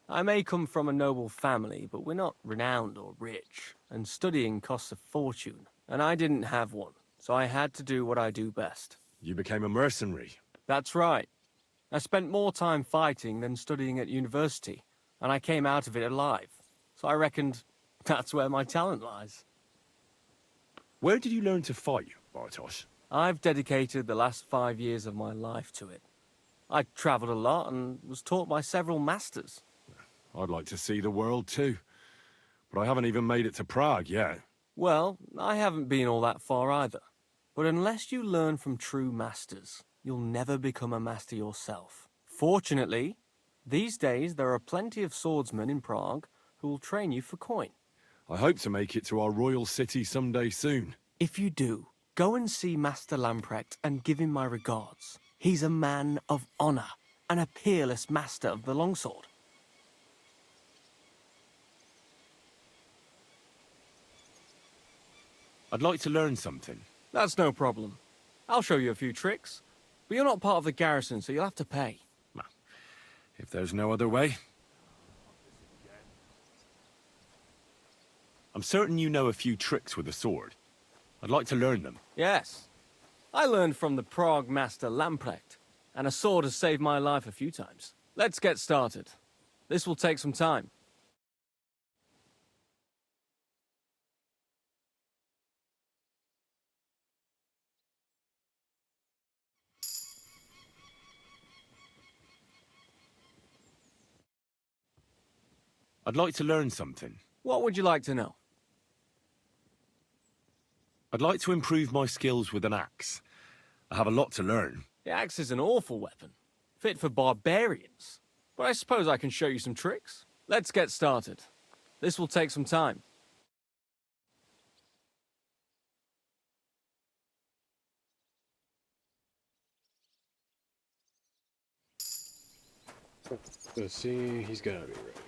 Speaker 3: I may come from a noble family, but we're not renowned or rich, and studying costs a fortune, and I didn't have one, so I had to do what I do best.
Speaker 4: You became a mercenary.
Speaker 3: That's right. I spent more time fighting than studying at university, and I came out of it alive, so I reckoned that's where my talent lies.
Speaker 4: Where did you learn to fight, Bartosz?
Speaker 3: I've dedicated the last 5 years of my life to it. I travelled a lot and was taught by several masters.
Speaker 4: I'd like to see the world too, but I haven't even made it to Prague yet.
Speaker 3: Well, I haven't been all that far either. But unless you learn from true masters, you'll never become a master yourself. Fortunately, these days there are plenty of swordsmen in Prague who will train you for coin.
Speaker 4: I hope to make it to our royal city someday soon.
Speaker 3: If you do, go and see Master Lamprecht and give him my regards. He's a man of honor and a peerless master of the longsword.
Speaker 4: I'd like to learn something.
Speaker 3: That's no problem. I'll show you a few tricks. But you're not part of the garrison, so you'll have to pay.
Speaker 4: If there's no other way. I'm certain you know a few tricks with a sword. I'd like to learn them.
Speaker 3: Yes. I learned from the Prague master Lamprecht, and a sword has saved my life a few times. Let's get started. This will take some time.
Speaker 4: I'd like to learn something.
Speaker 3: What would you like to know?
Speaker 4: I'd like to improve my skills with an axe. I have a lot to learn.
Speaker 3: The axe is an awful weapon, fit for barbarians. But I suppose I can show you some tricks. Let's get started. This will take some time.
Speaker 1: Let's see, he's gotta be ready.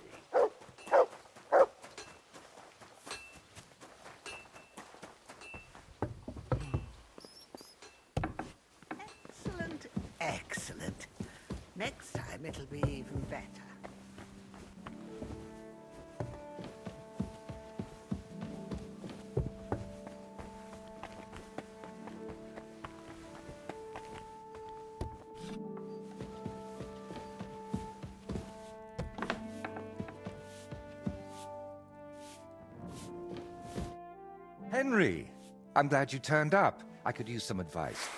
Speaker 9: Excellent, excellent. Next time it'll be even better.
Speaker 23: Henry, I'm glad you turned up. I could use some advice.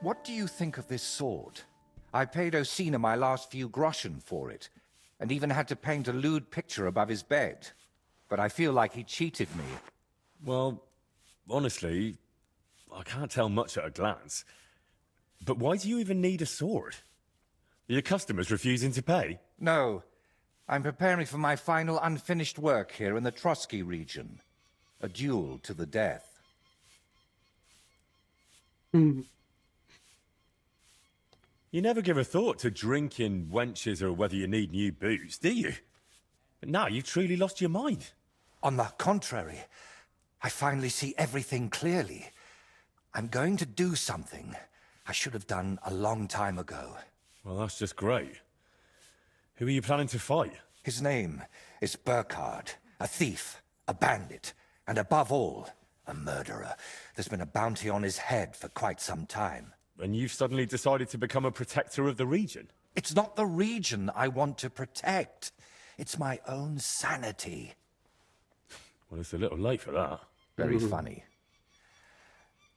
Speaker 23: What do you think of this sword? I paid Osina my last few groschen for it, and even had to paint a lewd picture above his bed. But I feel like he cheated me.
Speaker 4: Well, honestly, I can't tell much at a glance. But why do you even need a sword? Are your customers refusing to pay?
Speaker 23: No. I'm preparing for my final unfinished work here in the Trosky region. A duel to the death.
Speaker 4: You never give a thought to drinking wenches or whether you need new booze, do you? But now you've truly lost your mind.
Speaker 23: On the contrary, I finally see everything clearly. I'm going to do something I should have done a long time ago.
Speaker 4: Well, that's just great. Who are you planning to fight?
Speaker 23: His name is Burkhard, a thief, a bandit, and above all, a murderer. There's been a bounty on his head for quite some time.
Speaker 4: And you've suddenly decided to become a protector of the region?
Speaker 23: It's not the region I want to protect. It's my own sanity.
Speaker 4: Well, it's a little late for that.
Speaker 23: Very funny.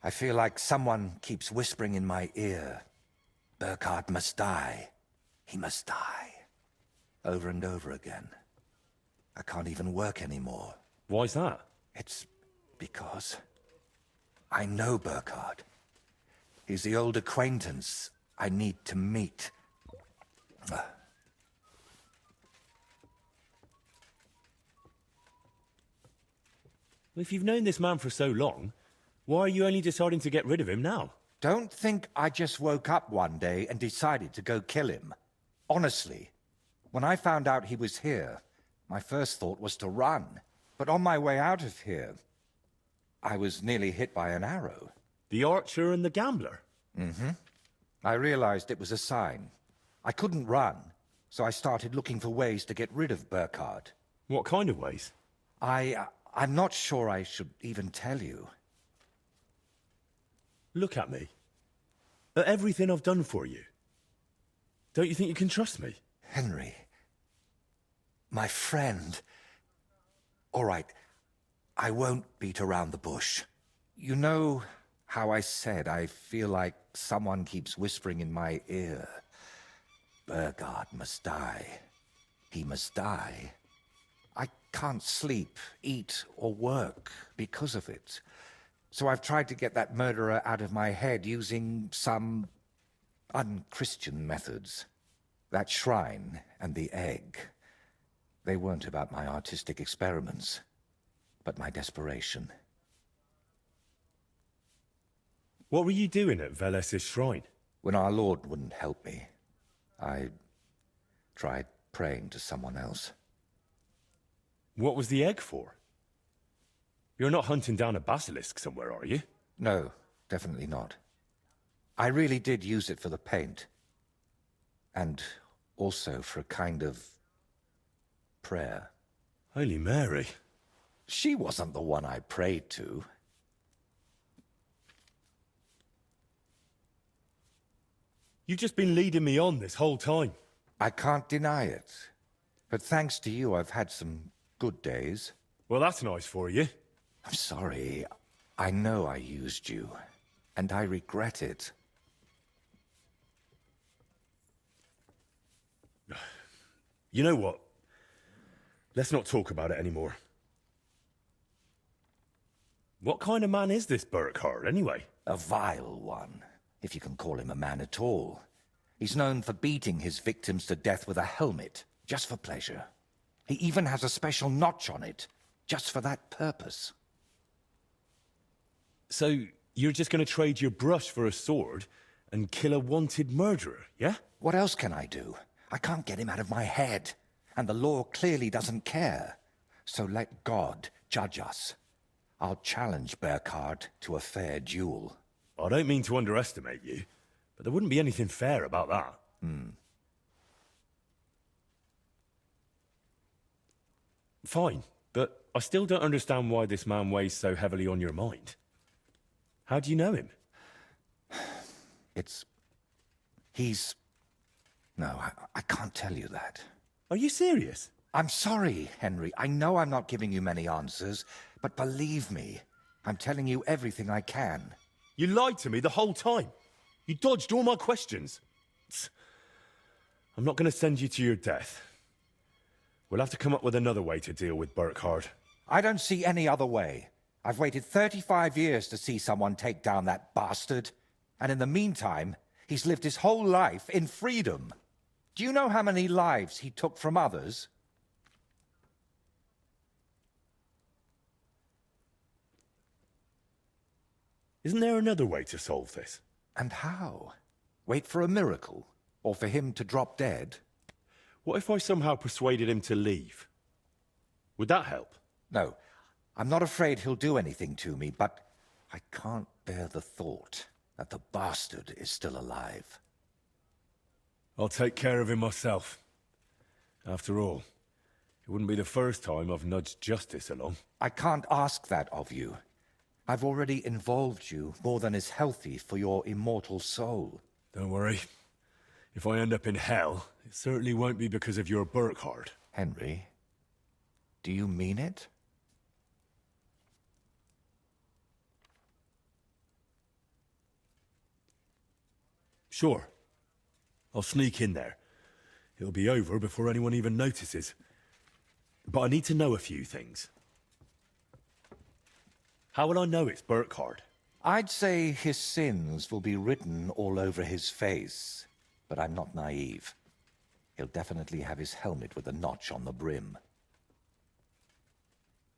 Speaker 23: I feel like someone keeps whispering in my ear, Burkhard must die. He must die. Over and over again. I can't even work anymore.
Speaker 4: Why's that?
Speaker 23: It's because I know Burkhard. He's the old acquaintance I need to meet.
Speaker 4: If you've known this man for so long, why are you only deciding to get rid of him now?
Speaker 23: Don't think I just woke up one day and decided to go kill him. Honestly, when I found out he was here, my first thought was to run. But on my way out of here, I was nearly hit by an arrow.
Speaker 4: The archer and the gambler?
Speaker 23: Mm-hmm. I realized it was a sign. I couldn't run, so I started looking for ways to get rid of Burkhard.
Speaker 4: What kind of ways?
Speaker 23: I'm not sure I should even tell you.
Speaker 4: Look at me. At everything I've done for you. Don't you think you can trust me?
Speaker 23: Henry. My friend. All right. I won't beat around the bush. You know how I said I feel like someone keeps whispering in my ear. Burkhard must die. He must die. I can't sleep, eat, or work because of it. So I've tried to get that murderer out of my head using some unchristian methods. That shrine and the egg. They weren't about my artistic experiments, but my desperation.
Speaker 4: What were you doing at Veles's shrine?
Speaker 23: When our Lord wouldn't help me, I tried praying to someone else.
Speaker 4: What was the egg for? You're not hunting down a basilisk somewhere, are you?
Speaker 23: No, definitely not. I really did use it for the paint. And also for a kind of prayer.
Speaker 4: Holy Mary.
Speaker 23: She wasn't the one I prayed to.
Speaker 4: You've just been leading me on this whole time.
Speaker 23: I can't deny it. But thanks to you, I've had some good days.
Speaker 4: Well, that's nice for you.
Speaker 23: I'm sorry. I know I used you. And I regret it.
Speaker 4: You know what? Let's not talk about it anymore. What kind of man is this Burkhard, anyway?
Speaker 23: A vile one, if you can call him a man at all. He's known for beating his victims to death with a helmet, just for pleasure. He even has a special notch on it, just for that purpose.
Speaker 4: So, you're just going to trade your brush for a sword and kill a wanted murderer, yeah?
Speaker 23: What else can I do? I can't get him out of my head, and the law clearly doesn't care. So let God judge us. I'll challenge Burkhard to a fair duel.
Speaker 4: I don't mean to underestimate you, but there wouldn't be anything fair about that. Fine, but I still don't understand why this man weighs so heavily on your mind. How do you know him?
Speaker 23: No, I can't tell you that.
Speaker 4: Are you serious?
Speaker 23: I'm sorry, Henry. I know I'm not giving you many answers, but believe me, I'm telling you everything I can.
Speaker 4: You lied to me the whole time. You dodged all my questions. I'm not going to send you to your death. We'll have to come up with another way to deal with Burkhard.
Speaker 23: I don't see any other way. I've waited 35 years to see someone take down that bastard. And in the meantime, he's lived his whole life in freedom. Do you know how many lives he took from others?
Speaker 4: Isn't there another way to solve this?
Speaker 23: And how? Wait for a miracle? Or for him to drop dead?
Speaker 4: What if I somehow persuaded him to leave? Would that help?
Speaker 23: No. I'm not afraid he'll do anything to me, but I can't bear the thought that the bastard is still alive.
Speaker 4: I'll take care of him myself. After all, it wouldn't be the first time I've nudged justice along.
Speaker 23: I can't ask that of you. I've already involved you more than is healthy for your immortal soul.
Speaker 4: Don't worry. If I end up in hell, it certainly won't be because of your Burkhard.
Speaker 23: Henry, do you mean it?
Speaker 4: Sure. I'll sneak in there. It'll be over before anyone even notices. But I need to know a few things. How will I know it's Burkhard?
Speaker 23: I'd say his sins will be written all over his face, but I'm not naive. He'll definitely have his helmet with a notch on the brim.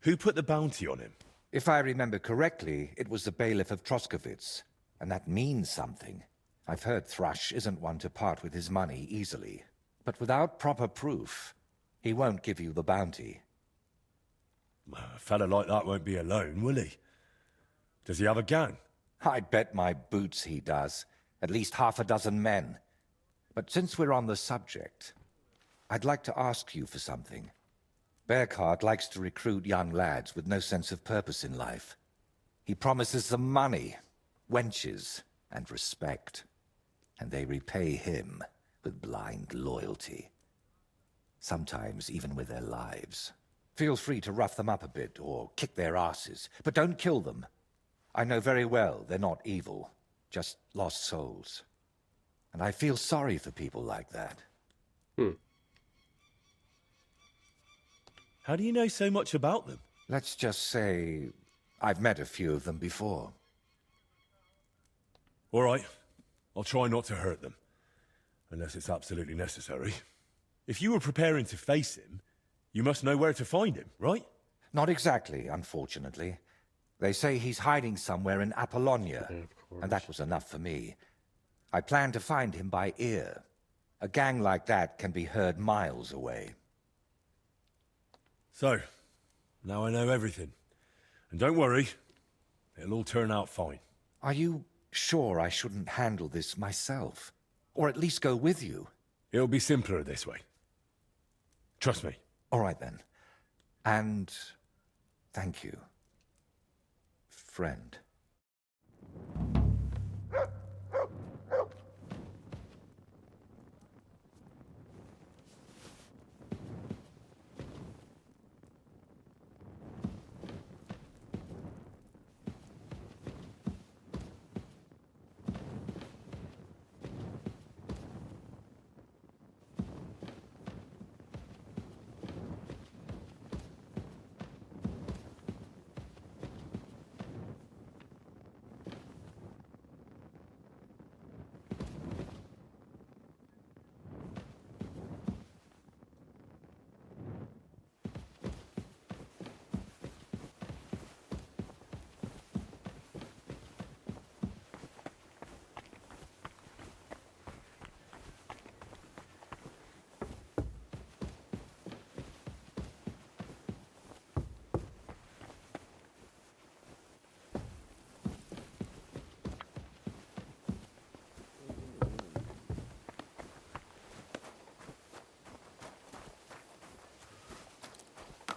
Speaker 4: Who put the bounty on him?
Speaker 23: If I remember correctly, it was the bailiff of Troskowitz, and that means something. I've heard Thrush isn't one to part with his money easily, but without proper proof, he won't give you the bounty.
Speaker 4: A fella like that won't be alone, will he? Does he have a gang?
Speaker 23: I'd bet my boots he does. At least half a dozen men. But since we're on the subject, I'd like to ask you for something. Bearcart likes to recruit young lads with no sense of purpose in life. He promises them money, wenches, and respect. And they repay him with blind loyalty. Sometimes even with their lives. Feel free to rough them up a bit or kick their asses, but don't kill them. I know very well they're not evil, just lost souls. And I feel sorry for people like that.
Speaker 4: How do you know so much about them?
Speaker 23: Let's just say I've met a few of them before.
Speaker 4: All right. I'll try not to hurt them. Unless it's absolutely necessary. If you were preparing to face him, you must know where to find him, right?
Speaker 23: Not exactly, unfortunately. They say he's hiding somewhere in Apollonia, and that was enough for me. I plan to find him by ear. A gang like that can be heard miles away.
Speaker 4: So, now I know everything. And don't worry, it'll all turn out fine.
Speaker 23: Are you sure I shouldn't handle this myself? Or at least go with you?
Speaker 4: It'll be simpler this way. Trust me.
Speaker 23: All right then. And thank you, friend.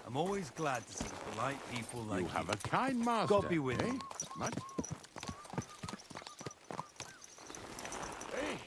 Speaker 16: I'm always glad to see polite people like you.
Speaker 7: Have a kind master.
Speaker 16: God be with
Speaker 7: eh?
Speaker 16: you.
Speaker 7: Much? Hey.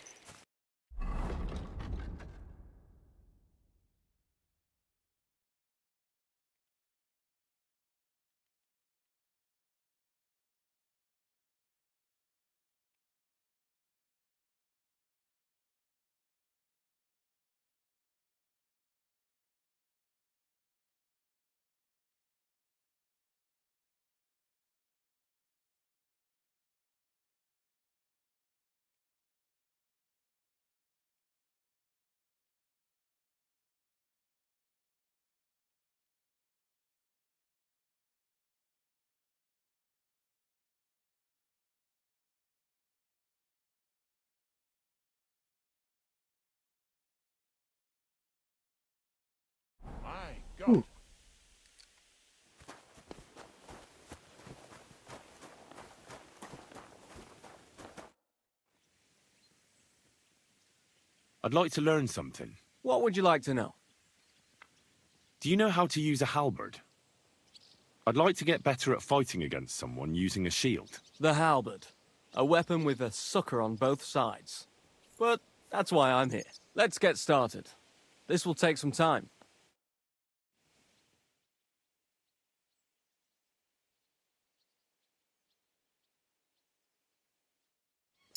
Speaker 7: My God.
Speaker 4: I'd like to learn something.
Speaker 3: What would you like to know?
Speaker 4: Do you know how to use a halberd? I'd like to get better at fighting against someone using a shield.
Speaker 3: The halberd. A weapon with a sucker on both sides. But that's why I'm here. Let's get started. This will take some time.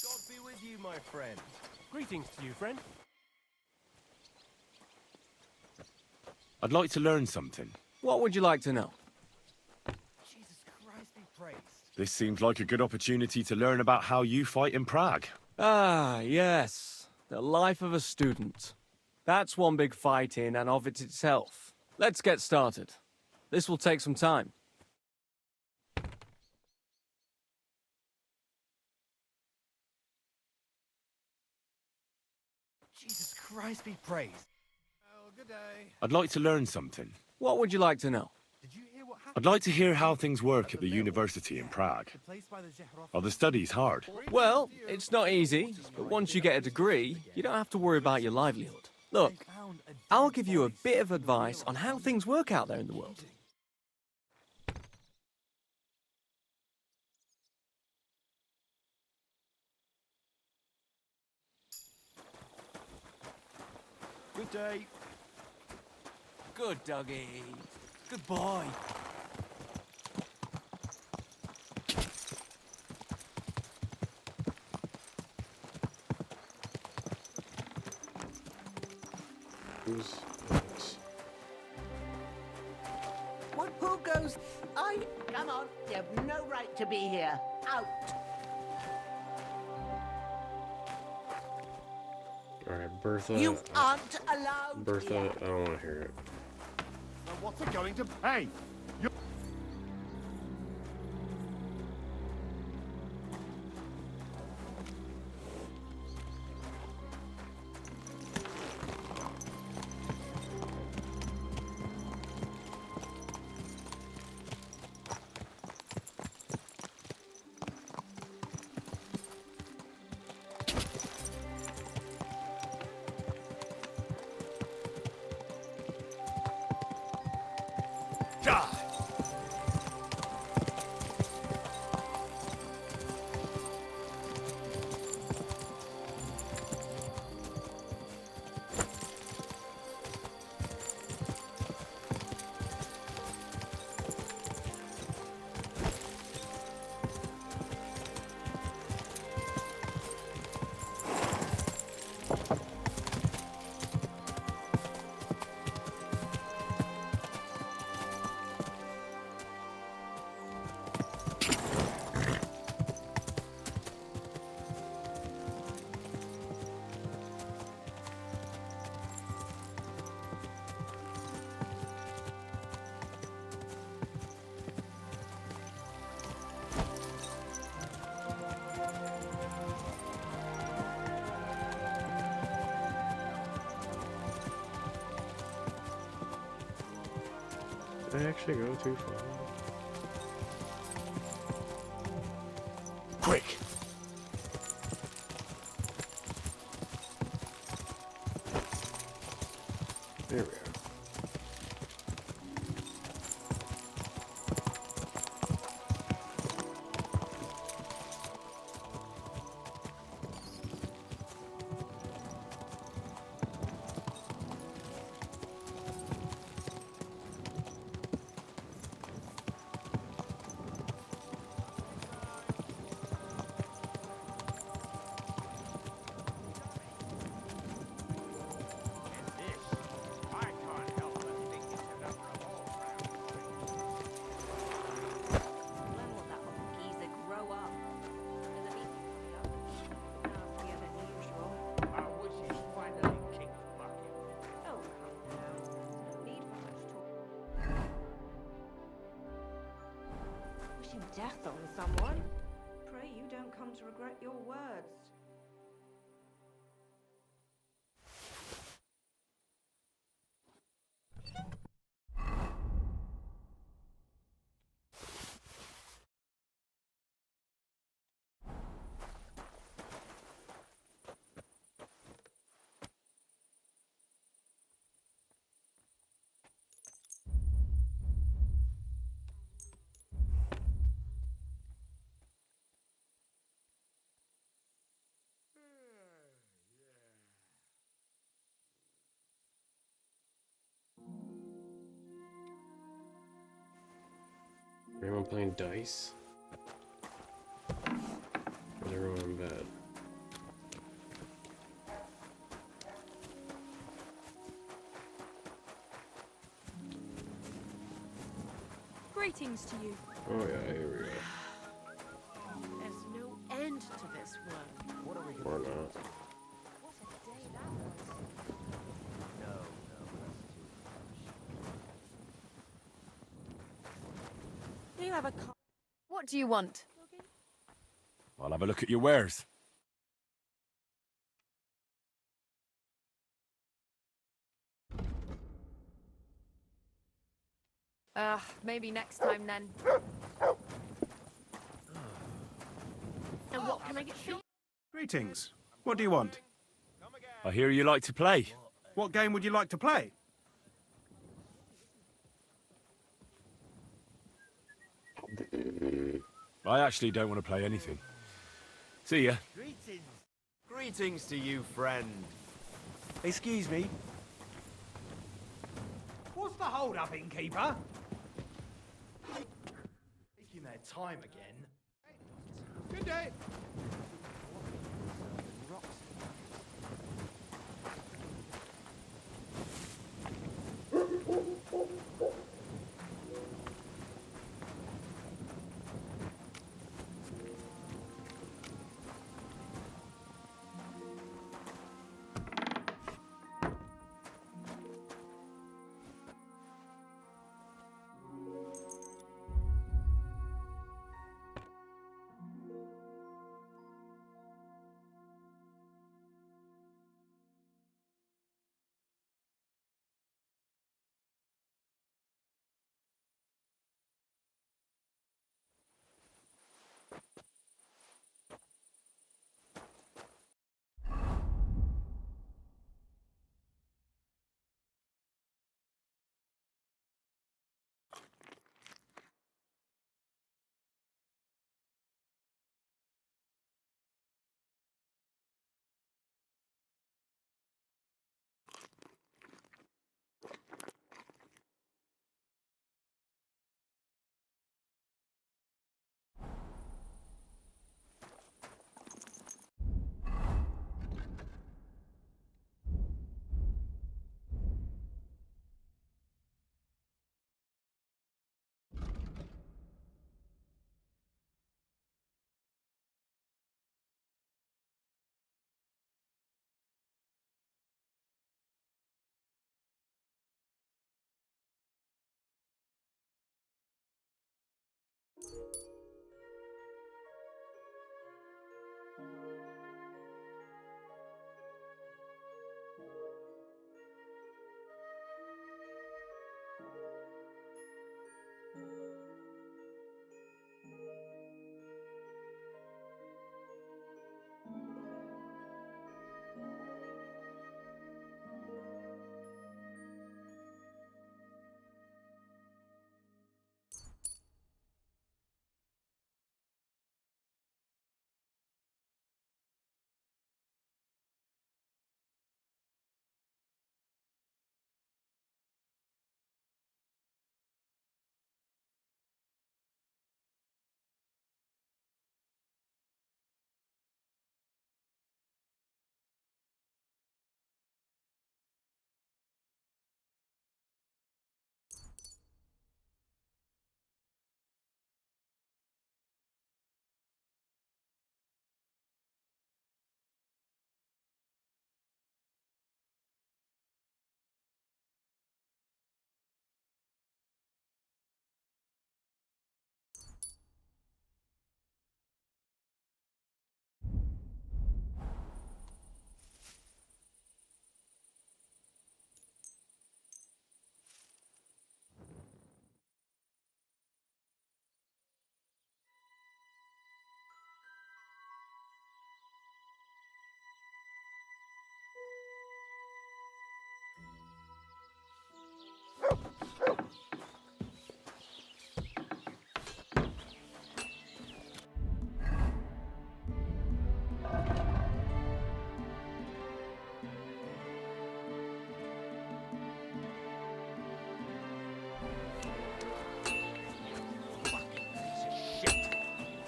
Speaker 16: God be with you, my friend. Greetings to you, friend.
Speaker 4: I'd like to learn something.
Speaker 3: What would you like to know?
Speaker 16: Jesus Christ be praised.
Speaker 4: This seems like a good opportunity to learn about how you fight in Prague.
Speaker 3: Ah, yes. The life of a student. That's one big fight in and of it itself. Let's get started. This will take some time.
Speaker 16: Jesus Christ be praised. Oh, good day.
Speaker 4: I'd like to learn something.
Speaker 3: What would you like to know?
Speaker 16: Did you hear what
Speaker 4: I'd like to hear how things work at the university in Prague. Are the studies hard?
Speaker 3: Well, it's not easy, but once you get a degree, you don't have to worry about your livelihood. Look, I'll give you a bit of advice on how things work out there in the world.
Speaker 13: Good day.
Speaker 3: Good doggy. Good boy.
Speaker 1: Who's next?
Speaker 9: Who goes? Come on. You have no right to be here. Out.
Speaker 1: Alright, Bertha.
Speaker 9: You aren't allowed
Speaker 1: Bertha,
Speaker 9: here.
Speaker 1: I don't want to hear it.
Speaker 7: What's it going to pay?
Speaker 1: Did I actually go too far?
Speaker 4: Quick!
Speaker 1: There we go.
Speaker 11: Wishing death on someone. Pray you don't come to regret your words.
Speaker 1: Anyone playing dice? Or is everyone in bed?
Speaker 14: Greetings to you.
Speaker 1: Oh yeah, here we go.
Speaker 11: There's no end to this world.
Speaker 1: Or not.
Speaker 11: What a day that was.
Speaker 14: You have a What do you want?
Speaker 4: I'll have a look at your wares.
Speaker 11: Maybe next time then.
Speaker 14: And what can I get you?
Speaker 17: Greetings. What do you want?
Speaker 4: I hear you like to play.
Speaker 17: What game would you like to play?
Speaker 4: I actually don't want to play anything. See ya.
Speaker 16: Greetings. Greetings to you, friend. Excuse me.
Speaker 21: What's the hold up, innkeeper? Taking their time again.
Speaker 17: Good day.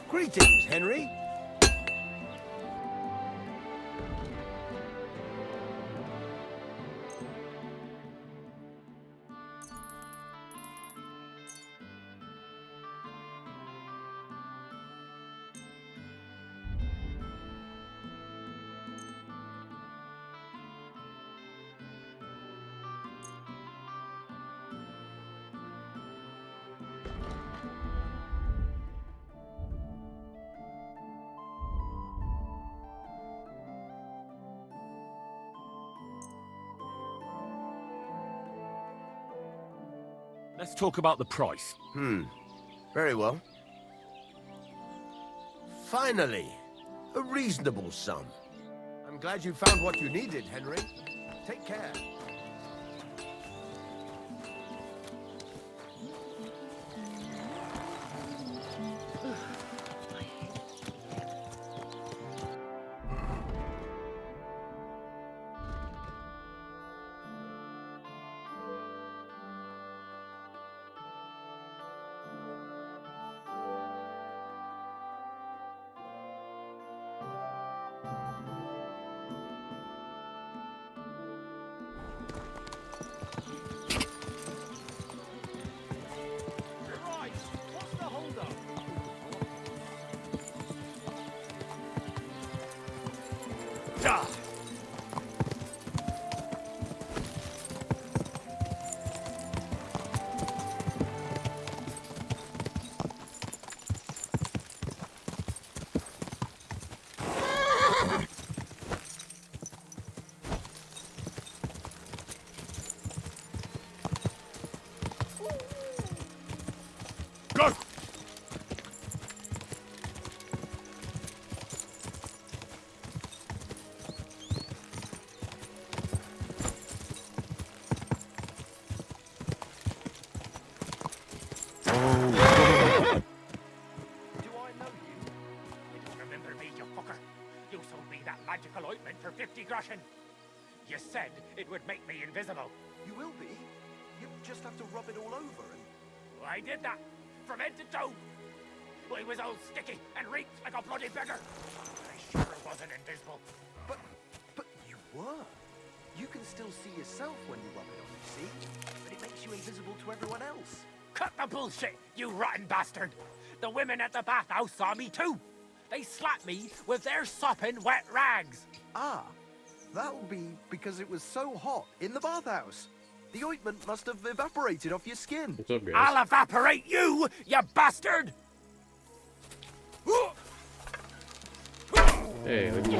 Speaker 16: Greetings, Henry.
Speaker 4: Let's talk about the price.
Speaker 2: Very well. Finally, a reasonable sum. I'm glad you found what you needed, Henry. Take care.
Speaker 4: Go!
Speaker 5: Remember me, you fucker. You sold me that magical ointment for 50 groschen. You said it would make me invisible.
Speaker 21: You will be. You just have to rub it all over and...
Speaker 5: I did that, from head to toe. I was all sticky and reeked like a bloody beggar. I sure wasn't invisible.
Speaker 21: But you were. You can still see yourself when you rub it on, you see? But it makes you invisible to everyone else.
Speaker 5: Cut the bullshit, you rotten bastard. The women at the bathhouse saw me too. They slapped me with their sopping wet rags.
Speaker 21: Ah, that'll be because it was so hot in the bathhouse. The ointment must have evaporated off your skin.
Speaker 1: What's up, guys?
Speaker 5: I'll evaporate you, you bastard!
Speaker 1: Hey, look at me.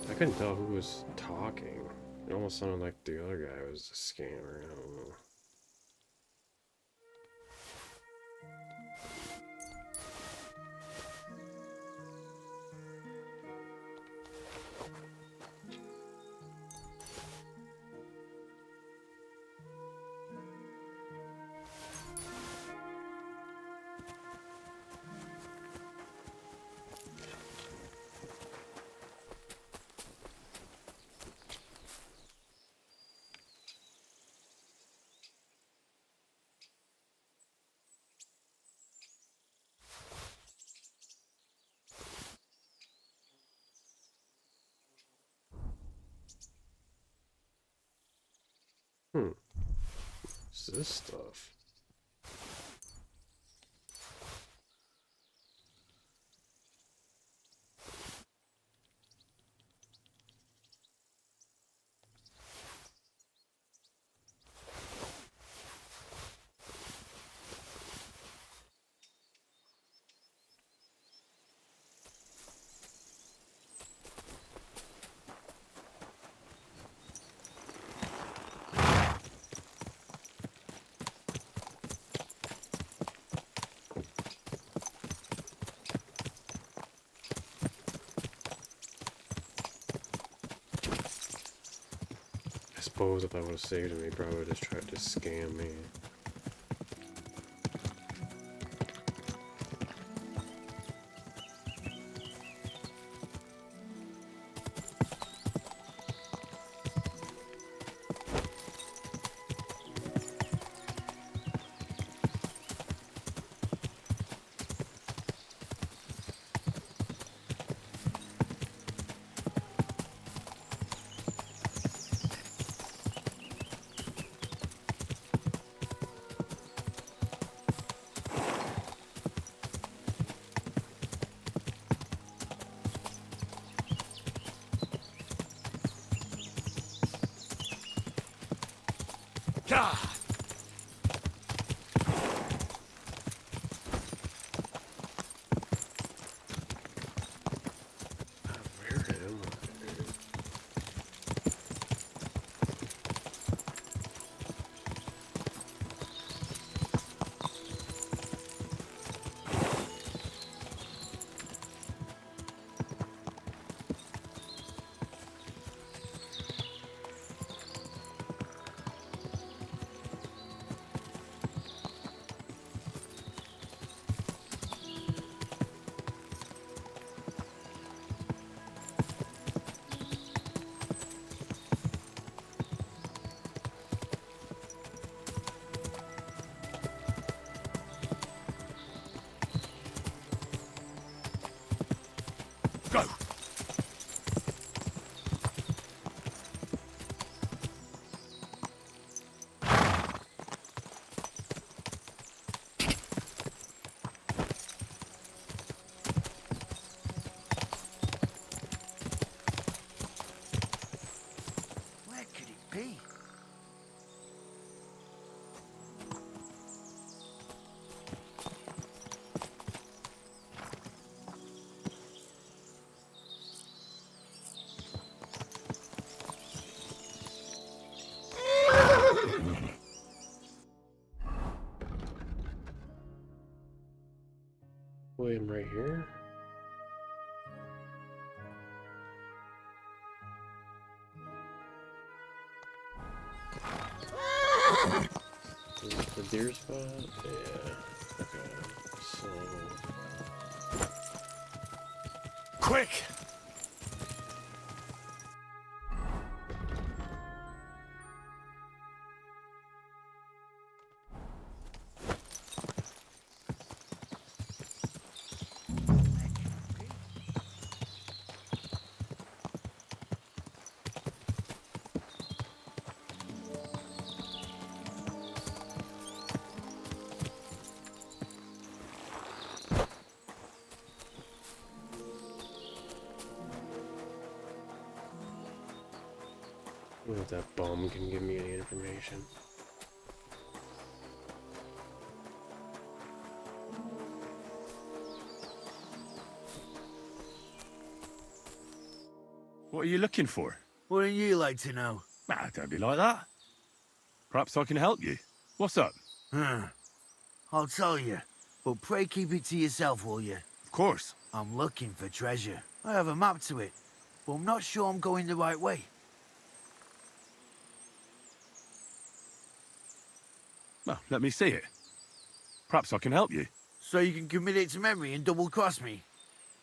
Speaker 1: I couldn't tell who was talking. It almost sounded like the other guy was a scammer. I don't know. What's this stuff? I suppose if I would have saved him, he probably would have just tried to scam me.
Speaker 4: Go!
Speaker 21: Where could it be?
Speaker 1: William right here. Is it the deer spot? Yeah. Okay. So.
Speaker 4: Quick!
Speaker 1: I wonder if that bum can give me any information.
Speaker 4: What are you looking for?
Speaker 21: Wouldn't you like to know?
Speaker 4: Ah, don't be like that. Perhaps I can help you. What's up?
Speaker 21: I'll tell you, but pray keep it to yourself, will you?
Speaker 4: Of course.
Speaker 21: I'm looking for treasure. I have a map to it, but I'm not sure I'm going the right way.
Speaker 4: Well, let me see it. Perhaps I can help you.
Speaker 21: So you can commit it to memory and double-cross me?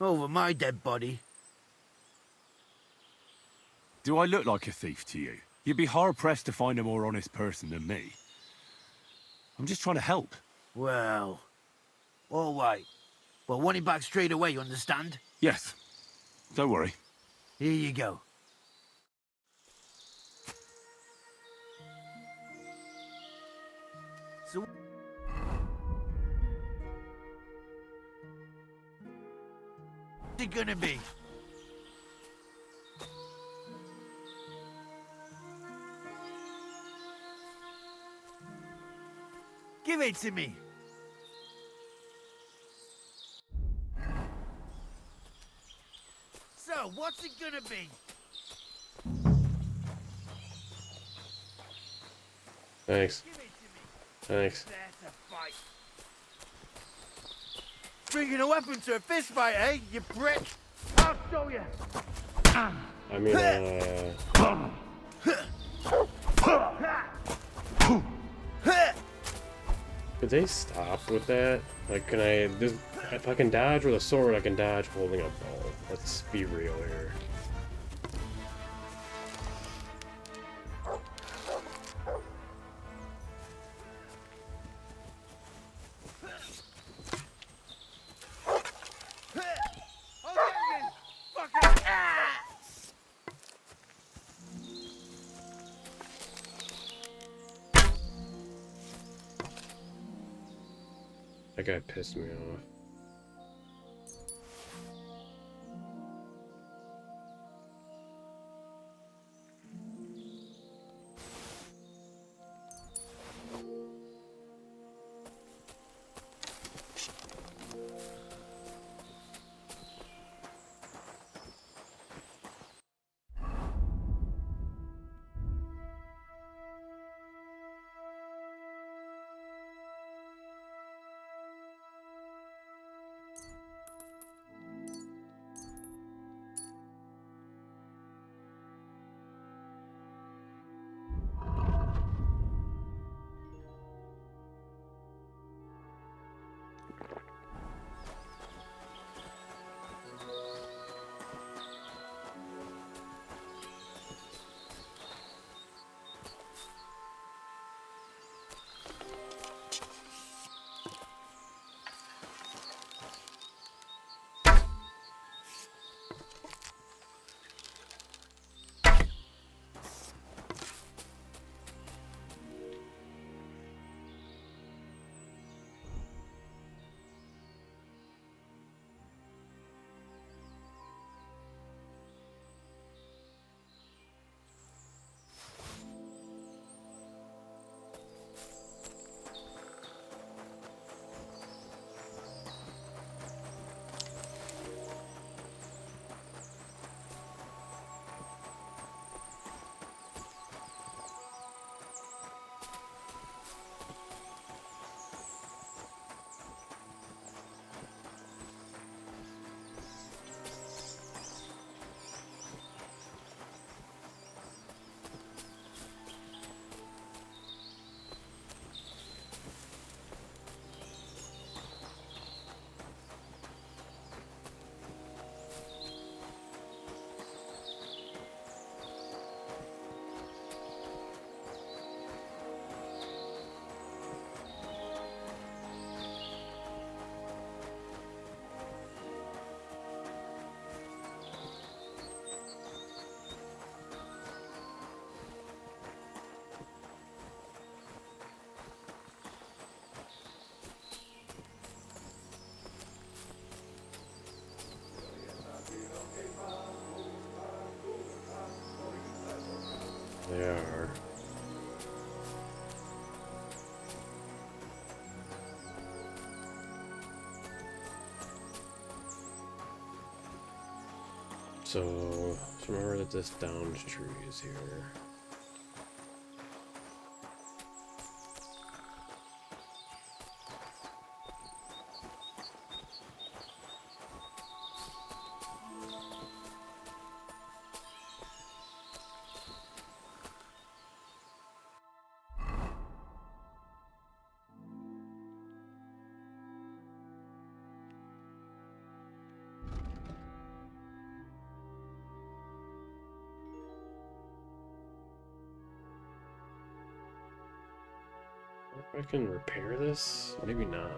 Speaker 21: Over my dead body?
Speaker 4: Do I look like a thief to you? You'd be hard-pressed to find a more honest person than me. I'm just trying to help.
Speaker 21: Well, all right. Well, want it back straight away, you understand?
Speaker 4: Yes. Don't worry.
Speaker 21: Here you go. So... what's it gonna be? Give it to me. So, what's it gonna be?
Speaker 1: Thanks. Thanks.
Speaker 21: That's a fight. Bringing a weapon to a fist fight, eh, you prick? I'll show you.
Speaker 1: I mean, could they stop with that? Like, can I... if I can dodge with a sword, I can dodge holding a bow. Let's be real here. That guy pissed me off. So remember that this downed tree is here. I can repair this? Maybe not.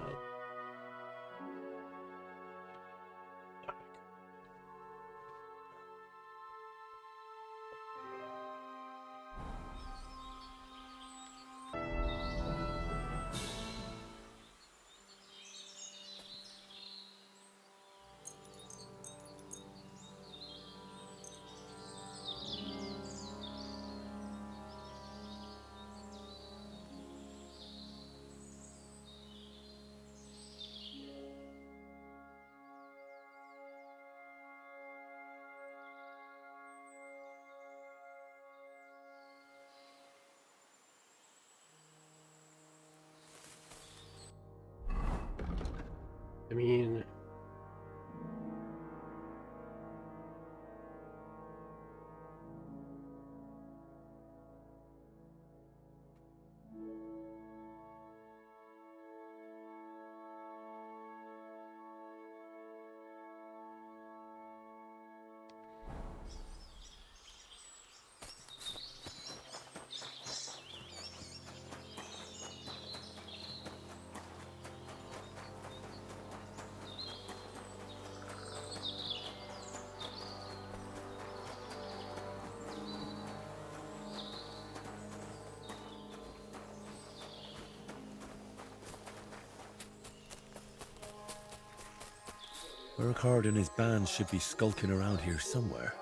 Speaker 1: I mean,
Speaker 4: Urquhart and his band should be skulking around here somewhere.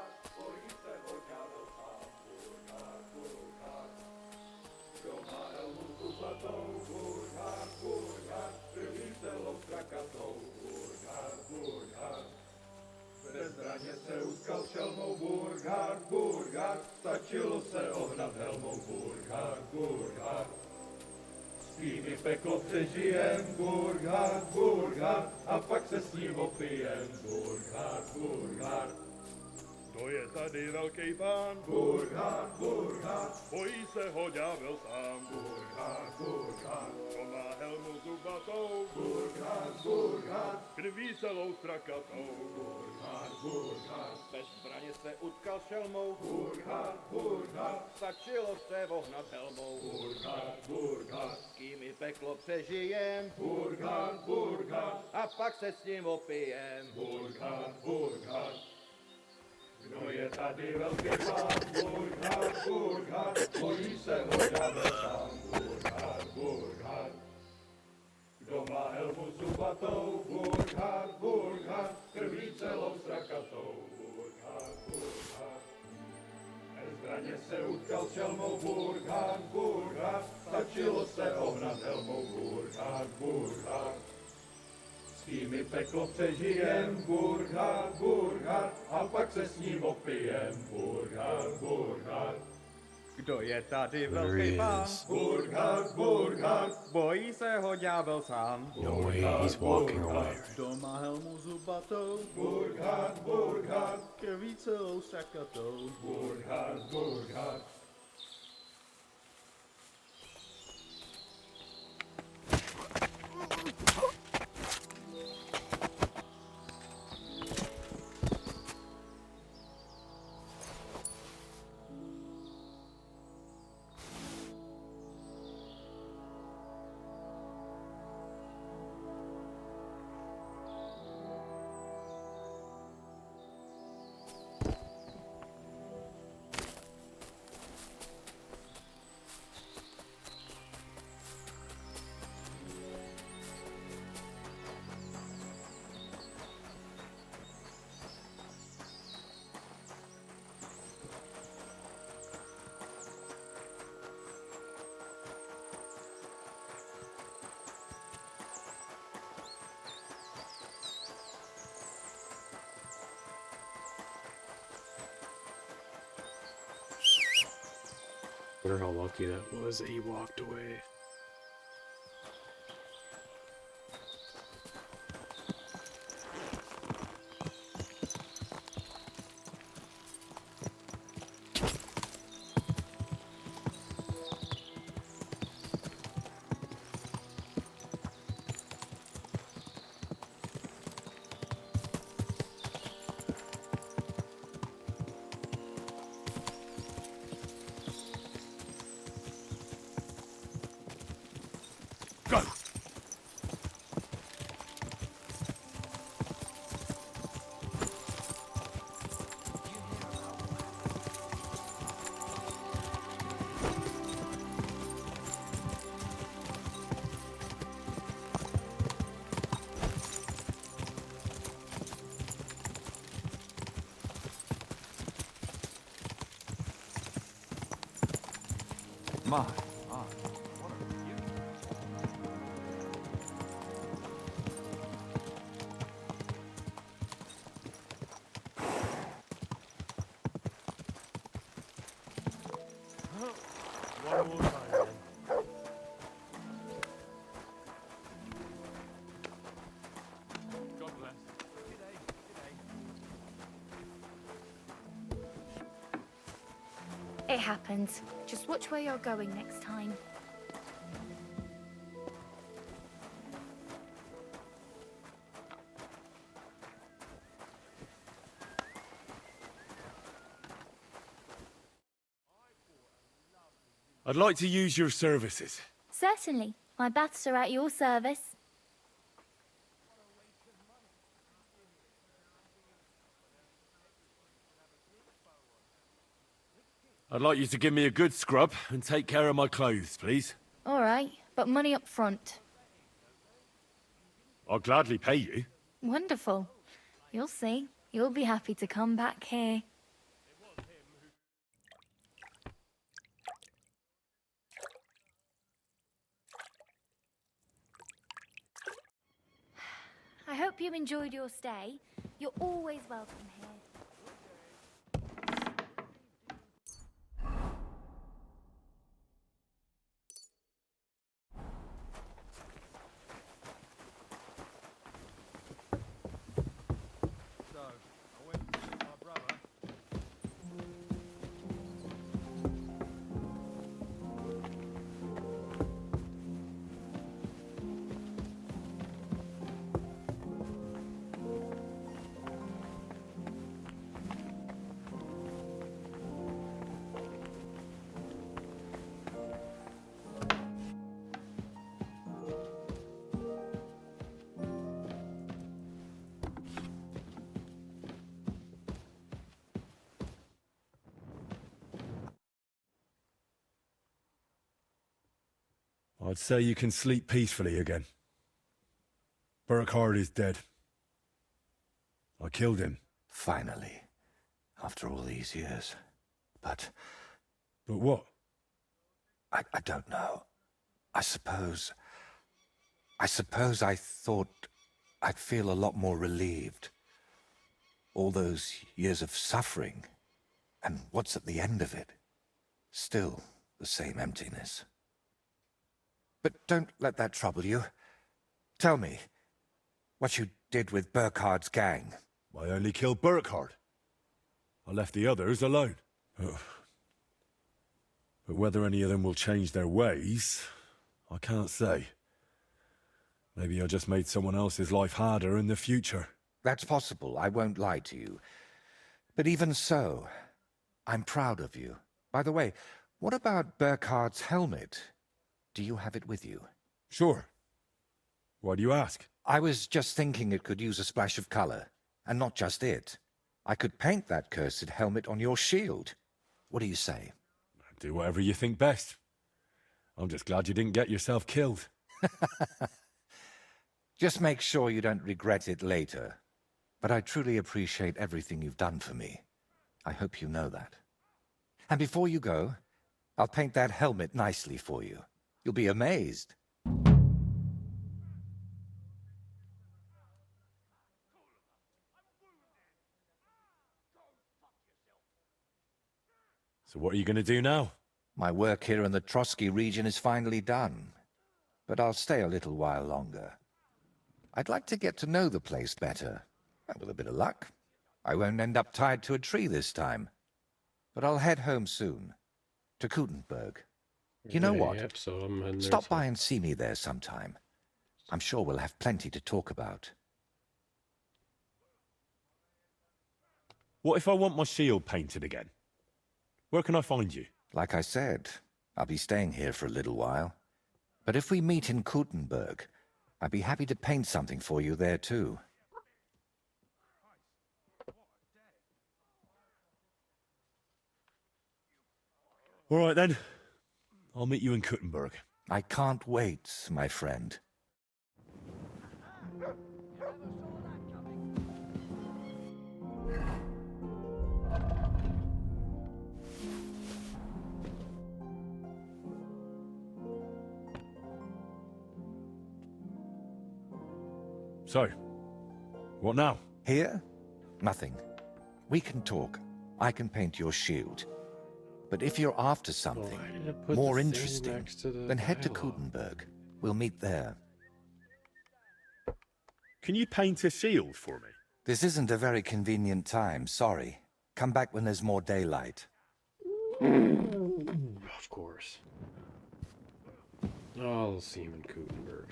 Speaker 12: Stačilo se ohnat helmou Burghard. S kým i peklo přežijem Burghard, a pak se s ním opijem Burghard. To je tady velký pán Burghard, bojí se ho ďábel sám Burghard. To má helmu zubatou Burghard, krví celou strakatou Burghard. Bez zbraně se utkal šelmou Burghard, stačilo se vohnat helmou Burghard. S kým i peklo přežijem Burghard, a pak se s ním opijem Burghard. Kdo je tady velký pán Burghard, bojí se ho ďábel sám Burghard. Kdo má helmu zubatou Burghard, krví celou strakatou Burghard. Bez zbraně se utkal šelmou Burghard, stačilo se ohnat helmou Burghard. S kým i peklo přežijem Burghard, a pak se s ním opijem Burghard.
Speaker 19: Kdo je tady
Speaker 1: There
Speaker 19: velký
Speaker 1: he
Speaker 19: pán?
Speaker 1: is.
Speaker 19: Burghard, bojí se ho ďábel sám.
Speaker 1: No way, he's walking away.
Speaker 19: Kdo má helmu zubatou?
Speaker 12: Burghard,
Speaker 19: krví celou strakatou.
Speaker 12: Burghard.
Speaker 1: Wonder how lucky that was that he walked away.
Speaker 4: Go!
Speaker 13: My.
Speaker 4: One more time, then. God bless.
Speaker 10: It happens. Just watch where you're going next time.
Speaker 4: I'd like to use your services.
Speaker 10: Certainly. My baths are at your service.
Speaker 4: I'd like you to give me a good scrub and take care of my clothes, please.
Speaker 10: All right, but money up front.
Speaker 4: I'll gladly pay you.
Speaker 10: Wonderful. You'll see. You'll be happy to come back here. I hope you enjoyed your stay. You're always welcome here.
Speaker 19: So, I went to see my brother.
Speaker 4: I'd say you can sleep peacefully again. Burkhard is dead. I killed him.
Speaker 23: Finally. After all these years. But
Speaker 4: what?
Speaker 23: I don't know. I suppose I thought I'd feel a lot more relieved. All those years of suffering. And what's at the end of it? Still the same emptiness. But don't let that trouble you. Tell me, what you did with Burkhard's gang.
Speaker 4: I only killed Burkhard. I left the others alone. But whether any of them will change their ways, I can't say. Maybe I just made someone else's life harder in the future.
Speaker 23: That's possible, I won't lie to you. But even so, I'm proud of you. By the way, what about Burkhard's helmet? Do you have it with you?
Speaker 4: Sure. Why do you ask?
Speaker 23: I was just thinking it could use a splash of color. And not just it. I could paint that cursed helmet on your shield. What do you say?
Speaker 4: Do whatever you think best. I'm just glad you didn't get yourself killed.
Speaker 23: Just make sure you don't regret it later. But I truly appreciate everything you've done for me. I hope you know that. And before you go, I'll paint that helmet nicely for you. You'll be amazed.
Speaker 4: So what are you going to do now?
Speaker 23: My work here in the Trosky region is finally done, but I'll stay a little while longer. I'd like to get to know the place better, and with a bit of luck, I won't end up tied to a tree this time. But I'll head home soon, to Kutenberg. You know what?
Speaker 1: Yep, so I'm heading there
Speaker 23: Stop
Speaker 1: too.
Speaker 23: by and see me there sometime. I'm sure we'll have plenty to talk about.
Speaker 4: What if I want my shield painted again? Where can I find you?
Speaker 23: Like I said, I'll be staying here for a little while. But if we meet in Kutenberg, I'd be happy to paint something for you there too.
Speaker 4: All right then. I'll meet you in Kuttenberg.
Speaker 23: I can't wait, my friend.
Speaker 4: So, what now?
Speaker 23: Here? Nothing. We can talk. I can paint your shield. But if you're after something more interesting, then head to Kutenberg. We'll meet there.
Speaker 4: Can you paint a shield for me?
Speaker 23: This isn't a very convenient time, sorry. Come back when there's more daylight.
Speaker 1: Of course. I'll see him in Kutenberg.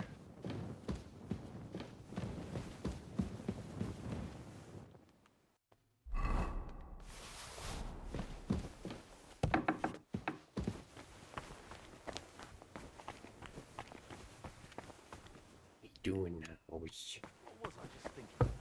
Speaker 1: Doing now?
Speaker 13: What was I just thinking about?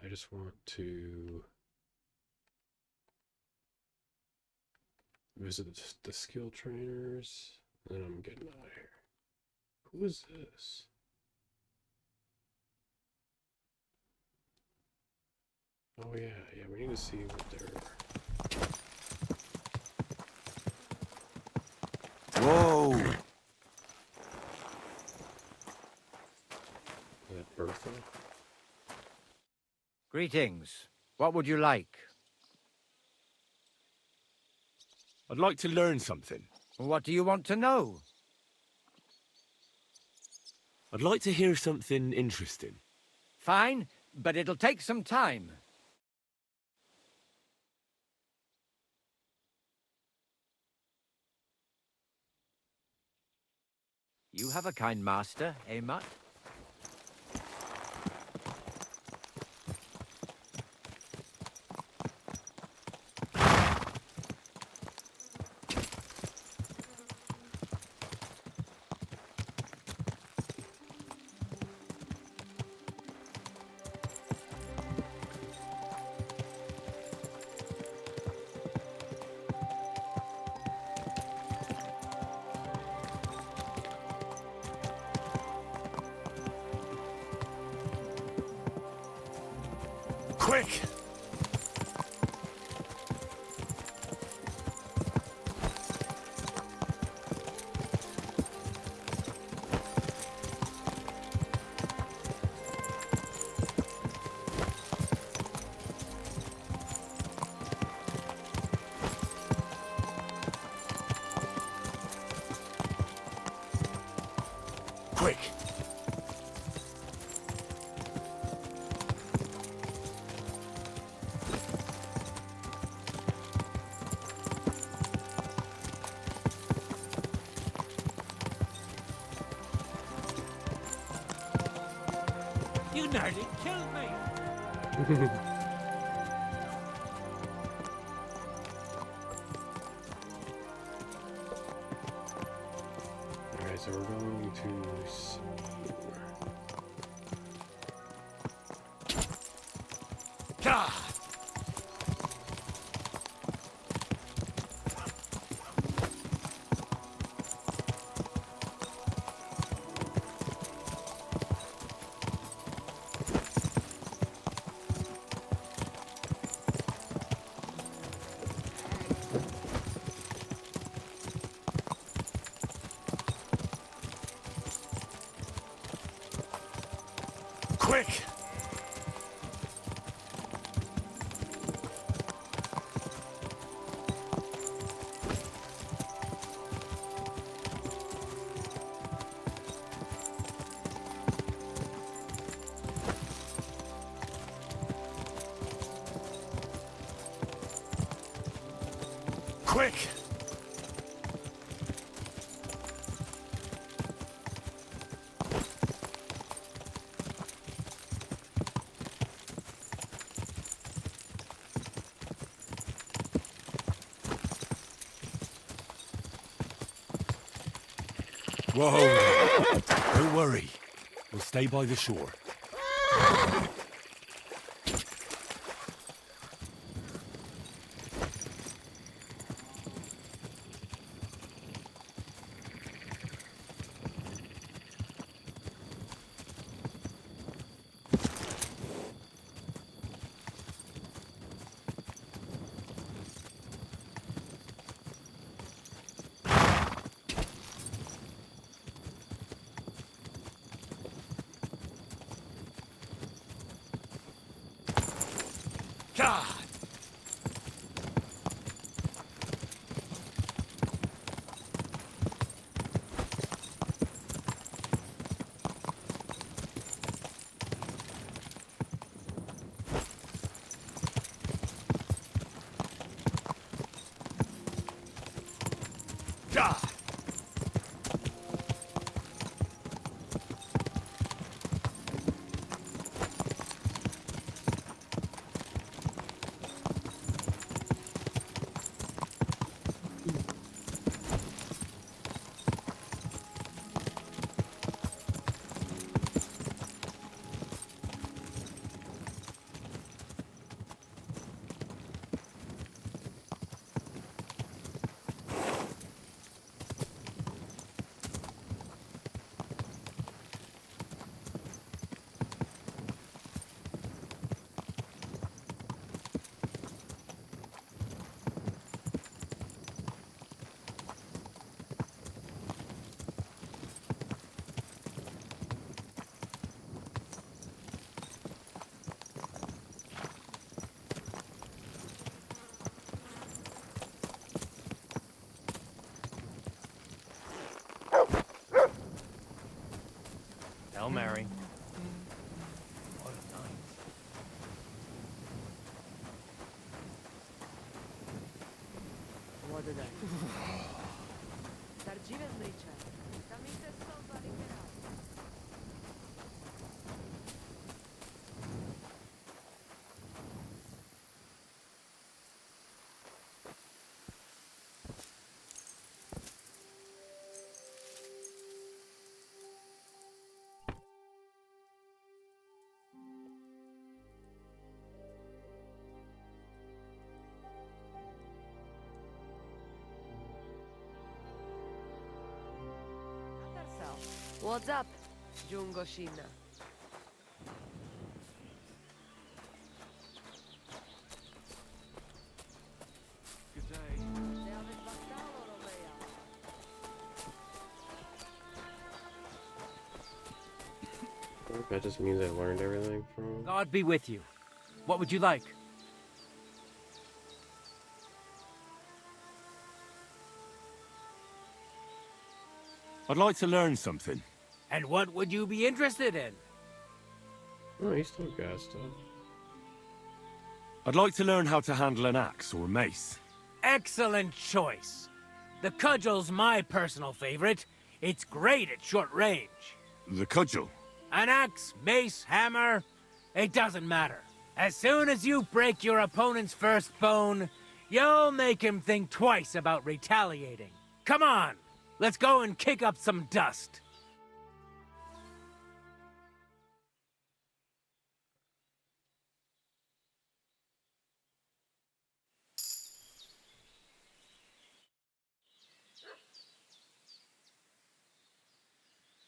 Speaker 1: I just want to visit the skill trainers, and then I'm getting out of here. Who is this? Oh yeah, we need to see what they're...
Speaker 23: Whoa!
Speaker 1: Is that Bertha?
Speaker 6: Greetings. What would you like?
Speaker 4: I'd like to learn something.
Speaker 6: What do you want to know?
Speaker 4: I'd like to hear something interesting.
Speaker 6: Fine, but it'll take some time. You have a kind master, eh, Mutt?
Speaker 4: Quick! Quick!
Speaker 8: You nearly killed me.
Speaker 1: Alright, so we're going to see...
Speaker 4: Quick! Quick! Whoa! Don't worry. We'll stay by the shore. God! God!
Speaker 3: Hail Mary.
Speaker 15: What's up, Jungo Shina?
Speaker 8: Good day.
Speaker 1: That just means I learned everything from.
Speaker 6: God be with you. What would you like?
Speaker 4: I'd like to learn something.
Speaker 6: And what would you be interested in?
Speaker 1: Oh, he's still got stuff.
Speaker 4: I'd like to learn how to handle an axe or a mace.
Speaker 6: Excellent choice. The cudgel's my personal favorite. It's great at short range.
Speaker 4: The cudgel?
Speaker 6: An axe, mace, hammer, it doesn't matter. As soon as you break your opponent's first bone, you'll make him think twice about retaliating. Come on, let's go and kick up some dust.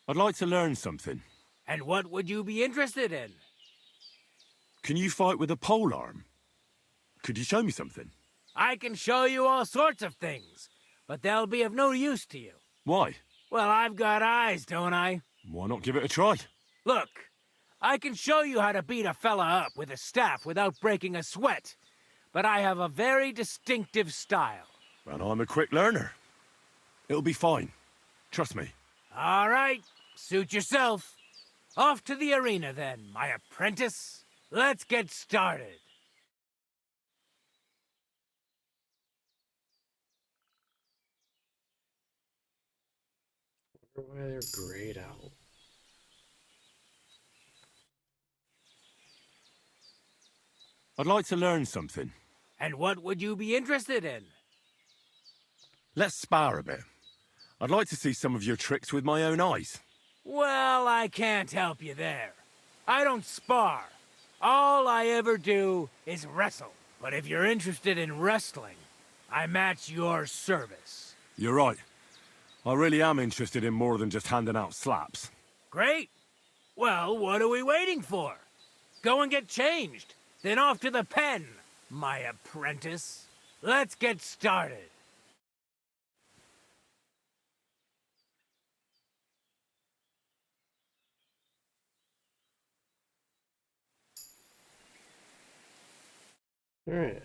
Speaker 4: I'd like to learn something.
Speaker 6: And what would you be interested in?
Speaker 4: Can you fight with a polearm? Could you show me something?
Speaker 6: I can show you all sorts of things, but they'll be of no use to you.
Speaker 4: Why?
Speaker 6: Well, I've got eyes, don't I?
Speaker 4: Why not give it a try?
Speaker 6: Look, I can show you how to beat a fella up with a staff without breaking a sweat. But I have a very distinctive style.
Speaker 4: And I'm a quick learner. It'll be fine. Trust me.
Speaker 6: All right, suit yourself. Off to the arena then, my apprentice. Let's get started.
Speaker 1: I wonder why they're grayed out.
Speaker 4: I'd like to learn something.
Speaker 6: And what would you be interested in?
Speaker 4: Let's spar a bit. I'd like to see some of your tricks with my own eyes.
Speaker 6: Well, I can't help you there. I don't spar. All I ever do is wrestle. But if you're interested in wrestling, I'm at your service.
Speaker 4: You're right. I really am interested in more than just handing out slaps.
Speaker 6: Great. Well, what are we waiting for? Go and get changed. Then off to the pen, my apprentice. Let's get started.
Speaker 1: All right.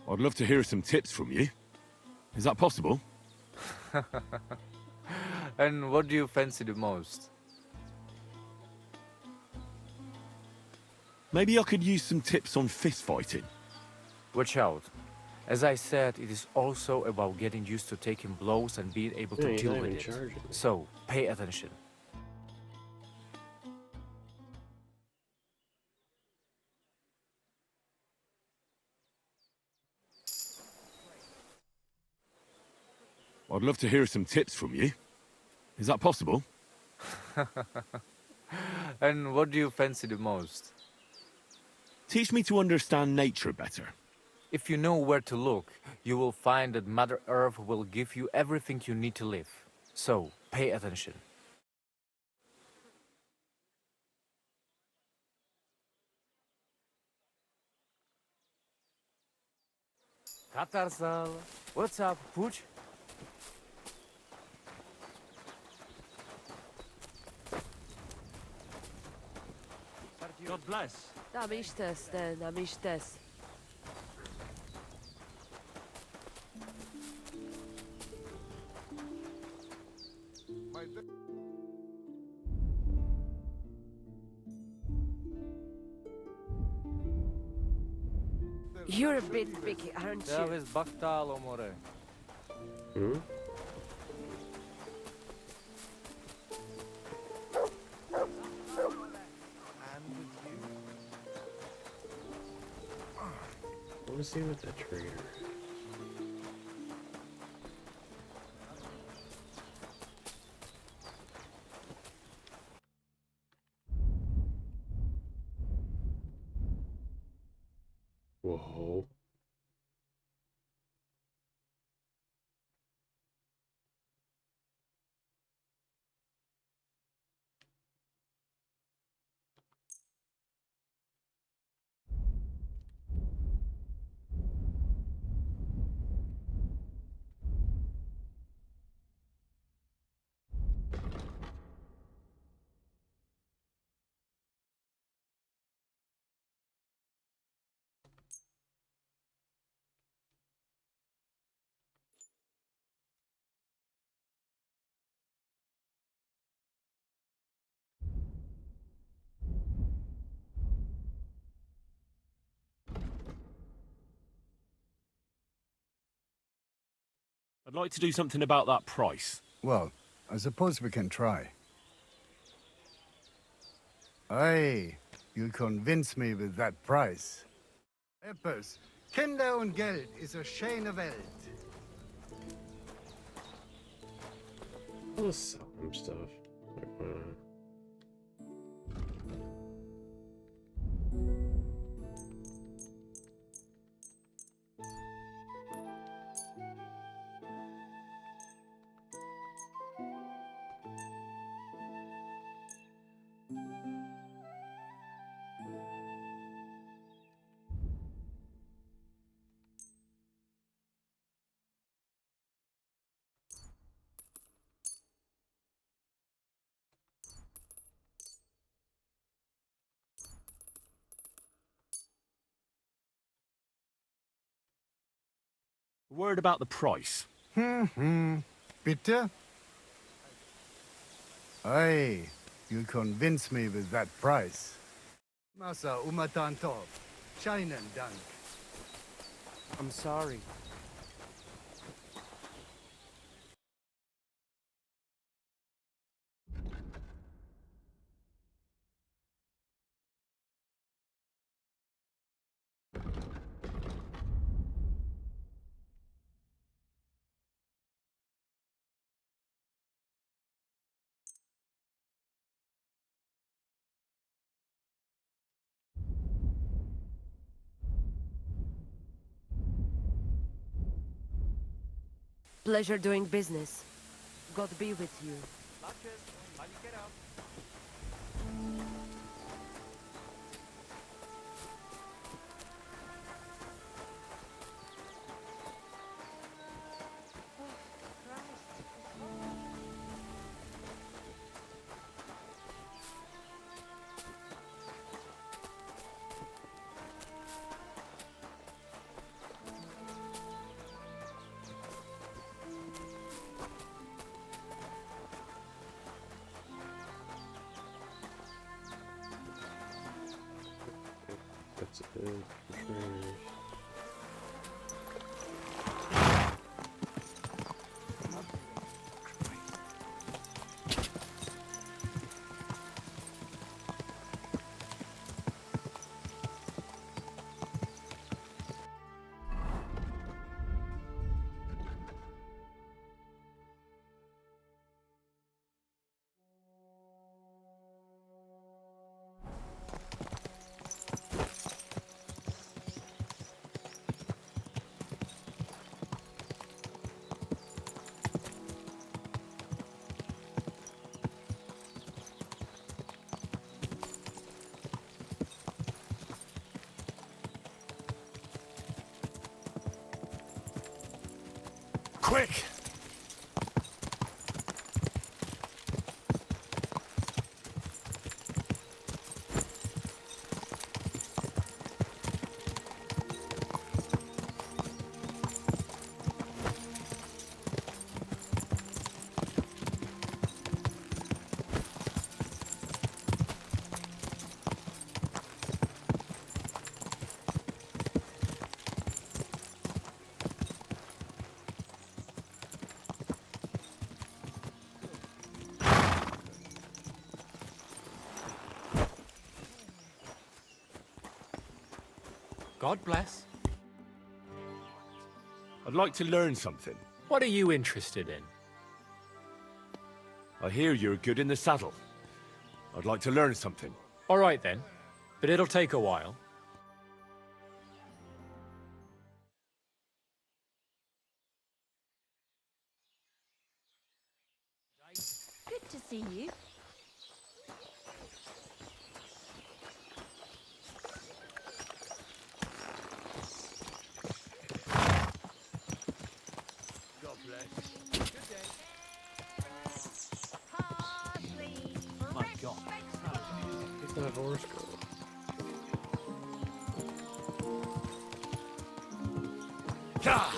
Speaker 4: I'd love to hear some tips from you. Is that possible?
Speaker 18: And what do you fancy the most?
Speaker 4: Maybe I could use some tips on fist fighting.
Speaker 18: Watch out. As I said, it is also about getting used to taking blows and being able to deal with it. So, pay attention.
Speaker 4: I'd love to hear some tips from you. Is that possible?
Speaker 18: And what do you fancy the most?
Speaker 4: Teach me to understand nature better.
Speaker 18: If you know where to look, you will find that Mother Earth will give you everything you need to live. So, pay attention. Katarsal, what's up, Pooch?
Speaker 4: God bless.
Speaker 15: Am istes, then, am istes. You're a bit picky, aren't you?
Speaker 18: Tev esi baktālo, more.
Speaker 1: Hmm? What was he with the trader? Whoa.
Speaker 4: I'd like to do something about that price.
Speaker 20: Well, I suppose we can try. Aye, you'll convince me with that price. Eppers, Kinder und Geld is a schöne Welt.
Speaker 1: I'll just sell him stuff. Like, why not?
Speaker 4: A word about the price.
Speaker 20: Bitte? Hey, you convince me with that price. Masa umatantov. Scheinen Dank.
Speaker 3: I'm sorry.
Speaker 15: Pleasure doing business. God be with you.
Speaker 1: That's it. Trainers.
Speaker 4: Quick!
Speaker 5: God bless.
Speaker 4: I'd like to learn something.
Speaker 5: What are you interested in?
Speaker 4: I hear you're good in the saddle. I'd like to learn something.
Speaker 5: All right then, but it'll take a while.
Speaker 10: Good to see you.
Speaker 2: God bless. Good day.
Speaker 8: My God.
Speaker 1: It's not horse girl.
Speaker 4: Gah!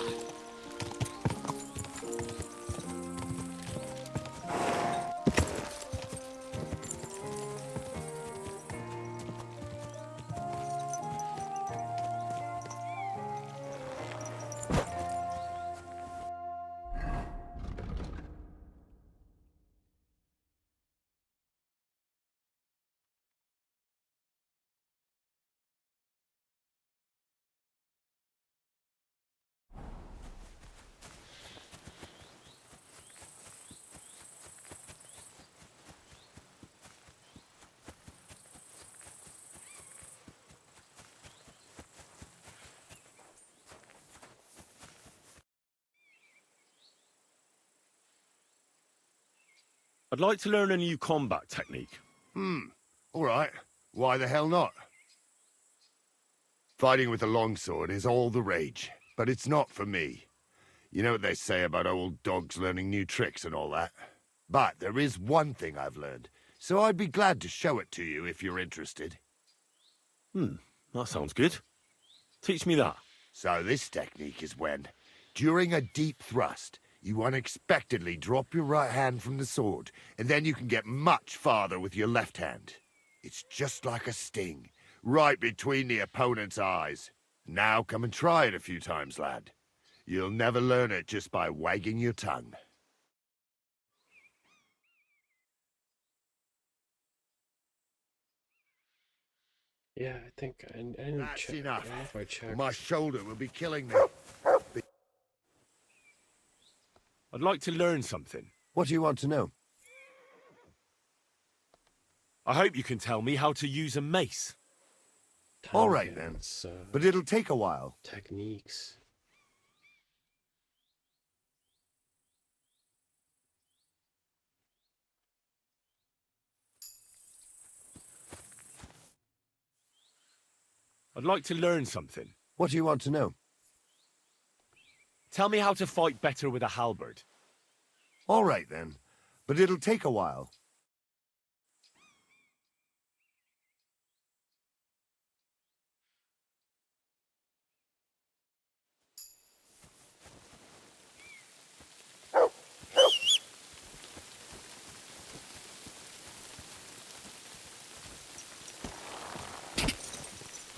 Speaker 4: I'd like to learn a new combat technique.
Speaker 2: All right. Why the hell not? Fighting with a longsword is all the rage, but it's not for me. You know what they say about old dogs learning new tricks and all that? But there is one thing I've learned, so I'd be glad to show it to you if you're interested.
Speaker 4: That sounds good. Teach me that.
Speaker 2: So this technique is when During a deep thrust, you unexpectedly drop your right hand from the sword, and then you can get much farther with your left hand. It's just like a sting, right between the opponent's eyes. Now come and try it a few times, lad. You'll never learn it just by wagging your tongue.
Speaker 1: Yeah, I think I didn't
Speaker 2: That's
Speaker 1: check.
Speaker 2: enough.
Speaker 1: I don't know if I checked.
Speaker 2: My shoulder will be killing me.
Speaker 4: I'd like to learn something.
Speaker 2: What do you want to know?
Speaker 4: I hope you can tell me how to use a mace.
Speaker 2: All right, then. But it'll take a while.
Speaker 1: Techniques.
Speaker 4: I'd like to learn something.
Speaker 2: What do you want to know?
Speaker 4: Tell me how to fight better with a halberd.
Speaker 2: All right, then. But it'll take a while.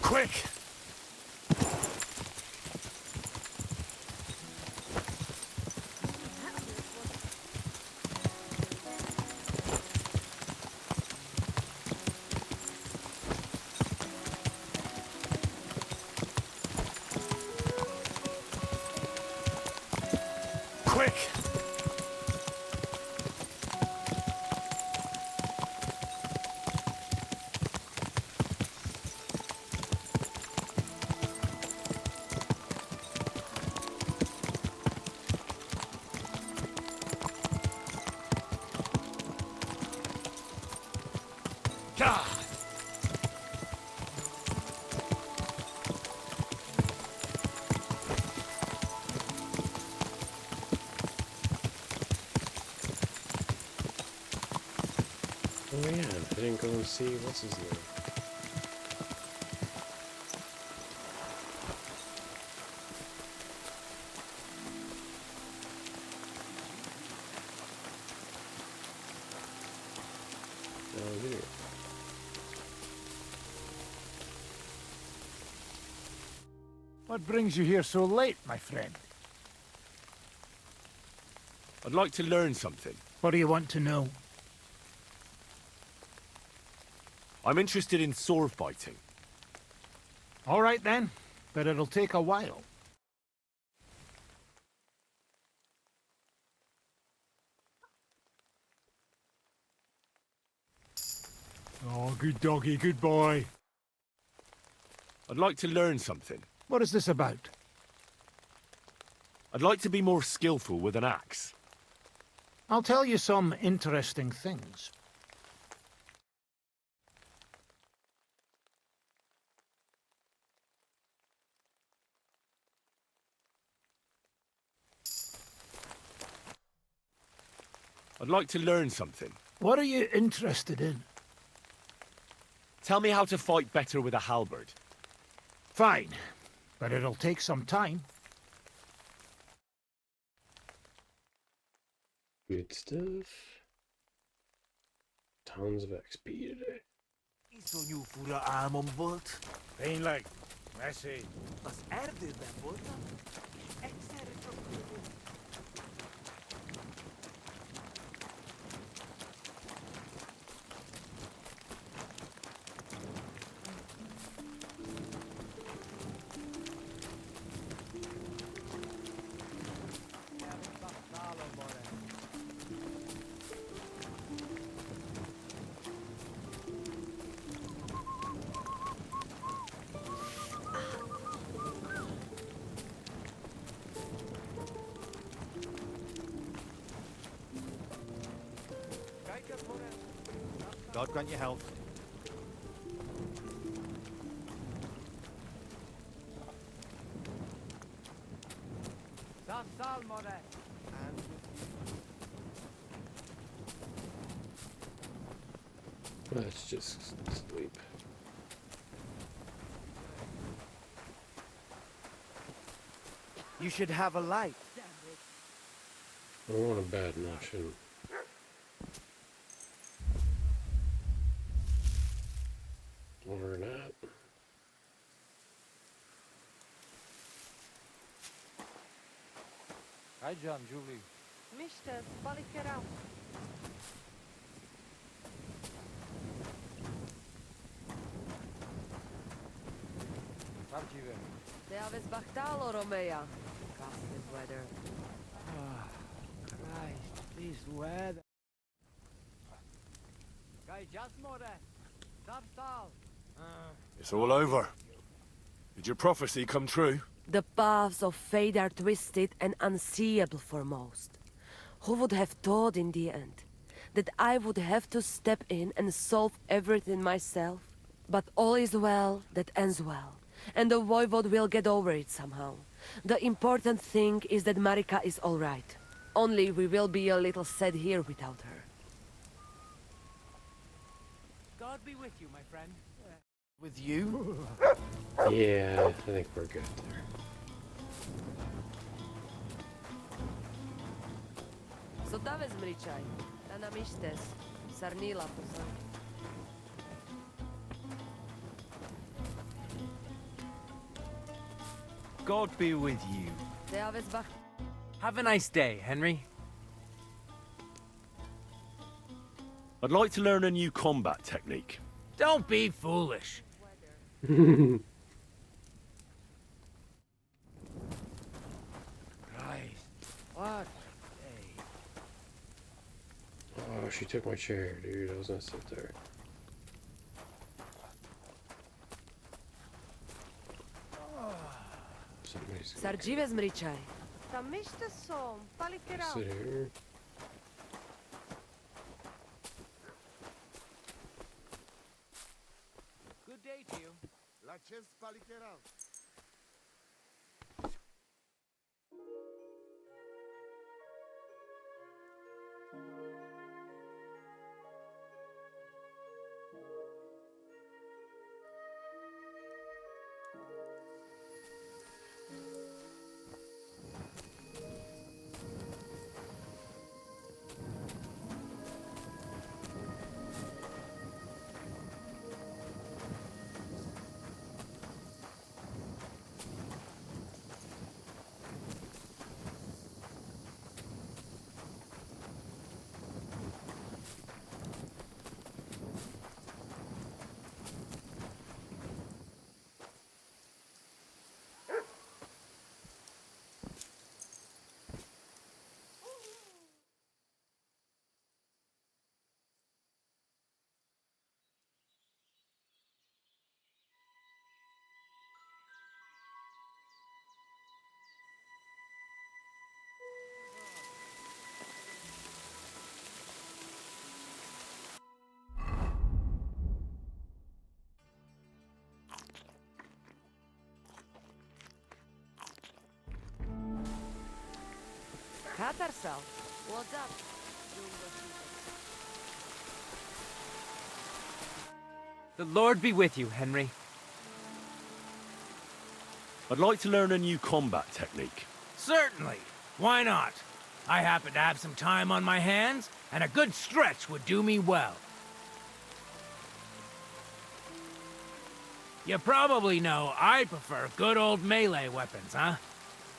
Speaker 4: Quick! Quick! God!
Speaker 1: Oh yeah, I didn't go and see what's his name. Down here.
Speaker 5: What brings you here so late, my friend?
Speaker 4: I'd like to learn something.
Speaker 5: What do you want to know?
Speaker 4: I'm interested in sword fighting.
Speaker 5: All right then, but it'll take a while. Oh, good doggy, good boy.
Speaker 4: I'd like to learn something.
Speaker 5: What is this about?
Speaker 4: I'd like to be more skillful with an axe.
Speaker 5: I'll tell you some interesting things.
Speaker 4: I'd like to learn something.
Speaker 5: What are you interested in?
Speaker 4: Tell me how to fight better with a halberd.
Speaker 5: Fine, but it'll take some time.
Speaker 1: Good stuff. Tons of XP today.
Speaker 6: Så nu fura armom volt.
Speaker 5: Pijnlijk. Messi.
Speaker 6: Was erdir ben volta? Exer çok.
Speaker 16: God grant you health.
Speaker 1: Let's just sleep.
Speaker 15: You should have a light.
Speaker 1: I don't want a bad notion. Or not.
Speaker 18: Hi, John, Julie.
Speaker 15: Mister, palikerał.
Speaker 18: Prawdziwe.
Speaker 15: Te aves bachtalo, Romea. Gosh, this weather.
Speaker 6: Oh, Christ, this weather.
Speaker 18: Guy, just more. Stop.
Speaker 4: It's all over. Did your prophecy come true?
Speaker 15: The paths of fate are twisted and unseeable for most. Who would have thought in the end that I would have to step in and solve everything myself? But all is well that ends well, and the voivode will get over it somehow. The important thing is that Marika is all right. Only we will be a little sad here without her.
Speaker 6: God be with you, my friend.
Speaker 15: With you?
Speaker 1: Yeah, I think we're good there.
Speaker 15: So Daves mričaj, da nam ištes, sarnila pozam.
Speaker 4: God be with you.
Speaker 6: Have a nice day, Henry.
Speaker 4: I'd like to learn a new combat technique.
Speaker 6: Don't be foolish.
Speaker 15: Christ, what?
Speaker 1: Oh, she took my chair, dude. I was gonna sit there. Somebody's gonna
Speaker 15: Sarđive zmričaj. Tam mište som, palikerał.
Speaker 1: sit here.
Speaker 6: Good day to you.
Speaker 15: Katarsal, what's up?
Speaker 6: The Lord be with you, Henry.
Speaker 4: I'd like to learn a new combat technique.
Speaker 6: Certainly. Why not? I happen to have some time on my hands, and a good stretch would do me well. You probably know I prefer good old melee weapons, huh?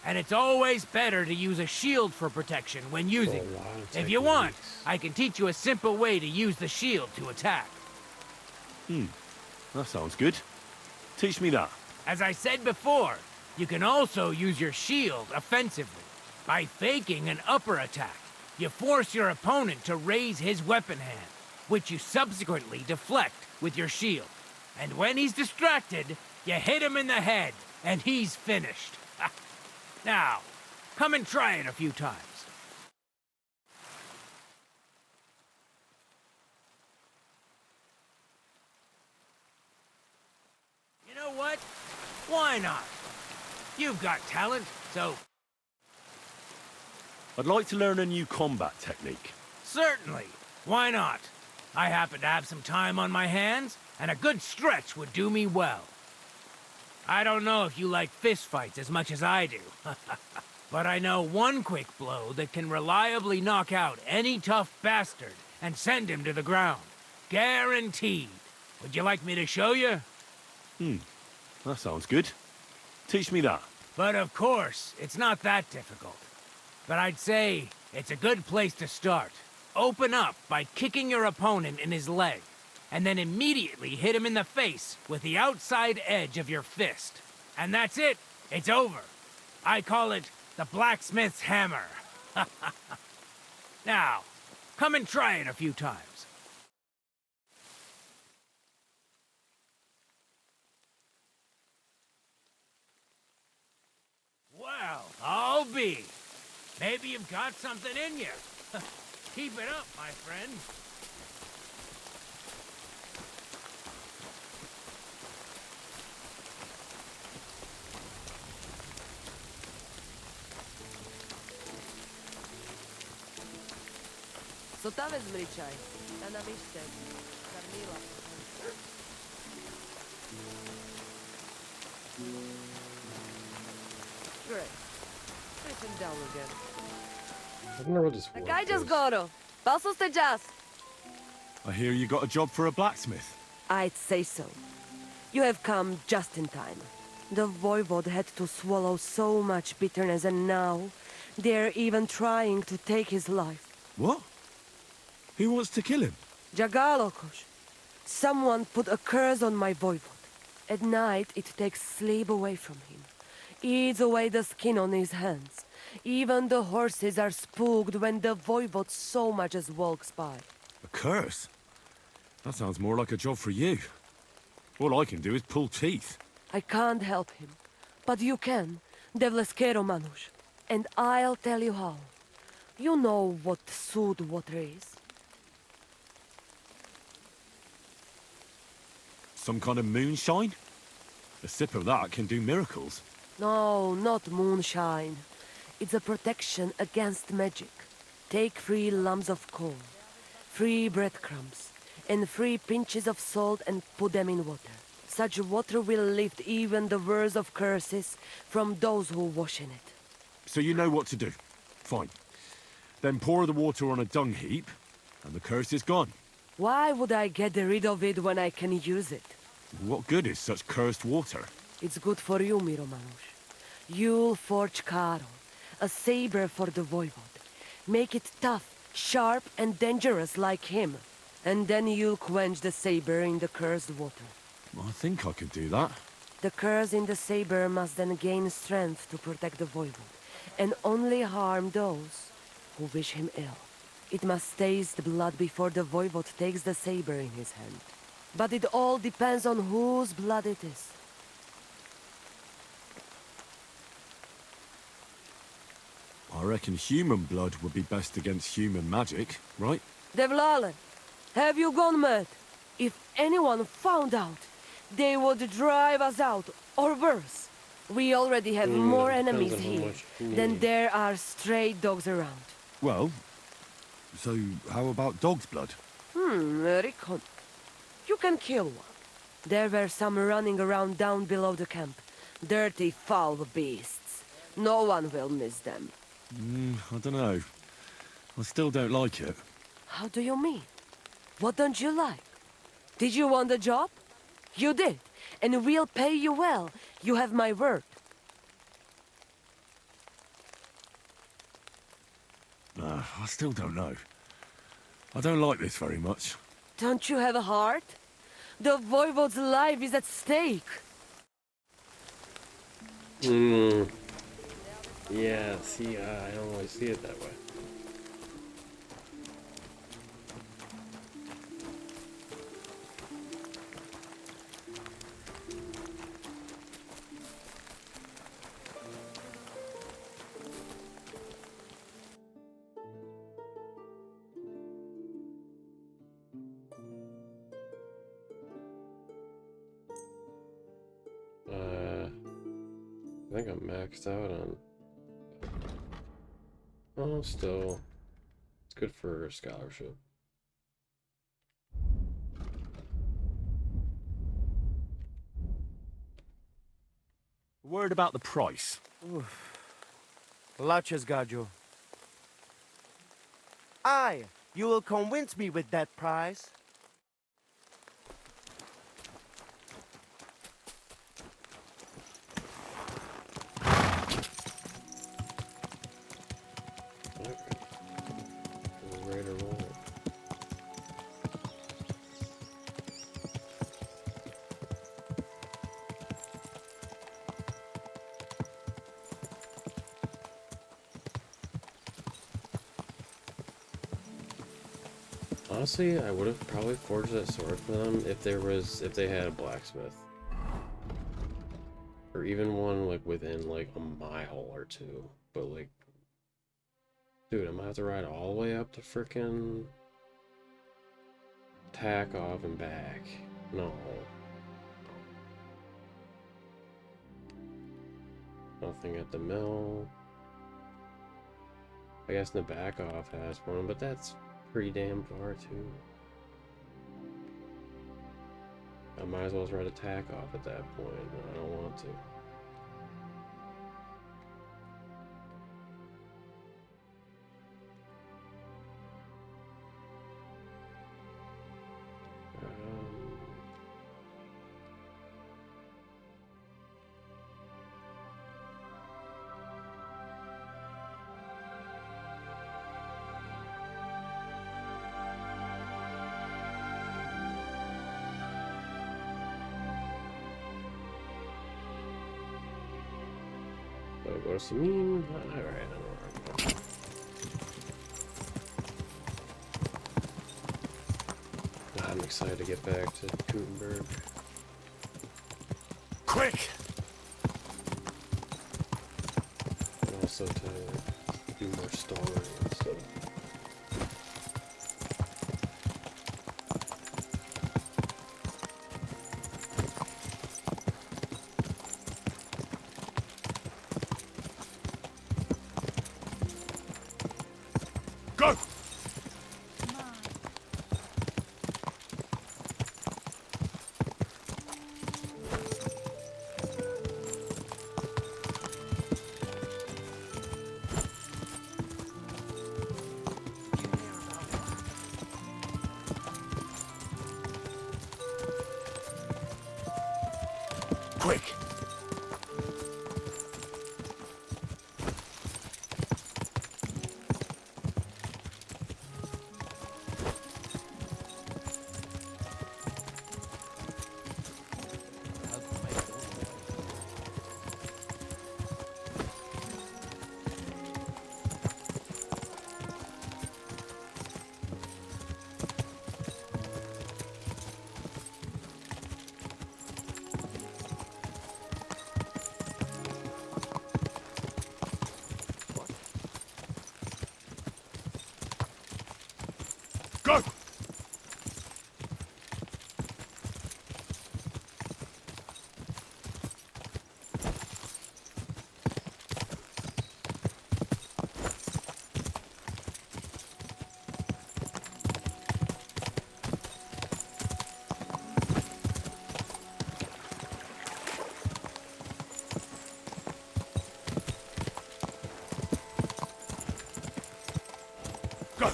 Speaker 6: And it's always better to use a shield for protection when using them. If you want, I can teach you a simple way to use the shield to attack.
Speaker 4: That sounds good. Teach me that.
Speaker 6: As I said before, you can also use your shield offensively. By faking an upper attack, you force your opponent to raise his weapon hand, which you subsequently deflect with your shield. And when he's distracted, you hit him in the head, and he's finished. Now, come and try it a few times. You know what? Why not? You've got talent, so...
Speaker 4: I'd like to learn a new combat technique.
Speaker 6: Certainly. Why not? I happen to have some time on my hands, and a good stretch would do me well. I don't know if you like fistfights as much as I do. But I know one quick blow that can reliably knock out any tough bastard and send him to the ground. Guaranteed. Would you like me to show you?
Speaker 4: That sounds good. Teach me that.
Speaker 6: But of course, it's not that difficult. But I'd say it's a good place to start. Open up by kicking your opponent in his leg, and then immediately hit him in the face with the outside edge of your fist. And that's it. It's over. I call it the blacksmith's hammer. Now, come and try it a few times. Well, I'll be. Maybe you've got something in you. Keep it up, my friend.
Speaker 15: So ta vezmi čaj. Da navište. Carmila. Great. Sit him down again.
Speaker 1: I wonder what this
Speaker 15: Kaj just goro? Paso ste just.
Speaker 4: I hear you got a job for a blacksmith.
Speaker 15: I'd say so. You have come just in time. The voivode had to swallow so much bitterness, and now they're even trying to take his life.
Speaker 4: What? Who wants to kill him?
Speaker 15: Jagalokosh. Someone put a curse on my voivode. At night, it takes sleep away from him. Eats away the skin on his hands. Even the horses are spooked when the voivode so much as walks by.
Speaker 4: A curse? That sounds more like a job for you. All I can do is pull teeth.
Speaker 15: I can't help him. But you can, Devleskero Manush. And I'll tell you how. You know what sooth water is?
Speaker 4: Some kind of moonshine? A sip of that can do miracles.
Speaker 15: No, not moonshine. It's a protection against magic. Take 3 lumps of coal, 3 breadcrumbs, and 3 pinches of salt and put them in water. Such water will lift even the worst of curses from those who wash in it.
Speaker 4: So you know what to do. Fine. Then pour the water on a dung heap, and the curse is gone.
Speaker 15: Why would I get rid of it when I can use it?
Speaker 4: What good is such cursed water?
Speaker 15: It's good for you, Miromanush. You'll forge Karo, a saber for the voivode. Make it tough, sharp, and dangerous like him. And then you'll quench the saber in the cursed water.
Speaker 4: I think I could do that.
Speaker 15: The curse in the saber must then gain strength to protect the voivode, and only harm those who wish him ill. It must taste blood before the voivode takes the saber in his hand. But it all depends on whose blood it is.
Speaker 4: I reckon human blood would be best against human magic, right?
Speaker 15: Devlalen, have you gone mad? If anyone found out, they would drive us out, or worse. We already have more enemies here than there are stray dogs around.
Speaker 4: Well, so how about dog's blood?
Speaker 15: Recon. You can kill one. There were some running around down below the camp. Dirty, foul beasts. No one will miss them.
Speaker 4: I don't know. I still don't like it.
Speaker 15: How do you mean? What don't you like? Did you want the job? You did, and we'll pay you well. You have my word.
Speaker 4: I still don't know. I don't like this very much.
Speaker 15: Don't you have a heart? The voivode's life is at stake.
Speaker 1: Yeah, see, I don't always see it that way. I think I'm maxed out on... Oh, still. It's good for a scholarship.
Speaker 4: Word about the price.
Speaker 7: Lachas Gajo. Aye, you will convince me with that price.
Speaker 1: We're ready to roll. Honestly, I would have probably forged that sword for them if they had a blacksmith. Or even one like within like a mile or two. But like, dude, I'm gonna have to ride all the way up to frickin' tack off and back. No. Nothing at the mill. I guess the back off has one, but that's pretty damn far too. I might as well try to tack off at that point, but I don't want to. So I go to Samin. Alright, I know where I'm going. I'm excited to get back to Gutenberg.
Speaker 4: Quick!
Speaker 1: And also to do more story and stuff.
Speaker 4: Go! Quick! Go! Go!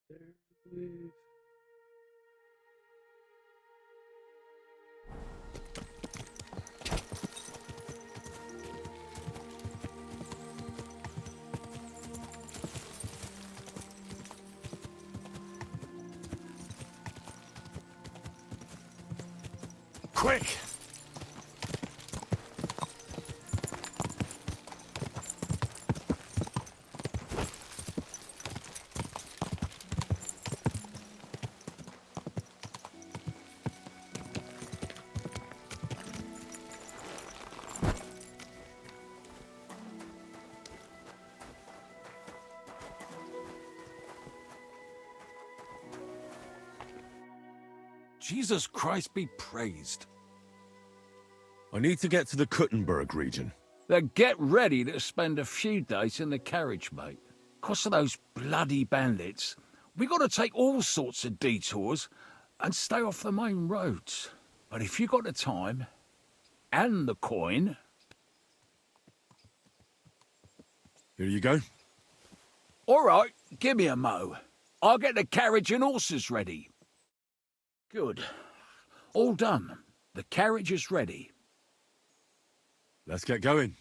Speaker 1: There, I believe.
Speaker 4: Quick!
Speaker 13: Jesus Christ be praised.
Speaker 4: I need to get to the Kuttenberg region.
Speaker 13: Then get ready to spend a few days in the carriage, mate. 'Cause of those bloody bandits, we got to take all sorts of detours and stay off the main roads. But if you got the time and the coin...
Speaker 4: Here you go.
Speaker 13: All right, give me a mo. I'll get the carriage and horses ready. Good. All done. The carriage is ready.
Speaker 4: Let's get going.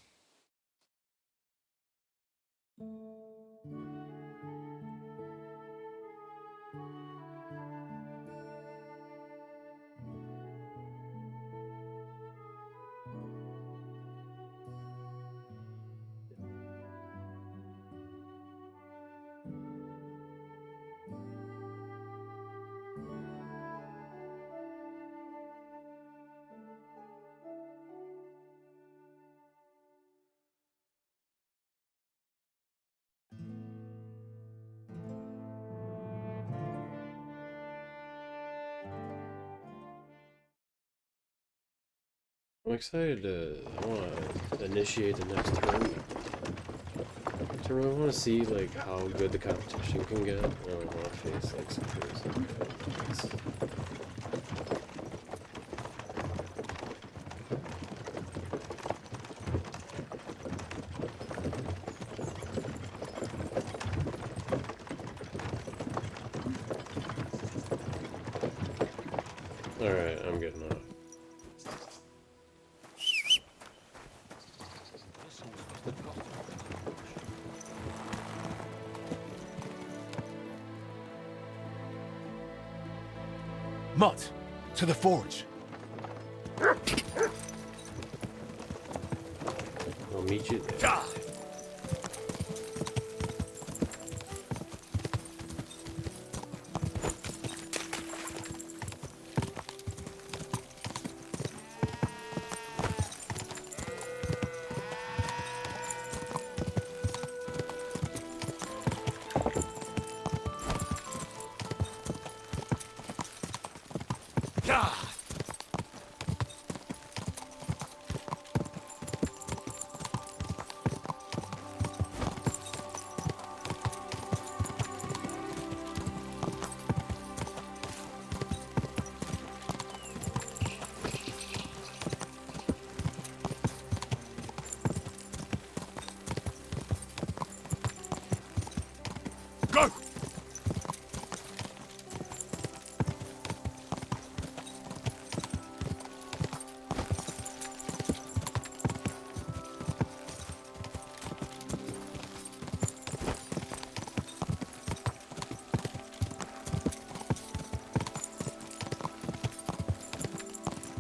Speaker 1: I'm excited I want to initiate the next tournament. I really want to see like how good the competition can get. I really want to face like some seriously good opponents. Alright, I'm getting off.
Speaker 4: Mutt, to the forge.
Speaker 1: I'll meet you there.
Speaker 4: Go!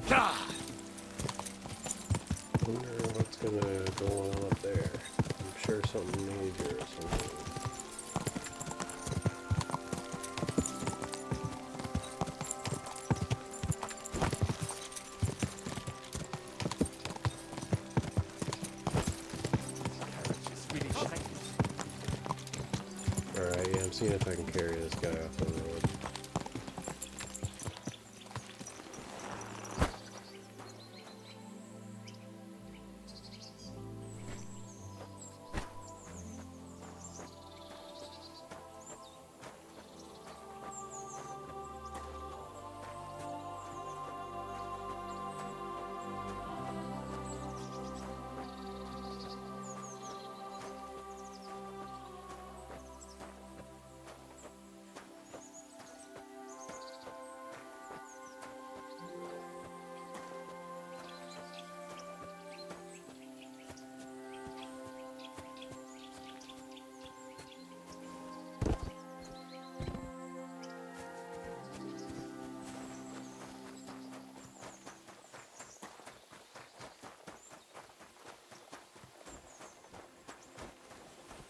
Speaker 1: I wonder what's gonna go on up there. I'm sure something major or something. Alright, yeah, I'm seeing if I can carry this guy off the road.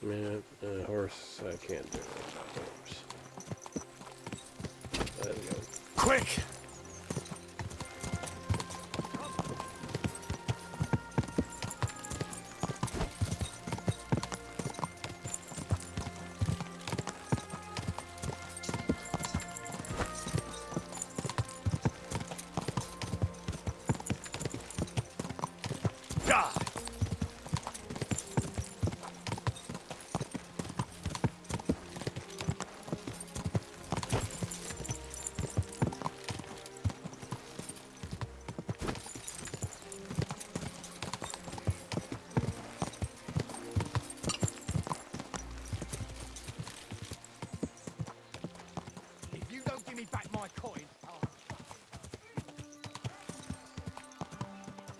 Speaker 1: Man, horse, I can't do it. Horse. There we go.
Speaker 4: Quick!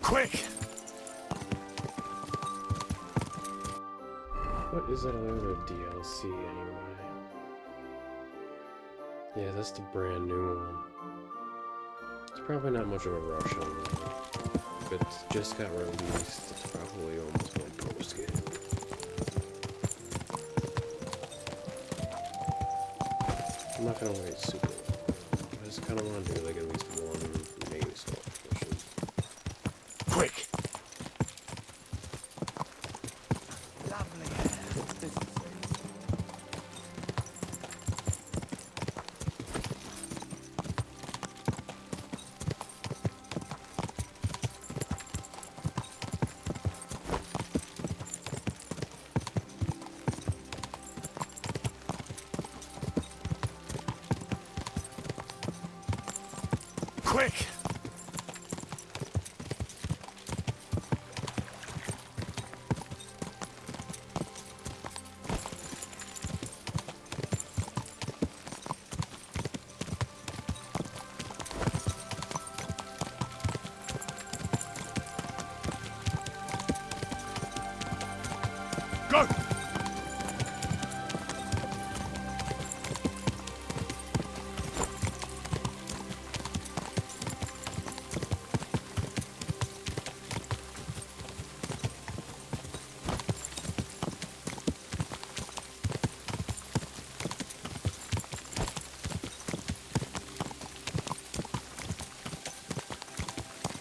Speaker 4: Quick!
Speaker 1: What is that other DLC anyway? Yeah, that's the brand new one. It's probably not much of a rush on that. If it just got released, it's probably almost like post-game. I'm not gonna wait super long. I just kinda wanna do like at least one main stealth mission.
Speaker 4: Quick! Quick! Go!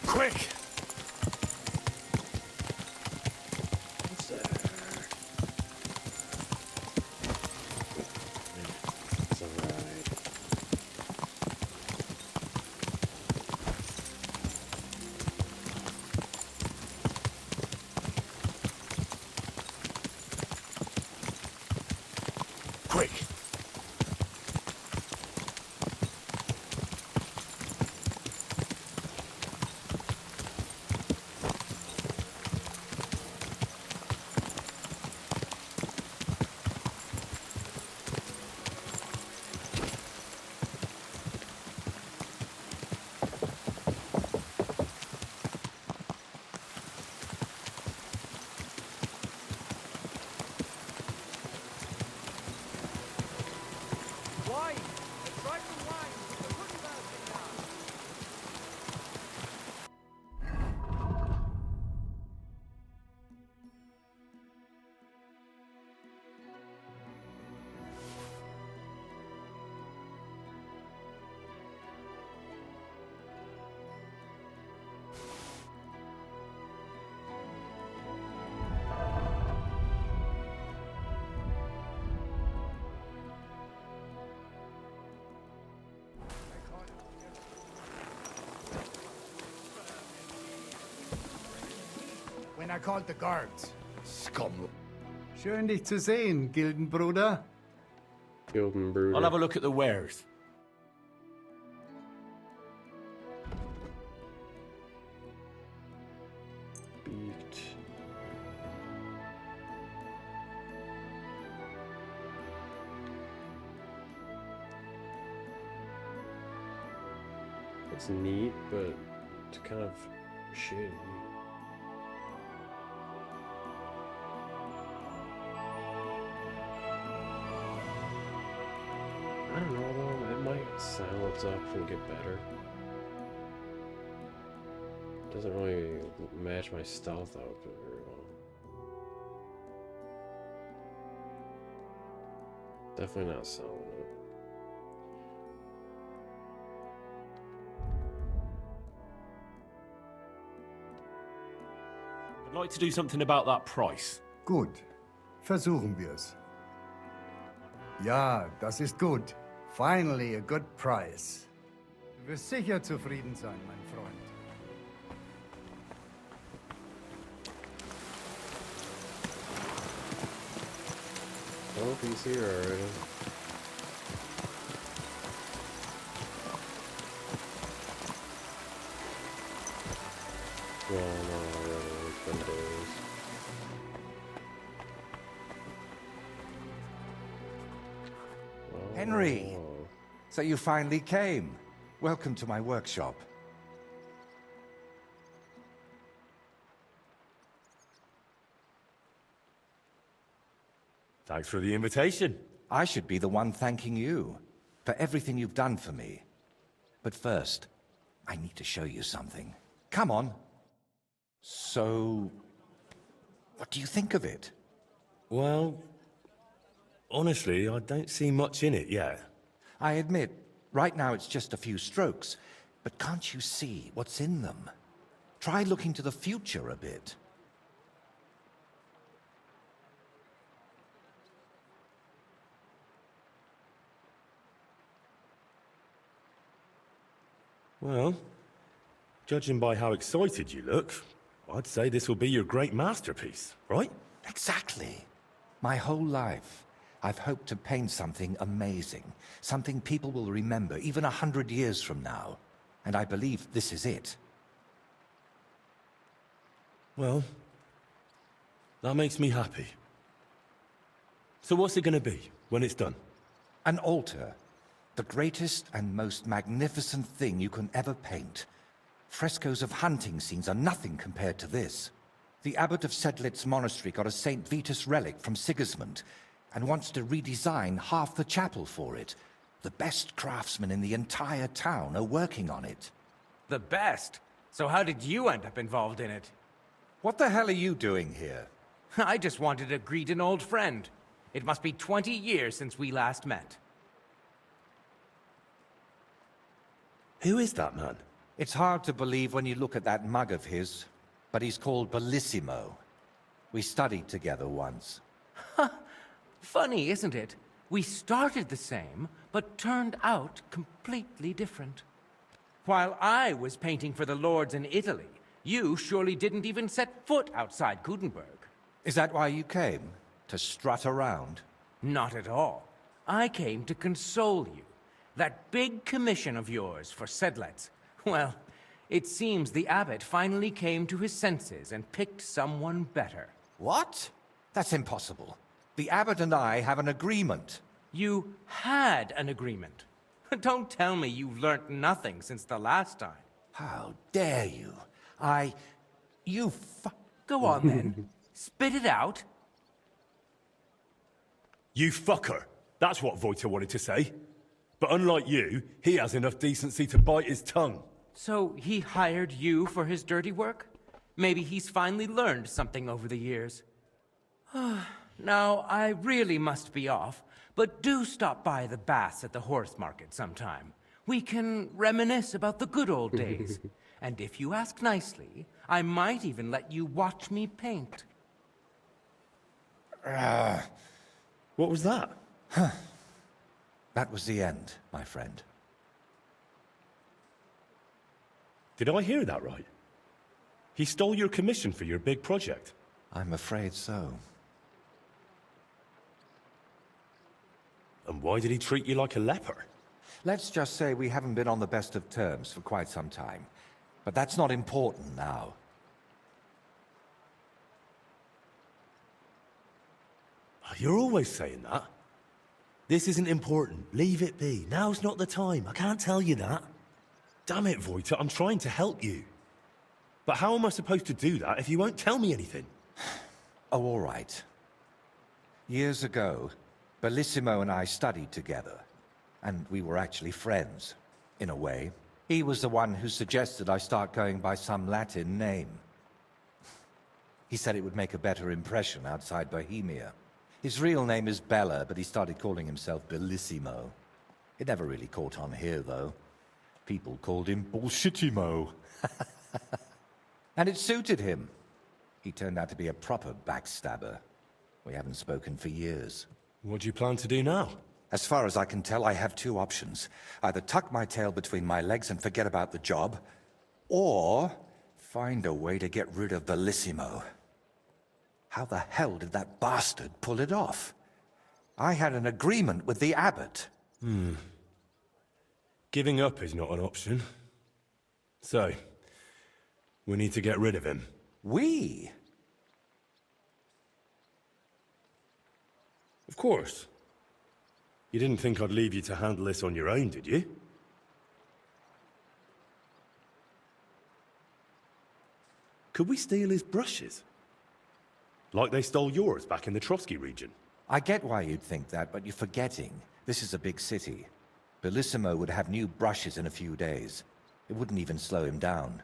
Speaker 4: Quick!
Speaker 1: What's that? It's alright.
Speaker 4: Quick!
Speaker 16: Wine! Try some wine! The pudding basket now!
Speaker 20: When I called the guards.
Speaker 2: Scum.
Speaker 20: Schön, dich zu sehen, Gildenbruder.
Speaker 1: Gildenbruder.
Speaker 4: I'll have a look at the wares.
Speaker 1: Beaked. It's neat, but it's kind of shitty. I don't know though, it might silence up and get better. Doesn't really match my stealth outfit very well. Definitely not selling it.
Speaker 4: I'd like to do something about that price.
Speaker 20: Gut. Versuchen wir's. Ja, das ist gut. Finally a good price. Du wirst sicher zufrieden sein, mein Freund.
Speaker 1: I hope he's here already. Well, no, really, it's been days.
Speaker 23: Henry! So you finally came. Welcome to my workshop.
Speaker 4: Thanks for the invitation.
Speaker 23: I should be the one thanking you for everything you've done for me. But first, I need to show you something. Come on. So, what do you think of it?
Speaker 4: Well, honestly, I don't see much in it yet.
Speaker 23: I admit, right now it's just a few strokes, but can't you see what's in them? Try looking to the future a bit.
Speaker 4: Well, judging by how excited you look, I'd say this will be your great masterpiece, right?
Speaker 23: Exactly. My whole life, I've hoped to paint something amazing, something people will remember even 100 years from now. And I believe this is it.
Speaker 4: Well, that makes me happy. So what's it going to be when it's done?
Speaker 23: An altar. The greatest and most magnificent thing you can ever paint. Frescoes of hunting scenes are nothing compared to this. The abbot of Sedlitz Monastery got a St. Vitus relic from Sigismund and wants to redesign half the chapel for it. The best craftsmen in the entire town are working on it.
Speaker 6: The best? So how did you end up involved in it?
Speaker 23: What the hell are you doing here?
Speaker 6: I just wanted to greet an old friend. It must be 20 years since we last met.
Speaker 4: Who is that man?
Speaker 23: It's hard to believe when you look at that mug of his, but he's called Bellissimo. We studied together once.
Speaker 6: Funny, isn't it? We started the same, but turned out completely different. While I was painting for the lords in Italy, you surely didn't even set foot outside Gutenberg.
Speaker 23: Is that why you came? To strut around?
Speaker 6: Not at all. I came to console you. That big commission of yours for Sedlitz. Well, it seems the abbot finally came to his senses and picked someone better.
Speaker 23: What? That's impossible. The abbot and I have an agreement.
Speaker 6: You had an agreement. Don't tell me you've learnt nothing since the last time.
Speaker 23: How dare you?
Speaker 6: Go on then. Spit it out.
Speaker 4: You fucker. That's what Wojta wanted to say. But unlike you, he has enough decency to bite his tongue.
Speaker 6: So he hired you for his dirty work? Maybe he's finally learned something over the years. Now, I really must be off, but do stop by the baths at the horse market sometime. We can reminisce about the good old days. And if you ask nicely, I might even let you watch me paint.
Speaker 4: What was that?
Speaker 23: That was the end, my friend.
Speaker 4: Did I hear that right? He stole your commission for your big project?
Speaker 23: I'm afraid so.
Speaker 4: And why did he treat you like a leper?
Speaker 23: Let's just say we haven't been on the best of terms for quite some time. But that's not important now.
Speaker 4: You're always saying that. This isn't important. Leave it be. Now's not the time. I can't tell you that. Damn it, Wojta, I'm trying to help you. But how am I supposed to do that if you won't tell me anything?
Speaker 23: Oh, all right. Years ago, Bellissimo and I studied together. And we were actually friends, in a way. He was the one who suggested I start going by some Latin name. He said it would make a better impression outside Bohemia. His real name is Bella, but he started calling himself Bellissimo. It never really caught on here, though. People called him Bullshitimo. And it suited him. He turned out to be a proper backstabber. We haven't spoken for years.
Speaker 4: What do you plan to do now?
Speaker 23: As far as I can tell, I have two options. Either tuck my tail between my legs and forget about the job, or find a way to get rid of Bellissimo. How the hell did that bastard pull it off? I had an agreement with the abbot.
Speaker 4: Giving up is not an option. So, we need to get rid of him.
Speaker 23: We?
Speaker 4: Of course. You didn't think I'd leave you to handle this on your own, did you? Could we steal his brushes? Like they stole yours back in the Trosky region?
Speaker 23: I get why you'd think that, but you're forgetting. This is a big city. Bellissimo would have new brushes in a few days. It wouldn't even slow him down.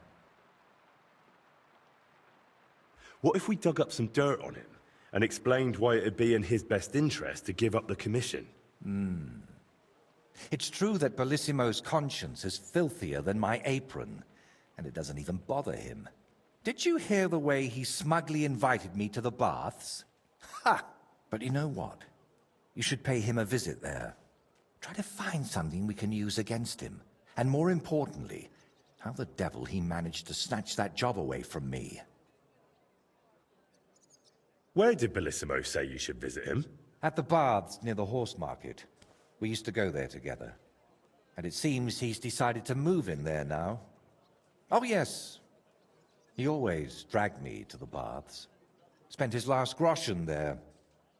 Speaker 4: What if we dug up some dirt on him and explained why it'd be in his best interest to give up the commission?
Speaker 23: It's true that Bellissimo's conscience is filthier than my apron, and it doesn't even bother him. Did you hear the way he smugly invited me to the baths? Ha! But you know what? You should pay him a visit there. Try to find something we can use against him. And more importantly, how the devil he managed to snatch that job away from me.
Speaker 4: Where did Bellissimo say you should visit him?
Speaker 23: At the baths near the horse market. We used to go there together. And it seems he's decided to move in there now. Oh yes. He always dragged me to the baths. Spent his last groschen there.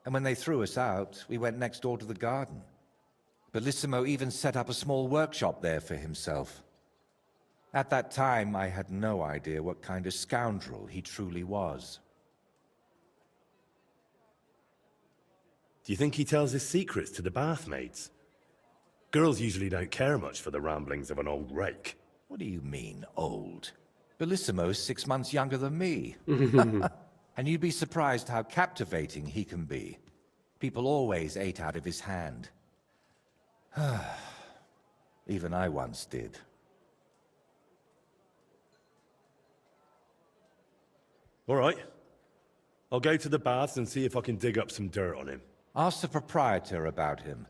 Speaker 23: And when they threw us out, we went next door to the garden. Bellissimo even set up a small workshop there for himself. At that time, I had no idea what kind of scoundrel he truly was.
Speaker 4: Do you think he tells his secrets to the bathmaids? Girls usually don't care much for the ramblings of an old rake.
Speaker 23: What do you mean, old? Bellissimo's 6 months younger than me. And you'd be surprised how captivating he can be. People always ate out of his hand. Even I once did.
Speaker 4: All right. I'll go to the baths and see if I can dig up some dirt on him.
Speaker 23: Ask the proprietor about him.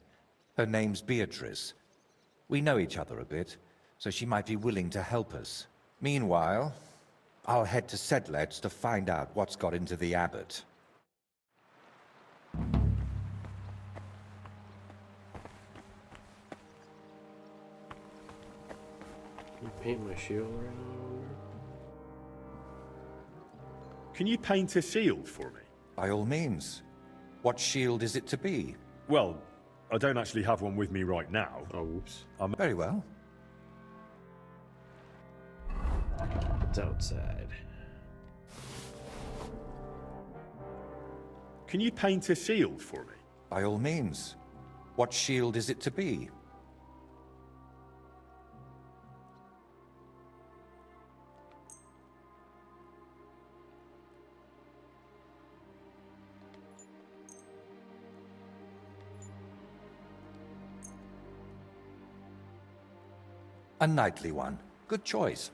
Speaker 23: Her name's Beatrice. We know each other a bit, so she might be willing to help us. Meanwhile, I'll head to Sedlet's to find out what's got into the abbot.
Speaker 1: Can you paint my shield right now?
Speaker 4: Can you paint a shield for me?
Speaker 23: By all means. What shield is it to be?
Speaker 4: Well, I don't actually have one with me right now.
Speaker 1: Oh, whoops.
Speaker 23: Very well.
Speaker 1: It's outside.
Speaker 4: Can you paint a shield for me?
Speaker 23: By all means. What shield is it to be? A knightly one. Good choice.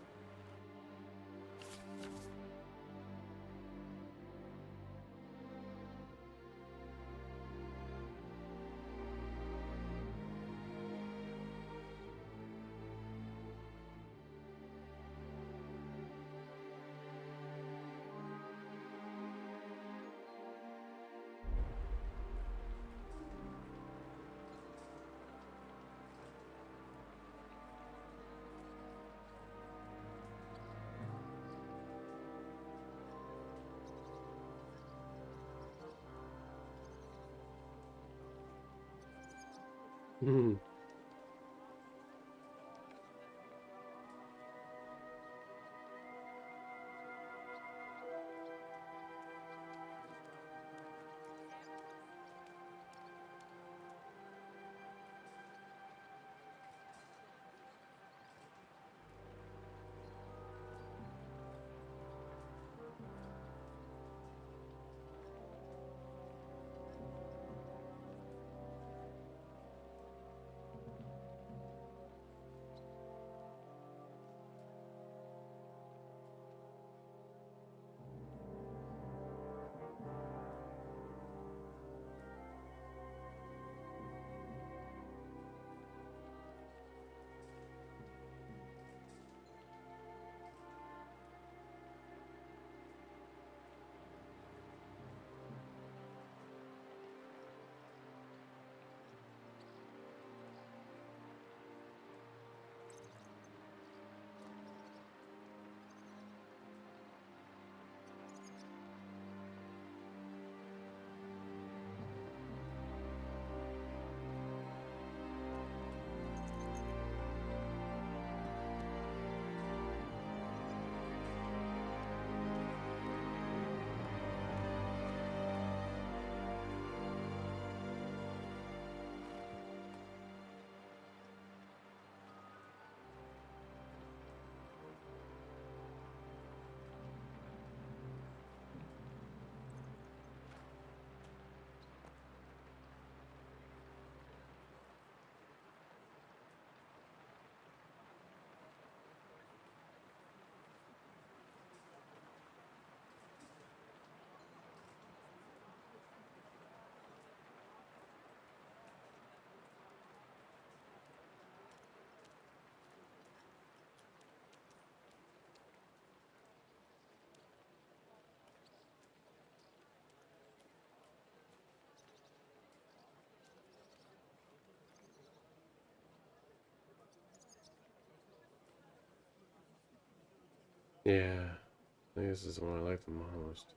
Speaker 1: Yeah, I think this is the one I like the most.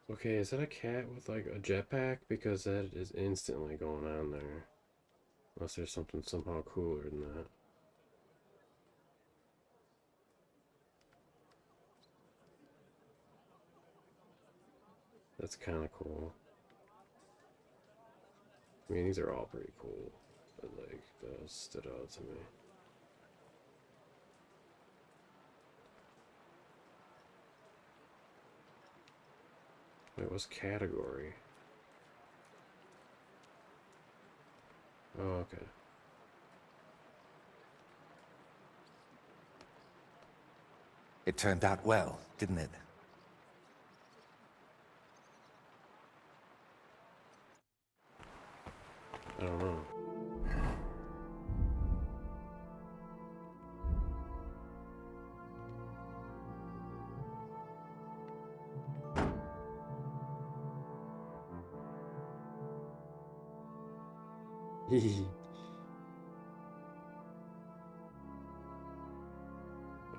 Speaker 1: Okay, is that a cat with like a jetpack? Because that is instantly going on there. Unless there's something somehow cooler than that. That's kind of cool. I mean, these are all pretty cool, but like, those stood out to me. Wait, what's category? Oh, okay.
Speaker 23: It turned out well, didn't it?
Speaker 1: I don't know.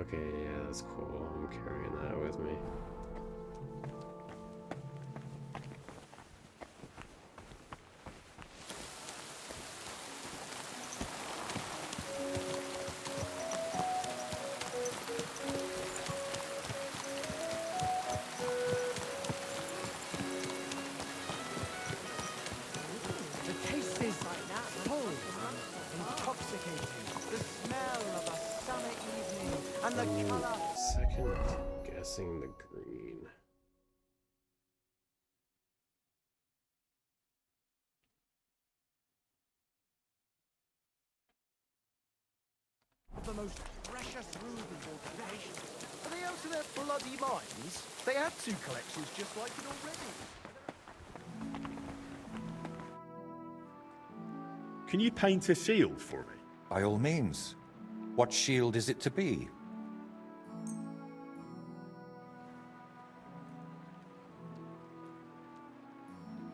Speaker 1: Okay, yeah, that's cool. I'm carrying that with me.
Speaker 21: The taste is full and intoxicating. The smell of a summer evening and the colour.
Speaker 1: Second guessing the green.
Speaker 21: The most precious ruby for creation. Are they out of their bloody minds? They had 2 collections just like it already.
Speaker 4: Can you paint a shield for me?
Speaker 23: By all means. What shield is it to be?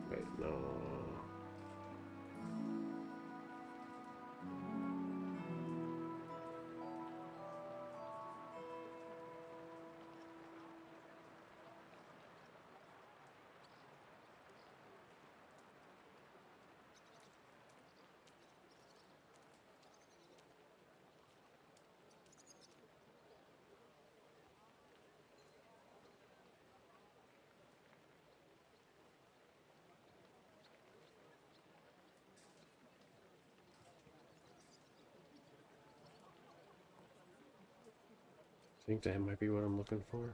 Speaker 1: Wait, no. I think that might be what I'm looking for.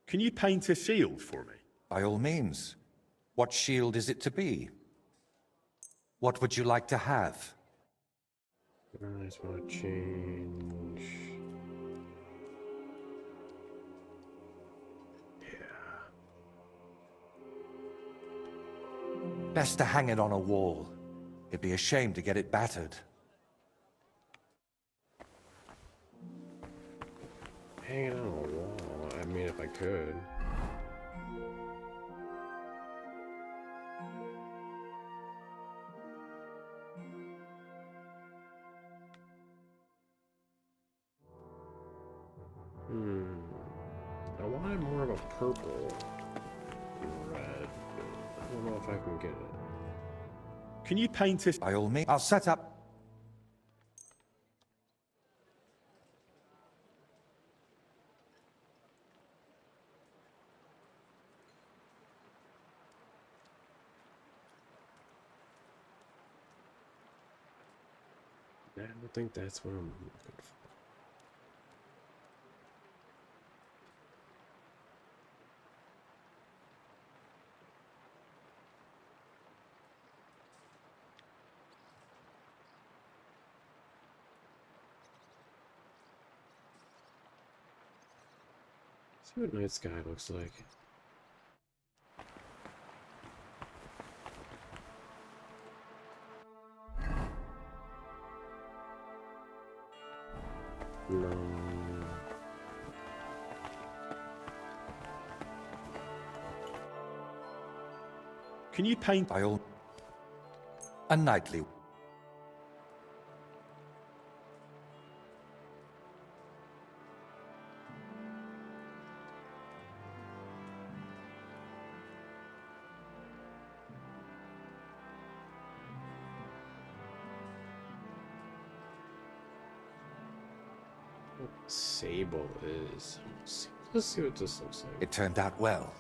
Speaker 4: Can you paint a shield for me?
Speaker 23: By all means. What shield is it to be? What would you like to have?
Speaker 1: I just want to change.
Speaker 23: Best to hang it on a wall. It'd be a shame to get it battered.
Speaker 1: Hang it on a wall. I mean, if I could. I wanted more of a purple and red, but I don't know if I can get it.
Speaker 4: Can you paint a...
Speaker 23: By all means. I'll set up.
Speaker 1: I don't think that's what I'm looking for. See what night sky looks like. No.
Speaker 4: Can you paint?
Speaker 23: I'll... A nightly...
Speaker 1: What sable is. Let's see what this looks like.
Speaker 23: It turned out well.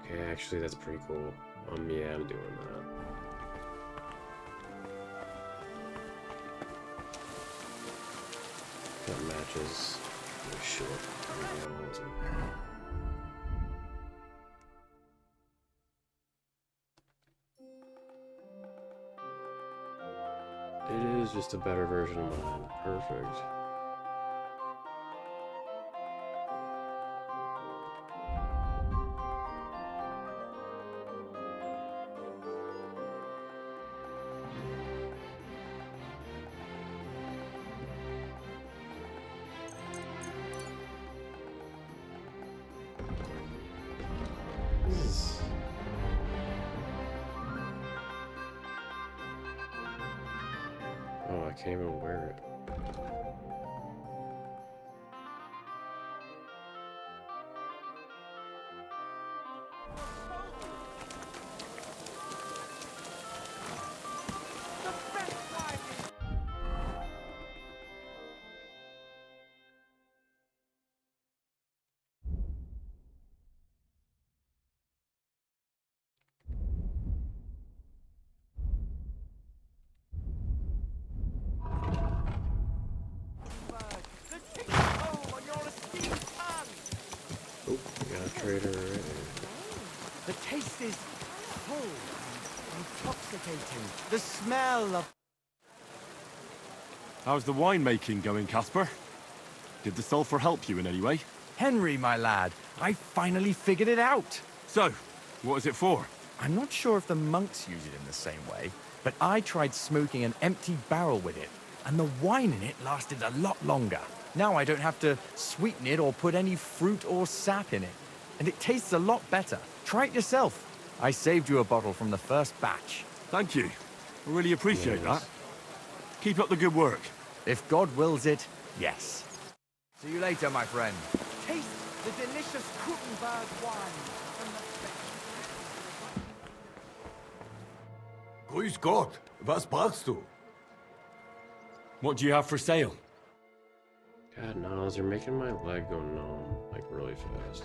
Speaker 1: Okay, actually that's pretty cool. Yeah, I'm doing that. That matches the short. It is just a better version of mine. Perfect. Oh, I can't even wear it. Oh, we got a trader already.
Speaker 7: The taste is full and intoxicating. The smell of...
Speaker 4: How's the winemaking going, Casper? Did the sulfur help you in any way?
Speaker 13: Henry, my lad, I finally figured it out.
Speaker 4: So, what is it for?
Speaker 13: I'm not sure if the monks use it in the same way, but I tried smoking an empty barrel with it, and the wine in it lasted a lot longer. Now I don't have to sweeten it or put any fruit or sap in it, and it tastes a lot better. Try it yourself. I saved you a bottle from the first batch.
Speaker 4: Thank you. I really appreciate that. Keep up the good work.
Speaker 13: If God wills it, yes.
Speaker 16: See you later, my friend.
Speaker 7: Taste the delicious Kuttenberg wine from the...
Speaker 12: Grüß Gott, was brauchst du?
Speaker 4: What do you have for sale?
Speaker 1: God knows, you're making my leg go numb, like really fast.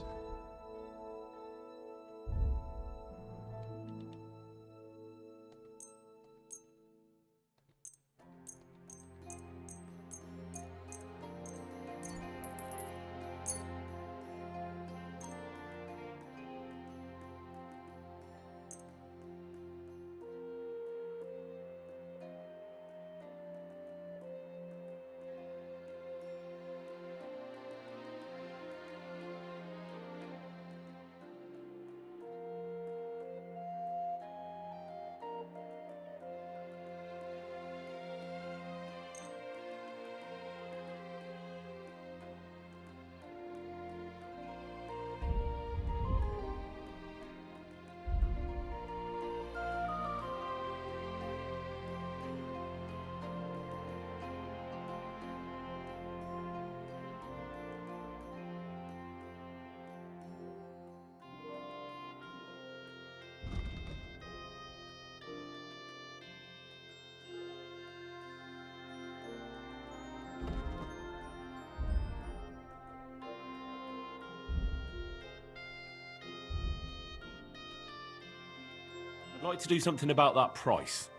Speaker 4: I'd like to do something about that price.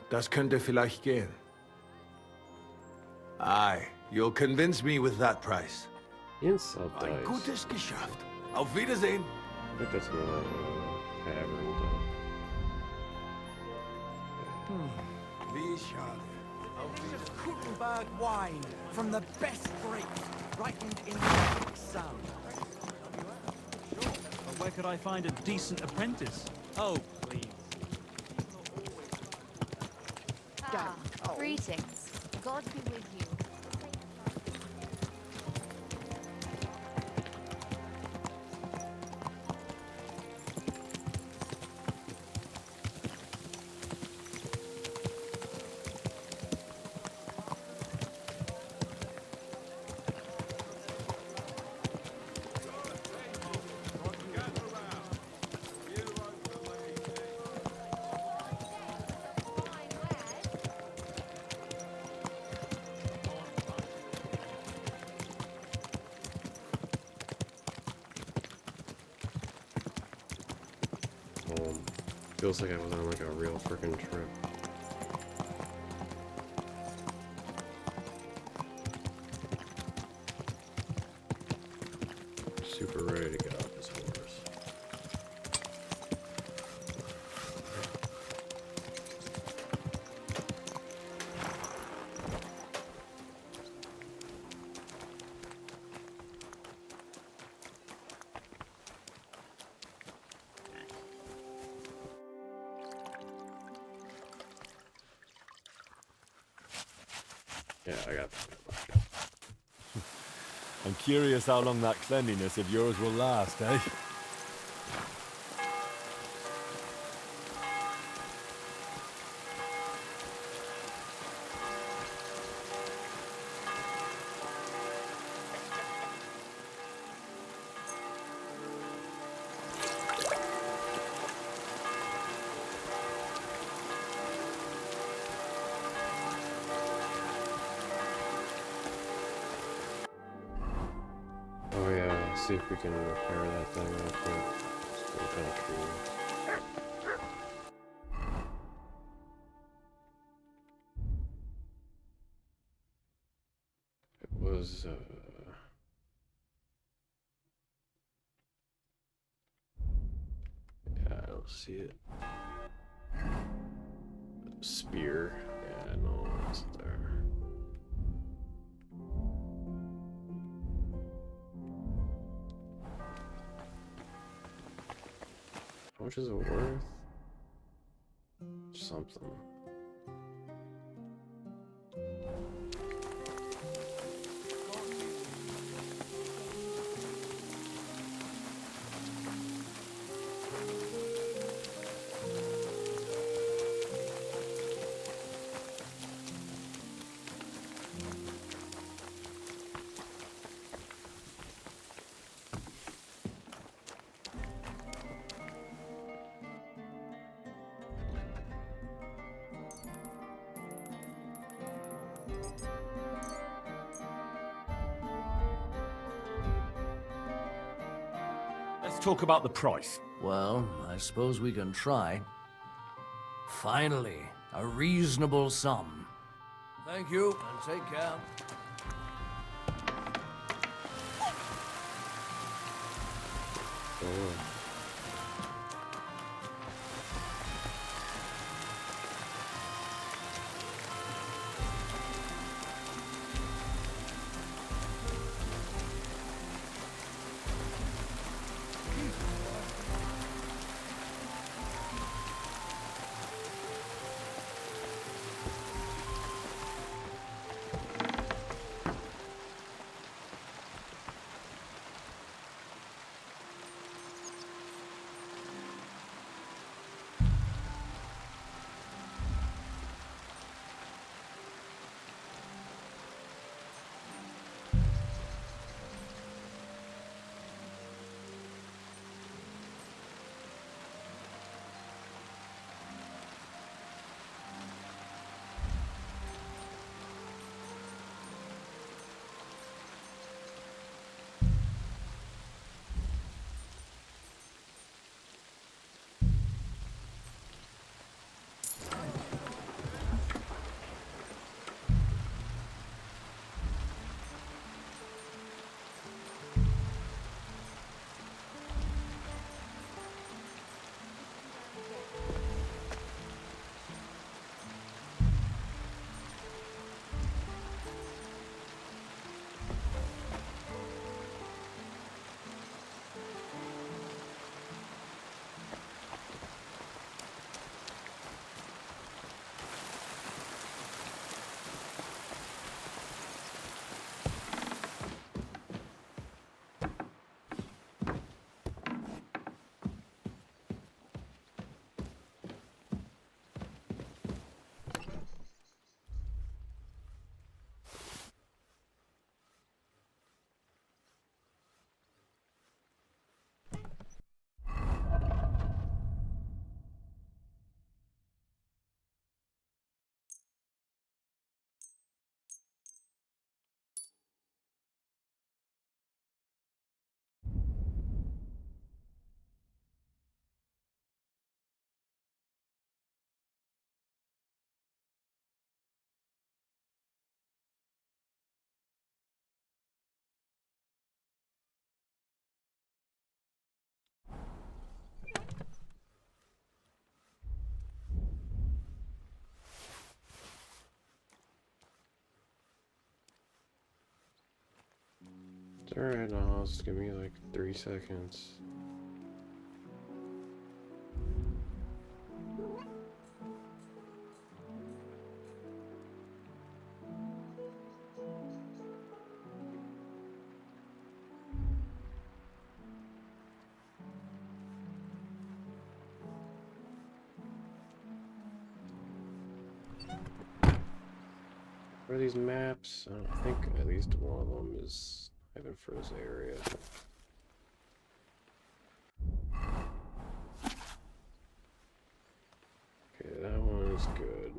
Speaker 9: Das könnte vielleicht gehen. Aye, you'll convince me with that price.
Speaker 1: Insult dice.
Speaker 9: Ein gutes Geschäft. Auf Wiedersehen.
Speaker 1: I think that's more tavern though.
Speaker 9: Wie schade.
Speaker 11: This is Krutenberg wine from the best grapes, ripened in the sun.
Speaker 14: But where could I find a decent apprentice? Oh, please.
Speaker 10: Greetings. God be with you.
Speaker 1: Feels like I was on like a real freaking trip. Super ready to get off this horse. Yeah, I got that.
Speaker 4: I'm curious how long that cleanliness of yours will last, eh?
Speaker 1: Oh yeah, let's see if we can repair that thing real quick. Some kind of tree. It was yeah, I don't see it. Spear. Yeah, no, it's there. How much is it worth? Something.
Speaker 4: Let's talk about the price.
Speaker 22: Well, I suppose we can try. Finally, a reasonable sum. Thank you, and take care.
Speaker 1: Oh. Alright, no, just give me like 3 seconds. What are these maps? I think at least one of them is heaven for this area. Okay, that one is good.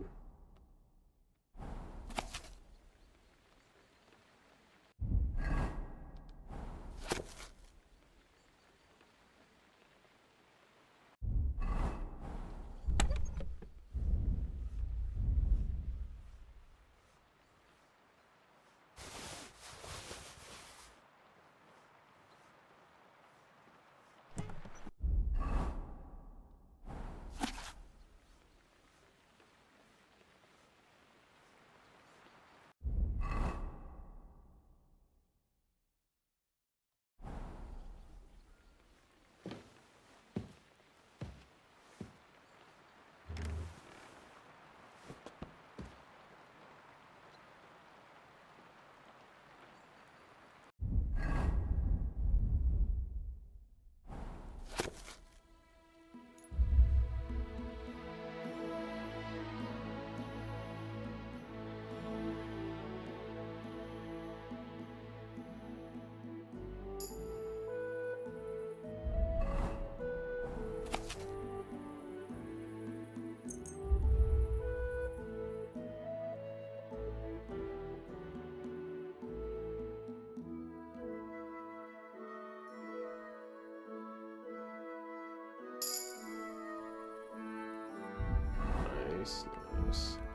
Speaker 1: Nice, nice.